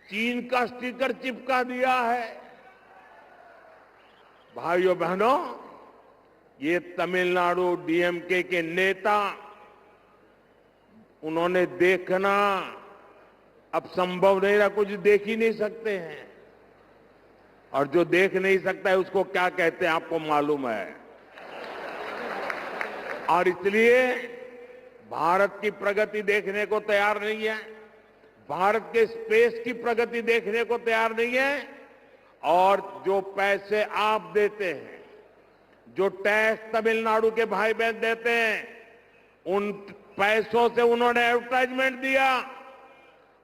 चीन का स्टिकर चिपका दिया है. भाइयों बहनों, ये तमिलनाडु डीएमके के नेता, उन्होंने देखना अब संभव नहीं रहा. कुछ देख ही नहीं सकते हैं, और जो देख नहीं सकता है उसको क्या कहते हैं आपको मालूम है. और इसलिए भारत की प्रगति देखने को तैयार नहीं है, भारत के स्पेस की प्रगति देखने को तैयार नहीं है. और जो पैसे आप देते हैं, जो टैक्स तमिलनाडु के भाई बहन देते हैं, उन पैसों से उन्होंने एडवर्टाइजमेंट दिया,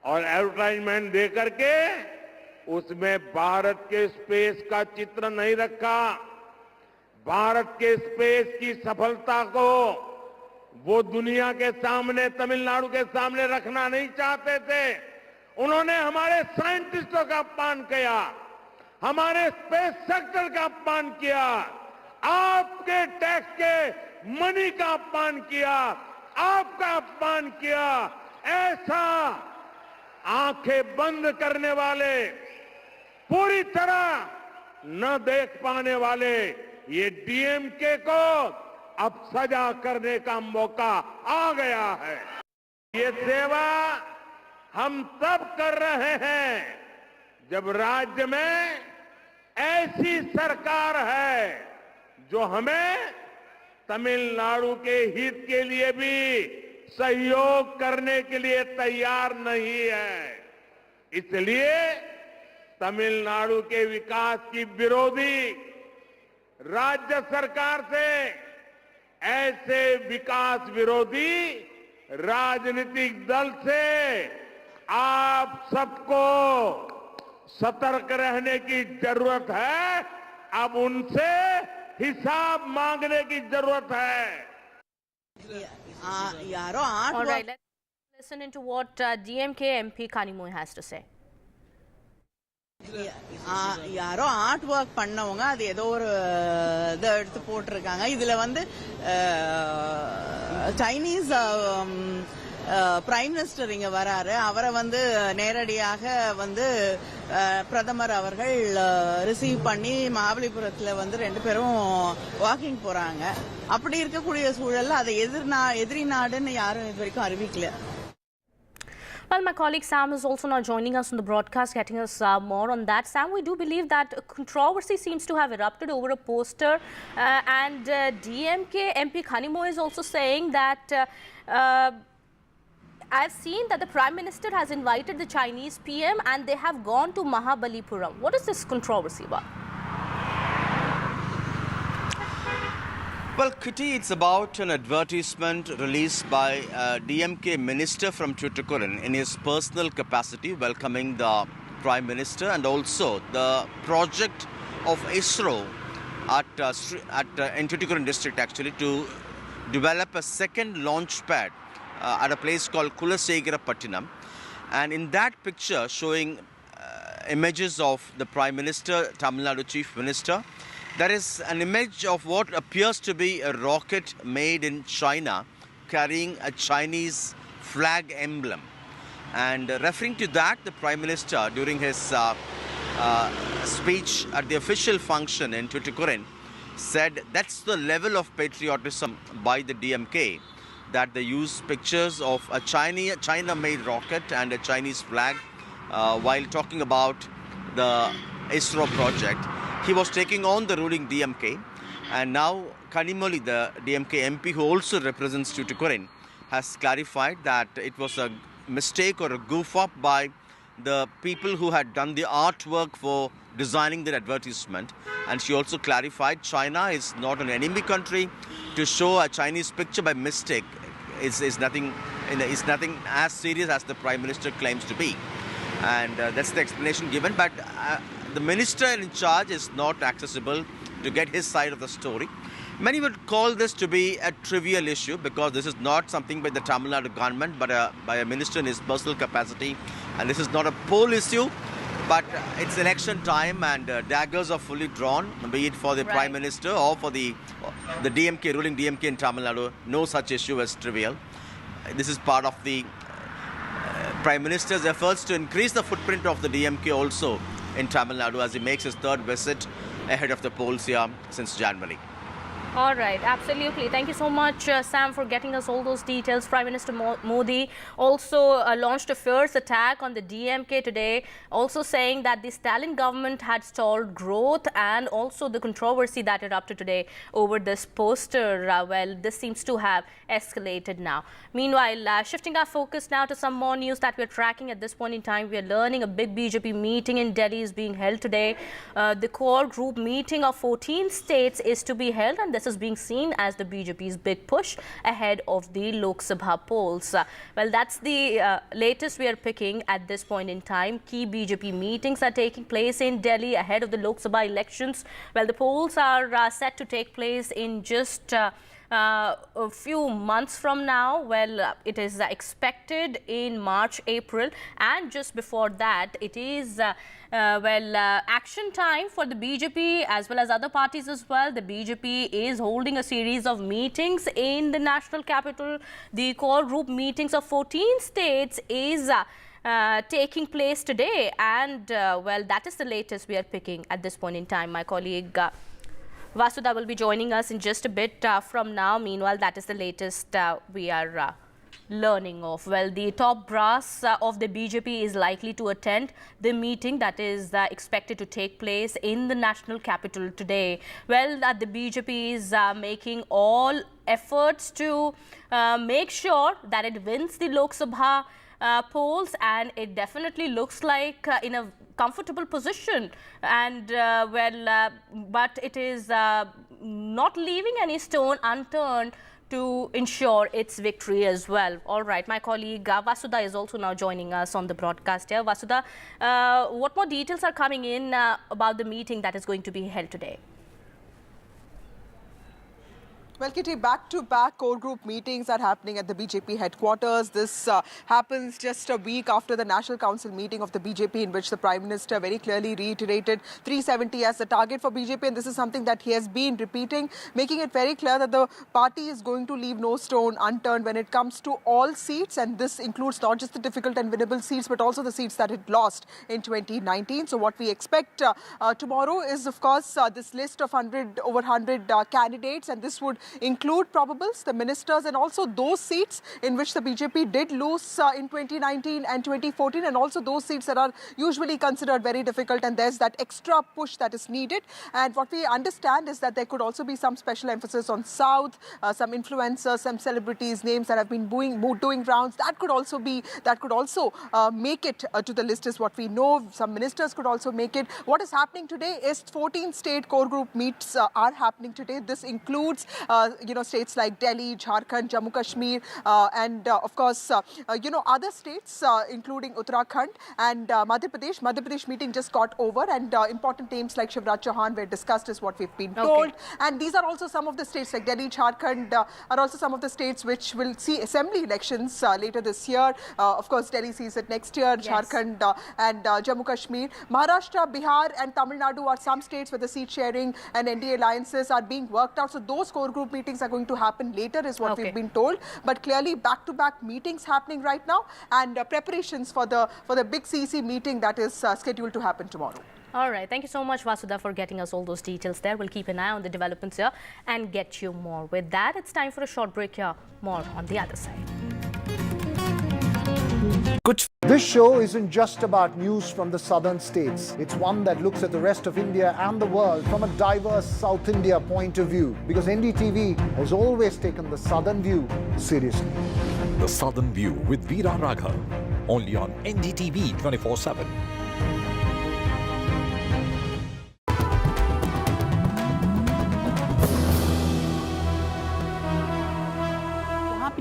और एडवर्टाइजमेंट दे करके उसमें भारत के स्पेस का चित्र नहीं रखा. भारत के स्पेस की सफलता को वो दुनिया के सामने, तमिलनाडु के सामने रखना नहीं चाहते थे. उन्होंने हमारे साइंटिस्टों का अपमान किया, हमारे स्पेस सेक्टर का अपमान किया, आपके टैक्स के मनी का अपमान किया, आपका अपमान किया। ऐसा आंखें बंद करने वाले, पूरी तरह न देख पाने वाले ये डीएमके को अब सजा करने का मौका आ गया है। ये सेवा हम तब कर रहे हैं जब राज्य में ऐसी सरकार है जो हमें तमिलनाडु के हित के लिए भी सहयोग करने के लिए तैयार नहीं है। इसलिए तमिलनाडु के विकास की विरोधी राज्य सरकार से ऐसे विकास विरोधी राजनीतिक दल से आप सबको सतर्क रहने की जरूरत है। अब उनसे हिसाब मांगने की जरूरत है। All right, let's listen into what DMK MP Kanimoy has to say. யாரோ ஆர்ட் ஒர்க் பண்ணவங்க அது ஏதோ ஒரு இதை எடுத்து போட்டிருக்காங்க. இதுல வந்து சைனீஸ் பிரைம் மினிஸ்டர் இங்க வராரு. அவரை வந்து நேரடியாக வந்து பிரதமர் அவர்கள் ரிசீவ் பண்ணி மகாபலிபுரத்துல வந்து 2 பேரும் வாக்கிங் போறாங்க. அப்படி இருக்கக்கூடிய சூழல்ல அதை எதிரி நாடுன்னு யாரும் இது வரைக்கும் அறிவிக்கல. Well, my colleague Sam is also now joining us on the broadcast, getting us more on that. Sam, we do believe that a controversy seems to have erupted over a poster, and DMK MP Kanimoy is also saying that I've seen that the Prime Minister has invited the Chinese PM and they have gone to Mahabalipuram. What is this controversy about? Well, Kitty, it's about an advertisement released by DMK minister from Tuticorin in his personal capacity, welcoming the Prime Minister, and also the project of ISRO in Tuticorin district actually to develop a second launch pad at a place called Kulasegarapattinam. And in that picture showing images of the Prime Minister, Tamil Nadu Chief Minister, there is an image of what appears to be a rocket made in China carrying a Chinese flag emblem. And referring to that, the Prime Minister, during his speech at the official function in Tuticorin, said that's the level of patriotism by the DMK, that they use pictures of a China-made rocket and a Chinese flag while talking about the ISRO project. He was taking on the ruling DMK, and now Kanimoy, the DMK MP who also represents Tuticorin, has clarified that it was a mistake or a goof up by the people who had done the artwork for designing the advertisement. And she also clarified China is not an enemy country. To show a Chinese picture by mistake is nothing as serious as the Prime Minister claims to be. And that's the explanation given. But the minister in charge is not accessible to get his side of the story. Many would call this to be a trivial issue because this is not something by the Tamil Nadu government but by a minister in his personal capacity, and this is not a poll issue, but it's election time and daggers are fully drawn, be it for the Prime Minister or for the DMK, ruling DMK in Tamil Nadu. No such issue as trivial. This is part of the Prime Minister's efforts to increase the footprint of the DMK also in Tamil Nadu as he makes his third visit ahead of the polls here since January. All right, absolutely. Thank you so much, Sam, for getting us all those details. Prime Minister Modi also launched a fierce attack on the DMK today, also saying that the Stalin government had stalled growth, and also the controversy that erupted today over this poster. Well, this seems to have escalated now. Meanwhile, shifting our focus now to some more news that we're tracking at this point in time, we are learning a big BJP meeting in Delhi is being held today. The core group meeting of 14 states is to be held, and this is being seen as the BJP's big push ahead of the Lok Sabha polls. Well, that's the latest we are picking at this point in time. Key BJP meetings are taking place in Delhi ahead of the Lok Sabha elections. Well, the polls are set to take place in just a few months from now. Well, it is expected in March, April, and just before that, it is action time for the BJP as well as other parties as well. The BJP is holding a series of meetings in the national capital. The core group meetings of 14 states is taking place today, and well, that is the latest we are picking at this point in time. My colleague Vasudha will be joining us in just a bit from now. Meanwhile, that is the latest we are learning of. Well, the top brass of the BJP is likely to attend the meeting that is expected to take place in the national capital today. Well, the BJP is making all efforts to make sure that it wins the Lok Sabha polls, and it definitely looks like in a comfortable position, and but it is not leaving any stone unturned to ensure its victory as well. All right, my colleague Vasudha is also now joining us on the broadcast here. Vasudha, what more details are coming in about the meeting that is going to be held today? Well, Kitty, back-to-back core group meetings are happening at the BJP headquarters. This happens just a week after the National Council meeting of the BJP, in which the Prime Minister very clearly reiterated 370 as the target for BJP, and this is something that he has been repeating, making it very clear that the party is going to leave no stone unturned when it comes to all seats, and this includes not just the difficult and winnable seats, but also the seats that it lost in 2019. So what we expect tomorrow is, of course, this list of over 100 candidates, and this would include probables, the ministers, and also those seats in which the BJP did lose in 2019 and 2014, and also those seats that are usually considered very difficult, and there's that extra push that is needed. And what we understand is that there could also be some special emphasis on South, some influencers, some celebrities, names that have been doing rounds. That could also make it to the list, is what we know. Some ministers could also make it. What is happening today is 14 state core group meets are happening today. This includes states like Delhi, Jharkhand, Jammu Kashmir, and of course, other states, including Uttarakhand and Madhya Pradesh. Madhya Pradesh meeting just got over, and important names like Shivraj Chauhan were discussed, is what we've been told. And these are also some of the states like Delhi, Jharkhand, are also some of the states which will see assembly elections later this year. Of course, Delhi sees it next year, Jharkhand and Jammu Kashmir. Maharashtra, Bihar, and Tamil Nadu are some states where the seat sharing and NDA alliances are being worked out. So those core group meetings are going to happen later, is what we've been told. But clearly, back-to-back meetings happening right now, and preparations for the big CEC meeting that is scheduled to happen tomorrow. All right. Thank you so much, Vasudha, for getting us all those details there. We'll keep an eye on the developments here and get you more. With that, it's time for a short break here. More on the other side. This show isn't just about news from the southern states. It's one that looks at the rest of India and the world from a diverse South India point of view, because NDTV has always taken the southern view seriously. The Southern View with Veera Raghav, only on NDTV 24x7.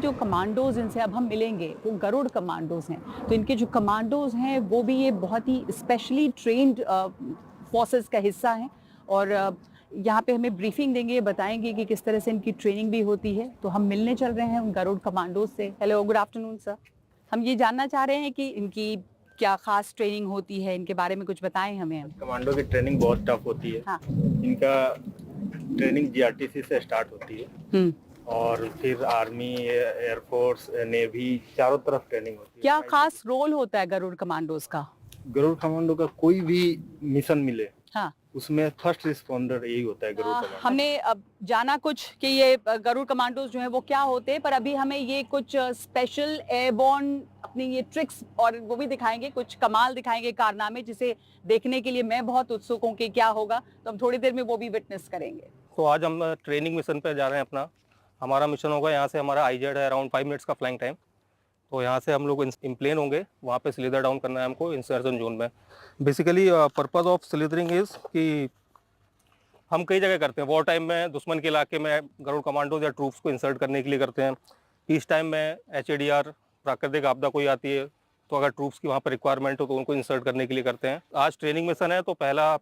जो commandos इनसे अब हम मिलेंगे वो Garuda commandos हैं, तो इनके जो कमांडोज हैं वो भी ये बहुत ही स्पेशली ट्रेन्ड फोर्सेस का हिस्सा हैं, और यहाँ पे हमें ब्रीफिंग देंगे, बताएंगे कि किस तरह से इनकी ट्रेनिंग भी होती है। तो हम मिलने चल रहे हैं उन गरुड़ कमांडोज से। Hello, good afternoon sir. हम ये जानना चाह रहे हैं कि इनकी क्या खास ट्रेनिंग होती है, इनके बारे में कुछ बताएं हमें। कमांडो की ट्रेनिंग बहुत टफ होती है। हाँ। इनका ट्रेनिंग जीआरटीसी से स्टार्ट होती है और फिर आर्मी, एयरफोर्स, नेवी, चारों तरफ ट्रेनिंग होती है। क्या खास रोल होता है गरुड़ कमांडोज का? गरुड़ कमांडो का कोई भी मिशन मिले, हाँ, उसमें फर्स्ट रिस्पॉन्डर यही होता है, गरुड़ कमांडो। हमने अब जाना कुछ कि ये गरुड़ कमांडोज जो हैं वो क्या होते हैं, पर अभी हमें ये कुछ स्पेशल एयरबोर्न अपनी ये ट्रिक्स और वो भी दिखाएंगे, कुछ कमाल दिखाएंगे, कारनामे, जिसे देखने के लिए मैं बहुत उत्सुक हूँ कि क्या होगा। तो हम थोड़ी देर में वो भी विटनेस करेंगे। तो आज हम ट्रेनिंग मिशन पे जा रहे हैं अपना। हमारा मिशन होगा, यहाँ से हमारा आईजेड है अराउंड 5 मिनट्स का फ्लाइंग टाइम। तो यहाँ से हम लोग इम्प्लेन होंगे, वहाँ पे स्लीदर डाउन करना है हमको इंसर्जन जोन में। बेसिकली पर्पस ऑफ स्लीदरिंग इज़ कि हम कई जगह करते हैं। वॉर टाइम में दुश्मन के इलाके में गरुड़ कमांडोज या ट्रूप्स को इंसर्ट करने के लिए करते हैं। पीस टाइम में HADR, प्राकृतिक आपदा कोई आती है तो अगर ट्रूप्स की वहाँ पर रिक्वायरमेंट हो तो उनको इंसर्ट करने के लिए करते हैं। आज ट्रेनिंग मिशन है, तो पहला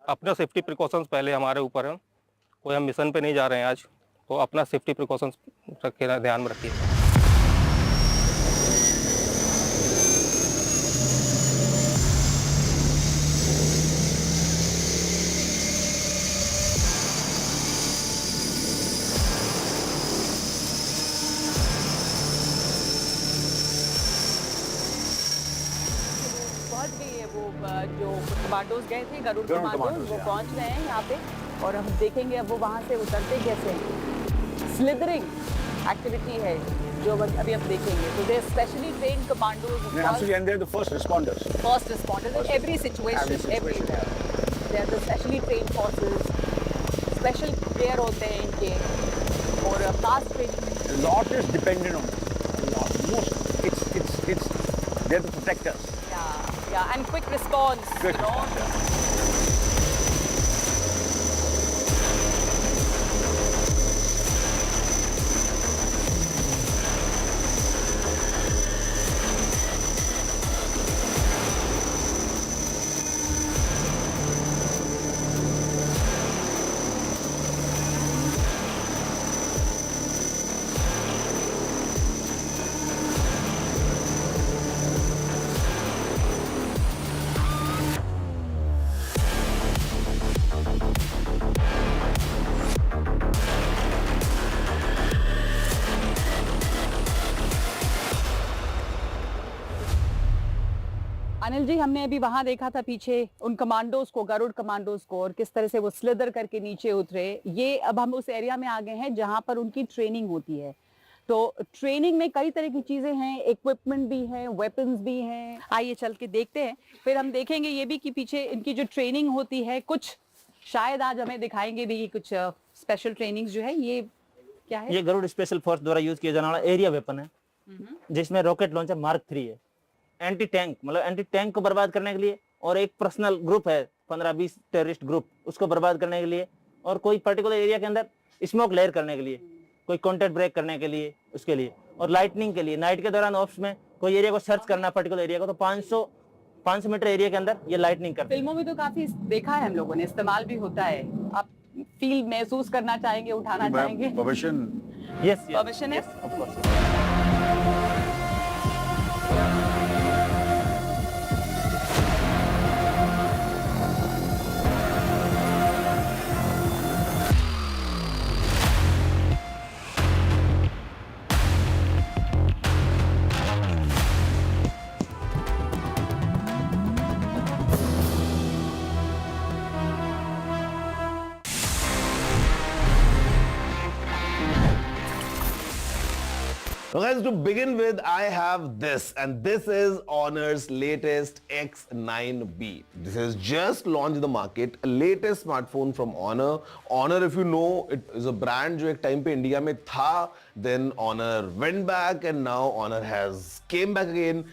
अपना सेफ्टी प्रिकॉशंस पहले हमारे ऊपर है। कोई हम मिशन पे नहीं जा रहे हैं आज, तो अपना सेफ्टी प्रिकॉशंस रखिए, ध्यान में रखिए। जो कमांडोज गए थे, गरुड़ कमांडोज, वो पहुंच रहे हैं यहाँ पे और हम देखेंगे अब वो वहाँ से उतरते कैसे हैं। स्लिदरिंग एक्टिविटी है जो अभी हम देखेंगे। So they are specially trained commandos. Absolutely, and they are the first responders. First responders in every situation, everywhere. They are the specially trained forces. Special care होते हैं इनके और fast training. A lot is dependent on them. A lot, most. It's they're the protectors. Yeah, and quick response. Quick response, yeah. Anil ji, हमने अभी वहां देखा था पीछे उन कमांडोज को, गरुड़ कमांडोज को, और किस तरह से वो स्लिदर करके नीचे उतरे। ये अब हम उस एरिया में आ गए हैं जहां पर उनकी ट्रेनिंग होती है। तो ट्रेनिंग में कई तरह की चीजें हैं, इक्विपमेंट भी है, वेपन्स भी हैं। आइए चल के देखते हैं, फिर हम देखेंगे ये भी कि पीछे इनकी जो ट्रेनिंग होती है, कुछ शायद आज हमें दिखाएंगे भी कुछ स्पेशल ट्रेनिंग जो है। ये क्या है? ये गरुड़ स्पेशल फोर्स द्वारा यूज किया जाने वाला एरिया वेपन है, जिसमें रॉकेट लॉन्चर मार्क 3 है। एंटी टैंक, मतलब एंटी टैंक को बर्बाद करने के लिए, और एक पर्सनल ग्रुप है 15-20 टेररिस्ट ग्रुप, उसको बर्बाद करने के लिए, और कोई पर्टिकुलर एरिया के अंदर स्मोक लेयर करने के लिए, कोई कॉन्टेक्ट ब्रेक करने के लिए, उसके लिए, और लाइटनिंग के लिए। नाइट के दौरान ऑप्स में कोई एरिया को सर्च करना, पर्टिकुलर एरिया को, तो 500 मीटर एरिया के अंदर ये लाइटनिंग करते हैं। फिल्मों में तो काफी देखा है हम लोगों ने, इस्तेमाल भी होता है। आप फील महसूस करना चाहेंगे, उठाना चाहेंगे? परमिशन? यस, परमिशन है, of course. So guys, to begin with, I have this, and this is Honor's latest X9B. This is just launched in the market, a latest smartphone from Honor. Honor, if you know, it is a brand जो एक time पे India में था, then Honor went back, and now Honor has came back again.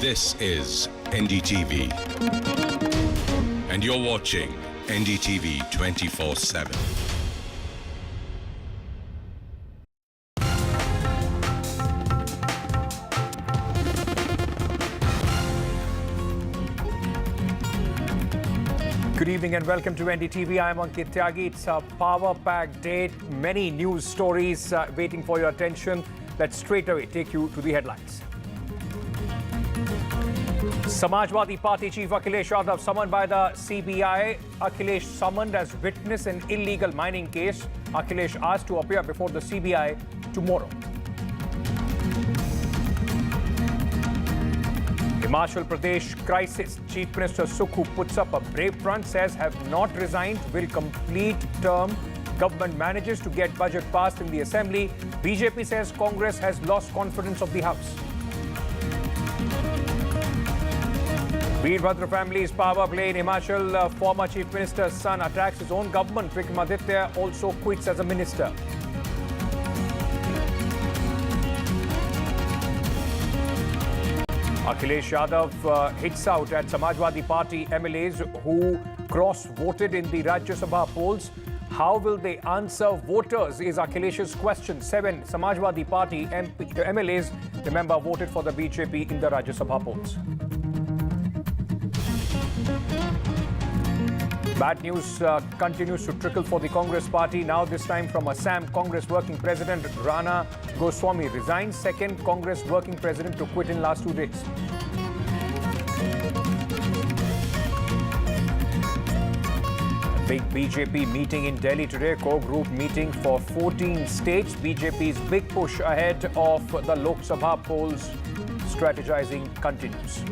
This is NDTV, and you're watching NDTV 24x7. Good evening and welcome to NDTV. I am Ankit Tyagi. It's a power-packed day. Many news stories waiting for your attention. Let's straight away take you to the headlines. Samajwadi Party Chief Akhilesh Yadav summoned by the CBI. Akhilesh summoned as witness in illegal mining case. Akhilesh asked to appear before the CBI tomorrow. Himachal Pradesh crisis. Chief Minister Sukhu puts up a brave front, says have not resigned, will complete term. Government manages to get budget passed in the assembly. BJP says Congress has lost confidence of the House. Virbhadra family's power play in Himachal. Former Chief Minister's son attacks his own government. Vikramaditya also quits as a minister. Akhilesh Yadav hits out at Samajwadi Party MLAs who cross-voted in the Rajya Sabha polls. How will they answer voters is Akhilesh's question. 7 Samajwadi Party MLAs, remember, voted for the BJP in the Rajya Sabha polls. Bad news continues to trickle for the Congress party. Now this time from Assam, Congress working president Rana Goswami resigns. Second Congress working president to quit in last 2 days. Big BJP meeting in Delhi today, core group meeting for 14 states. BJP's big push ahead of the Lok Sabha polls. Strategizing continues.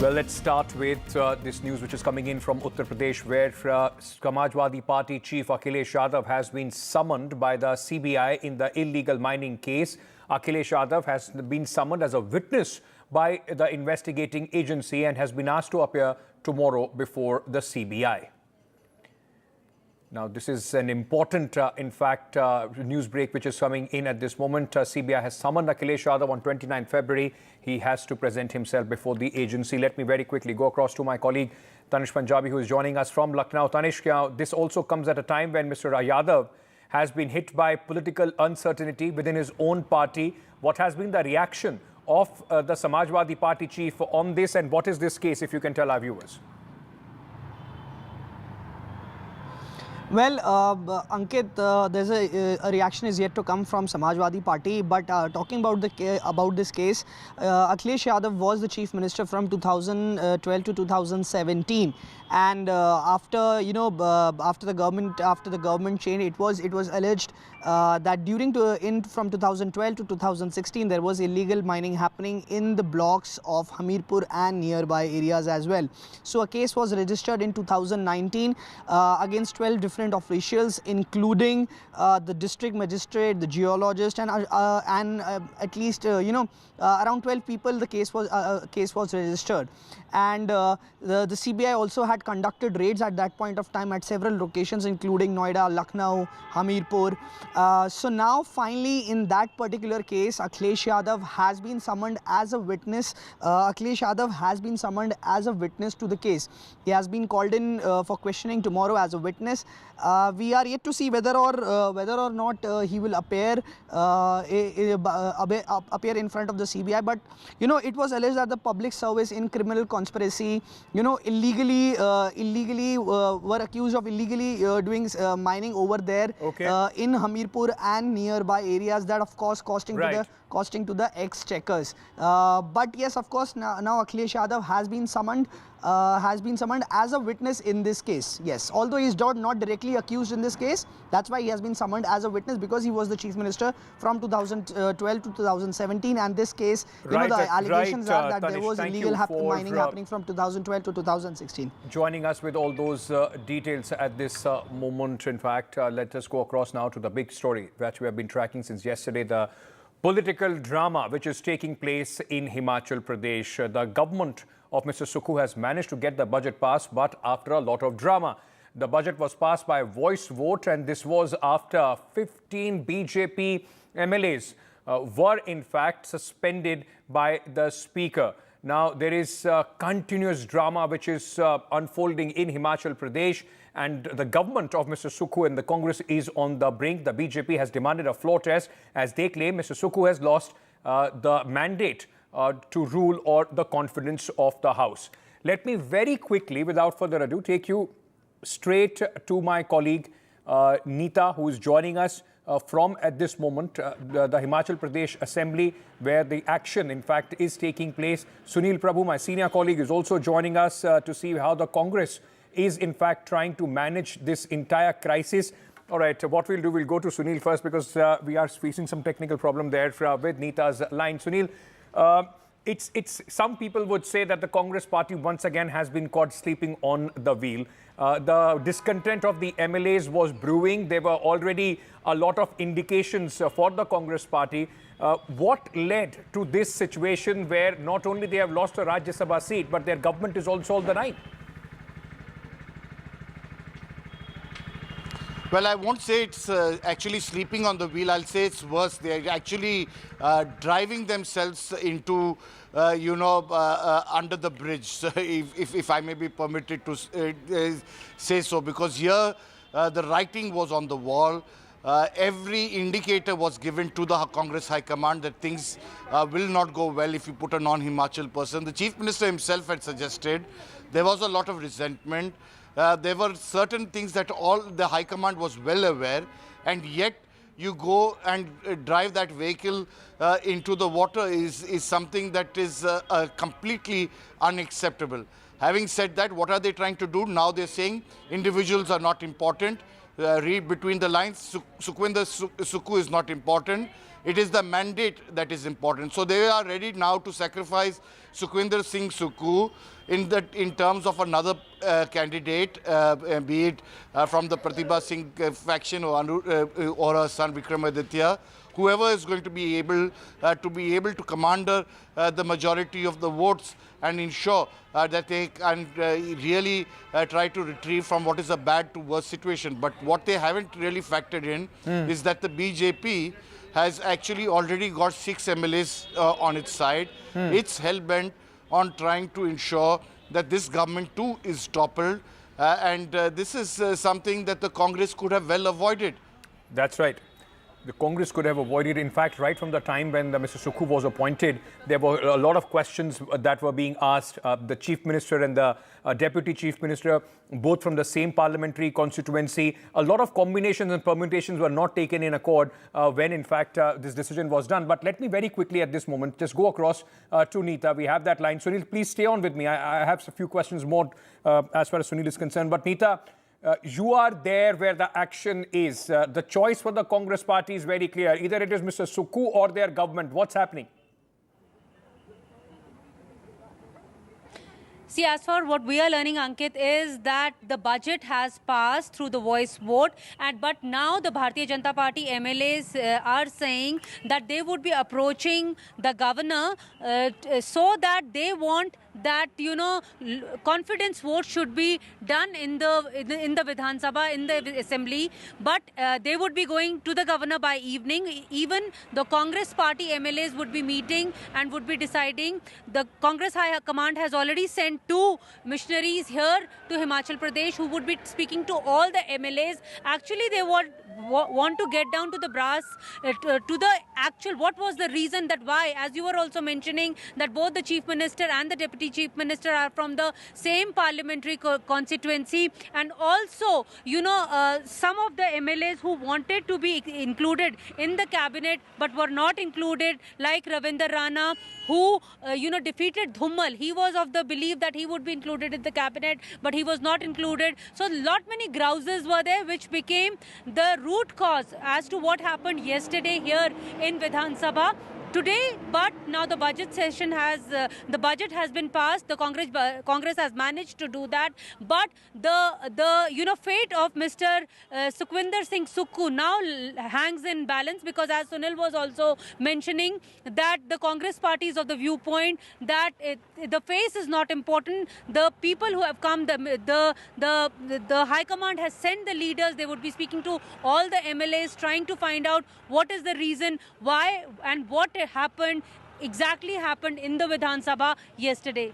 Well, let's start with this news which is coming in from Uttar Pradesh, where Samajwadi Party chief Akhilesh Yadav has been summoned by the CBI in the illegal mining case. Akhilesh Yadav has been summoned as a witness by the investigating agency and has been asked to appear tomorrow before the CBI. Now, this is an important, news break which is coming in at this moment. CBI has summoned Akhilesh Yadav on 29 February. He has to present himself before the agency. Let me very quickly go across to my colleague Tanish Punjabi, who is joining us from Lucknow. Tanish, this also comes at a time when Mr. Yadav has been hit by political uncertainty within his own party. What has been the reaction of the Samajwadi Party chief on this, and what is this case, if you can tell our viewers? Well, Ankit, there's a reaction is yet to come from Samajwadi Party. But talking about this case, Akhilesh Yadav was the chief minister from 2012 to 2017, and after the government change, it was alleged that from 2012 to 2016 there was illegal mining happening in the blocks of Hamirpur and nearby areas as well. So a case was registered in 2019 against 12 different officials, including the district magistrate, the geologist, and at least around 12 people. The case was registered, and the CBI also had conducted raids at that point of time at several locations, including Noida, Lucknow, Hamirpur. So now finally in that particular case, Akhilesh Yadav has been summoned as a witness. Akhilesh Yadav has been summoned as a witness to the case. He has been called in for questioning tomorrow as a witness. We are yet to see whether or not he will appear in front of the CBI. But it was alleged that the public service in criminal conspiracy, illegally were accused of illegally doing mining over there in Hamirpur and nearby areas. That of course costing to the exchequers. But yes, of course, now Akhilesh Yadav has been summoned as a witness in this case. Yes, although he is not directly accused in this case, that's why he has been summoned as a witness, because he was the chief minister from 2012 to 2017, and this case, the allegations are that there was illegal mining happening from 2012 to 2016. Joining us with all those details at this moment. In fact, let us go across now to the big story that we have been tracking since yesterday, the political drama which is taking place in Himachal Pradesh. The government of Mr. Sukhu has managed to get the budget passed, but after a lot of drama. The budget was passed by voice vote, and this was after 15 BJP MLAs were in fact suspended by the speaker. Now, there is continuous drama which is unfolding in Himachal Pradesh, and the government of Mr. Sukhu and the Congress is on the brink. The BJP has demanded a floor test, as they claim Mr. Sukhu has lost the mandate to rule or the confidence of the House. Let me very quickly, without further ado, take you straight to my colleague Neeta, who is joining us from, at this moment, the Himachal Pradesh Assembly, where the action, in fact, is taking place. Sunil Prabhu, my senior colleague, is also joining us to see how the Congress is, in fact, trying to manage this entire crisis. All right, what we'll do, we'll go to Sunil first, because we are facing some technical problem there with Neeta's line. Sunil, some people would say that the Congress party once again has been caught sleeping on the wheel. The discontent of the MLAs was brewing. There were already a lot of indications for the Congress party. What led to this situation where not only they have lost a Rajya Sabha seat, but their government is also on the line? Well, I won't say it's actually sleeping on the wheel. I'll say it's worse. They're actually driving themselves into, under the bridge, if I may be permitted to say so. Because here, the writing was on the wall. every indicator was given to the Congress High Command that things will not go well if you put a non-Himachal person. The Chief Minister himself had suggested there was a lot of resentment. There were certain things that all the High Command was well aware, and yet you go and drive that vehicle into the water is something that is completely unacceptable. Having said that, what are they trying to do? Now they're saying individuals are not important. Read between the lines, Sukhwinder Sukhu is not important. It is the mandate that is important. So they are ready now to sacrifice Sukhwinder Singh Sukhu in terms of another candidate, be it from the Pratibha Singh faction or her son Vikramaditya. Whoever is going to be able to command the majority of the votes and ensure that they can really try to retrieve from what is a bad to worse situation. But what they haven't really factored in is that the BJP has actually already got 6 MLAs on its side. It's hell-bent on trying to ensure that this government too is toppled. And this is something that the Congress could have well avoided. That's right. The Congress could have avoided. In fact, right from the time when Mr. Sukhu was appointed, there were a lot of questions that were being asked. The Chief Minister and the Deputy Chief Minister, both from the same parliamentary constituency. A lot of combinations and permutations were not taken in accord when, in fact, this decision was done. But let me very quickly at this moment just go across to Neeta. We have that line. Sunil, please stay on with me. I have a few questions more as far as Sunil is concerned. But Neeta, you are there where the action is. The choice for the Congress party is very clear. Either it is Mr. Sukhu or their government. What's happening? See, as for what we are learning, Ankit, is that the budget has passed through the voice vote, but now the Bharatiya Janata Party MLAs are saying that they would be approaching the governor so that they want that, you know, confidence vote should be done in the Vidhan Sabha, in the assembly, but they would be going to the governor by evening. Even the Congress party MLAs would be meeting and would be deciding. The Congress High Command has already sent 2 missionaries here to Himachal Pradesh who would be speaking to all the MLAs. Actually, they want to get down to the brass, to the actual, what was the reason that why, as you were also mentioning, that both the Chief Minister and the Deputy Chief Minister are from the same parliamentary constituency, and also, you know, some of the MLAs who wanted to be included in the cabinet but were not included, like Ravinder Rana, who, you know, defeated Dhummal. He was of the belief that he would be included in the cabinet, but he was not included. So lot many grouses were there, which became the root cause as to what happened yesterday here in Vidhan Sabha. Today, but now the budget session has, the budget has been passed. The Congress has managed to do that. But the you know, fate of Mr. Sukhwinder Singh Sukhu now hangs in balance, because as Sunil was also mentioning, that the Congress party is of the viewpoint that the face is not important. The people who have come, the High Command has sent the leaders. They would be speaking to all the MLAs, trying to find out what is the reason, why and what exactly happened in the Vidhan Sabha yesterday.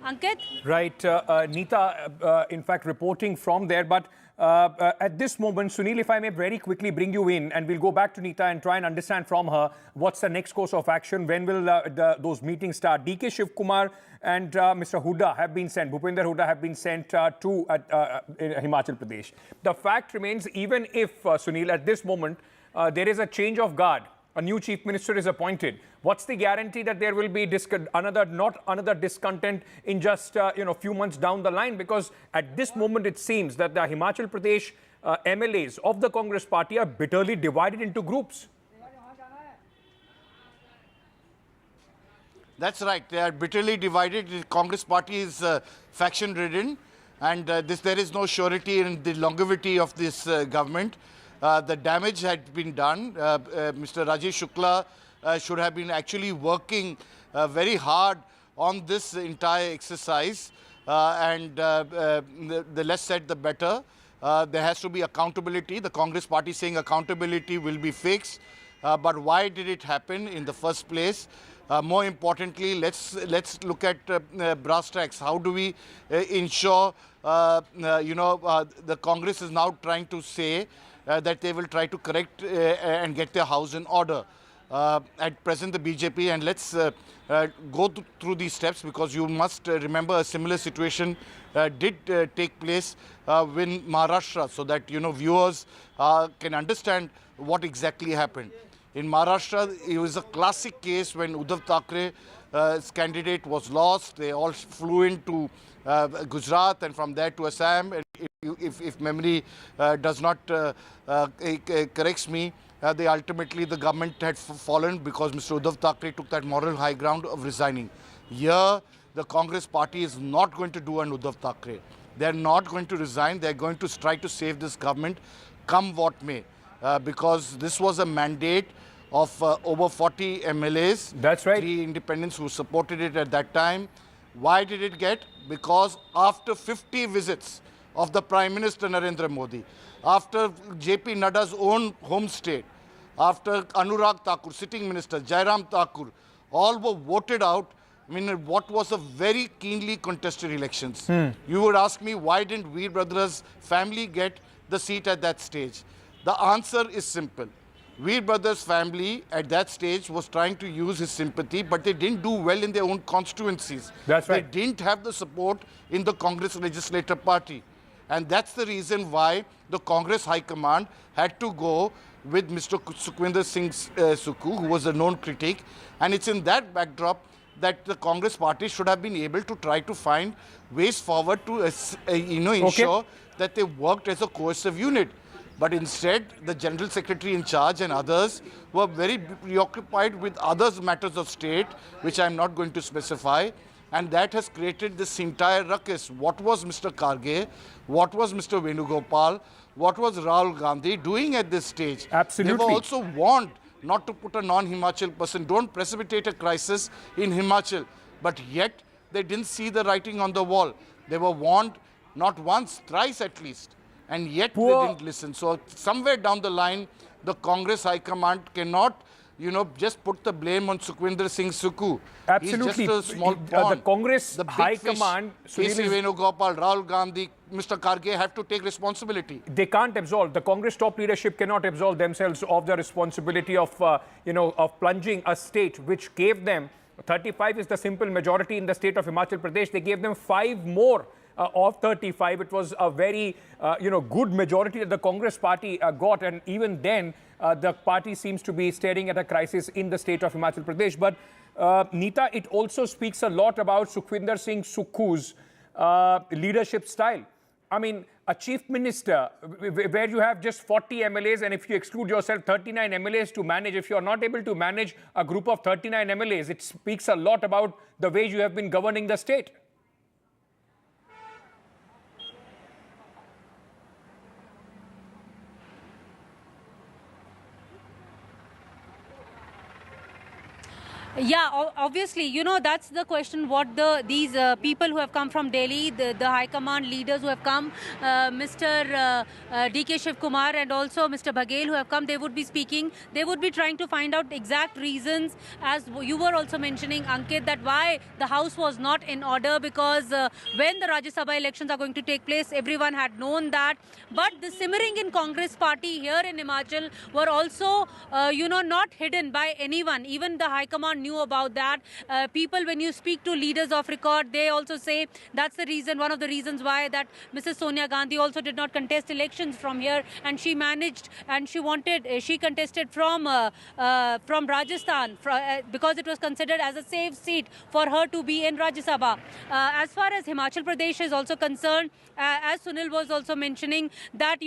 Ankit? Right. Neeta, in fact, reporting from there. But at this moment, Sunil, if I may very quickly bring you in, and we'll go back to Neeta and try and understand from her what's the next course of action. When will those meetings start? DK Shivkumar and Mr. Hooda have been sent, Bhupinder Hooda have been sent to Himachal Pradesh. The fact remains, even if, Sunil, at this moment, there is a change of guard, a new chief minister is appointed, what's the guarantee that there will be not another discontent in just few months down the line? Because at this moment it seems that the Himachal Pradesh MLAs of the Congress party are bitterly divided into groups. That's right. They are bitterly divided. The Congress party is faction-ridden, and there is no surety in the longevity of this government. The damage had been done. Mr. Rajesh Shukla should have been actually working very hard on this entire exercise, and the less said, the better. There has to be accountability. The Congress party saying accountability will be fixed, but why did it happen in the first place? More importantly, let's look at brass tacks. How do we ensure, the Congress is now trying to say that they will try to correct and get their house in order. At present, the BJP, and let's go through these steps, because you must remember a similar situation did take place in Maharashtra, so that viewers can understand what exactly happened. In Maharashtra, it was a classic case when Uddhav Thakkre's candidate was lost. They all flew into Gujarat and from there to Assam. And if memory does not corrects me, ultimately the government had fallen because Mr. Uddhav Thakkre took that moral high ground of resigning. Here, the Congress party is not going to do an Uddhav Thakkre. They are not going to resign. They are going to try to save this government, come what may, because this was a mandate of over 40 MLAs. That's right. 3 independents who supported it at that time. Why did it get? Because after 50 visits of the Prime Minister Narendra Modi, after JP Nadda's own home state, after Anurag Thakur, sitting minister, Jairam Thakur, all were voted out. I mean, what was a very keenly contested elections. You would ask me, why didn't Virbhadra's family get the seat at that stage? The answer is simple. Virbhadra's family at that stage was trying to use his sympathy, but they didn't do well in their own constituencies. That's right. They didn't have the support in the Congress Legislative Party. And that's the reason why the Congress High Command had to go with Mr. Sukhwinder Singh Sukhu, who was a known critic. And it's in that backdrop that the Congress party should have been able to try to find ways forward to ensure that they worked as a cohesive unit. But instead, the General Secretary in charge and others were very preoccupied with other matters of state, which I'm not going to specify. And that has created this entire ruckus. What was Mr. Karge? What was Mr. Venugopal? What was Rahul Gandhi doing at this stage? Absolutely. They were also warned not to put a non-Himachal person. Don't precipitate a crisis in Himachal. But yet, they didn't see the writing on the wall. They were warned not once, thrice at least. And yet they didn't listen. So somewhere down the line, the Congress High Command cannot, just put the blame on Sukhwinder Singh Sukhu. Absolutely. He's just a small pawn. The Congress High Command, K.C. Venugopal, Rahul Gandhi, Mr. Karge have to take responsibility. They can't absolve. The Congress top leadership cannot absolve themselves of the responsibility of, of plunging a state which gave them 35 is the simple majority in the state of Himachal Pradesh. They gave them 5 more. Of 35, it was a very, good majority that the Congress party got, and even then, the party seems to be staring at a crisis in the state of Himachal Pradesh. But Neeta, it also speaks a lot about Sukhwinder Singh Sukhu's leadership style. I mean, a chief minister where you have just 40 MLAs, and if you exclude yourself, 39 MLAs to manage. If you are not able to manage a group of 39 MLAs, it speaks a lot about the way you have been governing the state. Yeah, obviously, that's the question. What these people who have come from Delhi, the High Command leaders who have come, Mr. D.K. Shiv Kumar and also Mr. Baghel who have come, they would be speaking. They would be trying to find out exact reasons, as you were also mentioning, Ankit, that why the House was not in order, because when the Rajya Sabha elections are going to take place, everyone had known that. But the simmering in Congress party here in Himachal were also, not hidden by anyone. Even the High Command knew about that. People, when you speak to leaders of record, they also say that's the reason, one of the reasons why that Mrs. Sonia Gandhi also did not contest elections from here, and she managed and she contested from Rajasthan because it was considered as a safe seat for her to be in Rajya Sabha. As far as Himachal Pradesh is also concerned, as Sunil was also mentioning, that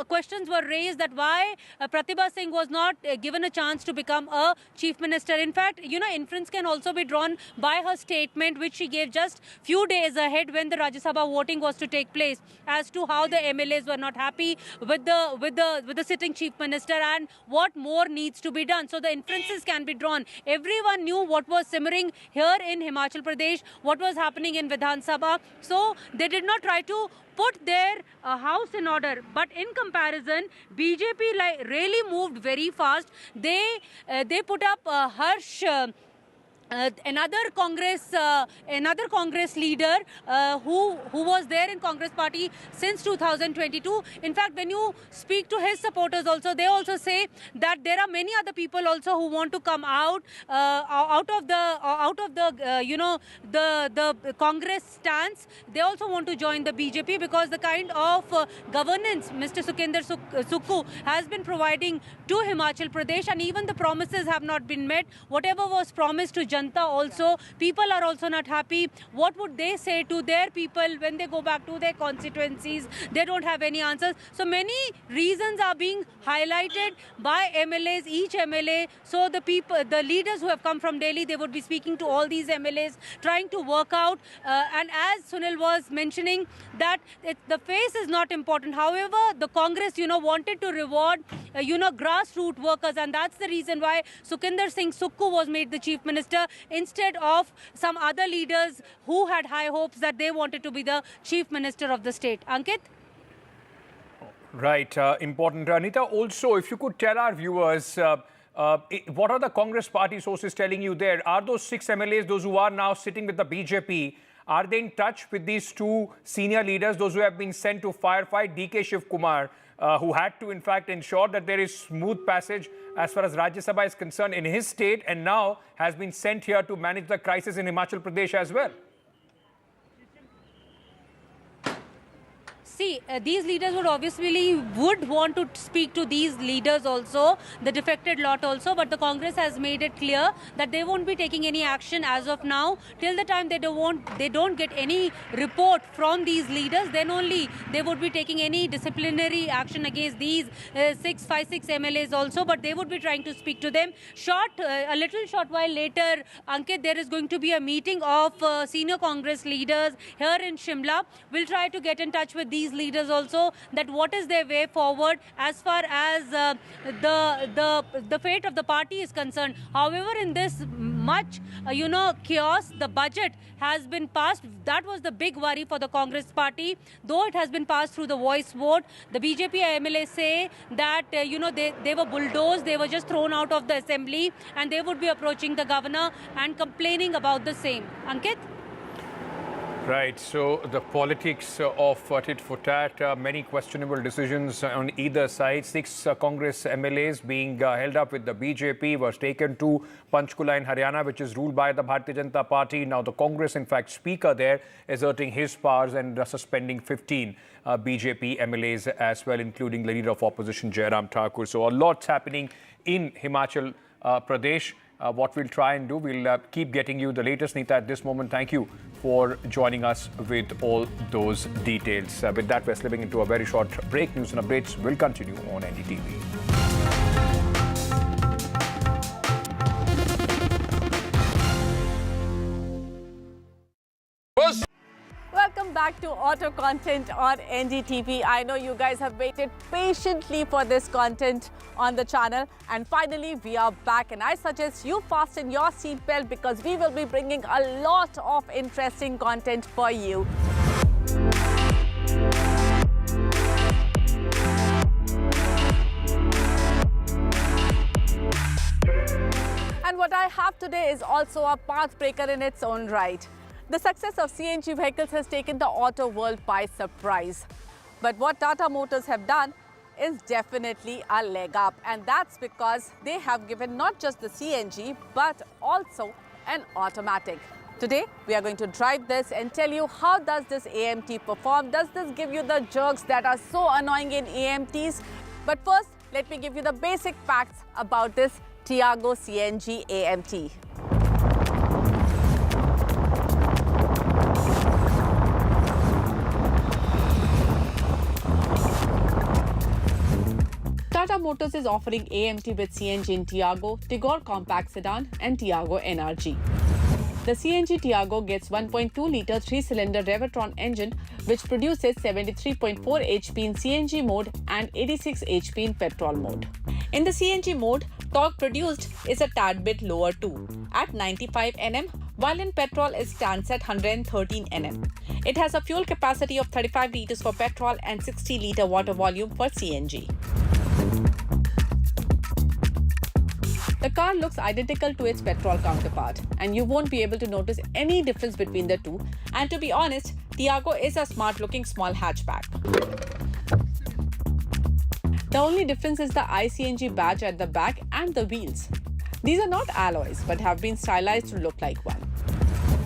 questions were raised that why Pratibha Singh was not given a chance to become a chief minister. In fact, inference can also be drawn by her statement which she gave just few days ahead when the Rajya Sabha voting was to take place, as to how the MLAs were not happy with the sitting chief minister and what more needs to be done. So the inferences can be drawn. Everyone knew what was simmering here in Himachal Pradesh, what was happening in Vidhan Sabha. So they did not try to put their house in order. But in comparison, BJP really moved very fast. They put up Harsh another Congress leader who was there in Congress party since 2022. In fact, when you speak to his supporters also, they also say that there are many other people also who want to come out of the Congress stance. They also want to join the BJP because the kind of governance Mr. Sukhwinder Sukhu has been providing to Himachal Pradesh, and even the promises have not been met. Whatever was promised to Janta also, people are also not happy. What would they say to their people when they go back to their constituencies? They don't have any answers. So many reasons are being highlighted by MLAs, each MLA. So the leaders who have come from Delhi, they would be speaking to all these MLAs, trying to work out. And as Sunil was mentioning, that the face is not important. However, the Congress, wanted to reward, grassroots workers, and that's the reason why Sukhwinder Singh Sukhu was made the chief minister instead of some other leaders who had high hopes that they wanted to be the chief minister of the state. Ankit? Right, important. Anita, also, if you could tell our viewers, what are the Congress party sources telling you there? Are those 6 MLAs, those who are now sitting with the BJP, are they in touch with these 2 senior leaders, those who have been sent to firefight? DK Shiv Kumar, who had to, in fact, ensure that there is smooth passage as far as Rajya Sabha is concerned in his state, and now has been sent here to manage the crisis in Himachal Pradesh as well. See, these leaders would want to speak to these leaders also, the defected lot also, but the Congress has made it clear that they won't be taking any action as of now. Till the time they don't get any report from these leaders, then only they would be taking any disciplinary action against these 5, 6 MLAs also, but they would be trying to speak to them. A little short while later, Ankit, there is going to be a meeting of senior Congress leaders here in Shimla. We'll try to get in touch with these leaders also, that what is their way forward as far as the fate of the party is concerned. However, in this much chaos, the budget has been passed. That was the big worry for the Congress party. Though it has been passed through the voice vote, the BJP MLAs say that they were bulldozed, they were just thrown out of the assembly, and they would be approaching the governor and complaining about the same. Ankit? Right, so the politics of tit for tat, many questionable decisions on either side. 6 Congress MLAs being held up with the BJP was taken to Panchkula in Haryana, which is ruled by the Bharatiya Janata Party. Now the Congress, in fact, speaker there asserting his powers and suspending 15 BJP MLAs as well, including the leader of opposition, Jairam Thakur. So a lot's happening in Himachal Pradesh. What we'll try and do, we'll keep getting you the latest, Nita, at this moment. Thank you for joining us with all those details. With that, we're slipping into a very short break. News and updates will continue on NDTV. Welcome back to Auto Content on NDTV. I know you guys have waited patiently for this content on the channel, and finally we are back, and I suggest you fasten your seatbelt because we will be bringing a lot of interesting content for you. And what I have today is also a path breaker in its own right. The success of CNG vehicles has taken the auto world by surprise. But what Tata Motors have done is definitely a leg up, and that's because they have given not just the CNG but also an automatic. Today we are going to drive this and tell you how does this AMT perform. Does this give you the jerks that are so annoying in AMTs? But first, let me give you the basic facts about this Tiago CNG AMT. Tata Motors is offering AMT with CNG in Tiago, Tigor Compact Sedan and Tiago NRG. The CNG Tiago gets 1.2-litre 3-cylinder Revertron engine which produces 73.4 HP in CNG mode and 86 HP in petrol mode. In the CNG mode, torque produced is a tad bit lower too, at 95 Nm, while in petrol it stands at 113 Nm. It has a fuel capacity of 35 litres for petrol and 60 litre water volume for CNG. The car looks identical to its petrol counterpart, and you won't be able to notice any difference between the two. And to be honest, Tiago is a smart-looking small hatchback. The only difference is the iCNG badge at the back and the wheels. These are not alloys, but have been stylized to look like one.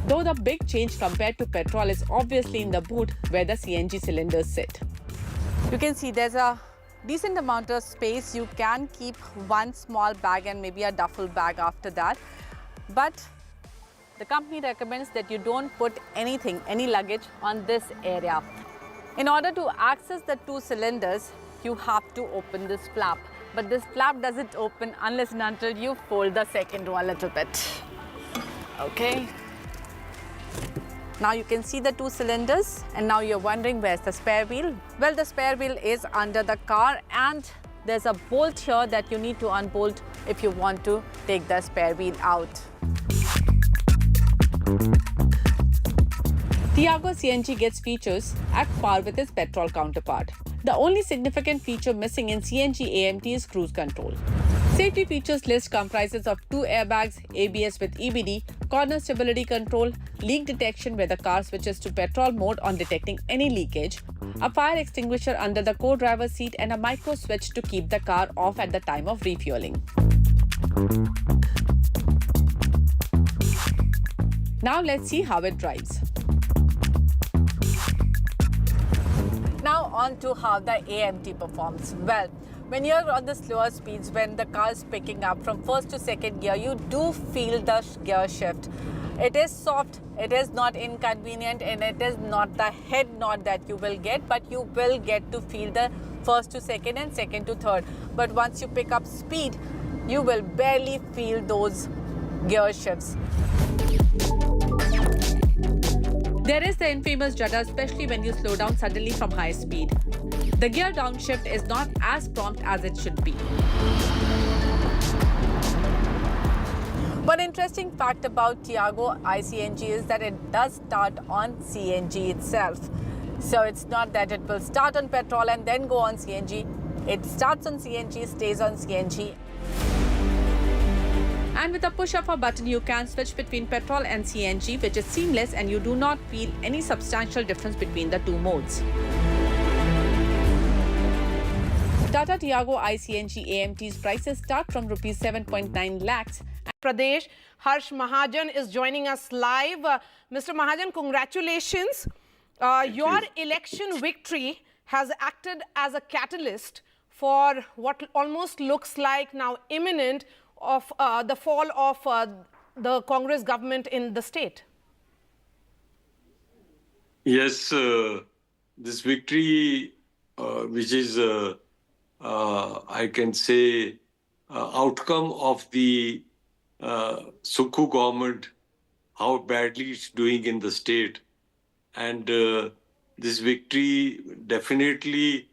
Though the big change compared to petrol is obviously in the boot where the CNG cylinders sit. You can see there's a decent amount of space. You can keep one small bag and maybe a duffel bag after that. But the company recommends that you don't put anything, any luggage on this area. In order to access the two cylinders, you have to open this flap. But this flap doesn't open unless and until you fold the second one a little bit. Okay. Now you can see the two cylinders, and now you're wondering where's the spare wheel? Well, the spare wheel is under the car, and there's a bolt here that you need to unbolt if you want to take the spare wheel out. Tiago CNG gets features at par with its petrol counterpart. The only significant feature missing in CNG AMT is cruise control. Safety features list comprises of 2 airbags, ABS with EBD, corner stability control, leak detection where the car switches to petrol mode on detecting any leakage, a fire extinguisher under the co-driver's seat, and a micro switch to keep the car off at the time of refueling. Now let's see how it drives. Now on to how the AMT performs. Well, when you're on the slower speeds, when the car is picking up from first to second gear, you do feel the gear shift. It is soft, it is not inconvenient, and it is not the head nod that you will get, but you will get to feel the first to second and second to third. But once you pick up speed, you will barely feel those gear shifts. There is the infamous judder, especially when you slow down suddenly from high speed. The gear downshift is not as prompt as it should be. One interesting fact about Tiago iCNG is that it does start on CNG itself. So it's not that it will start on petrol and then go on CNG. It starts on CNG, stays on CNG. And with a push of a button, you can switch between petrol and CNG, which is seamless, and you do not feel any substantial difference between the two modes. Tata Tiago iCNG AMT's prices start from Rs 7.9 lakhs. Pradesh, Harsh Mahajan is joining us live. Mr. Mahajan, congratulations. Your election victory has acted as a catalyst for what almost looks like now imminent of the fall of the Congress government in the state. Yes, this victory, which is, I can say, outcome of the Sukhu government, how badly it's doing in the state. And this victory definitely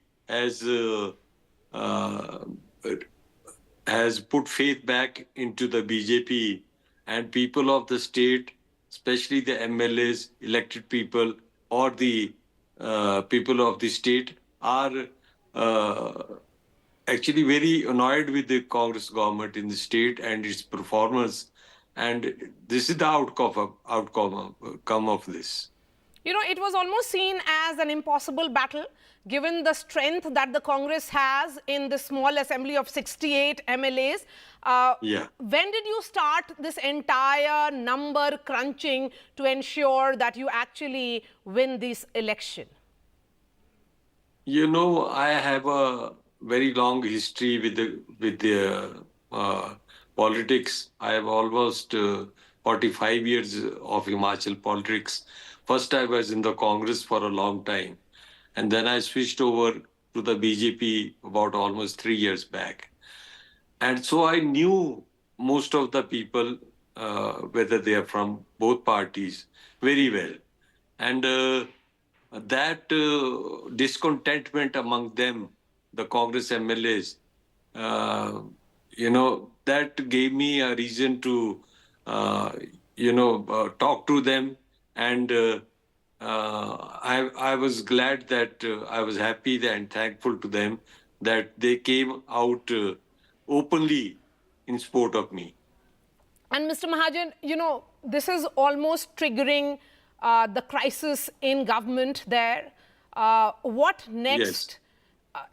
has put faith back into the BJP, and people of the state, especially the MLAs, elected people, or the people of the state are actually very annoyed with the Congress government in the state and its performance. And this is the outcome of this. You know, it was almost seen as an impossible battle, given the strength that the Congress has in the small assembly of 68 MLAs. When did you start this entire number crunching to ensure that you actually win this election? You know, I have a very long history with the politics. I have almost 45 years of Himachal politics. First, I was in the Congress for a long time, and then I switched over to the BJP about almost 3 years back. And so I knew most of the people, whether they are from both parties, very well. And that discontentment among them, the Congress MLAs, that gave me a reason to, talk to them. And I was glad that I was happy and thankful to them that they came out openly in support of me. And Mr. Mahajan, you know, this is almost triggering the crisis in government there. What next?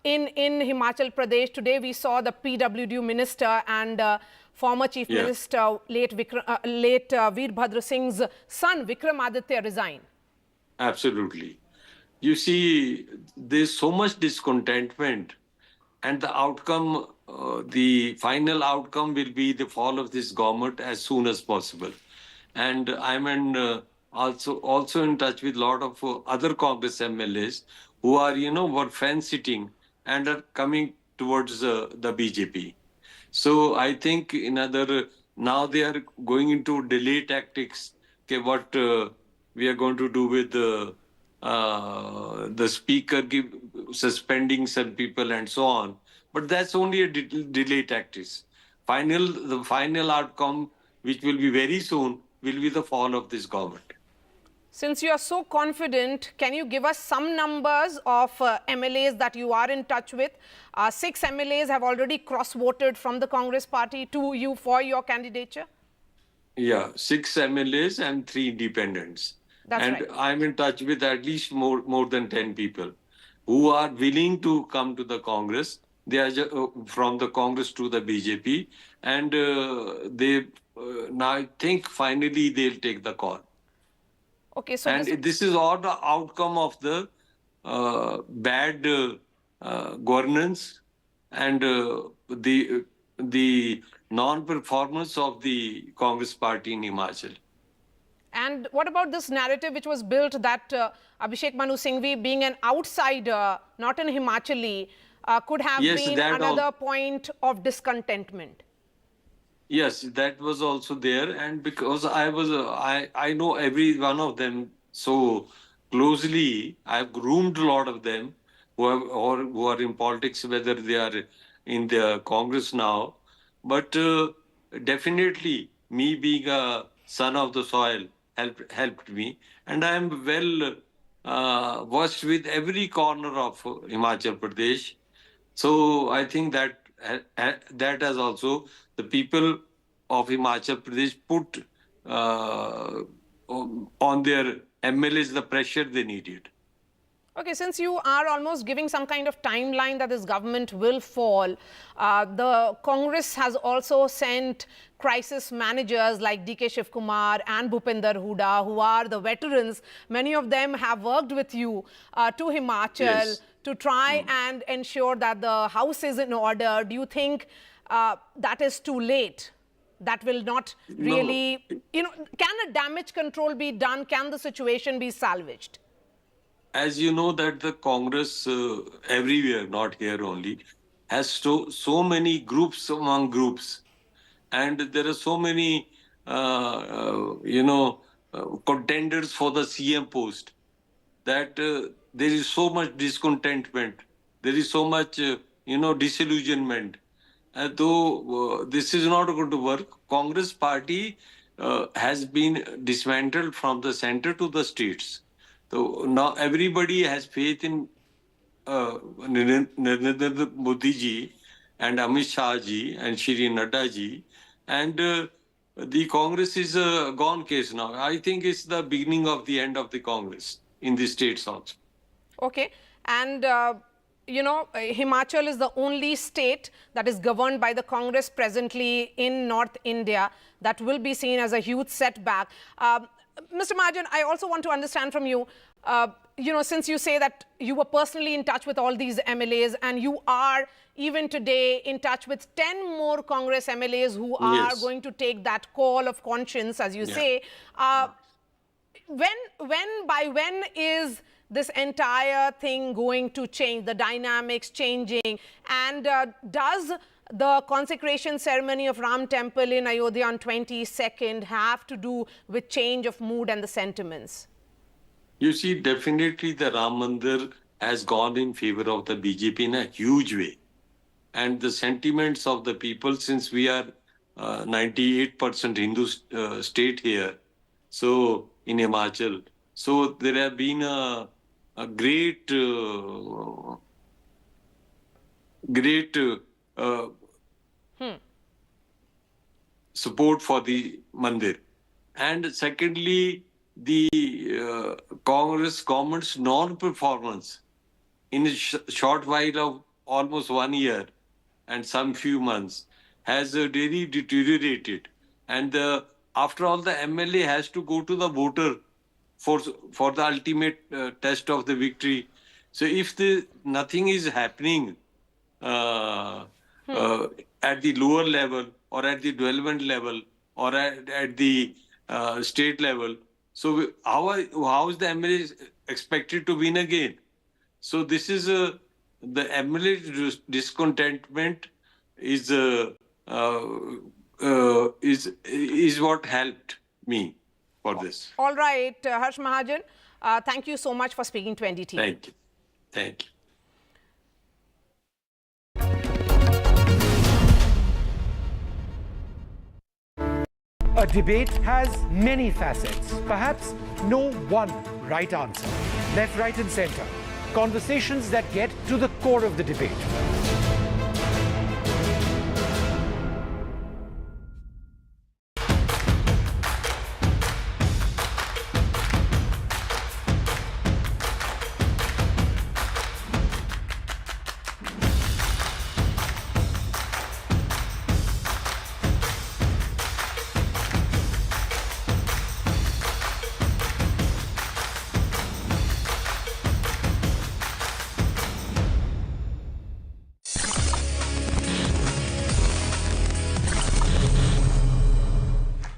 In Himachal Pradesh, today we saw the PWD minister and former chief minister, late Virbhadra Singh's son, Vikramaditya, resign. Absolutely. You see, there's so much discontentment, and the outcome, the final outcome will be the fall of this government as soon as possible. And I'm also in touch with a lot of other Congress MLAs who are, were fence-sitting and are coming towards the BJP. So I think now they are going into delay tactics. Okay, what we are going to do with the speaker suspending some people and so on. But that's only a delay tactics. The final outcome, which will be very soon, will be the fall of this government. Since you are so confident, can you give us some numbers of MLAs that you are in touch with? 6 MLAs have already cross-voted from the Congress party to you for your candidature? Yeah, 6 MLAs and 3 independents. That's right. And I'm in touch with at least more than 10 people who are willing to come to the Congress. They are from the Congress to the BJP. And now I think finally they'll take the call. Okay, so this is all the outcome of the bad governance and the non-performance of the Congress party in Himachal. And what about this narrative which was built that Abhishek Manu Singhvi, being an outsider, not an Himachali, could have been another point of discontentment? Yes, that was also there, and because I know every one of them so closely, I've groomed a lot of them who are in politics, whether they are in the Congress now. But definitely, me being a son of the soil helped me, and I am well versed with every corner of Himachal Pradesh. So I think that has also the people of Himachal Pradesh put on their MLAs the pressure they needed. Okay, since you are almost giving some kind of timeline that this government will fall, the Congress has also sent crisis managers like DK Shivkumar and Bhupinder Hooda, who are the veterans. Many of them have worked with you to Himachal to try and ensure that the house is in order. Do you think that is too late? That will not really, can a damage control be done? Can the situation be salvaged? As you know that the Congress everywhere, not here only, has so many groups among groups. And there are so many, contenders for the CM post that there is so much discontentment. There is so much, disillusionment. Though this is not going to work, Congress party has been dismantled from the center to the states. So now everybody has faith in Narendra Modi ji and Amit Shah ji and Shri Nadda ji, and the Congress is a gone case now. I think it's the beginning of the end of the Congress in the states also. Okay, and Himachal is the only state that is governed by the Congress presently in North India. That will be seen as a huge setback. Mr. Mahajan, I also want to understand from you, since you say that you were personally in touch with all these MLAs and you are even today in touch with 10 more Congress MLAs who are going to take that call of conscience, as you say. When is this entire thing going to change, the dynamics changing? And does the consecration ceremony of Ram Temple in Ayodhya on 22nd have to do with change of mood and the sentiments? You see, definitely the Ram Mandir has gone in favor of the BJP in a huge way. And the sentiments of the people, since we are 98% Hindu state here, so in Himachal, so there have been a great support for the mandir. And secondly, the Congress government's non-performance in a short while of almost 1 year and some few months has really deteriorated. And after all, the MLA has to go to the voter for the ultimate test of the victory. So if nothing is happening at the lower level or at the development level or at the state level, so how is the MLA expected to win again? So this is the MLA discontentment is what helped me for this. All right, Harsh Mahajan, thank you so much for speaking to NDTV. Thank you. Thank you. A debate has many facets, perhaps no one right answer. Left, right, and center. Conversations that get to the core of the debate.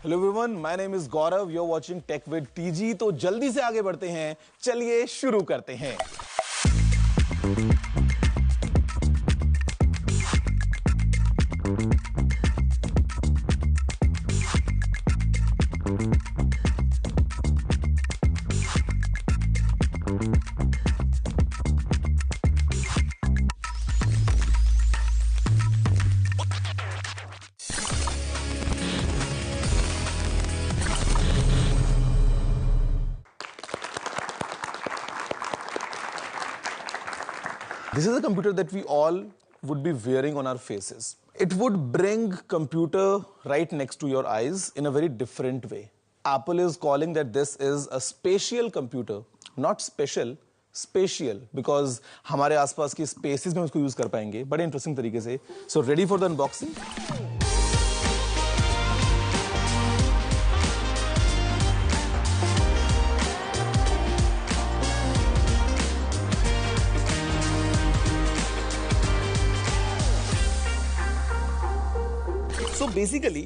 Hello everyone, my name is Gaurav, you are watching tech with TG. तो जल्दी से आगे बढ़ते हैं, चलिए शुरू करते हैं। This is a computer that we all would be wearing on our faces. It would bring computer right next to your eyes in a very different way. Apple is calling that this is a spatial computer, not special, spatial, because हमारे आसपास की spaces में उसको use कर पाएंगे बड़े interesting तरीके से. So ready for the unboxing? तो बेसिकली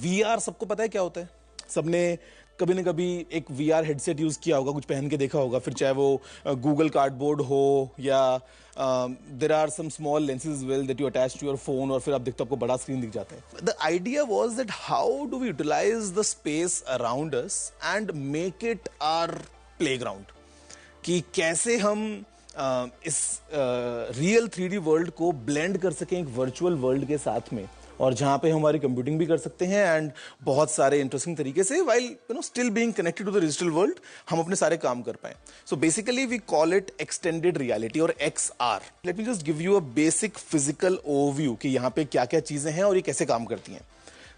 VR सबको पता है क्या होता है। सबने कभी न कभी एक VR हेडसेट यूज किया होगा, कुछ पहन के देखा होगा, फिर चाहे वो गूगल कार्डबोर्ड हो या there are some small lenses well that you attach to your phone, और फिर आप देखते हो आपको बड़ा स्क्रीन दिख जाता है। The idea was that how do we utilise the space around us and make it our playground, कि कैसे हम इस रियल 3D वर्ल्ड को ब्लेंड कर सकें एक वर्चुअल वर्ल्ड के साथ में, और जहां पे हमारी कंप्यूटिंग भी कर सकते हैं एंड बहुत सारे इंटरेस्टिंग तरीके से while still being connected to the digital world हम अपने सारे काम कर पाए। So basically we call it extended reality और XR। Let me just give you a basic physical overview कि यहाँ पे क्या क्या चीजें हैं और ये कैसे काम करती हैं।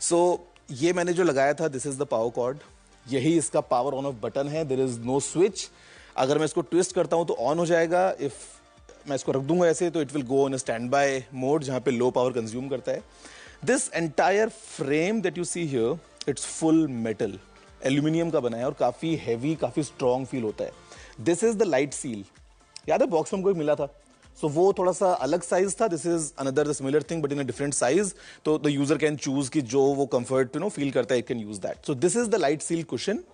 सो ये मैंने जो लगाया था, this is the power cord, यही इसका पावर ऑन ऑफ बटन है, देयर इज नो स्विच। अगर मैं इसको ट्विस्ट करता हूं तो ऑन हो जाएगा, इफ मैं इसको रख दूंगा ऐसे तो it will go in stand by mode जहां पे लो पावर कंज्यूम करता है। This entire frame that you see here, it's full metal, aluminium का बना है और काफी हैवी, काफी स्ट्रॉन्ग फील होता है। This is the light seal, याद है बॉक्स में हमको एक मिला था, सो वो थोड़ा सा अलग साइज था। This is another the similar thing but in a different size, तो द यूजर कैन चूज कि जो वो कंफर्ट फील करता है, it can use that. So this is the light seal cushion,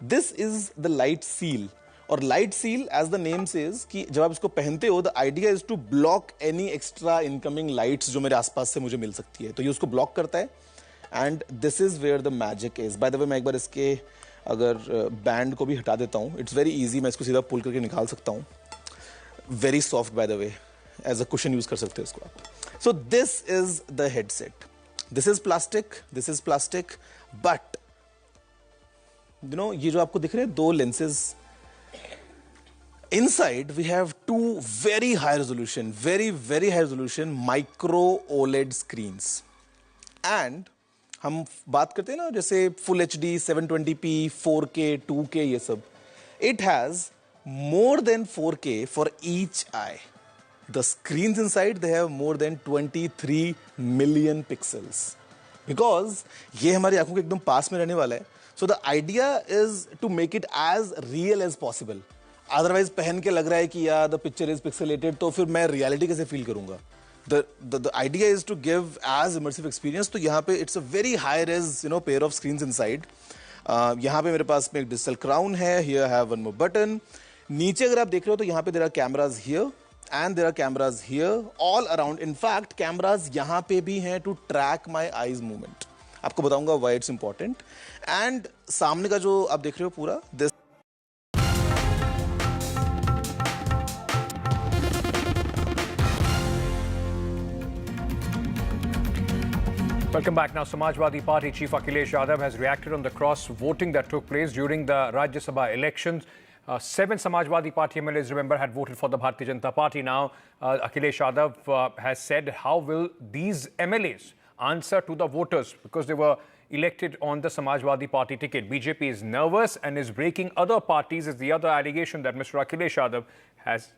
this is the light seal. और light seal as the name says कि जब आप इसको पहनते हो, the idea is to block any extra incoming lights जो मेरे आसपास से मुझे मिल सकती है, तो ये उसको ब्लॉक करता है। And this is where the magic is. By the way मैं एक बार इसके अगर बैंड को भी हटा देता हूँ, इट्स वेरी इजी, मैं इसको सीधा पुल करके निकाल सकता हूँ। Very soft by the way, as a cushion use कर सकते हो इसको आप। So this is the headset, this is plastic, but ये जो आपको दिख रहे हैं दो lenses, inside we have two very high resolution micro OLED screens. And हम बात करते हैं ना जैसे full HD 720p 4K 2K ये सब, it has more than 4K for each eye. The screens inside, they have more than 23 million pixels. Because ये हमारी आंखों के एकदम पास में रहने वाला है. So the idea is to make it as real as possible. Otherwise पहन के लग रहा है कि यार the picture is pixelated, तो फिर मैं reality कैसे feel करूँगा? The idea is to give as immersive experience. तो यहाँ पे it's a very high res pair of screens inside. यहाँ पे मेरे पास में एक digital crown है. Here I have one more button. नीचे अगर आप देख रहे हो तो यहाँ पे there are cameras here and there are cameras here all around. In fact, cameras यहाँ पे भी हैं to track my eyes movement. आपको बताऊंगा why it's important. And सामने का जो आप देख रहे हो पूरा this. Welcome back. Now, Samajwadi Party Chief Akhilesh Yadav has reacted on the cross-voting that took place during the Rajya Sabha elections. 7 Samajwadi Party MLAs, remember, had voted for the Bharatiya Janata Party. Now, Akhilesh Yadav has said, how will these MLAs answer to the voters? Because they were elected on the Samajwadi Party ticket. BJP is nervous and is breaking other parties, is the other allegation that Mr. Akhilesh Yadav has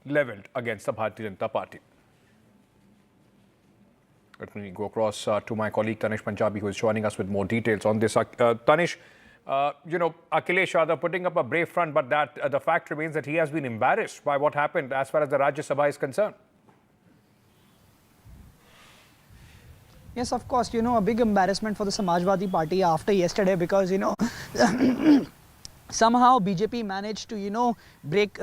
levelled against the Bharatiya Janata Party. Let me go across to my colleague Tanish Punjabi, who is joining us with more details on this. Tanish, Akhilesh Yadav putting up a brave front, but that the fact remains that he has been embarrassed by what happened as far as the Rajya Sabha is concerned. Yes, of course, a big embarrassment for the Samajwadi Party after yesterday because, somehow BJP managed to, break,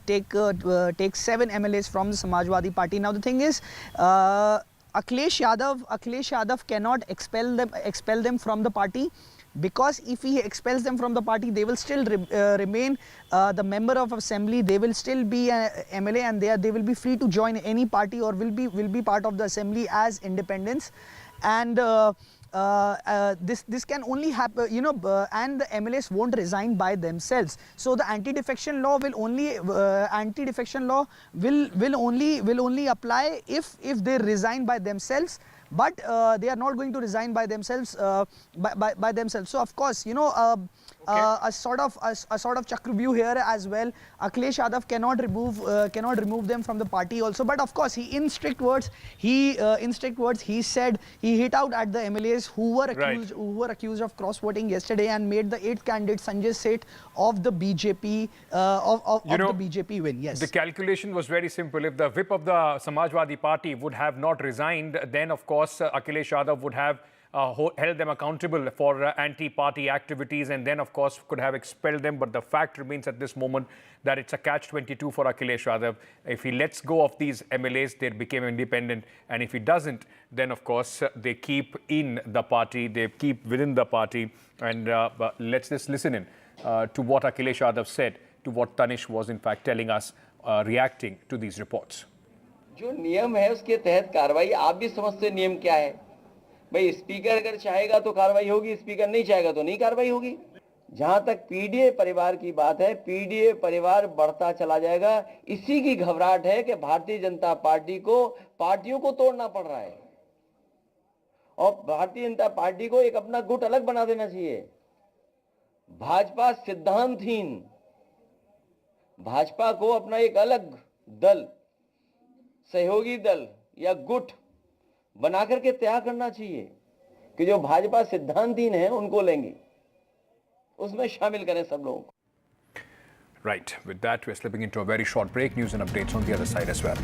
take 7 MLAs from the Samajwadi Party. Now the thing is, Akhilesh Yadav cannot expel them from the party, because if he expels them from the party, they will still remain the member of assembly. They will still be an MLA, and they will be free to join any party or will be part of the assembly as independents. And this can only happen, and the MLAs won't resign by themselves. So the anti-defection law will only will only apply if they resign by themselves. But they are not going to resign by themselves. By themselves. So of course, a sort of chakravyuh here as well. Akhilesh Yadav cannot remove them from the party also. But of course, in strict words, he said he hit out at the MLAs who were accused of cross voting yesterday and made the 8th candidate Sanjay Seth of the BJP the BJP win. Yes. The calculation was very simple. If the whip of the Samajwadi Party would have not resigned, then of course Akhilesh Yadav would have held them accountable for anti-party activities, and then of course could have expelled them. But the fact remains at this moment that it's a catch-22 for Akhilesh Yadav. If he lets go of these MLAs, they became independent, and if he doesn't, then of course they keep in the party, they keep within the party. And let's just listen in to what Akhilesh Yadav said, to what Tanish was in fact telling us, reacting to these reports. जो नियम है उसके तहत कार्रवाई, आप भी समझते नियम क्या है भाई. स्पीकर अगर चाहेगा तो कार्रवाई होगी, स्पीकर नहीं चाहेगा तो नहीं कार्रवाई होगी. जहां तक पीडीए परिवार की बात है, पीडीए परिवार बढ़ता चला जाएगा. इसी की घबराहट है कि भारतीय जनता पार्टी को पार्टियों को तोड़ना पड़ रहा है और भारतीय जनता पार्टी को एक अपना गुट अलग बना देना चाहिए. भाजपा सिद्धांतहीन, भाजपा को अपना एक अलग दल, सहयोगी दल या गुट बना करके तैयार करना चाहिए कि जो भाजपा सिद्धांतहीन है उनको लेंगे, उसमें शामिल करें सब लोगों को. Right. With that, we're slipping into a very short break. News and updates on the other side as well.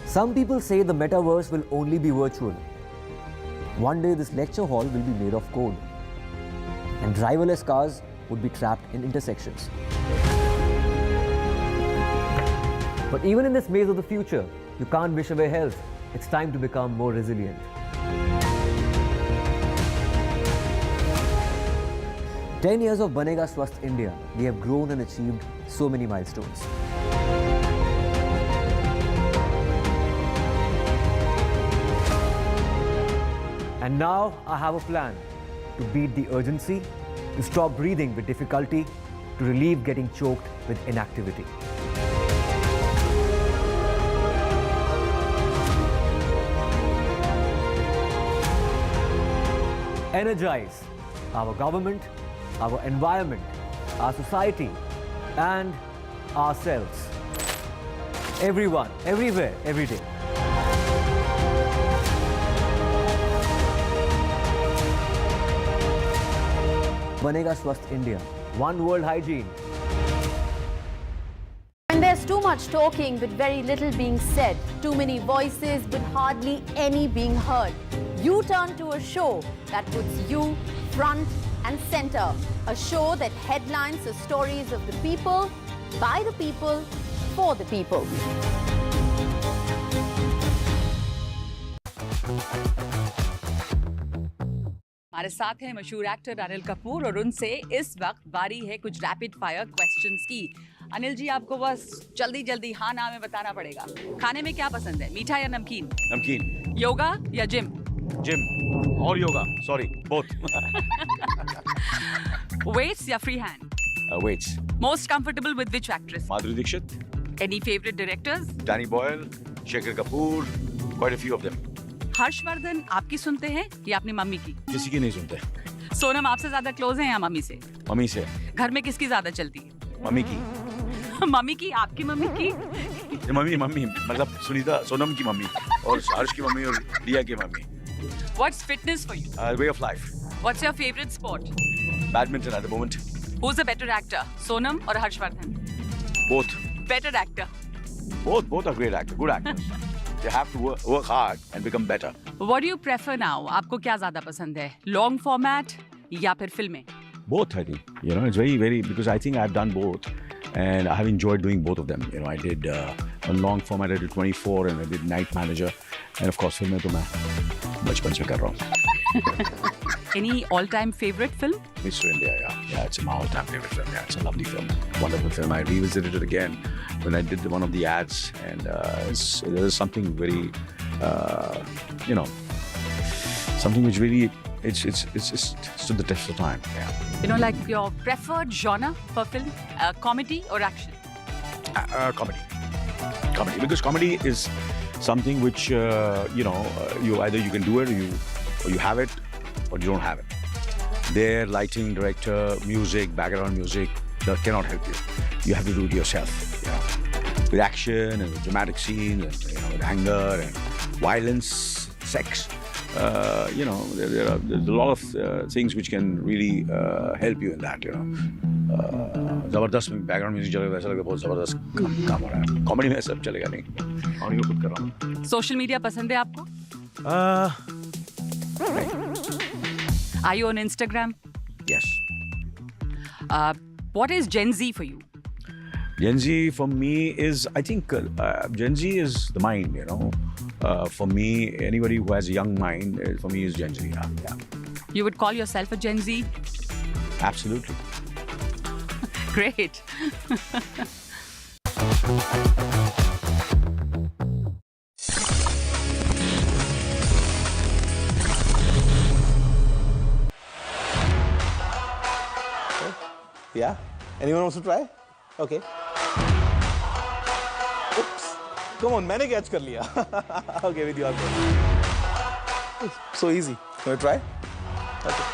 Some people say the metaverse will only be virtual. One day this lecture hall will be made of code, and driverless cars would be trapped in intersections. But even in this maze of the future, you can't wish away health. It's time to become more resilient. "10 years of Banega Swasth India, we have grown and achieved so many milestones. And now I have a plan to beat the urgency to stop breathing with difficulty, to relieve getting choked with inactivity. Energize our government, our environment, our society, and ourselves. Everyone, everywhere, every day. Banega Swasth India. One World Hygiene. And there's too much talking but very little being said. Too many voices but hardly any being heard. You turn to a show that puts you front and center. A show that headlines the stories of the people, by the people, for the people. हमारे साथ हैं मशहूर actor Anil Kapoor और उनसे इस वक्त बारी है कुछ रैपिड फायर क्वेश्चंस की। अनिल जी, आपको बस जल्दी जल्दी हाँ ना में बताना पड़ेगा। खाने में क्या पसंद है, मीठा या नमकीन? नमकीन। योगा या जिम? जिम और योगा, सॉरी, बोथ। वेट्स या free hand? Weights. Most comfortable with which actress? Madhuri Dixit. Any favourite directors? Danny Boyle, Shekhar Kapur, quite a few of them. Harshvardhan आपकी सुनते हैं या अपनी मम्मी की? किसी की नहीं सुनते। सोनम आपसे ज्यादा क्लोज है या मम्मी से? मम्मी से। घर में किसकी ज्यादा चलती है? मम्मी की। मम्मी की, आपकी मम्मी की? मम्मी मतलब सुनीता, सोनम की मम्मी और हर्ष की मम्मी और रिया की mummy. What's fitness for you? Way of life. What's your favorite sport? Badminton at the moment. Who's a better actor, Sonam or Harshvardhan? Both. Better actor. Both are great actors, good actors. They have to work hard and become better. What do you prefer now? आपको क्या ज़्यादा पसंद है? Long format या फिर फिल्में? Both, I think. You know, it's very, because I think I've done both. And I have enjoyed doing both of them. You know, I did on long format, I did 24 and I did Night Manager. And of course, फिल्में तो मैं बचपन से कर रहा हूँ. Any all-time favorite film? Mr. India, yeah, it's my all-time favorite film. Yeah, it's a lovely film, wonderful film. I revisited it again when I did one of the ads, and there is something very, you know, something which really it's stood the test of time. Yeah. You know, like your preferred genre for film, comedy or action? Comedy, because comedy is something which you know, you can do it, or you have it, or you don't have it. Their lighting, director, music, background music cannot help you. You have to do it yourself. You know, with action and with dramatic scenes, and you know, with anger and violence, sex. You know, there's a lot of things which can really help you in that. You know, जबरदस्त में background music चलेगा, ऐसा लगता है बहुत जबरदस्त काम हो रहा है. Comedy में सब चलेगा नहीं. और ये खुद कर रहा हूँ. Social media पसंद है आपको? Are you on Instagram? Yes. What is Gen Z for you? Gen Z for me is, I think, Gen Z is the mind, you know. For me, anybody who has a young mind, for me is Gen Z, yeah. You would call yourself a Gen Z? Absolutely. Great. Yeah? Anyone wants to try? Okay. Oops. Come on, मैंने catch कर लिया. Okay, with you also. So easy. Can we try? Okay.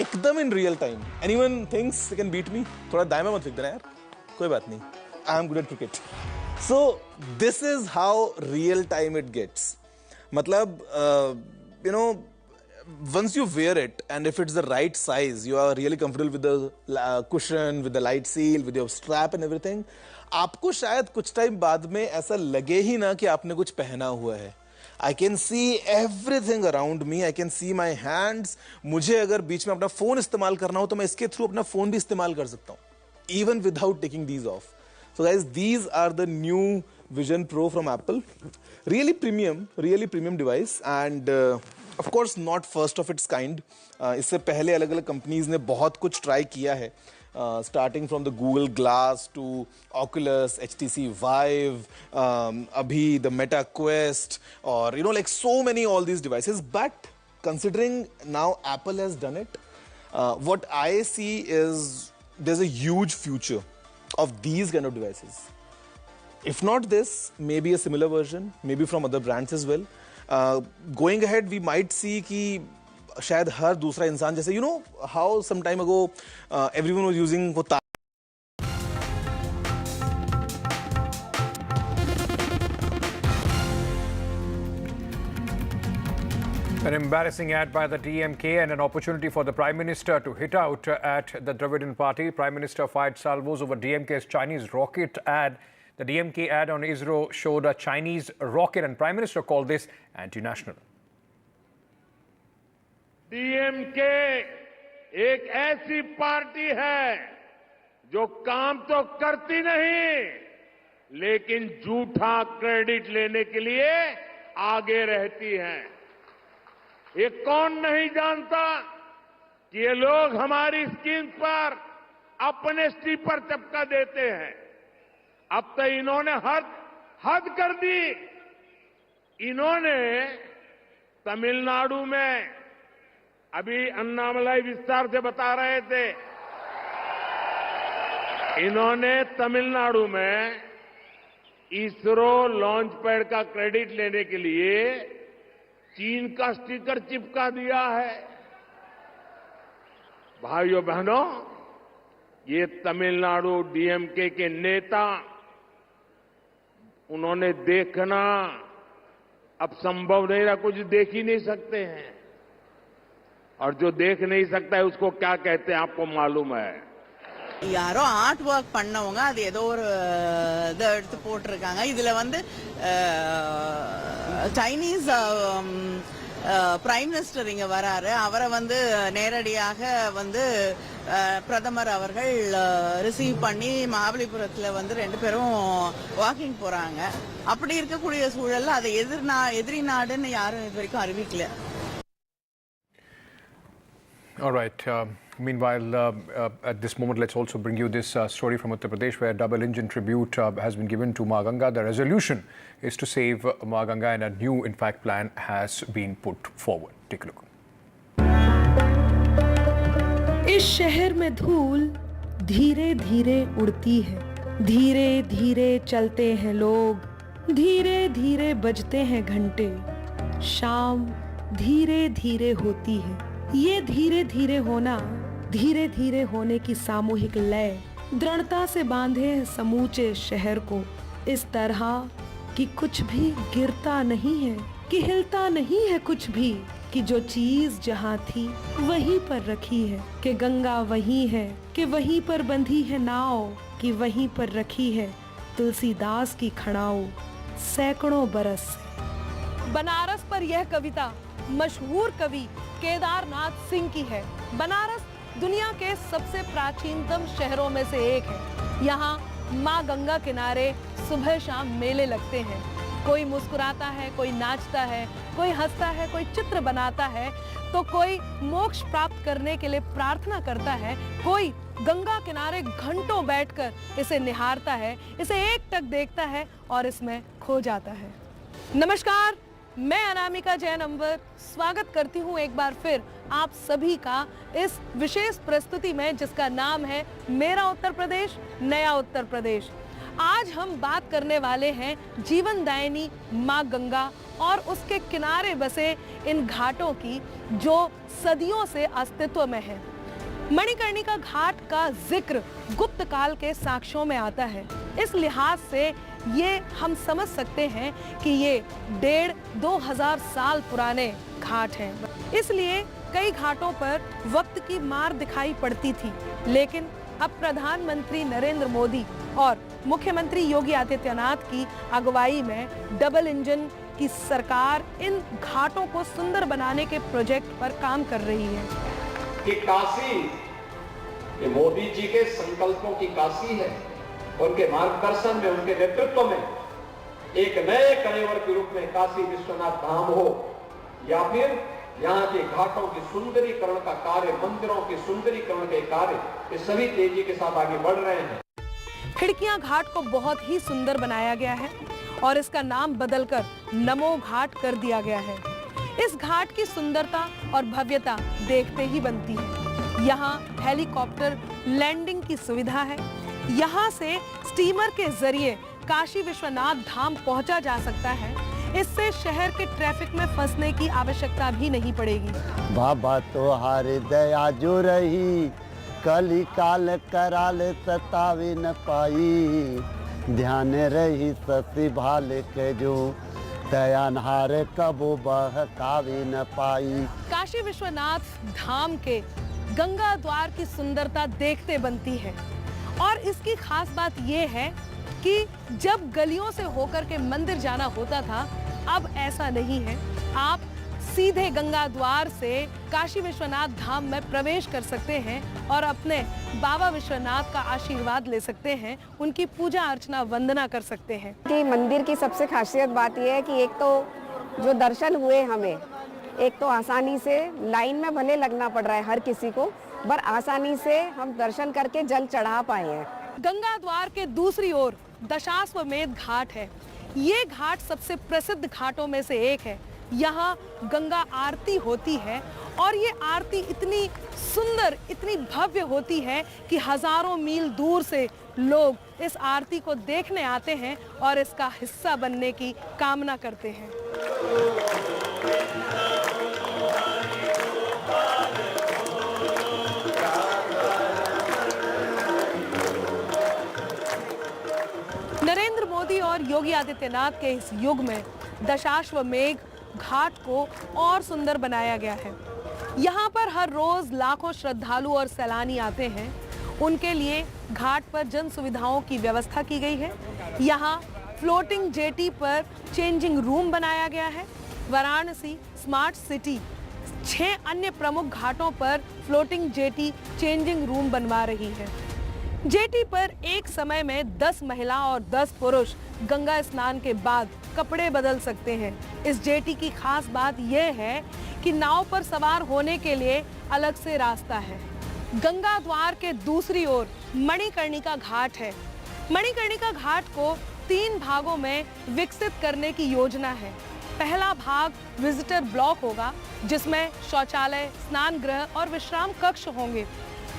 एकदम in real time. Anyone thinks they can beat me? थोड़ा दाएं में मत फेंक देना यार. कोई बात नहीं. I am good at cricket. So this is how real time it gets. मतलब, you know, once you wear it and if it's the right size, you are really comfortable with the cushion, with the light seal, with your strap and everything, आपको शायद कुछ time बाद में ऐसा लगे ही ना कि आपने कुछ पहना हुआ है. I can see everything around me. I can see my hands. मुझे अगर बीच में अपना फोन इस्तेमाल करना हो तो मैं इसके थ्रू अपना फोन भी इस्तेमाल कर सकता हूँ, even without taking these off. So guys, these are the new Vision Pro from Apple. Really premium device, and of course not first of its kind. इससे पहले अलग-अलग companies ने बहुत कुछ try किया है, starting from the Google Glass to Oculus, HTC Vive, अभी the Meta Quest, or you know, like so many all these devices. But considering now Apple has done it, what I see is there's a huge future of these kind of devices. If not this, maybe a similar version, maybe from other brands as well. Going ahead, we might see कि शायद हर दूसरा इंसान जैसे you know how some time ago everyone was using वो An embarrassing ad by the DMK and an opportunity for the Prime Minister to hit out at the Dravidian Party. Prime Minister fired salvos over DMK's Chinese rocket ad. The DMK ad on ISRO showed a Chinese rocket and Prime Minister called this anti-national. DMK एक ऐसी party है जो काम तो करती नहीं लेकिन झूठा क्रेडिट लेने के लिए आगे रहती है। ये कौन नहीं जानता कि ये लोग हमारी स्कीम पर अपने स्टीपर चपका देते हैं। अब तो इन्होंने हद कर दी। इन्होंने तमिलनाडु में अभी अन्नामलाई विस्तार से बता रहे थे, इन्होंने तमिलनाडु में इसरो लॉन्च पैड का क्रेडिट लेने के लिए चीन का स्टिकर चिपका दिया है। भाइयों बहनों, ये तमिलनाडु डीएमके के नेता, उन्होंने देखना अब संभव नहीं रहा, कुछ देख ही नहीं सकते हैं। और जो देख नहीं सकता है उसको क्या कहते हैं आपको मालूम है। யாரோ ஆர்ட் ஒர்க் பண்ணவங்க அது ஏதோ ஒரு இதை எடுத்து போட்டிருக்காங்க. இதுல வந்து சைனீஸ் பிரைம் மினிஸ்டர் இங்க வராரு. அவரை வந்து நேரடியாக வந்து பிரதமர் அவர்கள் ரிசீவ் பண்ணி மகாபலிபுரத்துல வந்து ரெண்டு பேரும் வாக்கிங் போறாங்க. அப்படி இருக்கக்கூடிய சூழல்ல அதை எதிரி நாடுன்னு யாரும் இது வரைக்கும் அறிவிக்கல. All right. Meanwhile, at this moment, let's also bring you this story from Uttar Pradesh, where double-engine tribute has been given to Ma Ganga. The resolution is to save Ma Ganga, and a new, in fact, plan has been put forward. Take a look. इस शहर में धूल धीरे धीरे उड़ती है, धीरे धीरे चलते हैं लोग, धीरे धीरे बजते हैं घंटे, शाम धीरे धीरे होती है। ये धीरे धीरे होना, धीरे धीरे होने की सामूहिक लय दृढ़ता से बांधे है समूचे शहर को, इस तरह कि कुछ भी गिरता नहीं है, कि हिलता नहीं है कुछ भी, कि जो चीज जहाँ थी वहीं पर रखी है, कि गंगा वहीं है, कि वहीं पर बंधी है नाव, कि वहीं पर रखी है तुलसीदास की खड़ाओ सैकड़ों बरस से। बनारस पर यह कविता मशहूर कवि केदारनाथ सिंह की है। बनारस दुनिया के सबसे प्राचीनतम शहरों में से एक है। यहाँ माँ गंगा किनारे सुबह शाम मेले लगते हैं। कोई मुस्कुराता है, कोई नाचता है, कोई हंसता है, कोई चित्र बनाता है, तो कोई मोक्ष प्राप्त करने के लिए प्रार्थना करता है, कोई गंगा किनारे घंटों बैठकर इसे निहारता है, इसे एकटक देखता है और इसमें खो जाता है। नमस्कार, मैं अनामिका जैन अंबर स्वागत करती हूँ एक बार फिर आप सभी का इस विशेष प्रस्तुति में, जिसका नाम है मेरा उत्तर प्रदेश नया उत्तर प्रदेश। आज हम बात करने वाले हैं जीवनदायिनी माँ गंगा और उसके किनारे बसे इन घाटों की जो सदियों से अस्तित्व में है। मणिकर्णिका घाट का जिक्र गुप्त काल के साक्ष्यों में आता है। इस लिहाज से ये हम समझ सकते हैं कि ये 1500-2000 साल पुराने घाट हैं। इसलिए कई घाटों पर वक्त की मार दिखाई पड़ती थी, लेकिन अब प्रधानमंत्री नरेंद्र मोदी और मुख्यमंत्री योगी आदित्यनाथ की अगुवाई में डबल इंजन की सरकार इन घाटों को सुंदर बनाने के प्रोजेक्ट पर काम कर रही है। कि काशी ये मोदी जी के संकल्पों की काशी है। उनके मार्गदर्शन में, उनके नेतृत्व में एक नए कलेवर के रूप में काशी विश्वनाथ धाम हो, या फिर यहाँ के घाटों की सुंदरीकरण का कार्य, मंदिरों की सुंदरीकरण के कार्य, ये सभी तेजी के साथ आगे बढ़ रहे हैं। खिड़कियां घाट को बहुत ही सुंदर बनाया गया है और इसका नाम बदलकर नमो घाट कर दिया गया है। इस घाट की सुंदरता और भव्यता देखते ही बनती है। यहाँ हेलीकॉप्टर लैंडिंग की सुविधा है। यहाँ से स्टीमर के जरिए काशी विश्वनाथ धाम पहुंचा जा सकता है। इससे शहर के ट्रैफिक में फंसने की आवश्यकता भी नहीं पड़ेगी। बाबा तो हारे दया जो रही, कली काल कराल सतावे न पाई, ध्यान रही ससी भाल के जो, दयानहार कबो बहकावे न पाई। काशी विश्वनाथ धाम के गंगा द्वार की सुंदरता देखते बनती है और इसकी खास बात यह है कि जब गलियों से होकर के मंदिर जाना होता था, अब ऐसा नहीं है। आप सीधे गंगा द्वार से काशी विश्वनाथ धाम में प्रवेश कर सकते हैं और अपने बाबा विश्वनाथ का आशीर्वाद ले सकते हैं, उनकी पूजा अर्चना वंदना कर सकते हैं। कि मंदिर की सबसे खासियत बात यह है कि एक तो जो दर्शन हुए हमें, एक तो आसानी से लाइन में भले लगना पड़ रहा है हर किसी को, पर आसानी से हम दर्शन करके जल चढ़ा पाए हैं। गंगा द्वार के दूसरी ओर दशाश्वमेध घाट है। ये घाट सबसे प्रसिद्ध घाटों में से एक है। यहाँ गंगा आरती होती है और ये आरती इतनी सुंदर, इतनी भव्य होती है कि हजारों मील दूर से लोग इस आरती को देखने आते हैं और इसका हिस्सा बनने की कामना करते हैं। नरेंद्र मोदी और योगी आदित्यनाथ के इस युग में दशाश्वमेध घाट को और सुंदर बनाया गया है। यहाँ पर हर रोज लाखों श्रद्धालु और सैलानी आते हैं। उनके लिए घाट पर जन सुविधाओं की व्यवस्था की गई है। यहाँ फ्लोटिंग जेटी पर चेंजिंग रूम बनाया गया है। वाराणसी स्मार्ट सिटी 6 अन्य प्रमुख घाटों पर फ्लोटिंग जेटी चेंजिंग रूम बनवा रही है। जेटी पर एक समय में 10 महिला और 10 पुरुष गंगा स्नान के बाद कपड़े बदल सकते हैं। इस जेटी की खास बात यह है कि नाव पर सवार होने के लिए अलग से रास्ता है। गंगा द्वार के दूसरी ओर मणिकर्णिका घाट है। मणिकर्णिका घाट को 3 भागों में विकसित करने की योजना है। पहला भाग विजिटर ब्लॉक होगा, जिसमें शौचालय, स्नान गृह और विश्राम कक्ष होंगे।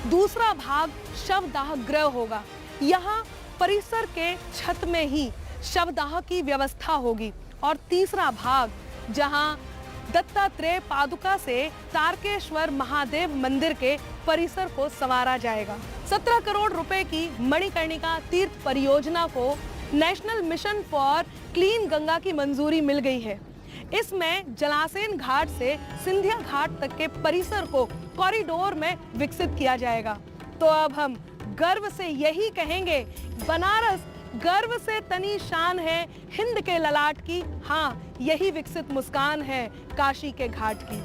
दूसरा भाग शवदाह गृह होगा। यहाँ परिसर के छत में ही शवदाह की व्यवस्था होगी। और तीसरा भाग, जहाँ दत्तात्रेय पादुका से तारकेश्वर महादेव मंदिर के परिसर को संवारा जाएगा। 17 करोड़ रुपए की मणिकर्णिका तीर्थ परियोजना को national mission for clean Ganga की मंजूरी मिल गई है। इसमें जलाशयन घाट से सिंधिया घाट तक के परिसर को कॉरिडोर में विकसित किया जाएगा। तो अब हम गर्व से यही कहेंगे, बनारस गर्व से तनी शान है हिंद के ललाट की। हाँ, यही विकसित मुस्कान है काशी के घाट की।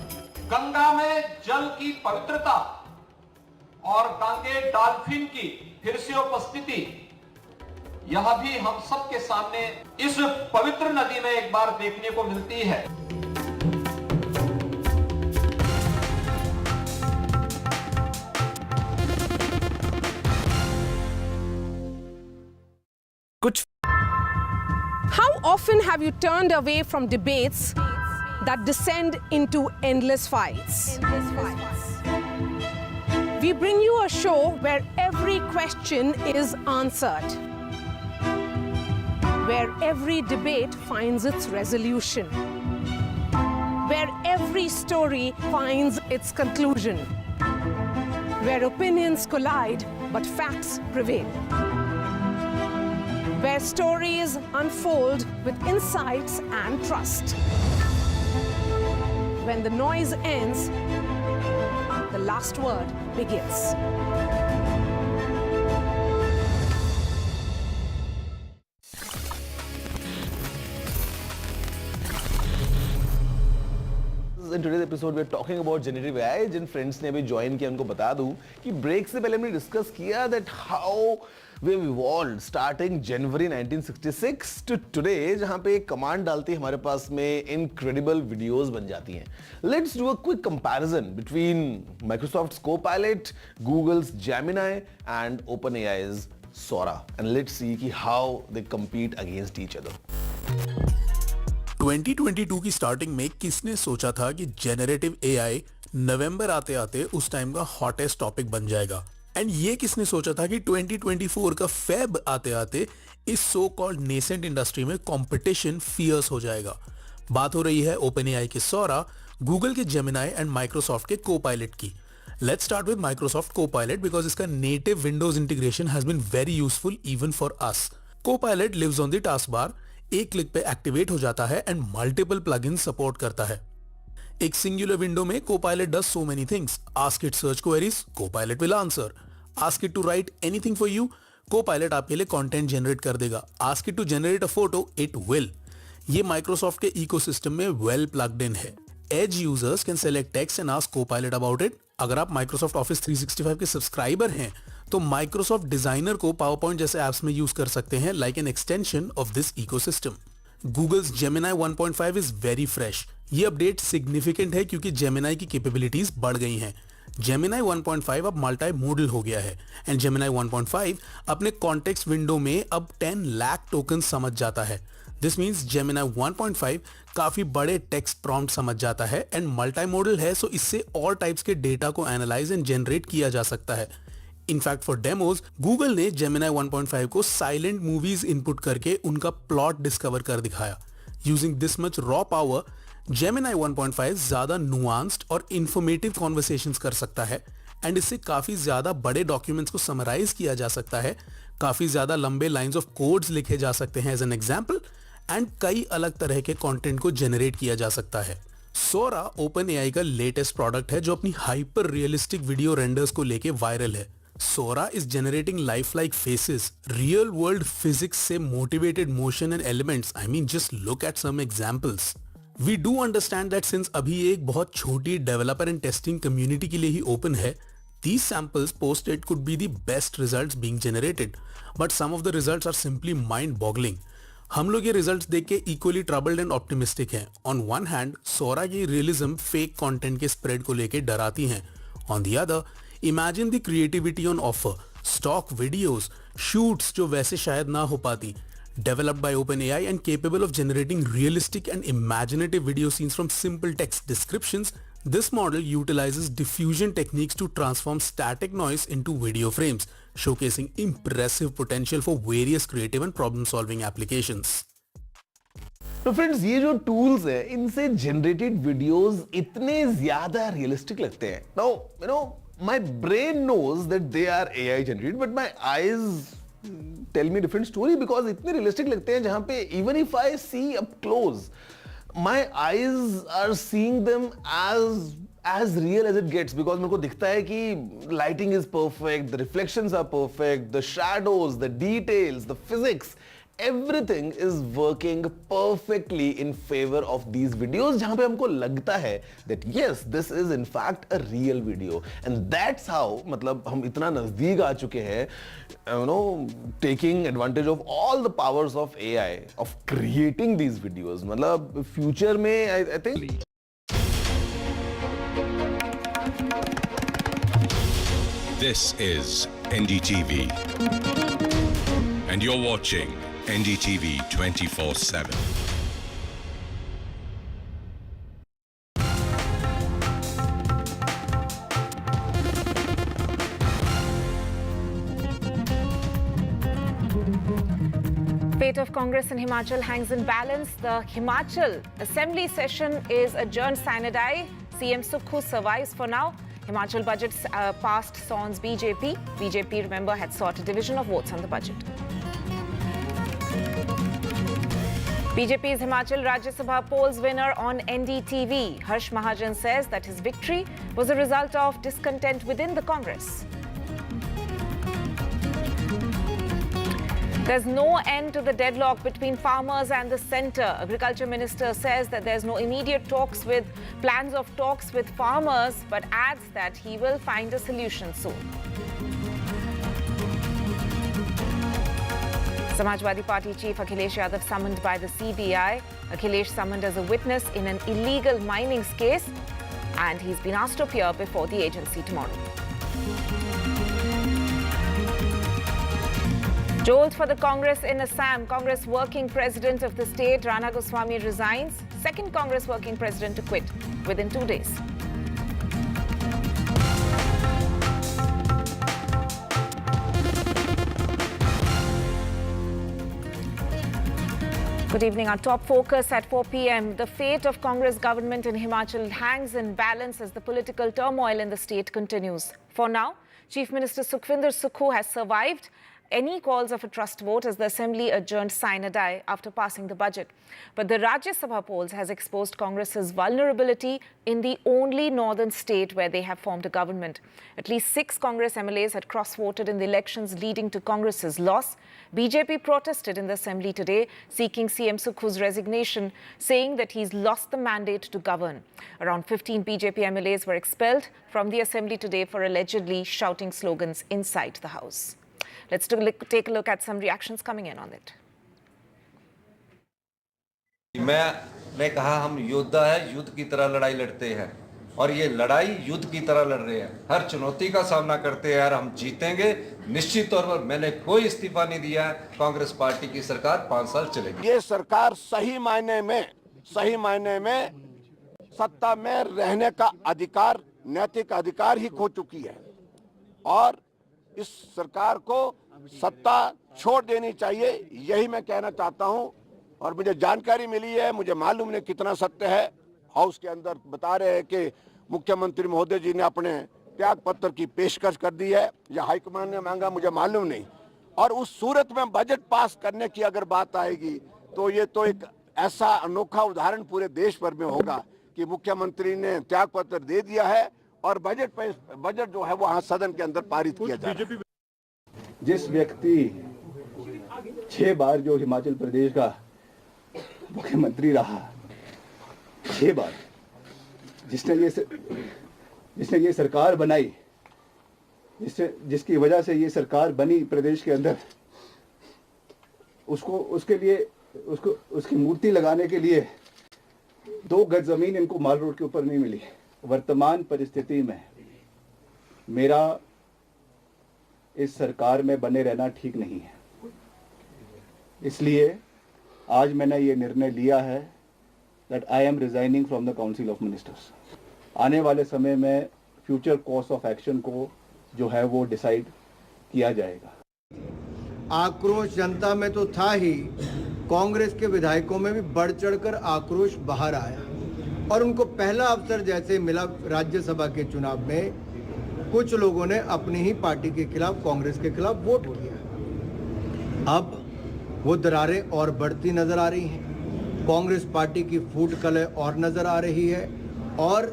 गंगा में जल की पवित्रता और गंगे डॉल्फिन की फिर से उपस्थिति, यह भी हम सबके सामने इस पवित्र नदी में एक बार देखने को मिलती है। How often have you turned away from debates that descend into endless fights? We bring you a show where every question is answered, where every debate finds its resolution, where every story finds its conclusion, where opinions collide but facts prevail, where stories unfold with insights and trust. When the noise ends, the last word begins. In today's episode, we're talking about generative AI. जिन friends ने अभी join किया उनको बता दूं कि break से पहले हमने डिस्कस किया that how we've evolved starting January 1966 to today, जहां पे एक कमांड डालते ही हमारे पास में incredible वीडियोस बन जाती हैं. Let's do a quick comparison between Microsoft's Copilot, Google's Gemini and OpenAI's Sora, and let's see कि how they compete against each other. 2022 की स्टार्टिंग में किसने सोचा था कि जेनरेटिव एआई नवंबर आते आते उस टाइम का हॉटेस्ट टॉपिक बन जाएगा? एंड ये किसने सोचा था कि 2024 का फेब आते आते इस सो कॉल्ड नेसेंट इंडस्ट्री में कंपटीशन फियर्स हो जाएगा? बात हो रही है ओपन एआई के सौरा, गूगल के जेमिनाई एंड माइक्रोसॉफ्ट के कोपायलट की। Let's start with Microsoft Copilot because इसका native Windows integration has been very useful even for us. Copilot lives on the task bar, एक क्लिक पे activate हो जाता है एंड मल्टीपल प्लगइन सपोर्ट करता है। एक सिंगुलर विंडो में Copilot does so many things. Ask it search queries, Copilot will answer. Ask it to write anything for you, Copilot आपके लिए कंटेंट जनरेट कर देगा। Ask it to generate a photo, it will. ये Microsoft के ecosystem में well plugged in है। As users can select text and ask Copilot about it. अगर आप माइक्रोसॉफ्ट ऑफिस 365 के सब्सक्राइबर हैं तो माइक्रोसॉफ्ट डिजाइनर को पावरपॉइंट जैसे एप्स में यूज कर सकते हैं like an extension of this ecosystem. Google's Gemini 1.5 is very fresh. ये अपडेट सिग्निफिकेंट है क्योंकि जेमिनाई की कैपेबिलिटीज बढ़ गई हैं। जेमिनाई 1.5 अब मल्टी मोडल हो गया है एंड जेमिनाई 1.5 अपने कॉन्टेक्स्ट विंडो में अब 10 लाख टोकन समझ जाता है। दिस मींस जेमिनाई 1.5 काफी बड़े टेक्स्ट प्रॉम्प्ट समझ जाता है एंड मल्टी मोडल है, सो इससे और टाइप्स के डेटा को एनालाइज एंड जनरेट किया जा सकता है। इनफैक्ट फॉर डेमोज गूगल ने जेमिनाई 1.5 को साइलेंट मूवीज इनपुट करके उनका प्लॉट डिस्कवर कर दिखाया। Using this much raw power, Gemini 1.5 ज्यादा नुआंस्ड और इंफॉर्मेटिव कॉन्वर्सेशंस कर सकता है एंड इससे काफी ज्यादा बड़े डॉक्यूमेंट्स को समराइज किया जा सकता है, काफी ज्यादा लंबे लाइंस ऑफ कोड्स लिखे जा सकते हैं एज एन एग्जांपल, एंड कई अलग तरह के कंटेंट को जनरेट किया जा सकता है। सोरा ओपन एआई का लेटेस्ट प्रोडक्ट है जो अपनी हाइपर रियलिस्टिक वीडियो रेंडर्स को लेके वायरल है। Sora is generating lifelike faces, real world physics से motivated motion and elements. I mean, just look at some examples. We do understand that since अभी एक बहुत छोटी developer and testing community के लिए ही open है, these samples posted could be the best results being generated. But some of the results are simply mind-boggling. हम लोग ये results देख के equally troubled and optimistic हैं. On one hand, Sora की realism fake content के spread को लेके डराती हैं. On the other, Imagine the creativity on offer, stock videos, shoots जो वैसे शायद ना हो पाती, developed by OpenAI and capable of generating realistic and imaginative video scenes from simple text descriptions. This model utilizes diffusion techniques to transform static noise into video frames, showcasing impressive potential for various creative and problem-solving applications. तो friends, ये जो tools है इनसे generated videos इतने ज्यादा realistic लगते हैं। Now you know my brain knows that they are AI generated, but my eyes tell me different story because इतने realistic लगते हैं जहां पे even if I see up close, my eyes are seeing them as real as it gets because मेरे को दिखता है कि lighting is perfect, the reflections are perfect, the shadows, the details, the physics, everything is working perfectly in favor of these videos जहां पे हमको लगता है that yes, this is in fact a real video and that's how मतलब हम इतना नजदीक आ चुके हैं you know taking advantage of all the powers of AI of creating these videos। मतलब future में I think This is NDTV and you're watching NDTV 24x7. Fate of Congress in Himachal hangs in balance. The Himachal Assembly session is adjourned sine die. CM Sukhu survives for now. Himachal budget passed sans BJP. BJP, remember, had sought a division of votes on the budget. BJP's Himachal Rajya Sabha polls winner on NDTV. Harsh Mahajan says that his victory was a result of discontent within the Congress. There's no end to the deadlock between farmers and the centre. Agriculture Minister says that there's no immediate plans of talks with farmers, but adds that he will find a solution soon. Samajwadi Party Chief Akhilesh Yadav summoned by the CBI. Akhilesh summoned as a witness in an illegal mining case and he's been asked to appear before the agency tomorrow. Jolt for the Congress in Assam. Congress working president of the state, Rana Goswami, resigns. Second Congress working president to quit within 2 days. Good evening. Our top focus at 4 p.m. The fate of Congress government in Himachal hangs in balance as the political turmoil in the state continues. For now, Chief Minister Sukhvinder Sukhu has survived any calls of a trust vote as the Assembly adjourned sine die after passing the budget. But the Rajya Sabha polls has exposed Congress's vulnerability in the only northern state where they have formed a government. At least 6 Congress MLAs had cross-voted in the elections leading to Congress's loss. BJP protested in the Assembly today, seeking CM Sukhu's resignation, saying that he's lost the mandate to govern. Around 15 BJP MLAs were expelled from the Assembly today for allegedly shouting slogans inside the House. Let's take a look at some reactions coming in on it. मैंने कहा हम योद्धा है, युद्ध की तरह लड़ाई लड़ते हैं और ये लड़ाई युद्ध की तरह लड़ रहे हैं, हर चुनौती का सामना करते हैं और हम जीतेंगे निश्चित तौर पर। मैंने कोई इस्तीफा नहीं दिया है, कांग्रेस पार्टी की सरकार 5 साल चलेगी। ये सरकार सही मायने में सत्ता में रहने का अधिकार, नैतिक अधिकार ही खो चुकी है और इस सरकार को सत्ता छोड़ देनी चाहिए, यही मैं कहना चाहता हूं। और मुझे जानकारी मिली है, मुझे मालूम नहीं कितना सत्य है, हाउस के अंदर बता रहे हैं कि मुख्यमंत्री महोदय जी ने अपने त्याग पत्र की पेशकश कर दी है या हाईकमान ने मांगा, मुझे मालूम नहीं। और उस सूरत में बजट पास करने की अगर बात आएगी तो ये तो एक ऐसा अनोखा उदाहरण पूरे देश भर में होगा कि मुख्यमंत्री ने त्याग पत्र दे दिया है और बजट जो है वो सदन के अंदर पारित किया जा रहा है। जिस व्यक्ति 6 बार जो हिमाचल प्रदेश का मुख्यमंत्री रहा, 6 बार, जिसने ये सरकार बनाई, जिसकी वजह से ये सरकार बनी प्रदेश के अंदर, उसकी मूर्ति लगाने के लिए 2 गज जमीन इनको माल रोड के ऊपर नहीं मिली। वर्तमान परिस्थिति में मेरा इस सरकार में बने रहना ठीक नहीं है, इसलिए आज मैंने ये निर्णय लिया है that I am resigning from the Council of Ministers. आने वाले समय में फ्यूचर कोर्स ऑफ एक्शन को जो है वो डिसाइड किया जाएगा। आक्रोश जनता में तो था ही, कांग्रेस के विधायकों में भी बढ़ चढ़कर आक्रोश बाहर आया और उनको पहला अवसर जैसे मिला राज्यसभा के चुनाव में, कुछ लोगों ने अपनी ही पार्टी के खिलाफ, कांग्रेस के खिलाफ वोट किया। अब वो दरारें और बढ़ती नजर आ रही हैं, कांग्रेस पार्टी की फूट कलह और नजर आ रही है और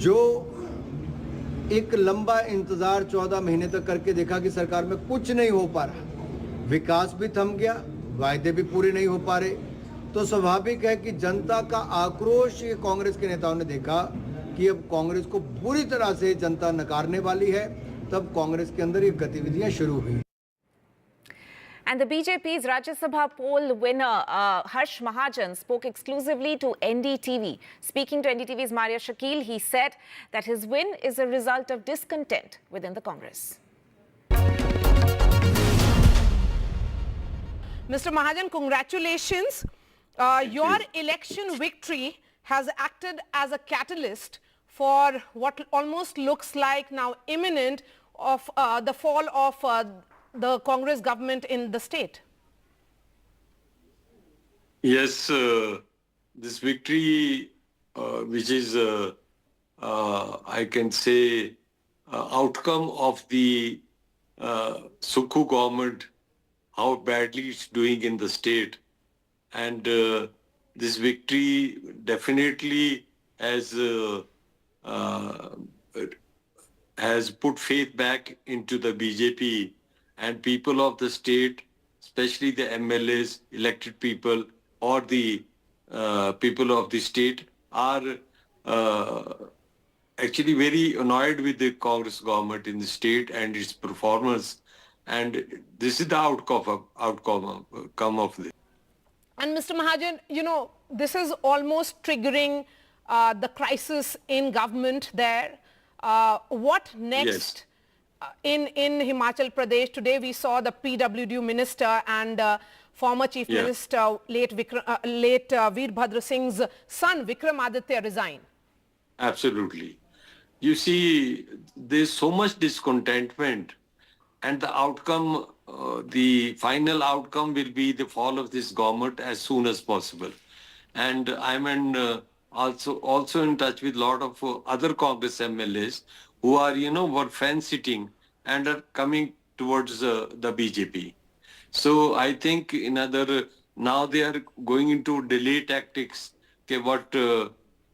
जो एक लंबा इंतजार 14 महीने तक करके देखा कि सरकार में कुछ नहीं हो पा रहा, विकास भी थम गया, वायदे भी पूरे नहीं हो पा रहे, तो स्वाभाविक है कि जनता का आक्रोश ये कांग्रेस के नेताओं ने देखा कि अब कांग्रेस को पूरी तरह से जनता नकारने वाली है, तब कांग्रेस के अंदर ये गतिविधियां शुरू हुई। And the BJP's Rajya Sabha poll winner, Harsh Mahajan, spoke exclusively to NDTV. Speaking to NDTV's Maria Shakil, he said that his win is a result of discontent within the Congress. Mr. Mahajan, congratulations. Your election victory has acted as a catalyst for what almost looks like now imminent of the fall of the Congress government in the state. Yes, this victory, which is, I can say, outcome of the Sukhu government, how badly it's doing in the state. And this victory definitely has put faith back into the BJP, and people of the state, especially the MLAs, elected people, or the people of the state are actually very annoyed with the Congress government in the state and its performance. And this is the outcome of this. And Mr. Mahajan, you know, this is almost triggering the crisis in government there. What next? Yes. in Himachal Pradesh. Today we saw the PWD minister and former chief minister late Virbhadra Singh's son Vikramaditya resign. Absolutely. You see, there's so much discontentment, and the outcome, the final outcome will be the fall of this government as soon as possible. And I'm also in touch with a lot of other Congress MLAs who are, were fence-sitting and are coming towards the BJP. So I think now they are going into delay tactics. Okay, what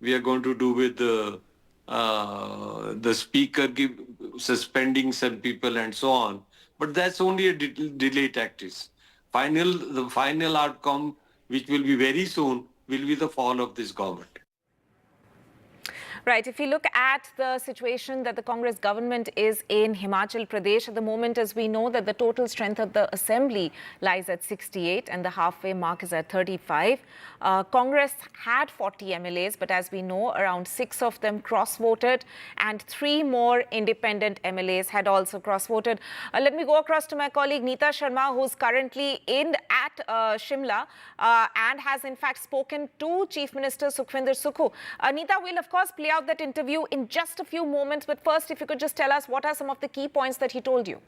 we are going to do with the speaker suspending some people and so on. But that's only a delay tactics. The final outcome, which will be very soon, will be the fall of this government. Right. If you look at the situation that the Congress government is in Himachal Pradesh at the moment, as we know that the total strength of the assembly lies at 68 and the halfway mark is at 35. Congress had 40 MLAs, but as we know, around 6 of them cross-voted and 3 more independent MLAs had also cross-voted. Let me go across to my colleague Neeta Sharma, who's currently at Shimla and has in fact spoken to Chief Minister Sukhvinder Sukhu. Neeta, we'll of course play out that interview in just a few moments, but first if you could just tell us what are some of the key points that he told you.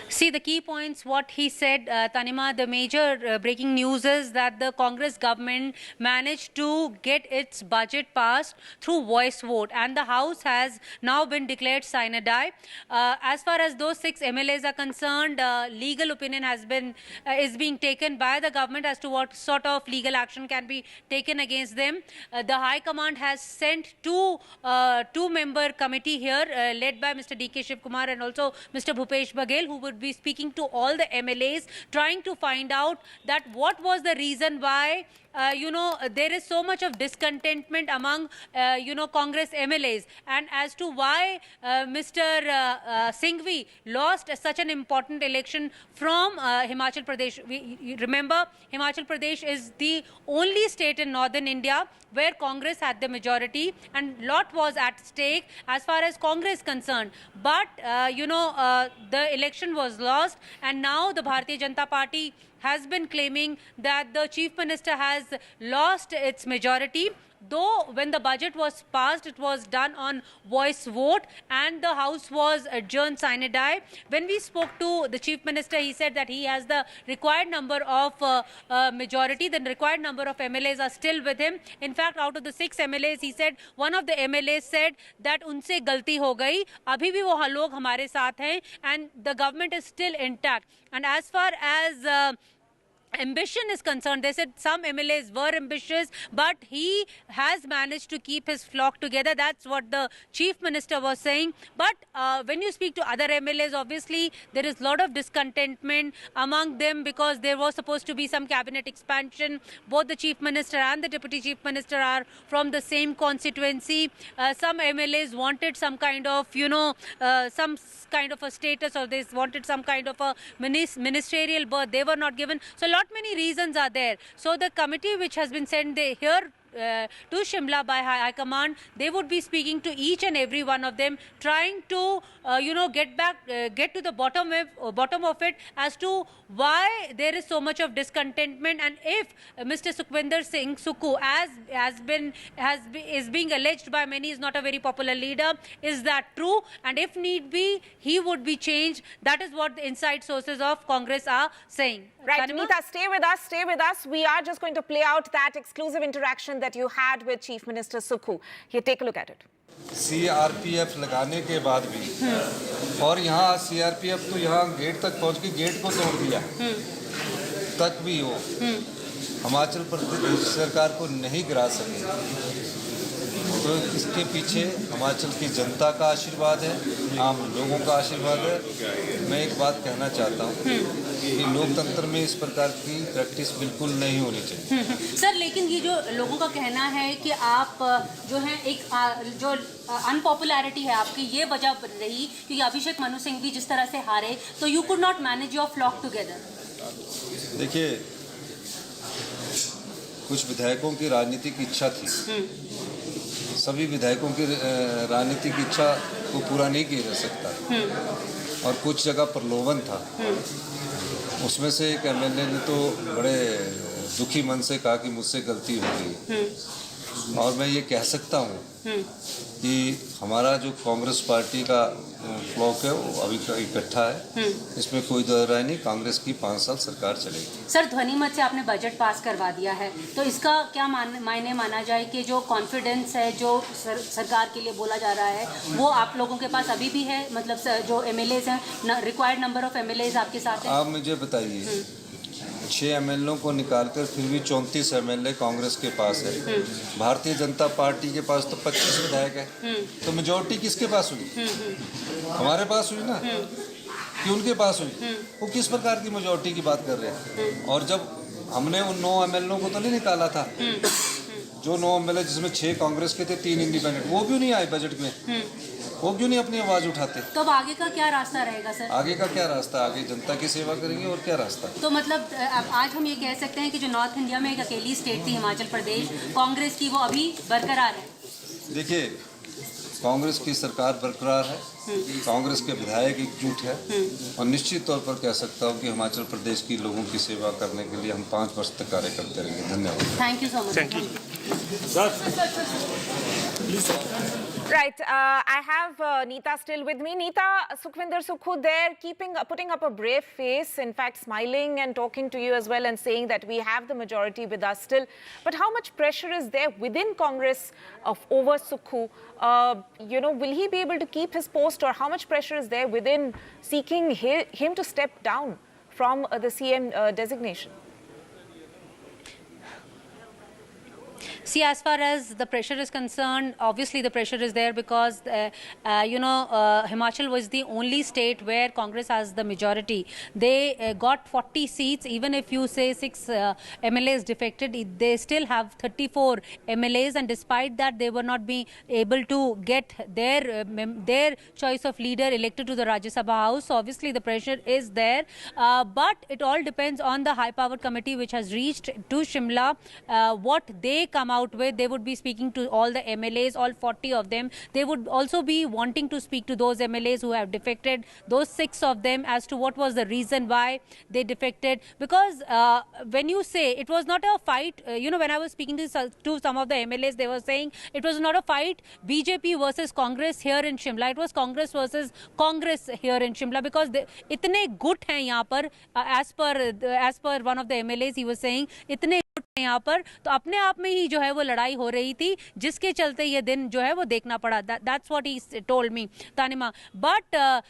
See, the key points, what he said, Tanima, the major breaking news is that the Congress government managed to get its budget passed through voice vote, and the House has now been declared sine die. As far as those 6 MLAs are concerned, legal opinion is being taken by the government as to what sort of legal action can be taken against them. The High Command has sent two-member committee here, led by Mr. D.K. Shivkumar and also Mr. Bhupesh Baghel, who would be speaking to all the MLAs, trying to find out that what was the reason why there is so much of discontentment among, Congress MLAs, and as to why Mr. Singhvi lost such an important election from Himachal Pradesh. Remember, Himachal Pradesh is the only state in northern India where Congress had the majority, and lot was at stake as far as Congress concerned. But, the election was lost, and now the Bharatiya Janata Party has been claiming that the Chief Minister has lost its majority. Though when the budget was passed, it was done on voice vote and the House was adjourned sine die. When we spoke to the Chief Minister, he said that he has the required number of majority. The required number of MLAs are still with him. In fact, out of the 6 MLAs, he said, one of the MLAs said that unse galti ho gayi, abhi bhi wo log hamare saath hain, and the government is still intact. And as far as ambition is concerned, they said some MLAs were ambitious, but he has managed to keep his flock together. That's what the Chief Minister was saying. But when you speak to other MLAs, obviously there is a lot of discontentment among them because there was supposed to be some cabinet expansion. Both the Chief Minister and the Deputy Chief Minister are from the same constituency. Some MLAs wanted some kind of, some kind of a status, or they wanted some kind of a ministerial berth. They were not given. So a lot many reasons are there. So the committee which has been sent here to Shimla by High Command, they would be speaking to each and every one of them, trying to get to the bottom of it as to why there is so much of discontentment, and if Mr. Sukhvinder Singh Sukhu, is being alleged by many, is not a very popular leader. Is that true? And if need be, he would be changed. That is what the inside sources of Congress are saying. Right, Neeta, stay with us. We are just going to play out that exclusive interaction that you had with Chief Minister Sukhu. Here, take a look at it. CRPF लगाने के बाद भी और यहाँ CRPF तो यहाँ gate तक पहुँच के गेट को तोड़ दिया तक भी हो हिमाचल प्रदेश सरकार को नहीं गिरा सके, तो इसके पीछे हिमाचल की जनता का आशीर्वाद है, आम लोगों का आशीर्वाद है। मैं एक बात कहना चाहता हूँ कि लोकतंत्र में इस प्रकार की प्रैक्टिस बिल्कुल नहीं होनी चाहिए। सर, लेकिन ये जो लोगों का कहना है कि आप जो है एक जो अनपॉपुलैरिटी है आपकी, ये वजह रही क्योंकि अभिषेक मनु सिंह भी जिस तरह से हारे, तो you could not manage your flock together. देखिए, कुछ विधायकों की राजनीतिक इच्छा थी, सभी विधायकों की राजनीतिक इच्छा को पूरा नहीं किया जा सकता और कुछ जगह प्रलोभन था। उसमें से एक एमएलए ने तो बड़े दुखी मन से कहा कि मुझसे गलती हो गई और मैं ये कह सकता हूँ कि हमारा जो कांग्रेस पार्टी का फ्लॉक है वो अभी इकट्ठा है, इसमें कोई दो राय नहीं। कांग्रेस की 5 साल सरकार चलेगी। सर, ध्वनि मत से आपने बजट पास करवा दिया है, तो इसका क्या मायने माना जाए कि जो कॉन्फिडेंस है जो सरकार के लिए बोला जा रहा है वो आप लोगों के पास अभी भी है? मतलब जो एमएलएज हैं, रिक्वायर्ड नंबर ऑफ एमएलएज आपके साथ है? आप मुझे बताइए, 6 एमएलए को निकालकर फिर भी 34 एमएलए कांग्रेस के पास है। भारतीय जनता पार्टी के पास तो 25 विधायक है, तो मेजोरिटी किसके पास हुई? हमारे पास हुई ना, कि उनके पास हुई? वो किस प्रकार की मेजोरिटी की बात कर रहे हैं? और जब हमने उन 9 एमएलए को तो नहीं निकाला था, जो 9 एमएलए जिसमें 6 कांग्रेस के थे, 3 इंडिपेंडेंट, वो क्यों नहीं आए बजट में? वो क्यों नहीं अपनी आवाज उठाते? तो अब आगे का क्या रास्ता रहेगा सर? आगे का क्या रास्ता? आगे जनता की सेवा करेंगे और क्या रास्ता? तो मतलब आज हम ये कह सकते हैं कि जो नॉर्थ इंडिया में एक अकेली स्टेट थी हिमाचल प्रदेश कांग्रेस की, वो अभी बरकरार है। देखिए, कांग्रेस की सरकार बरकरार है, कांग्रेस के विधायक एकजुट है और निश्चित तौर पर कह सकता हूँ कि हिमाचल प्रदेश की लोगों की सेवा करने के लिए हम 5 वर्ष तक कार्य करते रहेंगे। धन्यवाद। Thank you so much. Thank you sir. Right, I have Neeta still with me. Neeta, Sukhvinder Sukhu there, putting up a brave face, in fact smiling and talking to you as well and saying that we have the majority with us still. But how much pressure is there within Congress over Sukhu? Will he be able to keep his post, or how much pressure is there within seeking him to step down from the CM designation? See, as far as the pressure is concerned, obviously the pressure is there because, Himachal was the only state where Congress has the majority. They got 40 seats. Even if you say 6 MLAs defected, they still have 34 MLAs, and despite that, they were not being able to get their choice of leader elected to the Rajya Sabha House. So obviously the pressure is there, but it all depends on the high-powered committee which has reached to Shimla. What they come out with, they would be speaking to all the MLAs, all 40 of them. They would also be wanting to speak to those MLAs who have defected, those 6 of them, as to what was the reason why they defected. Because when you say it was not a fight, when I was speaking to some of the MLAs, they were saying it was not a fight BJP versus Congress here in Shimla. It was Congress versus Congress here in Shimla, because itne gut hain yahan par, as per one of the MLAs, he was saying itne यहाँ पर, तो अपने आप में ही जो है वो लड़ाई हो रही थी, जिसके चलते ये दिन जो है वो देखना पड़ा. That's what he told me, Tanima. But the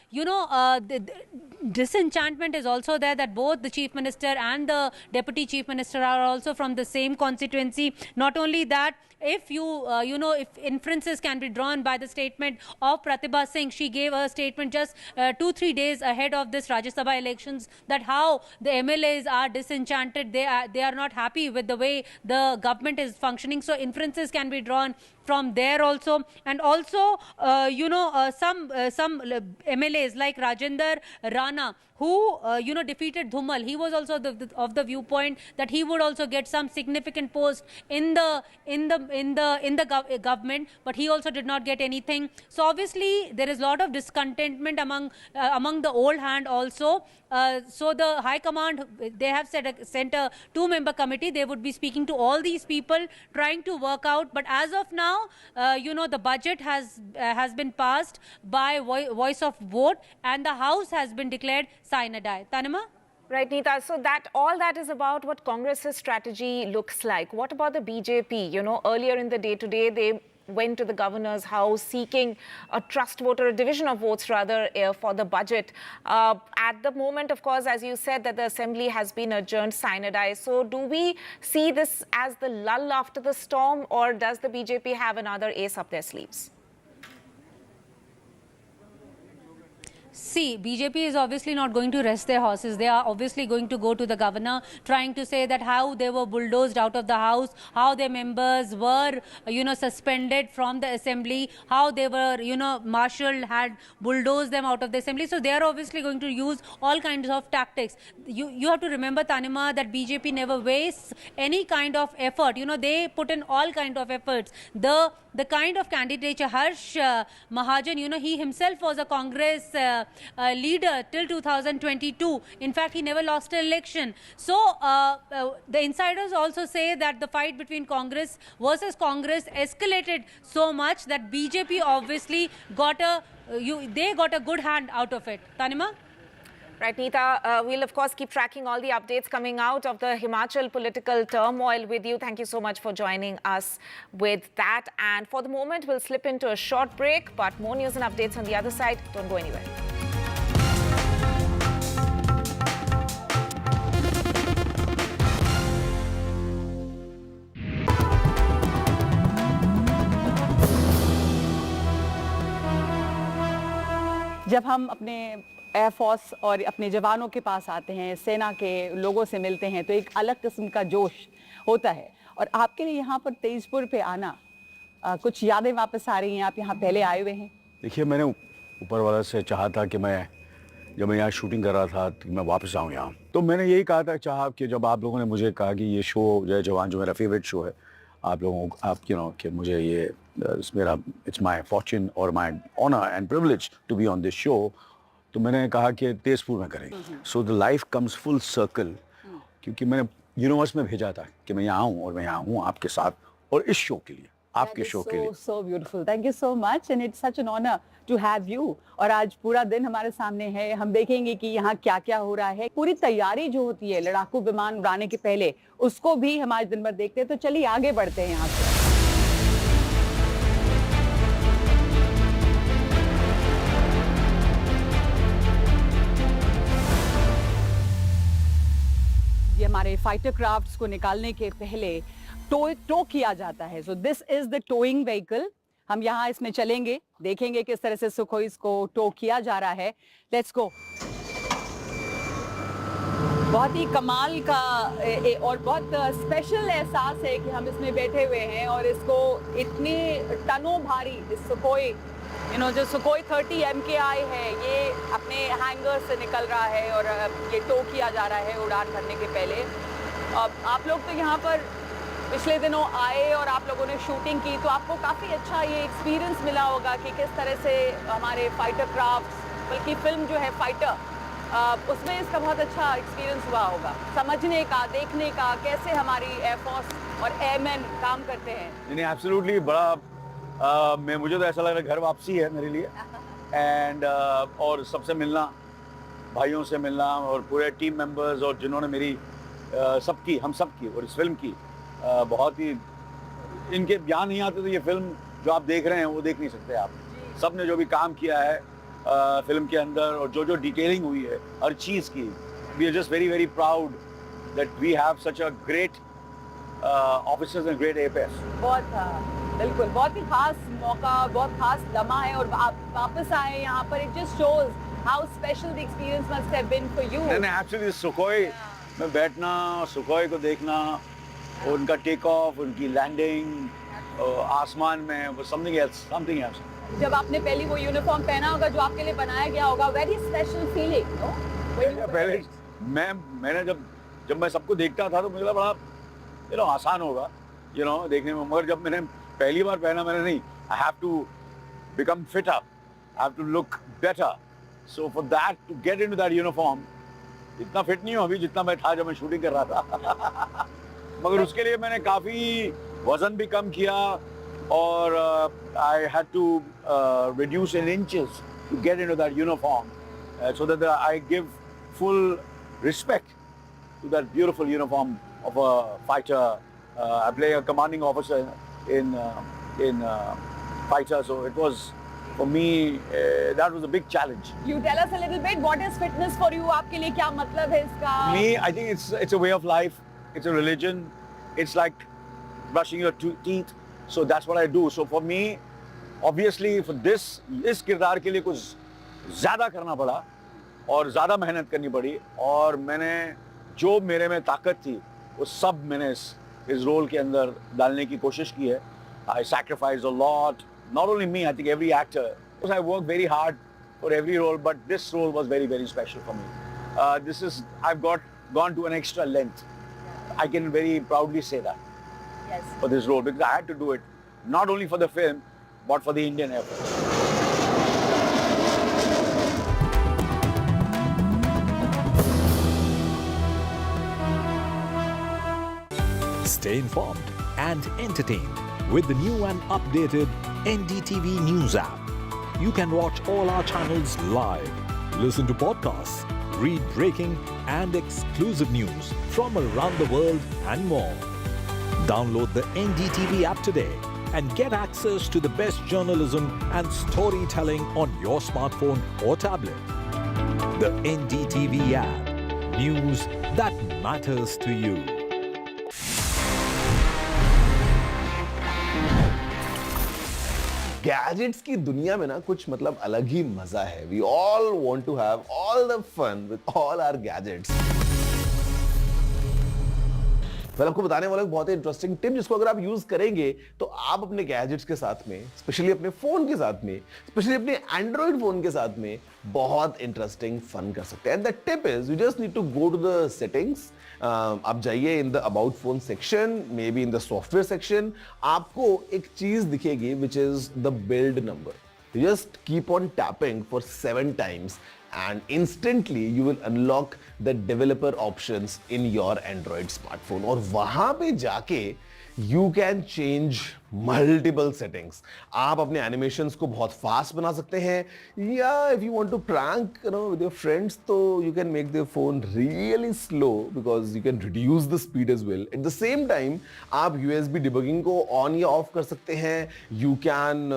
disenchantment is also there, that both the Chief Minister and the Deputy Chief Minister are also from the same constituency. Not only that, if if inferences can be drawn by the statement of Pratibha Singh, she gave a statement just 2-3 days ahead of this Rajya Sabha elections, that how the MLAs are disenchanted, they are not happy with the way the government is functioning. So inferences can be drawn from there also. And also some MLAs like Rajendra Rana, who defeated Dhumal, he was also of the viewpoint that he would also get some significant post in the government, but he also did not get anything. So obviously there is a lot of discontentment among the old hand also. So the High Command, they have sent a 2-member committee. They would be speaking to all these people, trying to work out. But as of now, the budget has been passed by voice of vote, and the House has been declared sine die. Tanima? Right, Neeta. So all that is about what Congress's strategy looks like. What about the BJP? Earlier in the day today, they went to the governor's house seeking a trust vote, or a division of votes rather, for the budget. At the moment, of course, as you said, that the assembly has been adjourned sine die. So do we see this as the lull after the storm, or does the BJP have another ace up their sleeves? See, BJP is obviously not going to rest their horses. They are obviously going to go to the governor, trying to say that how they were bulldozed out of the house, how their members were, suspended from the assembly, how they were, Marshall had bulldozed them out of the assembly. So they are obviously going to use all kinds of tactics. You have to remember, Tanima, that BJP never wastes any kind of effort. They put in all kinds of efforts. The the kind of candidature. Harsh Mahajan, you know, he himself was a Congress leader till 2022. In fact, he never lost an election. So the insiders also say that the fight between Congress versus Congress escalated so much that BJP obviously got a good hand out of it. Tanima? Right, Neeta, we'll of course keep tracking all the updates coming out of the Himachal political turmoil with you. Thank you so much for joining us with that. And for the moment, we'll slip into a short break, but more news and updates on the other side. Don't go anywhere. जब हम अपने air force और अपने जवानों के पास आते हैं, सेना के लोगों से मिलते हैं, तो एक अलग किस्म का जोश होता है। और आपके लिए यहाँ पर तेजपुर पे आना, कुछ यादें वापस आ रही हैं? आप यहाँ पहले आए हुए हैं? देखिए, मैंने ऊपर वाला से चाहा था कि जब मैं यहाँ शूटिंग कर रहा था तो मैं वापस आऊँ यहाँ। तो मैंने यही कहा था, चाहा कि जब आप लोगों ने मुझे कहा कि ये शो जय जवान जो मेरा फेवरेट शो है, आप लोगों कि मुझे ये इट्स माय फॉर्च्यून और my honour and privilege to be on this show, तो मैंने कहा कि तेजपुर में करेंगे। So the life comes full circle, क्योंकि मैंने यूनिवर्स में भेजा था कि मैं यहाँ आऊँ और मैं यहाँ हूँ आपके साथ और इस शो के लिए, आपके शो के लिए। So beautiful. Thank you so much and it's such an honor to have you. और आज पूरा दिन हमारे सामने है, हम देखेंगे कि यहाँ क्या क्या हो रहा है। पूरी तैयारी जो होती है लड़ाकू विमान उड़ाने के पहले, उसको भी हम आज दिन भर देखते हैं। तो चलिए आगे बढ़ते हैं यहाँ से। ये हमारे फाइटर क्राफ्ट्स को निकालने के पहले टो किया जाता है। सो this is the towing vehicle. हम यहाँ इसमें चलेंगे, देखेंगे किस तरह से सुखोई को टो किया जा रहा है। Let's go. बहुत ही कमाल का और बहुत स्पेशल एहसास है कि हम इसमें बैठे हुए हैं और इसको इतनी टनों भारी इस सुखोई जो सुखोई 30 MKI है, ये अपने हैंगर से निकल रहा है और ये टो किया जा रहा है उड़ान भरने के पहले। आप लोग तो यहाँ पर पिछले दिनों आए और आप लोगों ने शूटिंग की, तो आपको काफ़ी अच्छा ये एक्सपीरियंस मिला होगा कि किस तरह से हमारे फाइटर क्राफ्ट्स, बल्कि फिल्म जो है फाइटर, उसमें इसका बहुत अच्छा एक्सपीरियंस हुआ होगा, समझने का, देखने का, कैसे हमारी एयरफोर्स और एयरमैन काम करते हैं। नहीं, एब्सोल्युटली बड़ा मुझे तो ऐसा लग रहा है घर वापसी है मेरे लिए। एंड और सबसे मिलना, भाइयों से मिलना और पूरे टीम मेंबर्स और जिन्होंने मेरी हम सबकी और इस फिल्म की बहुत ही, इनके बयान नहीं आते तो ये फिल्म जो आप देख रहे हैं वो देख नहीं सकते आप। सब ने जो भी काम किया है फिल्म के अंदर और जो डिटेलिंग हुई है हर चीज़ की, we are just very very proud that we have such a great officers and great air force. बिल्कुल, बहुत ही खास मौका, बहुत खास लम्हा है और आप वापस आए यहाँ पर। It just shows how special the experience must have been for you. नहीं, एक्चुअली सुखोई में बैठना, सुखोई को देखना, उनका टेक ऑफ, उनकी लैंडिंग आसमान में, वो समथिंग एल्स। जब आपने पहली वो यूनिफॉर्म पहना होगा जो आपके लिए बनाया गया होगा, वेरी स्पेशल फीलिंग, नो? पहले मैंने जब मैं सबको देखता था तो मुझे लगा बड़ा आसान होगा देखने में, मगर जब मैंने पहली बार पहना, मैंने नहीं, I have to become fit up, I have to look better. So for that to get into that uniform, इतना फिट नहीं हूँ अभी जितना मैं था जब मैं शूटिंग कर रहा था। मगर उसके लिए मैंने काफ़ी वजन भी कम किया और I had to reduce in inches to get into that uniform so that I give full respect to that beautiful uniform of a fighter. I play a commanding officer in fighter, so it was for me that was a big challenge. You tell us a little bit, what is fitness for you? आपके लिए क्या मतलब है इसका? Me, I think it's a way of life. It's a religion. It's like brushing your teeth. So that's what I do. So for me, obviously for इस किरदार के लिए कुछ ज़्यादा करना पड़ा और ज़्यादा मेहनत करनी पड़ी और मैंने जो मेरे में ताकत थी वो सब मैंने इस रोल के अंदर डालने की कोशिश की है। I sacrificed a lot, not only me, I think every actor. Because I worked very hard for every role, but this role was very, very special for me. I've gone to an extra length. I can very proudly say that. Yes. For this role, because I had to do it. not only for the film, but for the Indian Air Force. Stay informed and entertained with the new and updated NDTV News app. You can watch all our channels live, listen to podcasts, read breaking and exclusive news from around the world and more. Download the NDTV app today and get access to the best journalism and storytelling on your smartphone or tablet. The NDTV app. News that matters to you. Gadgets की दुनिया में ना कुछ मतलब अलग ही मजा है. We all want to have all the fun with all our gadgets. मैं आपको बताने वाला एक बहुत ही इंटरेस्टिंग टिप जिसको अगर आप यूज करेंगे तो आप अपने गैजेट्स के साथ में, स्पेशली अपने फोन के साथ में, स्पेशली अपने एंड्रॉइड फोन के साथ में बहुत इंटरेस्टिंग फन कर सकते हैं. And the tip is you just need to go to the settings. आप जाइए in the about phone section, may be in the software section. आपको एक चीज दिखेगी which is the build number. You just keep on tapping for 7 times and instantly you will unlock the developer options in your Android smartphone. और वहां पे जाके you can change multiple settings. आप अपने animations को बहुत fast बना सकते हैं, या if you want to prank with your friends, तो you can make their phone really slow because you can reduce the speed as well. At the same time, आप USB debugging को on या off कर सकते हैं. You can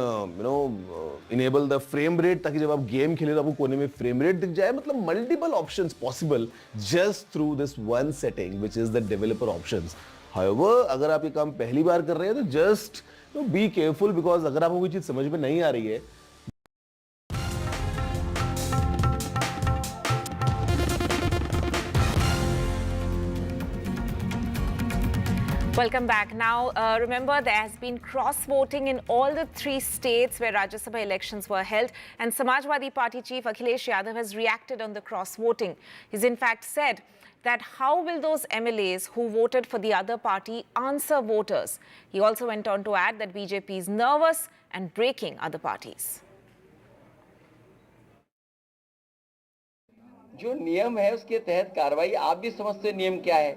enable the frame rate ताकि जब आप गेम खेले तो आपको कोने में frame rate दिख जाए. मतलब multiple options possible just through this one setting which is the developer options. However, अगर आप ये काम पहली बार कर रहे हैं तो just be careful because अगर आपको कोई चीज समझ में नहीं आ रही है. Welcome back. Now, remember there has been cross-voting in all the 3 states where Rajya Sabha elections were held, and Samajwadi Party chief Akhilesh Yadav has reacted on the cross-voting. He's in fact said that how will those MLAs who voted for the other party answer voters? He also went on to add that BJP is nervous and breaking other parties. जो नियम है उसके तहत कार्रवाई, आप भी समझते नियम क्या है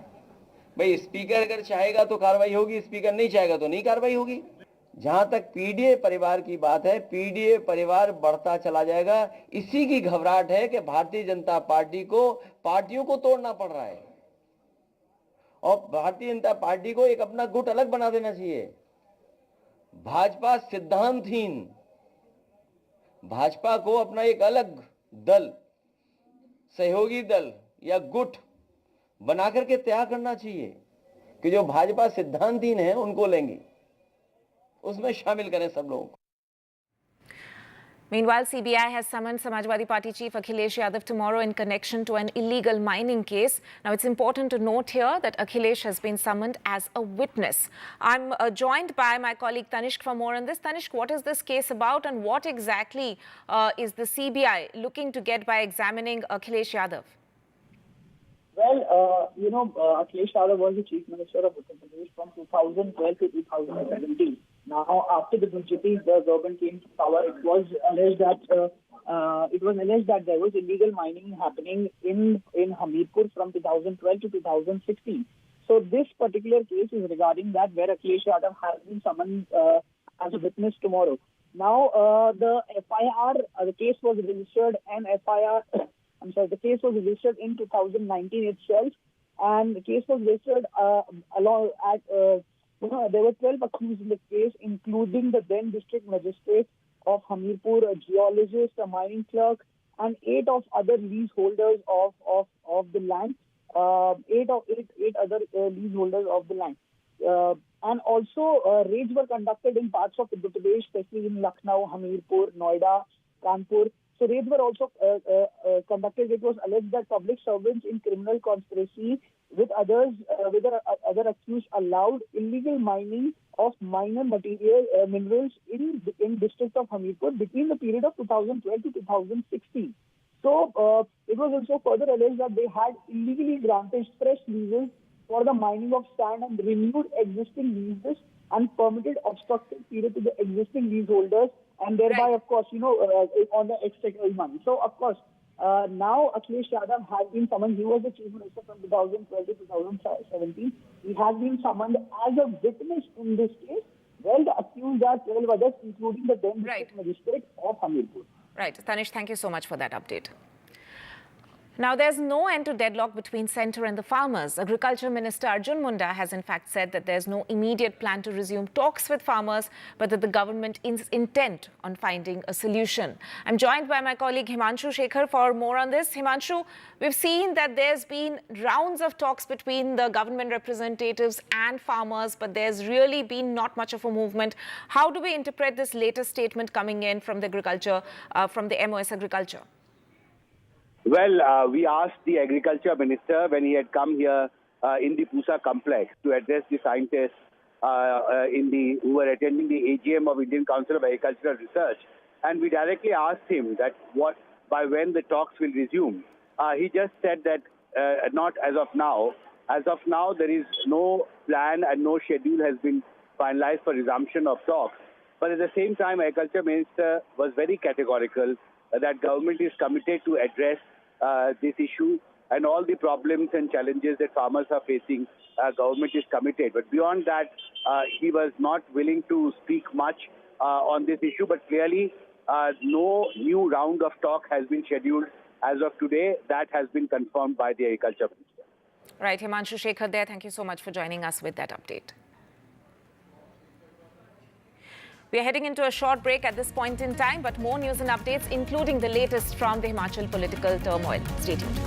भाई. स्पीकर अगर चाहेगा तो कार्रवाई होगी, स्पीकर नहीं चाहेगा तो नहीं कार्रवाई होगी. जहां तक पीडीए परिवार की बात है, पीडीए परिवार बढ़ता चला जाएगा. इसी की घबराहट है कि भारतीय जनता पार्टी को पार्टियों को तोड़ना पड़ रहा है और भारतीय जनता पार्टी को एक अपना गुट अलग बना देना चाहिए. भाजपा सिद्धांतहीन, भाजपा को अपना एक अलग दल, सहयोगी दल या गुट बना करके तैयार करना चाहिए कि जो भाजपा सिद्धांतहीन है उनको लेंगे, उसमें शामिल करें सब लोगों को. Meanwhile, CBI has summoned Samajwadi Party chief Akhilesh Yadav tomorrow in connection to an illegal mining case. Now, it's important to note here that Akhilesh has been summoned as a witness. I'm joined by my colleague Tanishq for more on this. Tanishq, what is this case about and what exactly is the CBI looking to get by examining Akhilesh Yadav? Well, Akhilesh Yadav was the Chief Minister of Uttar Pradesh from 2012 to 2017. Now, after the BJP government came to power, it was alleged that there was illegal mining happening in Hamirpur from 2012 to 2016. So this particular case is regarding that, where Akhilesh Yadav has been summoned as a witness tomorrow. Now, the FIR, the case was registered the case was registered in 2019 itself, and the case was registered there were 12 accused in the case, including the then district magistrate of Hamirpur, a geologist, a mining clerk, and 8 of other leaseholders of the land. 8 other leaseholders of the land. And also raids were conducted in parts of Uttar Pradesh, especially in Lucknow, Hamirpur, Noida, Kanpur. So raids were also conducted. It was alleged that public servants in criminal conspiracy with other accused allowed illegal mining of minor minerals in district of Hamirpur between the period of 2012 to 2016. So it was also further alleged that they had illegally granted fresh leases for the mining of sand and renewed existing leases and permitted obstructive period to the existing leaseholders, and thereby, of course, on the exchequer money. So, of course, now Akhilesh Yadav has been summoned. He was the chief minister from 2012 to 2017. He has been summoned as a witness in this case. Well, the accused are 12 others, including the then district magistrate of Hamirpur. Right. Tanish, thank you so much for that update. Now, there's no end to deadlock between centre and the farmers. Agriculture Minister Arjun Munda has in fact said that there's no immediate plan to resume talks with farmers, but that the government is intent on finding a solution. I'm joined by my colleague Himanshu Shekhar for more on this. Himanshu, we've seen that there's been rounds of talks between the government representatives and farmers, but there's really been not much of a movement. How do we interpret this latest statement coming in from the agriculture, from the MOS Agriculture? Well, we asked the agriculture minister when he had come here in the Pusa complex to address the scientists who were attending the AGM of Indian Council of Agricultural Research, and we directly asked him that by when the talks will resume. He just said that not as of now. As of now, there is no plan and no schedule has been finalized for resumption of talks. But at the same time, agriculture minister was very categorical that government is committed to address this issue and all the problems and challenges that farmers are facing. Government is committed. But beyond that, he was not willing to speak much on this issue. But clearly, no new round of talk has been scheduled as of today. That has been confirmed by the agriculture minister. Right, Himanshu Shekhar there. Thank you so much for joining us with that update. We are heading into a short break at this point in time, but more news and updates, including the latest from the Himachal political turmoil. Stay tuned.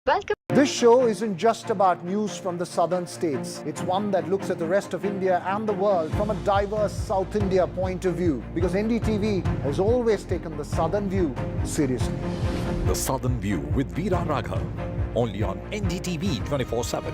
Welcome. This show isn't just about news from the southern states. It's one that looks at the rest of India and the world from a diverse South India point of view, because NDTV has always taken the southern view seriously. The Southern View with Veera Raghav, only on NDTV 24/7.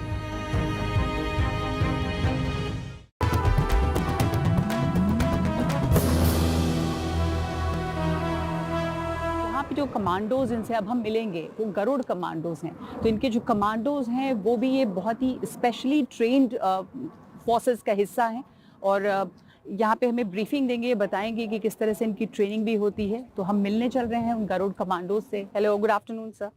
यहाँ पे जो commandos इनसे अब हम मिलेंगे वो Garuda commandos हैं, तो इनके जो कमांडोज हैं वो भी ये बहुत ही स्पेशली ट्रेन्ड फोर्सेस का हिस्सा हैं और यहाँ पे हमें ब्रीफिंग देंगे, बताएंगे कि किस तरह से इनकी ट्रेनिंग भी होती है। तो हम मिलने चल रहे हैं उन गरुड़ कमांडोज से। Hello, good afternoon sir.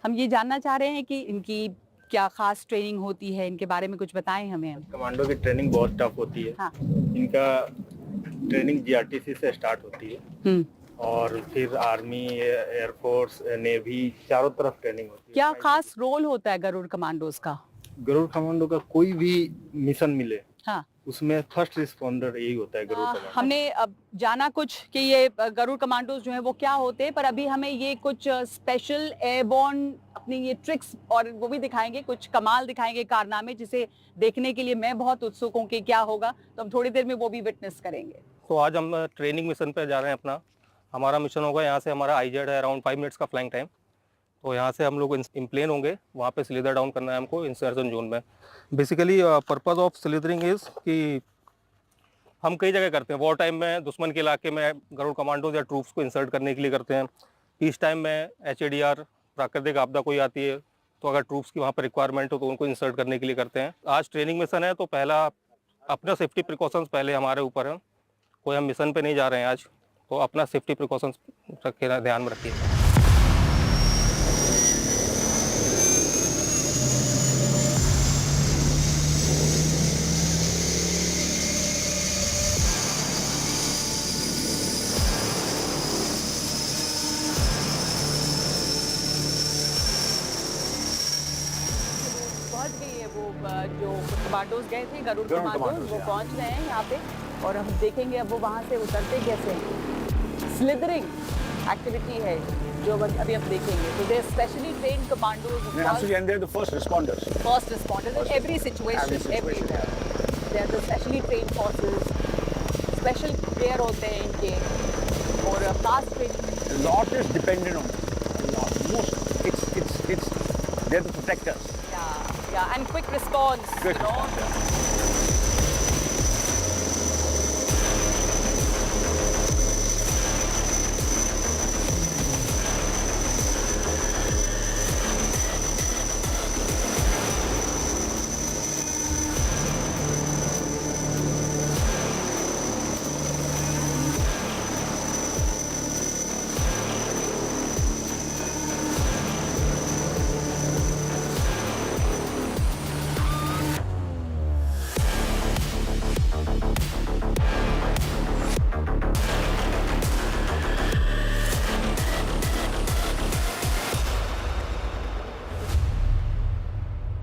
हम ये जानना चाह रहे हैं कि इनकी क्या खास ट्रेनिंग होती है, इनके बारे में कुछ बताएं हमें। कमांडो की ट्रेनिंग बहुत टफ होती है। हाँ। इनका ट्रेनिंग जीआरटीसी से स्टार्ट होती है और फिर आर्मी, एयरफोर्स, नेवी, चारों तरफ ट्रेनिंग होती है। क्या खास रोल होता है गरुड़ कमांडोज का? गरुड़ कमांडो का कोई भी मिशन मिले, हाँ, उसमें फर्स्ट रिस्पॉन्डर यही होता है गरुड़ कमांडो। हमने अब जाना कुछ कि ये गरुड़ कमांडोज जो हैं वो क्या होते हैं, पर अभी हमें ये कुछ स्पेशल एयरबॉर्न अपनी ये ट्रिक्स और वो भी दिखाएंगे, कुछ कमाल दिखाएंगे, कारनामे, जिसे देखने के लिए मैं बहुत उत्सुक हूँ कि क्या होगा। तो हम थोड़ी देर में वो भी विटनेस करेंगे। तो आज हम ट्रेनिंग मिशन पे जा रहे हैं अपना। हमारा मिशन होगा, यहाँ से हमारा आईजेड है अराउंड 5 मिनट्स का फ्लाइंग टाइम। तो यहाँ से हम लोग इम्प्लेन होंगे, वहाँ पे स्लिदर डाउन करना है हमको इंसर्जन जोन में। Basically purpose of slithering is कि हम कई जगह करते हैं। वॉर टाइम में दुश्मन के इलाके में गरुड़ कमांडोज या ट्रूप्स को इंसर्ट करने के लिए करते हैं। पीस टाइम में HADR, प्राकृतिक आपदा कोई आती है तो अगर ट्रूप्स की वहाँ पर रिक्वायरमेंट हो तो उनको इंसर्ट करने के लिए करते हैं। आज ट्रेनिंग मिशन है तो पहला अपना सेफ्टी प्रिकॉशंस पहले हमारे ऊपर है। कोई हम मिशन पे नहीं जा रहे हैं आज, तो अपना सेफ्टी प्रिकॉशंस रखे, ध्यान में रखिए। जो कमांडोज गए थे, गरुड़ कमांडोज, वो पहुंच गए हैं यहाँ पे और हम देखेंगे अब वो वहाँ से उतरते कैसे हैं। स्लिदरिंग एक्टिविटी है जो अभी हम देखेंगे। तो they specially trained commandos, and they're the first responders. First responders in every situation, everywhere. They are the specially trained forces. Special care होते हैं इनके और fast training. Lot is dependent on them. Most. It's they're the protectors. Yeah, and quick response. Quick you know. response, yeah.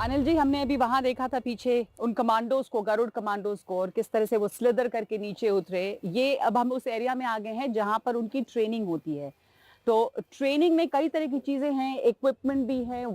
Anil ji, हमने अभी वहां देखा था पीछे उन कमांडोज को, गरुड़ कमांडोज को, और किस तरह से वो स्लिदर करके नीचे उतरे। ये अब हम उस एरिया में आ गए हैं जहां पर उनकी ट्रेनिंग होती है। तो ट्रेनिंग में कई तरह की चीजें हैं, इक्विपमेंट भी है,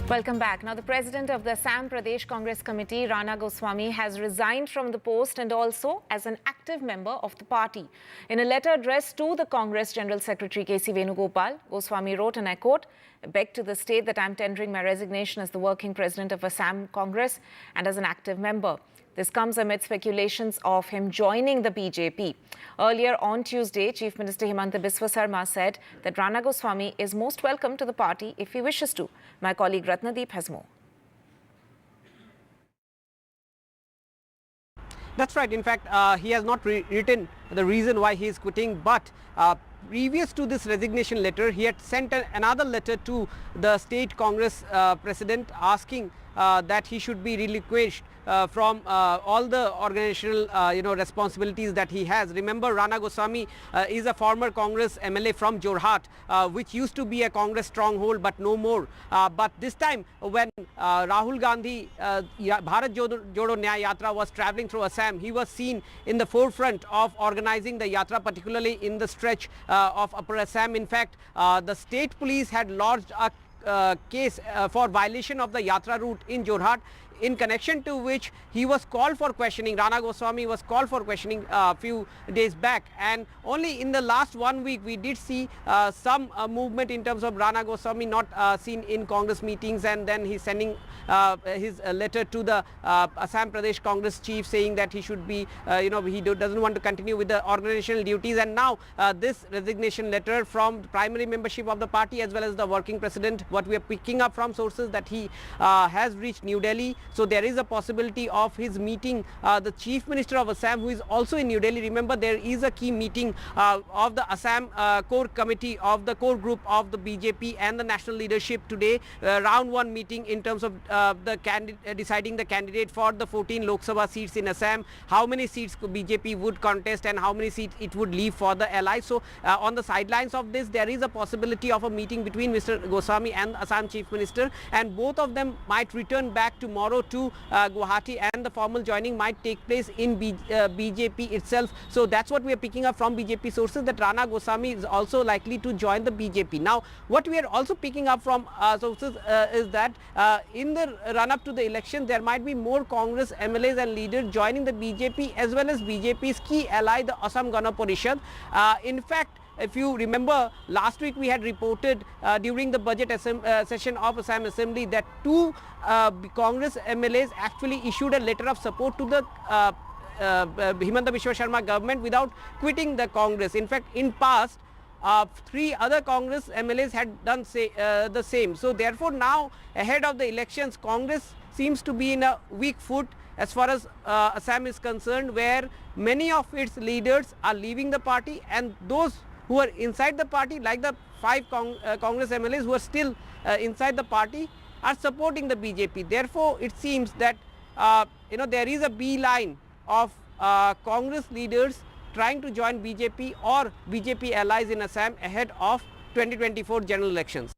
Welcome back. Now, the president of the Assam Pradesh Congress Committee, Rana Goswami, has resigned from the post and also as an active member of the party. In a letter addressed to the Congress General Secretary K.C. Venugopal, Goswami wrote, and I quote, "Beg to the state that I am tendering my resignation as the working president of Assam Congress and as an active member." This comes amid speculations of him joining the BJP. Earlier on Tuesday, Chief Minister Himanta Biswa Sarma said that Rana Goswami is most welcome to the party if he wishes to. My colleague Ratnadeep has more. That's right. In fact, he has not written the reason why he is quitting, but previous to this resignation letter, he had sent another letter to the state Congress president asking that he should be relinquished from all the organizational responsibilities that he has. Remember, Rana Goswami is a former Congress MLA from Jorhat, which used to be a Congress stronghold, but no more. But this time, when Rahul Gandhi Bharat Jodo Nyaya Yatra was traveling through Assam, he was seen in the forefront of organizing the yatra, particularly in the stretch of Upper Assam. In fact, the state police had lodged a case for violation of the yatra route in Jorhat, in connection to which he was called for questioning. Rana Goswami was called for questioning a few days back, and only in the last 1 week we did see some movement in terms of Rana Goswami not seen in Congress meetings, and then he's sending his letter to the Assam Pradesh Congress chief saying that he should be, he doesn't want to continue with the organizational duties. And now this resignation letter from primary membership of the party as well as the working president, what we are picking up from sources that he has reached New Delhi. So there is a possibility of his meeting the Chief Minister of Assam, who is also in New Delhi. Remember, there is a key meeting of the Assam core committee of the core group of the BJP and the national leadership today, round one meeting in terms of deciding the candidate for the 14 Lok Sabha seats in Assam, how many seats BJP would contest and how many seats it would leave for the allies. So on the sidelines of this, there is a possibility of a meeting between Mr. Goswami and Assam Chief Minister, and both of them might return back tomorrow to Guwahati, and the formal joining might take place in BJP itself. So that's what we are picking up from BJP sources, that Rana Goswami is also likely to join the BJP. Now, what we are also picking up from sources is that in the run-up to the election, there might be more Congress MLAs and leaders joining the BJP as well as BJP's key ally, the Assam Gana Parishad. In fact, if you remember, last week we had reported during the budget session of Assam Assembly that two Congress MLAs actually issued a letter of support to the Himanta Biswa Sarma government without quitting the Congress. In fact, in past, 3 other Congress MLAs had done the same. So therefore, now ahead of the elections, Congress seems to be in a weak foot as far as Assam is concerned, where many of its leaders are leaving the party, and those who are inside the party, like the 5 Congress MLAs who are still inside the party, are supporting the BJP. Therefore, it seems that there is a beeline of Congress leaders trying to join BJP or BJP allies in Assam ahead of 2024 general elections.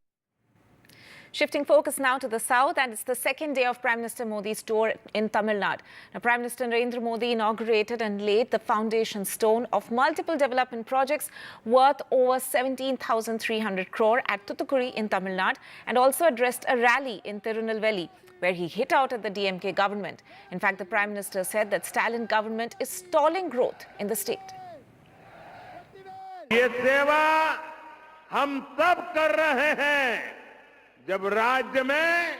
Shifting focus now to the south, and it's the second day of Prime Minister Modi's tour in Tamil Nadu. Now, Prime Minister Narendra Modi inaugurated and laid the foundation stone of multiple development projects worth over 17,300 crore at Thoothukudi in Tamil Nadu, and also addressed a rally in Tirunelveli, where he hit out at the DMK government. In fact, the Prime Minister said that Stalin government is stalling growth in the state. ये सेवा हम तब कर रहे हैं जब राज्य में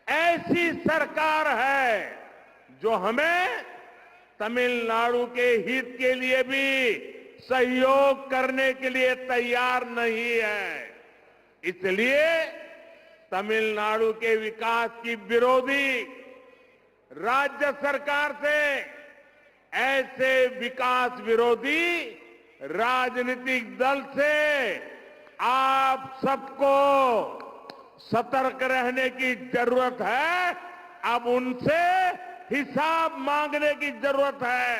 ऐसी सरकार है जो हमें तमिलनाडु के हित के लिए भी सहयोग करने के लिए तैयार नहीं है। इसलिए तमिलनाडु के विकास की विरोधी राज्य सरकार से ऐसे विकास विरोधी राजनीतिक दल से आप सबको सतर्क रहने की जरूरत है। अब उनसे हिसाब मांगने की जरूरत है।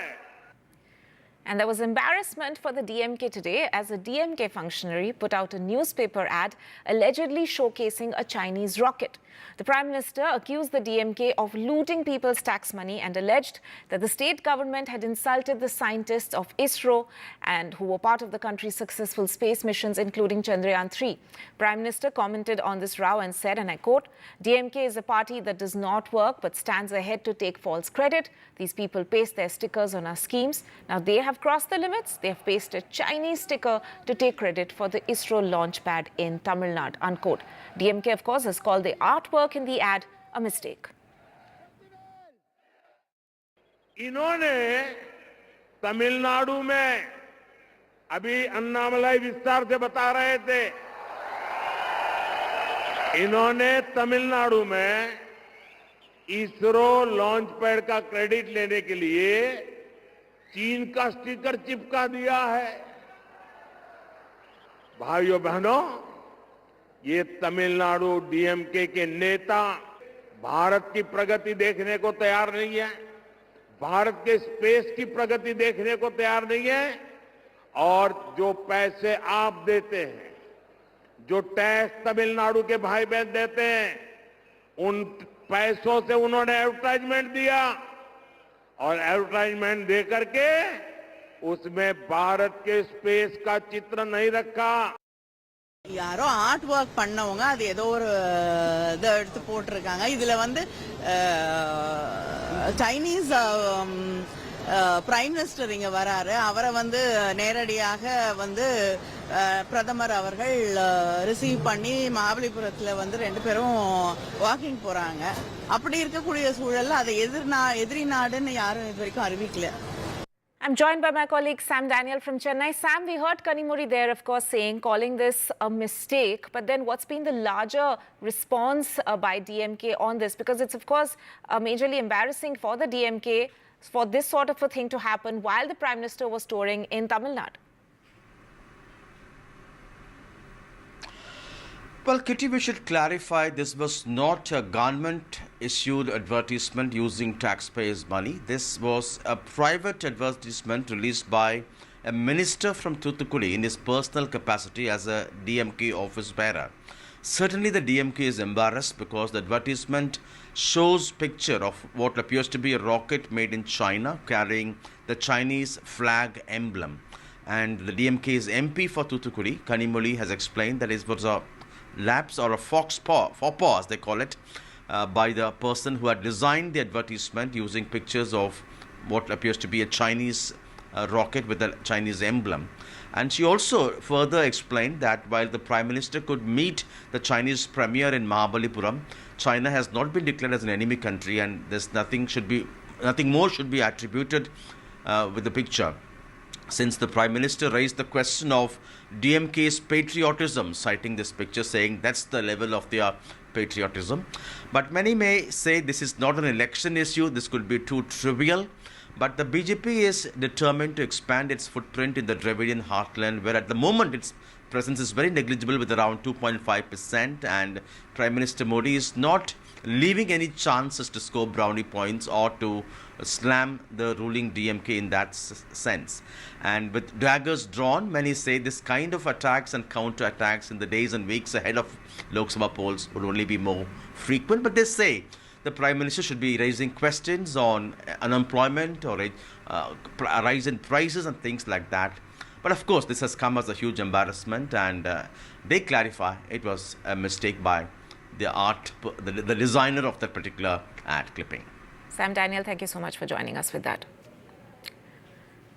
And there was embarrassment for the DMK today as a DMK functionary put out a newspaper ad allegedly showcasing a Chinese rocket. The Prime Minister accused the DMK of looting people's tax money and alleged that the state government had insulted the scientists of ISRO and who were part of the country's successful space missions, including Chandrayaan-3. Prime Minister commented on this row and said, and I quote, "DMK is a party that does not work but stands ahead to take false credit. These people paste their stickers on our schemes. Now they have crossed the limits. They have pasted a Chinese sticker to take credit for the ISRO launch pad in Tamil Nadu," unquote. DMK, of course, has called the artwork in the ad a mistake. इन्होंने तमिलनाडु में अभी अन्नामलाई विस्तार से बता रहे थे, इन्होंने तमिलनाडु में इसरो लॉन्च पैड का क्रेडिट लेने के लिए चीन का स्टिकर चिपका दिया है। भाइयों बहनों, ये तमिलनाडु डीएमके के नेता भारत की प्रगति देखने को तैयार नहीं है, भारत के स्पेस की प्रगति देखने को तैयार नहीं है, और जो पैसे आप देते हैं, जो टैक्स तमिलनाडु के भाई बहन देते हैं, उन पैसों से उन्होंने एडवर्टाइजमेंट दिया और एडवर्टाइजमेंट दे करके उसमें भारत के स्पेस का चित्र नहीं रखा। யாரோ ஆர்ட் ஒர்க் பண்ணவங்க அது ஏதோ ஒரு இதை எடுத்து போட்டிருக்காங்க. இதுல வந்து சைனீஸ் பிரைம் மினிஸ்டர் இங்க வராரு, அவரை வந்து நேரடியாக வந்து பிரதமர் அவர்கள் ரிசீவ் பண்ணி மகாபலிபுரத்துல வந்து ரெண்டு பேரும் வாக்கிங் போறாங்க. அப்படி இருக்கக்கூடிய சூழல்ல அதை எதிரி நாடுன்னு யாரும் இது வரைக்கும் அறிவிக்கல. I'm joined by my colleague Sam Daniel from Chennai. Sam, we heard Kanimuri there, of course, calling this a mistake. But then what's been the larger response by DMK on this? Because it's, of course, majorly embarrassing for the DMK for this sort of a thing to happen while the Prime Minister was touring in Tamil Nadu. Well, Kitty, we should clarify this was not a government-issued advertisement using taxpayers' money. This was a private advertisement released by a minister from Thoothukudi in his personal capacity as a DMK office bearer. Certainly, the DMK is embarrassed because the advertisement shows picture of what appears to be a rocket made in China carrying the Chinese flag emblem. And the DMK's MP for Thoothukudi, Kanimuri, has explained that it was a lapse or a faux pas, they call it, by the person who had designed the advertisement using pictures of what appears to be a Chinese rocket with a Chinese emblem. And she also further explained that while the Prime Minister could meet the Chinese Premier in Mahabalipuram, China has not been declared as an enemy country, and there's nothing more should be attributed with the picture. Since the Prime Minister raised the question of DMK's patriotism, citing this picture, saying that's the level of their patriotism. But many may say this is not an election issue, this could be too trivial. But the BJP is determined to expand its footprint in the Dravidian heartland, where at the moment its presence is very negligible with around 2.5%, and Prime Minister Modi is not leaving any chances to score brownie points or to slam the ruling DMK in that sense. And with daggers drawn, many say this kind of attacks and counter-attacks in the days and weeks ahead of Lok Sabha polls would only be more frequent. But they say the Prime Minister should be raising questions on unemployment or a rise in prices and things like that. But of course, this has come as a huge embarrassment, and they clarify it was a mistake by the designer of that particular ad clipping. Sam Daniel, thank you so much for joining us with that.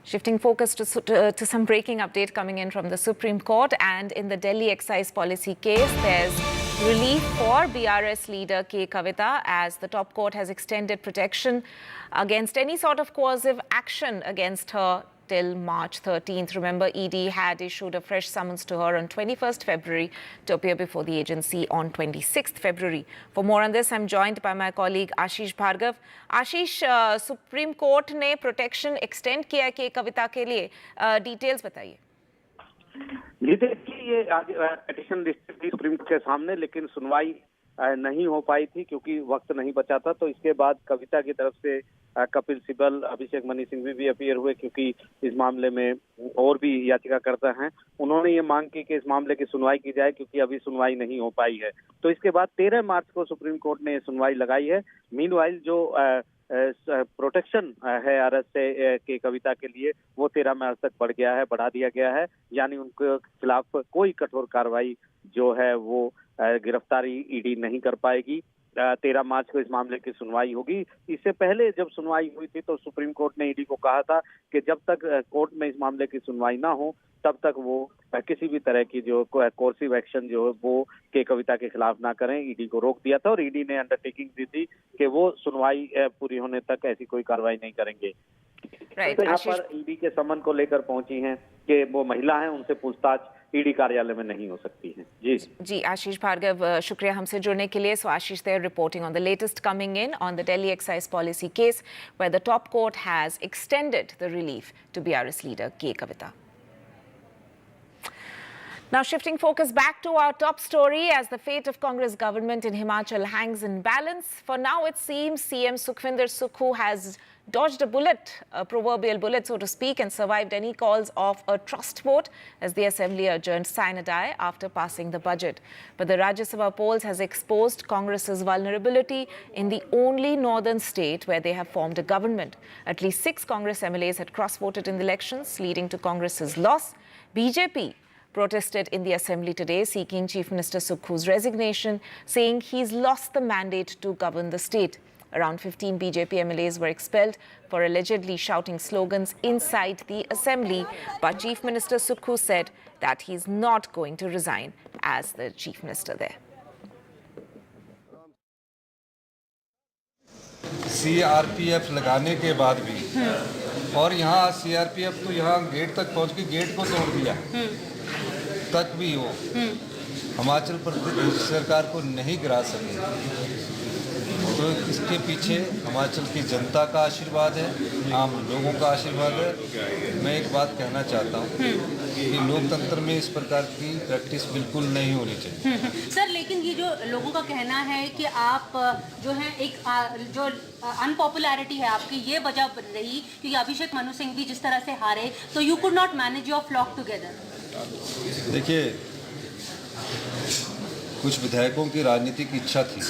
Shifting focus to some breaking update coming in from the Supreme Court, and in the Delhi excise policy case, there's relief for BRS leader K. Kavita as the top court has extended protection against any sort of coercive action against her till March 13th. Remember, ED had issued a fresh summons to her on 21st February to appear before the agency on 26th February. For more on this, I'm joined by my colleague Ashish Bhargav. Ashish, Supreme Court ने protection extend किया है कविता के लिए, details बताइए. जी देखिए, ये आज petition list थी सुप्रीम कोर्ट के सामने, लेकिन सुनवाई नहीं हो पाई थी क्योंकि वक्त नहीं बचा था। तो इसके बाद कविता की तरफ से कपिल सिब्बल, अभिषेक मनु सिंघवी भी अपीयर हुए क्योंकि इस मामले में और भी याचिकाकर्ता हैं। उन्होंने ये मांग की कि इस मामले की सुनवाई की जाए क्योंकि अभी सुनवाई नहीं हो पाई है। तो इसके बाद 13 मार्च को सुप्रीम कोर्ट ने सुनवाई लगाई है। मीनवाइल जो प्रोटेक्शन है अरेस्ट से के कविता के लिए वो 13 मार्च तक बढ़ा दिया गया है, यानी उनके खिलाफ कोई कठोर कार्रवाई जो है वो गिरफ्तारी ईडी नहीं कर पाएगी। 13 मार्च को इस मामले की सुनवाई होगी। इससे पहले जब सुनवाई हुई थी तो सुप्रीम कोर्ट ने ईडी को कहा था कि जब तक कोर्ट में इस मामले की सुनवाई ना हो तब तक वो किसी भी तरह की जो कोर्सिव एक्शन जो है वो के कविता के खिलाफ ना करें। ईडी को रोक दिया था और ईडी ने अंडरटेकिंग दी थी कि वो सुनवाई पूरी होने तक ऐसी कोई कार्रवाई नहीं करेंगे। तो यहाँ पर ईडी के समन को लेकर पहुंची हैं कि वो महिला हैं, उनसे पूछताछ ईडी कार्यालय में नहीं हो सकती है। जी आशीष भार्गव, शुक्रिया हमसे जुड़ने के लिए। सो आशीष there reporting on the latest coming in on the Delhi excise policy case where the top court has extended the relief to BRS leader K. Kavita. Now shifting focus back to our top story as the fate of Congress government in Himachal hangs in balance. For now it seems CM Sukhvinder Sukhu has dodged a bullet, a proverbial bullet so to speak, and survived any calls of a trust vote as the assembly adjourned sine die after passing the budget. But the Rajya Sabha polls has exposed Congress's vulnerability in the only northern state where they have formed a government. At least 6 Congress MLAs had cross-voted in the elections, leading to Congress's loss. BJP protested in the assembly today, seeking Chief Minister Sukhu's resignation, saying he's lost the mandate to govern the state. Around 15 BJP MLAs were expelled for allegedly shouting slogans inside the assembly, but Chief Minister Sukhu said that he's not going to resign as the Chief Minister there. CRPF लगाने के बाद भी और यहाँ CRPF तो यहाँ gate तक पहुँच के गेट को तोड़ दिया तक भी वो हिमाचल प्रदेश सरकार को नहीं गिरा सके। तो इसके पीछे हिमाचल की जनता का आशीर्वाद है, आम लोगों का आशीर्वाद है। मैं एक बात कहना चाहता हूँ कि लोकतंत्र में इस प्रकार की प्रैक्टिस बिल्कुल नहीं होनी चाहिए। सर, लेकिन ये जो लोगों का कहना है कि आप जो है एक जो अनपॉपुलैरिटी है आपकी ये वजह रही क्योंकि अभिषेक मनु सिंह भी जिस तरह से हारे, तो you could not manage your flock together. देखिए, कुछ विधायकों की राजनीतिक इच्छा थी,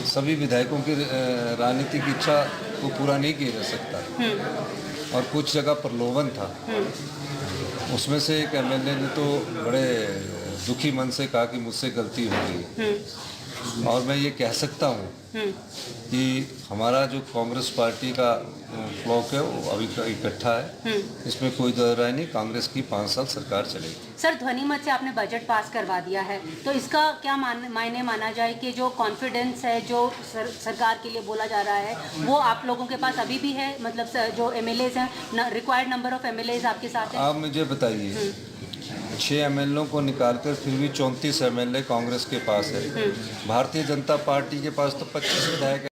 सभी विधायकों की राजनीतिक इच्छा को पूरा नहीं किया जा सकता और कुछ जगह प्रलोभन था। उसमें से एक एमएलए ने तो बड़े दुखी मन से कहा कि मुझसे गलती हो गई और मैं ये कह सकता हूँ कि हमारा जो कांग्रेस पार्टी का फ्लॉक है वो अभी इकट्ठा है, इसमें कोई दो राय नहीं। कांग्रेस की 5 साल सरकार चलेगी। सर, ध्वनिमत से आपने बजट पास करवा दिया है, तो इसका क्या मायने माना जाए कि जो कॉन्फिडेंस है जो सरकार के लिए बोला जा रहा है वो आप लोगों के पास अभी भी है? मतलब जो एमएलएज हैं, रिक्वायर्ड नंबर ऑफ एमएलएज आपके साथ है? आप मुझे बताइए, 6 एमएलए को निकालकर फिर भी 34 एमएलए कांग्रेस के पास है। भारतीय जनता पार्टी के पास तो 25 विधायक है,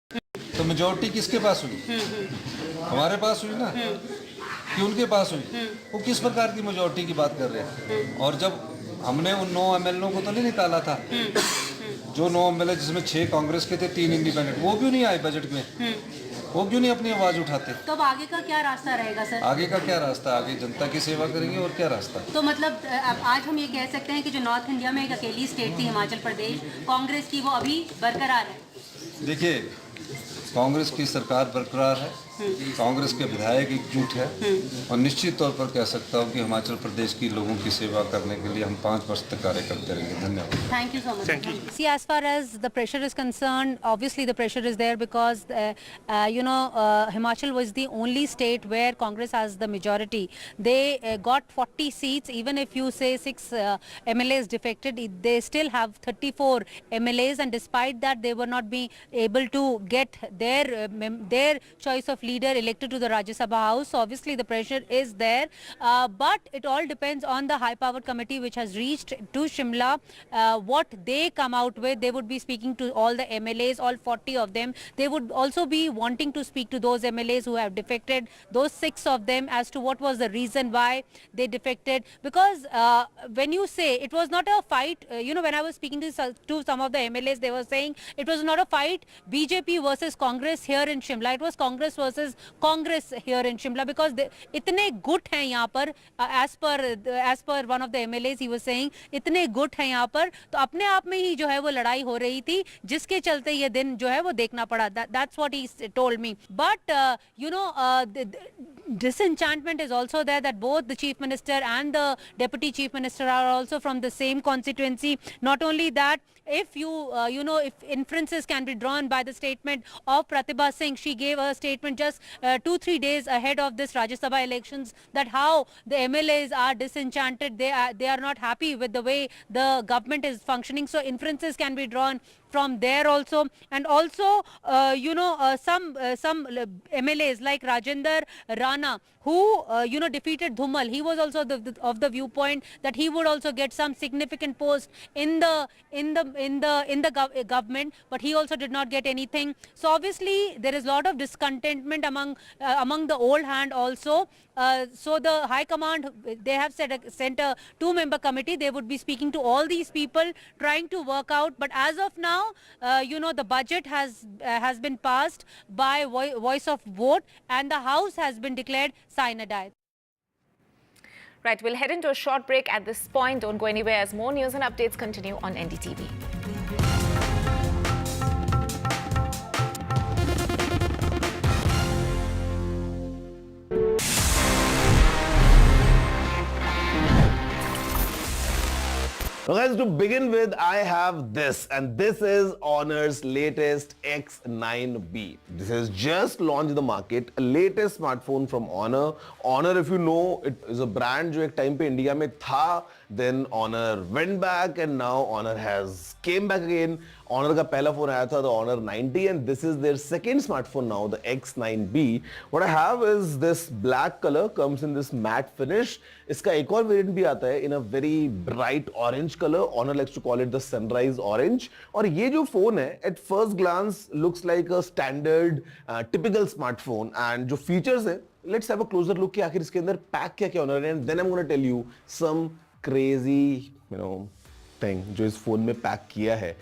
तो मेजोरिटी किसके पास हुई? हमारे पास हुई ना, कि उनके पास हुई? वो किस प्रकार की मेजोरिटी की बात कर रहे हैं? और जब हमने उन 9 एमएलए को तो नहीं निकाला था, जो 9 एमएलए जिसमें 6 कांग्रेस के थे, 3 इंडिपेंडेंट, वो क्यों नहीं आए बजट में? वो क्यों नहीं अपनी आवाज उठाते? तो अब आगे का क्या रास्ता रहेगा सर? आगे का क्या रास्ता? आगे जनता की सेवा करेंगे और क्या रास्ता? तो मतलब अब आज हम ये कह सकते हैं कि जो नॉर्थ इंडिया में एक अकेली स्टेट थी हिमाचल प्रदेश कांग्रेस की, वो अभी बरकरार है। देखिए, कांग्रेस की सरकार बरकरार है, कांग्रेस के विधायक एकजुट है और निश्चित तौर पर कह सकता हूं कि हिमाचल प्रदेश की लोगों की सेवा करने के लिए हम 5 वर्ष तक कार्य करते रहेंगे। धन्यवाद। Thank you so much. See, as far as the pressure is concerned, obviously the pressure is there because Himachal was the only state where Congress has the majority. They got 40 seats. Even if you say 6 MLAs defected, they still have 34 MLAs, and despite that, they were not being able to get their choice of leader elected to the Rajya Sabha House. So obviously the pressure is there, but it all depends on the high powered committee which has reached to Shimla. What they come out with, they would be speaking to all the MLAs, all 40 of them. They would also be wanting to speak to those MLAs who have defected, those 6 of them, as to what was the reason why they defected. Because when you say it was not a fight, when I was speaking to some of the MLAs, they were saying it was not a fight BJP versus Congress here in Shimla. It was Congress versus Congress here in Shimla, because itne gut hain yahan par, as per one of the MLAs, he was saying itne gut hain yahan par, to apne aap mein hi jo hai wo ladai ho rahi thi, jiske chalte ye din jo hai wo dekhna pada. That's what he told me. But the disenchantment is also there, that both the Chief Minister and the Deputy Chief Minister are also from the same constituency. Not only that, if if inferences can be drawn by the statement of Pratibha Singh, she gave a statement just 2-3 days ahead of this Rajya Sabha elections, that how the MLAs are disenchanted, they are not happy with the way the government is functioning. So inferences can be drawn from there also. And also some MLAs like Rajendra Rana, who defeated Dhumal, he was also of the viewpoint that he would also get some significant post in the government, but he also did not get anything. So obviously there is a lot of discontentment among the old hand also. So the High Command, they have sent a 2-member committee. They would be speaking to all these people, trying to work out. But as of now, the budget has been passed by voice of vote, and the House has been declared sine die. Right, we'll head into a short break at this point. Don't go anywhere as more news and updates continue on NDTV. Now guys, to begin with, I have this, and this is Honor's latest X9B. This has just launched in the market, a latest smartphone from Honor. Honor, if you know, it is a brand जो एक time पे India में था, then Honor went back, and now Honor has came back again. Honor का पहला phone आया था, the Honor 90, and this is their second smartphone now, the X9B. What I have is this black color, comes in this matte finish. इसका एक और variant भी आता है in a very bright orange color. Honor likes to call it the sunrise orange. और ये जो phone है, at first glance looks like a standard, typical smartphone. And जो features है, let's have a closer look कि आखिर इसके अंदर pack क्या क्या होना है, and then I'm going to tell you some crazy, thing जो इस phone में pack किया है.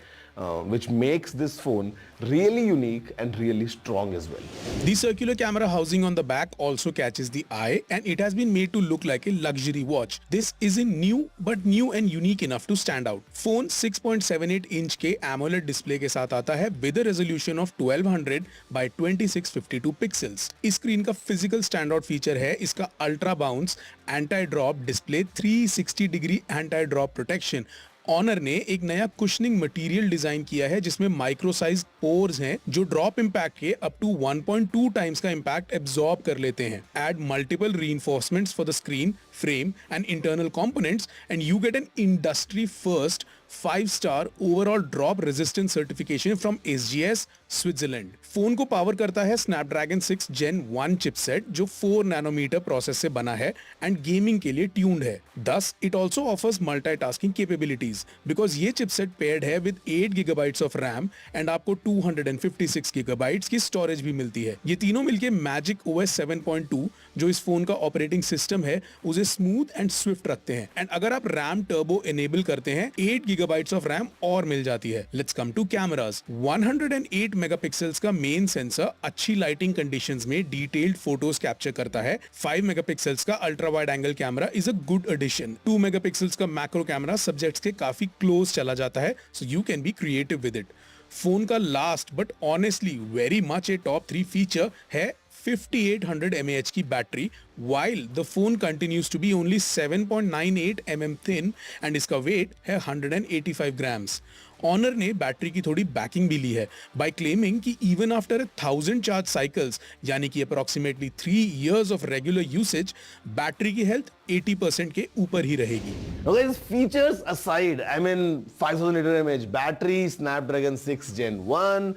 Which makes this phone really unique and really strong as well. The circular camera housing on the back also catches the eye, and it has been made to look like a luxury watch. This isn't new, but new and unique enough to stand out. Phone 6.78 inch के AMOLED display के साथ आता है with a resolution of 1200 by 2652 pixels. इस screen का physical standout feature है इसका ultra bounce anti-drop display 360 degree anti-drop protection. Honor ने एक नया कुशनिंग मटेरियल डिजाइन किया है जिसमें माइक्रो साइज पोर्स हैं जो ड्रॉप इंपैक्ट के अप टू 1.2 टाइम्स का इंपैक्ट एब्जॉर्ब कर लेते हैं. Add multiple reinforcements for the screen, frame and internal components and you get an industry first 5-star overall drop resistance certification from SGS Switzerland. Phone को power करता है Snapdragon 6 Gen 1 chipset जो 4 nanometre process से बना है and gaming के लिए tuned है. Thus, it also offers multitasking capabilities because ये चिपसेट पेयर्ड है with 8 GB of RAM and आपको 256 GB की स्टोरेज भी मिलती है. ये तीनों मिलके Magic OS 7.2 जो इस फोन का ऑपरेटिंग सिस्टम है उसे स्मूथ एंड स्विफ्ट रखते हैं एंड अगर आप रैम टर्बो एनेबल करते हैं 8 GB ऑफ रैम और मिल जाती है. Let's come to cameras. 108 megapixels का मेन सेंसर अच्छी लाइटिंग कंडीशंस में डिटेल्ड फोटोज कैप्चर करता है. 5 मेगापिक्सल्स का ultra wide angle camera is a good addition. 2 megapixels का मैक्रो कैमरा सब्जेक्ट्स के काफी क्लोज चला जाता है so you can be creative with it. Phone का last but honestly very much a top 3 feature है 5800 mAh की battery while the phone continues to be only 7.98 mm thin and इसका weight है 185 grams. ऑनर ने battery की थोड़ी banking भी ली है बाय क्लेमिंग कि इवन आफ्टर 1000 चार्ज साइकिल्स यानी कि approximately 3 years of regular usage battery की हेल्थ 80% के ऊपर ही रहेगी। Okay, features aside, I mean 5000 mAh battery, Snapdragon 6 Gen 1,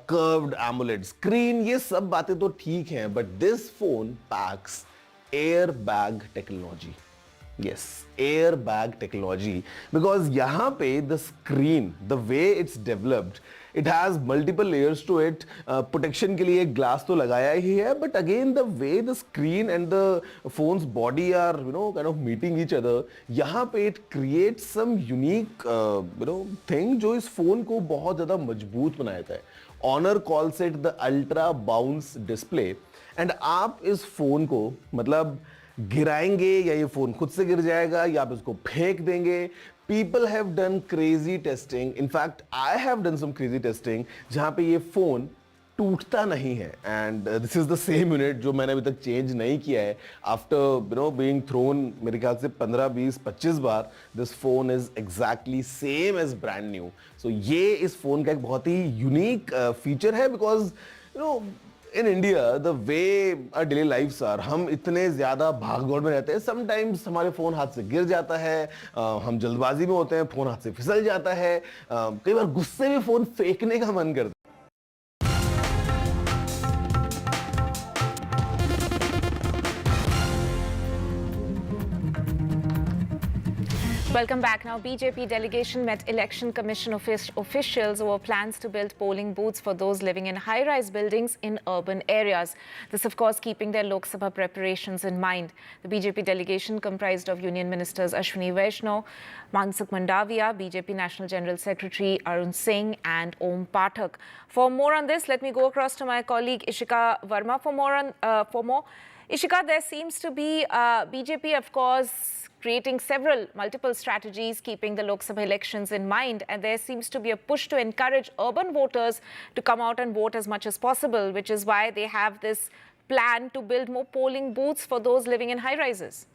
curved AMOLED screen, ये सब बातें तो ठीक हैं, but this phone packs airbag technology. Yes, airbag technology, because यहाँ पे the screen, the way it's developed, it has multiple layers to it. Protection के लिए glass तो लगाया ही है, but again the way the screen and the phone's body are, kind of meeting each other, यहाँ पे it creates some unique, thing जो इस phone को बहुत ज़्यादा मजबूत बनाता है. Honor calls it the ultra bounce display, and आप इस phone को मतलब गिराएंगे या ये फोन खुद से गिर जाएगा या आप इसको फेंक देंगे. People have done crazy testing. In fact, I have done some crazy testing जहाँ पे ये फोन टूटता नहीं है. And this is the same unit जो मैंने अभी तक चेंज नहीं किया है. After being thrown मेरे ख्याल से 15, 20, 25 बार, this phone is exactly same as brand new. So ये इस फोन का एक बहुत ही यूनिक फीचर है, because in India, the way our daily lives are, हम इतने ज़्यादा भागदौड़ में रहते हैं. Sometimes हमारे फ़ोन हाथ से गिर जाता है, हम जल्दबाजी में होते हैं, फ़ोन हाथ से फिसल जाता है, कई बार गुस्से में फ़ोन फेंकने का मन करता है. Welcome back. Now, BJP delegation met Election Commission officials over plans to build polling booths for those living in high-rise buildings in urban areas. This, of course, keeping their Lok Sabha preparations in mind. The BJP delegation comprised of Union Ministers Ashwini Vaishnav, Mansukh Mandavia, BJP National General Secretary Arun Singh and Om Pathak. For more on this, let me go across to my colleague Ishika Verma for more. Ishika, there seems to be BJP, of course, creating multiple strategies, keeping the Lok Sabha elections in mind, and there seems to be a push to encourage urban voters to come out and vote as much as possible, which is why they have this plan to build more polling booths for those living in high-rises.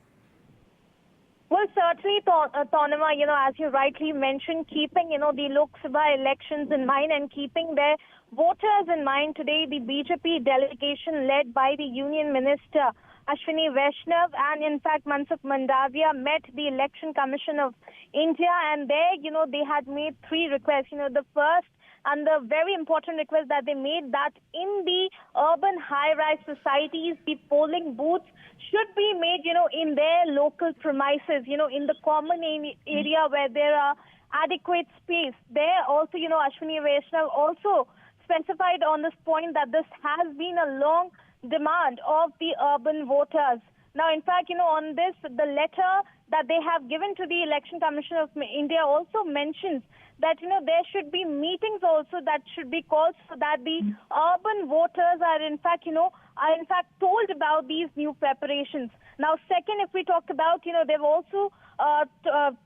Well, certainly, Tanima, as you rightly mentioned, keeping, the Lok Sabha elections in mind and keeping their voters in mind, today the BJP delegation led by the Union Minister Ashwini Vaishnav and, in fact, Mansukh Mandavia met the Election Commission of India, and there, they had made 3 requests. The first and the very important request that they made, that in the urban high-rise societies, the polling booths should be made, in their local premises, in the common area where there are adequate space. There also, Ashwini Vaishnav also specified on this point that this has been a long demand of the urban voters. Now, in fact, on this, the letter that they have given to the Election Commission of India also mentions that, there should be meetings also that should be called so that the urban voters are in fact told about these new preparations. Now, second, if we talk about, they've also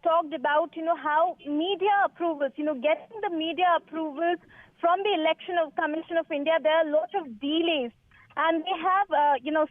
talked about, how media approvals, getting the media approvals from the Election Commission of India, there are a lot of delays. And they have,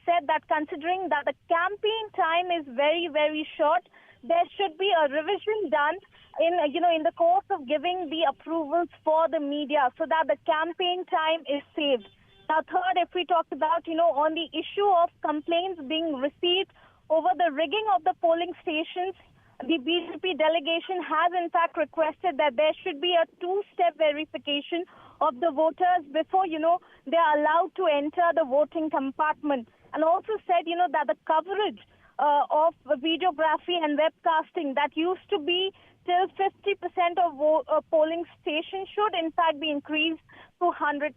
said that considering that the campaign time is very, very short, there should be a revision done in the course of giving the approvals for the media so that the campaign time is saved. Now, third, if we talk about, on the issue of complaints being received over the rigging of the polling stations, the BJP delegation has in fact requested that there should be a 2-step verification of the voters before, they are allowed to enter the voting compartment. And also said, that the coverage of videography and webcasting that used to be till 50% of polling stations should in fact be increased to 100%.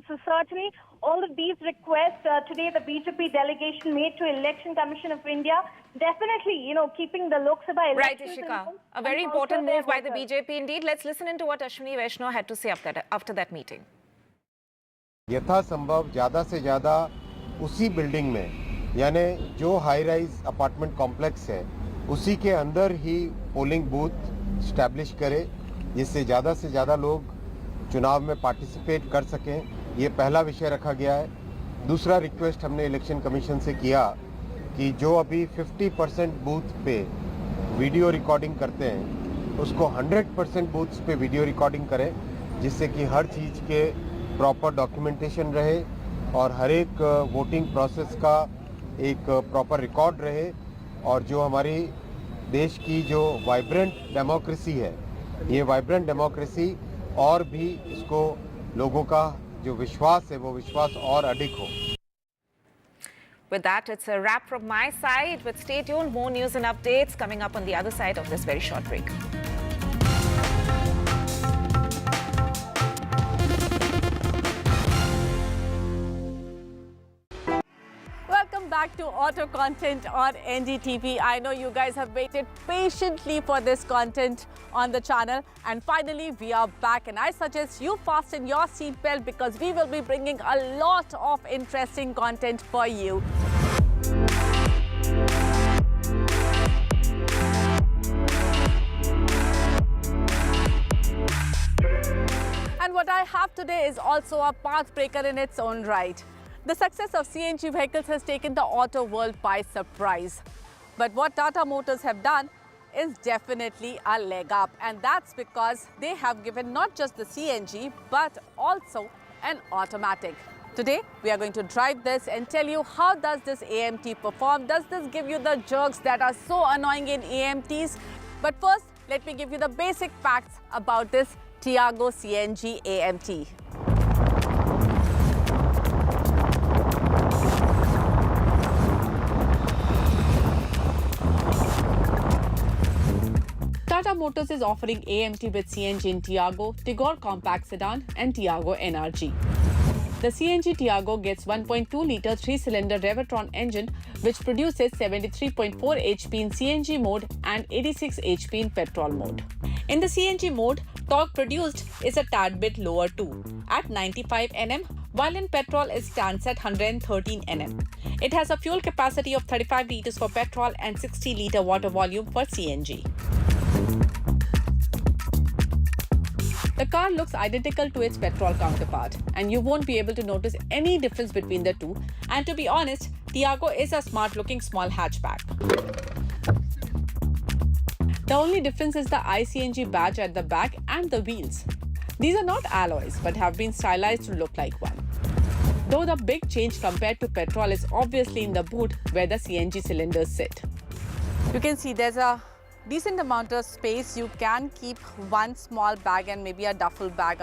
So certainly all of these requests today the BJP delegation made to Election Commission of India, definitely, keeping the Lok Sabha elections. Right, Ishika. A very important move by the BJP indeed. Let's listen into what Ashwini Vaishnav had to say after that meeting. यथासंभव ज़्यादा से ज़्यादा उसी building में, यानी जो high rise apartment complex है उसी के अंदर ही पोलिंग बूथ स्टैब्लिश करे, जिससे ज़्यादा से ज़्यादा लोग चुनाव में पार्टिसिपेट कर सकें. ये पहला विषय रखा गया है. दूसरा रिक्वेस्ट हमने इलेक्शन कमीशन से किया कि जो अभी 50% बूथ पे वीडियो रिकॉर्डिंग करते हैं उसको 100% बूथ्स पे वीडियो रिकॉर्डिंग करें, जिससे कि हर चीज़ के प्रॉपर डॉक्यूमेंटेशन रहे और हर एक वोटिंग प्रोसेस का एक प्रॉपर रिकॉर्ड रहे, और जो हमारी देश की जो वाइब्रेंट डेमोक्रेसी है, ये वाइब्रेंट डेमोक्रेसी और भी इसको लोगों का जो विश्वास है वो विश्वास और अधिक हो। With that, it's a wrap from my side. But stay tuned, more news and updates coming up on the other side of this very short break. Welcome back to Auto Content on NDTV. I know you guys have waited patiently for this content on the channel, and finally we are back, and I suggest you fasten your seatbelt because we will be bringing a lot of interesting content for you. And what I have today is also a path breaker in its own right. The success of CNG vehicles has taken the auto world by surprise. But what Tata Motors have done is definitely a leg up, and that's because they have given not just the CNG but also an automatic. Today we are going to drive this and tell you how does this AMT perform. Does this give you the jerks that are so annoying in AMTs? But first, let me give you the basic facts about this Tiago CNG AMT. Tata Motors is offering AMT with CNG in Tiago, Tigor Compact Sedan and Tiago NRG. The CNG Tiago gets 1.2-litre 3-cylinder Revertron engine which produces 73.4 HP in CNG mode and 86 HP in petrol mode. In the CNG mode, torque produced is a tad bit lower too, at 95 Nm, while in petrol it stands at 113 Nm. It has a fuel capacity of 35 litres for petrol and 60-litre water volume for CNG. The car looks identical to its petrol counterpart, and you won't be able to notice any difference between the two. And to be honest, Tiago is a smart-looking small hatchback. The only difference is the iCNG badge at the back and the wheels. These are not alloys, but have been stylized to look like one. Though the big change compared to petrol is obviously in the boot where the CNG cylinders sit. You can see there's a decent amount of space. You can keep one small bag and maybe a duffel bag